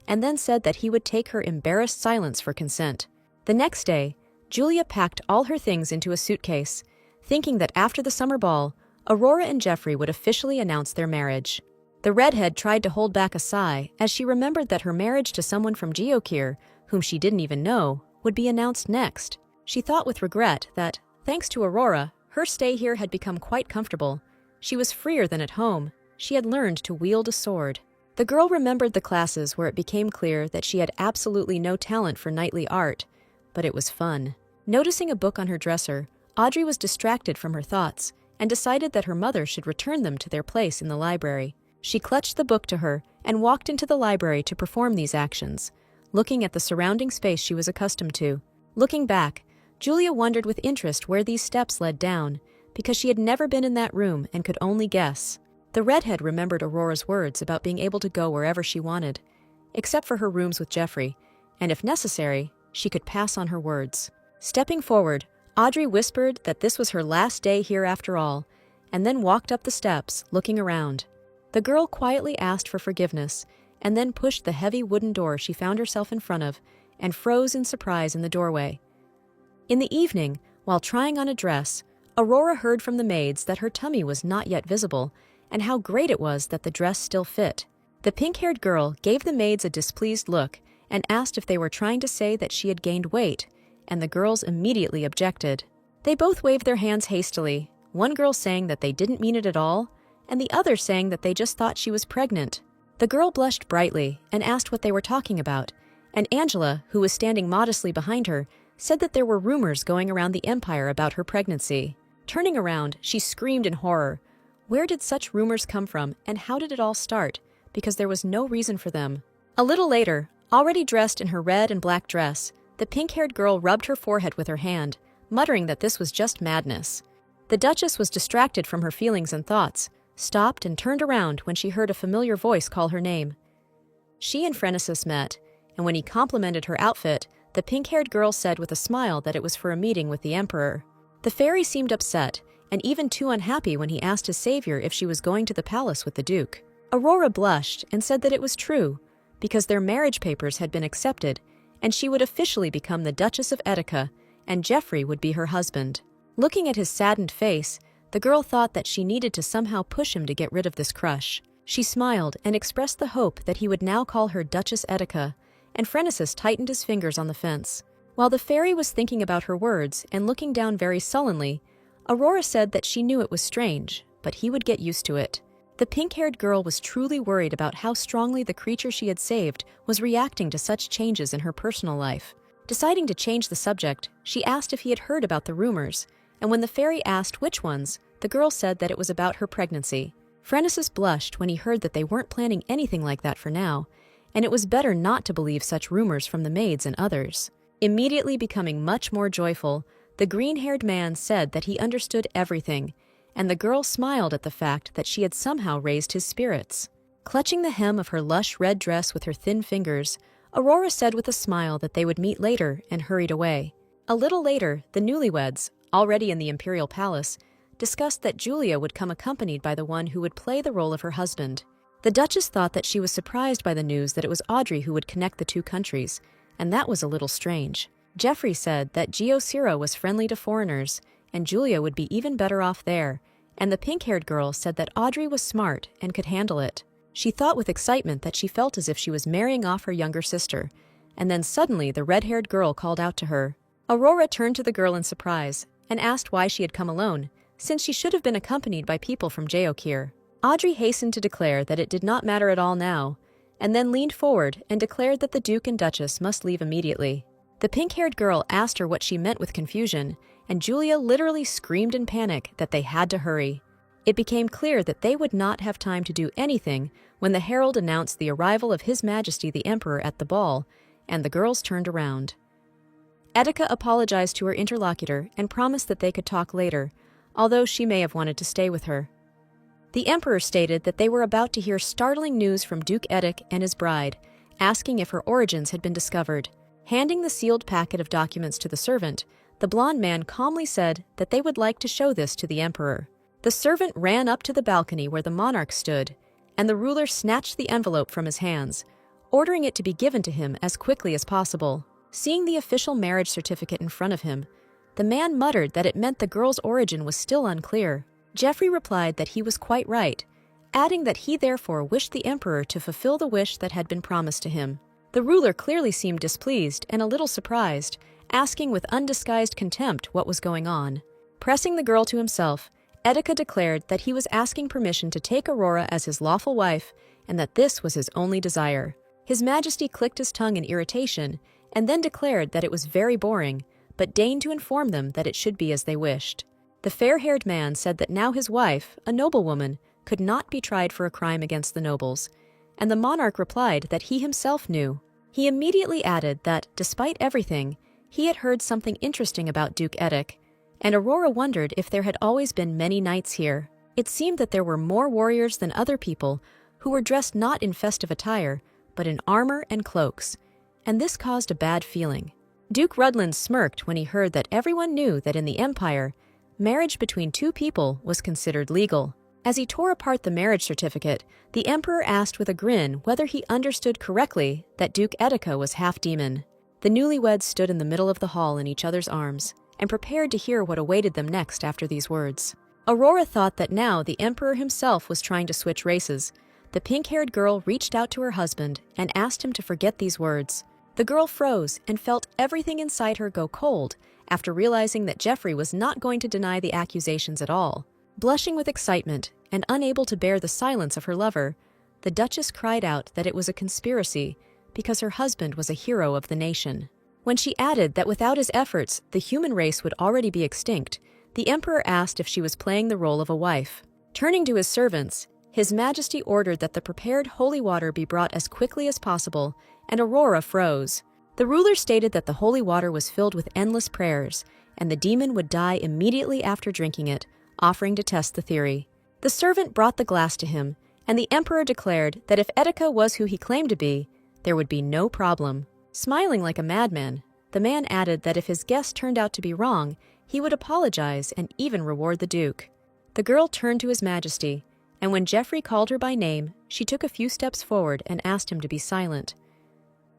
and then said that he would take her embarrassed silence for consent. The next day, Julia packed all her things into a suitcase, thinking that after the summer ball, Aurora and Jeffrey would officially announce their marriage. The redhead tried to hold back a sigh as she remembered that her marriage to someone from Geokir, whom she didn't even know, would be announced next. She thought with regret that, thanks to Aurora, her stay here had become quite comfortable. She was freer than at home. She had learned to wield a sword. The girl remembered the classes where it became clear that she had absolutely no talent for knightly art, but it was fun. Noticing a book on her dresser, Audrey was distracted from her thoughts and decided that her mother should return them to their place in the library. She clutched the book to her and walked into the library to perform these actions, looking at the surrounding space she was accustomed to. Looking back, Julia wondered with interest where these steps led down, because she had never been in that room and could only guess. The redhead remembered Aurora's words about being able to go wherever she wanted, except for her rooms with Jeffrey, and if necessary, she could pass on her words. Stepping forward, Audrey whispered that this was her last day here after all, and then walked up the steps, looking around. The girl quietly asked for forgiveness, and then pushed the heavy wooden door she found herself in front of, and froze in surprise in the doorway. In the evening, while trying on a dress, Aurora heard from the maids that her tummy was not yet visible, and how great it was that the dress still fit. The pink-haired girl gave the maids a displeased look and asked if they were trying to say that she had gained weight, and the girls immediately objected. They both waved their hands hastily, one girl saying that they didn't mean it at all, and the other saying that they just thought she was pregnant. The girl blushed brightly and asked what they were talking about, and Angela, who was standing modestly behind her, said that there were rumors going around the empire about her pregnancy. Turning around, she screamed in horror. Where did such rumors come from, and how did it all start? Because there was no reason for them. A little later, already dressed in her red and black dress, the pink-haired girl rubbed her forehead with her hand, muttering that this was just madness. The Duchess was distracted from her feelings and thoughts, stopped and turned around when she heard a familiar voice call her name. She and Phrenesis met, and when he complimented her outfit, the pink-haired girl said with a smile that it was for a meeting with the Emperor. The fairy seemed upset, and even too unhappy when he asked his savior if she was going to the palace with the Duke. Aurora blushed and said that it was true, because their marriage papers had been accepted, and she would officially become the Duchess of Etica, and Jeffrey would be her husband. Looking at his saddened face, the girl thought that she needed to somehow push him to get rid of this crush. She smiled and expressed the hope that he would now call her Duchess Etica, and Phrenesis tightened his fingers on the fence. While the fairy was thinking about her words and looking down very sullenly, Aurora said that she knew it was strange, but he would get used to it. The pink-haired girl was truly worried about how strongly the creature she had saved was reacting to such changes in her personal life. Deciding to change the subject, she asked if he had heard about the rumors, and when the fairy asked which ones, the girl said that it was about her pregnancy. Phrenesis blushed when he heard that they weren't planning anything like that for now, and it was better not to believe such rumors from the maids and others. Immediately becoming much more joyful, the green-haired man said that he understood everything, and the girl smiled at the fact that she had somehow raised his spirits. Clutching the hem of her lush red dress with her thin fingers, Aurora said with a smile that they would meet later and hurried away. A little later, the newlyweds, already in the imperial palace, discussed that Julia would come accompanied by the one who would play the role of her husband. The Duchess thought that she was surprised by the news that it was Audrey who would connect the two countries, and that was a little strange. Jeffrey said that Geosira was friendly to foreigners, and Julia would be even better off there, and the pink-haired girl said that Audrey was smart and could handle it. She thought with excitement that she felt as if she was marrying off her younger sister, and then suddenly the red-haired girl called out to her. Aurora turned to the girl in surprise and asked why she had come alone, since she should have been accompanied by people from Geokir. Audrey hastened to declare that it did not matter at all now, and then leaned forward and declared that the Duke and Duchess must leave immediately. The pink-haired girl asked her what she meant with confusion, and Julia literally screamed in panic that they had to hurry. It became clear that they would not have time to do anything when the herald announced the arrival of His Majesty the Emperor at the ball, and the girls turned around. Etica apologized to her interlocutor and promised that they could talk later, although she may have wanted to stay with her. The Emperor stated that they were about to hear startling news from Duke Edic and his bride, asking if her origins had been discovered. Handing the sealed packet of documents to the servant, The blond man calmly said that they would like to show this to the emperor. The servant ran up to the balcony where the monarch stood, and the ruler snatched the envelope from his hands, ordering it to be given to him as quickly as possible. Seeing the official marriage certificate in front of him, the man muttered that it meant the girl's origin was still unclear. Geoffrey replied that he was quite right, adding that he therefore wished the emperor to fulfill the wish that had been promised to him. The ruler clearly seemed displeased and a little surprised, asking with undisguised contempt what was going on. Pressing the girl to himself, Etika declared that he was asking permission to take Aurora as his lawful wife and that this was his only desire. His Majesty clicked his tongue in irritation and then declared that it was very boring, but deigned to inform them that it should be as they wished. The fair-haired man said that now his wife, a noblewoman, could not be tried for a crime against the nobles, and the monarch replied that he himself knew. He immediately added that, despite everything, he had heard something interesting about Duke Edik, and Aurora wondered if there had always been many knights here. It seemed that there were more warriors than other people who were dressed not in festive attire, but in armor and cloaks, and this caused a bad feeling. Duke Rudland smirked when he heard that everyone knew that in the Empire, marriage between two people was considered legal. As he tore apart the marriage certificate, the emperor asked with a grin whether he understood correctly that Duke Etika was half-demon. The newlyweds stood in the middle of the hall in each other's arms and prepared to hear what awaited them next after these words. Aurora thought that now the emperor himself was trying to switch races. The pink-haired girl reached out to her husband and asked him to forget these words. The girl froze and felt everything inside her go cold after realizing that Geoffrey was not going to deny the accusations at all. Blushing with excitement and unable to bear the silence of her lover, the Duchess cried out that it was a conspiracy because her husband was a hero of the nation. When she added that without his efforts, the human race would already be extinct, the emperor asked if she was playing the role of a wife. Turning to his servants, His Majesty ordered that the prepared holy water be brought as quickly as possible, and Aurora froze. The ruler stated that the holy water was filled with endless prayers, and the demon would die immediately after drinking it, offering to test the theory. The servant brought the glass to him, and the emperor declared that if Etika was who he claimed to be, there would be no problem. Smiling like a madman, the man added that if his guess turned out to be wrong, he would apologize and even reward the Duke. The girl turned to His Majesty, and when Geoffrey called her by name, she took a few steps forward and asked him to be silent.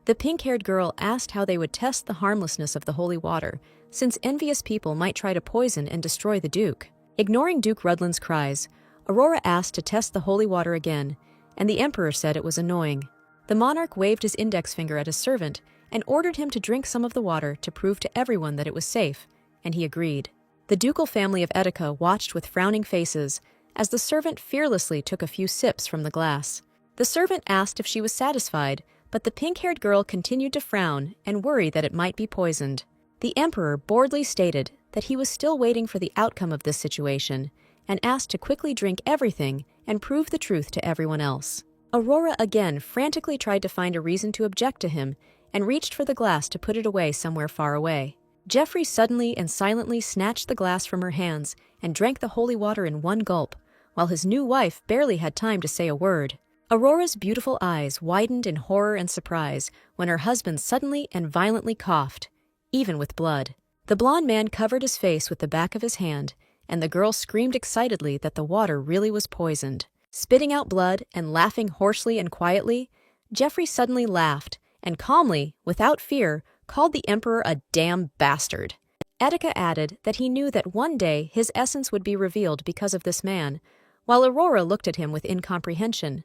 The pink-haired girl asked how they would test the harmlessness of the holy water, since envious people might try to poison and destroy the Duke. Ignoring Duke Rudland's cries, Aurora asked to test the holy water again, and the emperor said it was annoying. The monarch waved his index finger at his servant and ordered him to drink some of the water to prove to everyone that it was safe, and he agreed. The ducal family of Etika watched with frowning faces as the servant fearlessly took a few sips from the glass. The servant asked if she was satisfied, but the pink-haired girl continued to frown and worry that it might be poisoned. The emperor boldly stated that he was still waiting for the outcome of this situation and asked to quickly drink everything and prove the truth to everyone else. Aurora again frantically tried to find a reason to object to him and reached for the glass to put it away somewhere far away. Geoffrey suddenly and silently snatched the glass from her hands and drank the holy water in one gulp, while his new wife barely had time to say a word. Aurora's beautiful eyes widened in horror and surprise when her husband suddenly and violently coughed, even with blood. The blond man covered his face with the back of his hand, and the girl screamed excitedly that the water really was poisoned. Spitting out blood and laughing hoarsely and quietly, Geoffrey suddenly laughed and calmly, without fear, called the emperor a damn bastard. Etika added that he knew that one day his essence would be revealed because of this man, while Aurora looked at him with incomprehension.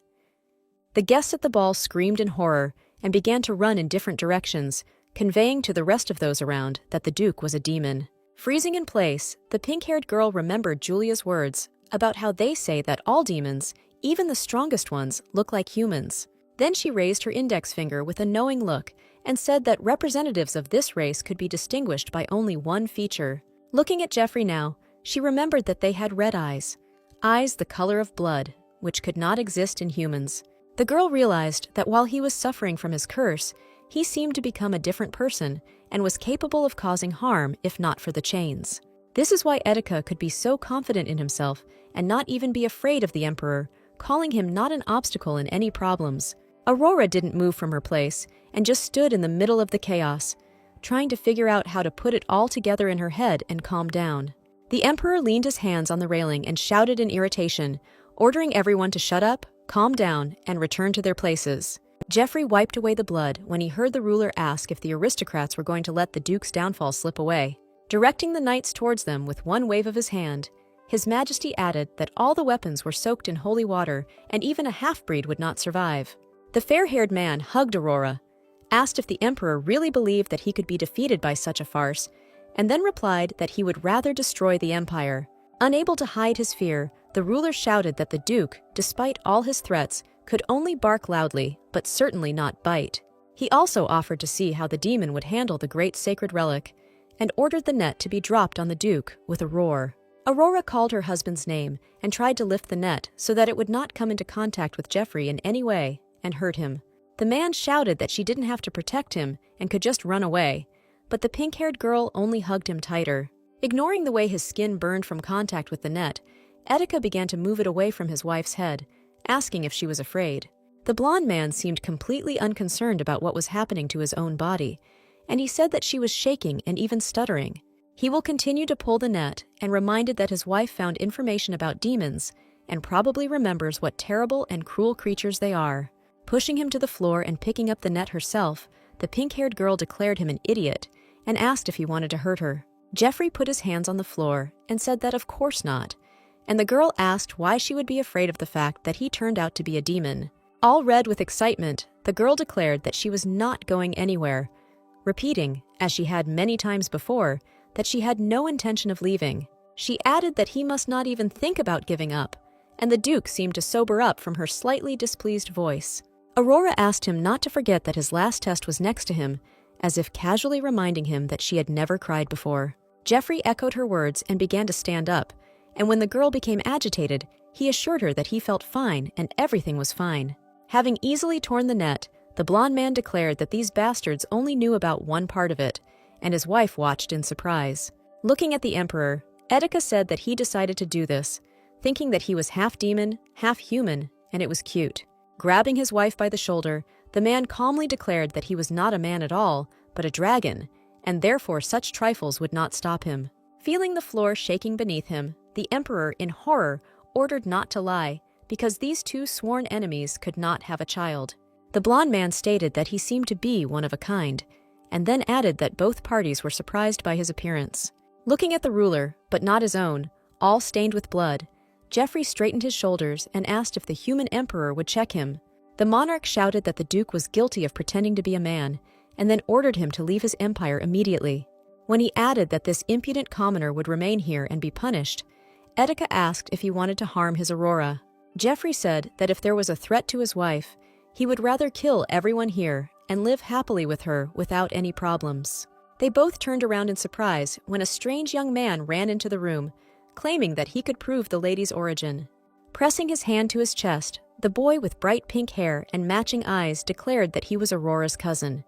The guests at the ball screamed in horror and began to run in different directions, conveying to the rest of those around that the Duke was a demon. Freezing in place, the pink-haired girl remembered Julia's words about how they say that all demons, even the strongest ones, look like humans. Then she raised her index finger with a knowing look and said that representatives of this race could be distinguished by only one feature. Looking at Geoffrey now, she remembered that they had red eyes the color of blood, which could not exist in humans. The girl realized that while he was suffering from his curse, he seemed to become a different person and was capable of causing harm if not for the chains. This is why Etika could be so confident in himself and not even be afraid of the emperor, calling him not an obstacle in any problems. Aurora didn't move from her place and just stood in the middle of the chaos. trying to figure out how to put it all together in her head and calm down. The Emperor leaned his hands on the railing and shouted in irritation, ordering everyone to shut up, calm down, and return to their places. Geoffrey wiped away the blood when he heard the ruler ask if the aristocrats were going to let the Duke's downfall slip away. Directing the knights towards them with one wave of his hand, His Majesty added that all the weapons were soaked in holy water and even a half-breed would not survive. The fair-haired man hugged Aurora, asked if the Emperor really believed that he could be defeated by such a farce, and then replied that he would rather destroy the empire. Unable to hide his fear, the ruler shouted that the Duke, despite all his threats, could only bark loudly, but certainly not bite. He also offered to see how the demon would handle the great sacred relic, and ordered the net to be dropped on the Duke with a roar. Aurora called her husband's name and tried to lift the net so that it would not come into contact with Geoffrey in any way and hurt him. The man shouted that she didn't have to protect him and could just run away, but the pink-haired girl only hugged him tighter. Ignoring the way his skin burned from contact with the net, Etika began to move it away from his wife's head, asking if she was afraid. The blonde man seemed completely unconcerned about what was happening to his own body, and he said that she was shaking and even stuttering. He will continue to pull the net and reminded that his wife found information about demons and probably remembers what terrible and cruel creatures they are. Pushing him to the floor and picking up the net herself, the pink-haired girl declared him an idiot and asked if he wanted to hurt her. Geoffrey put his hands on the floor and said that of course not, and the girl asked why she would be afraid of the fact that he turned out to be a demon. All red with excitement, the girl declared that she was not going anywhere, repeating, as she had many times before, that she had no intention of leaving. She added that he must not even think about giving up, and the Duke seemed to sober up from her slightly displeased voice. Aurora asked him not to forget that his last test was next to him, as if casually reminding him that she had never cried before. Geoffrey echoed her words and began to stand up, and when the girl became agitated, he assured her that he felt fine and everything was fine. Having easily torn the net, the blonde man declared that these bastards only knew about one part of it, and his wife watched in surprise. Looking at the Emperor, Etika said that he decided to do this, thinking that he was half demon, half human, and it was cute. Grabbing his wife by the shoulder, the man calmly declared that he was not a man at all, but a dragon, and therefore such trifles would not stop him. Feeling the floor shaking beneath him, the Emperor, in horror, ordered not to lie, because these two sworn enemies could not have a child. The blonde man stated that he seemed to be one of a kind, and then added that both parties were surprised by his appearance. Looking at the ruler, but not his own, all stained with blood, Geoffrey straightened his shoulders and asked if the human emperor would check him. The monarch shouted that the Duke was guilty of pretending to be a man, and then ordered him to leave his empire immediately. When he added that this impudent commoner would remain here and be punished, Etika asked if he wanted to harm his Aurora. Geoffrey said that if there was a threat to his wife, he would rather kill everyone here and live happily with her without any problems. They both turned around in surprise when a strange young man ran into the room, claiming that he could prove the lady's origin. Pressing his hand to his chest, the boy with bright pink hair and matching eyes declared that he was Aurora's cousin.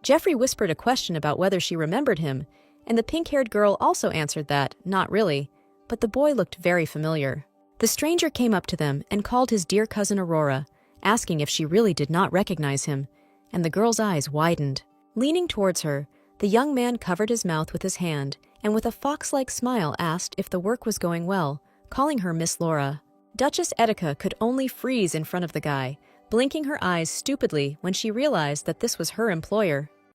Geoffrey whispered a question about whether she remembered him, and the pink-haired girl also answered that, not really, but the boy looked very familiar. The stranger came up to them and called his dear cousin Aurora, asking if she really did not recognize him, and the girl's eyes widened. Leaning towards her, the young man covered his mouth with his hand and with a fox-like smile asked if the work was going well, calling her Miss Laura. Duchess Etika could only freeze in front of the guy, blinking her eyes stupidly when she realized that this was her employer,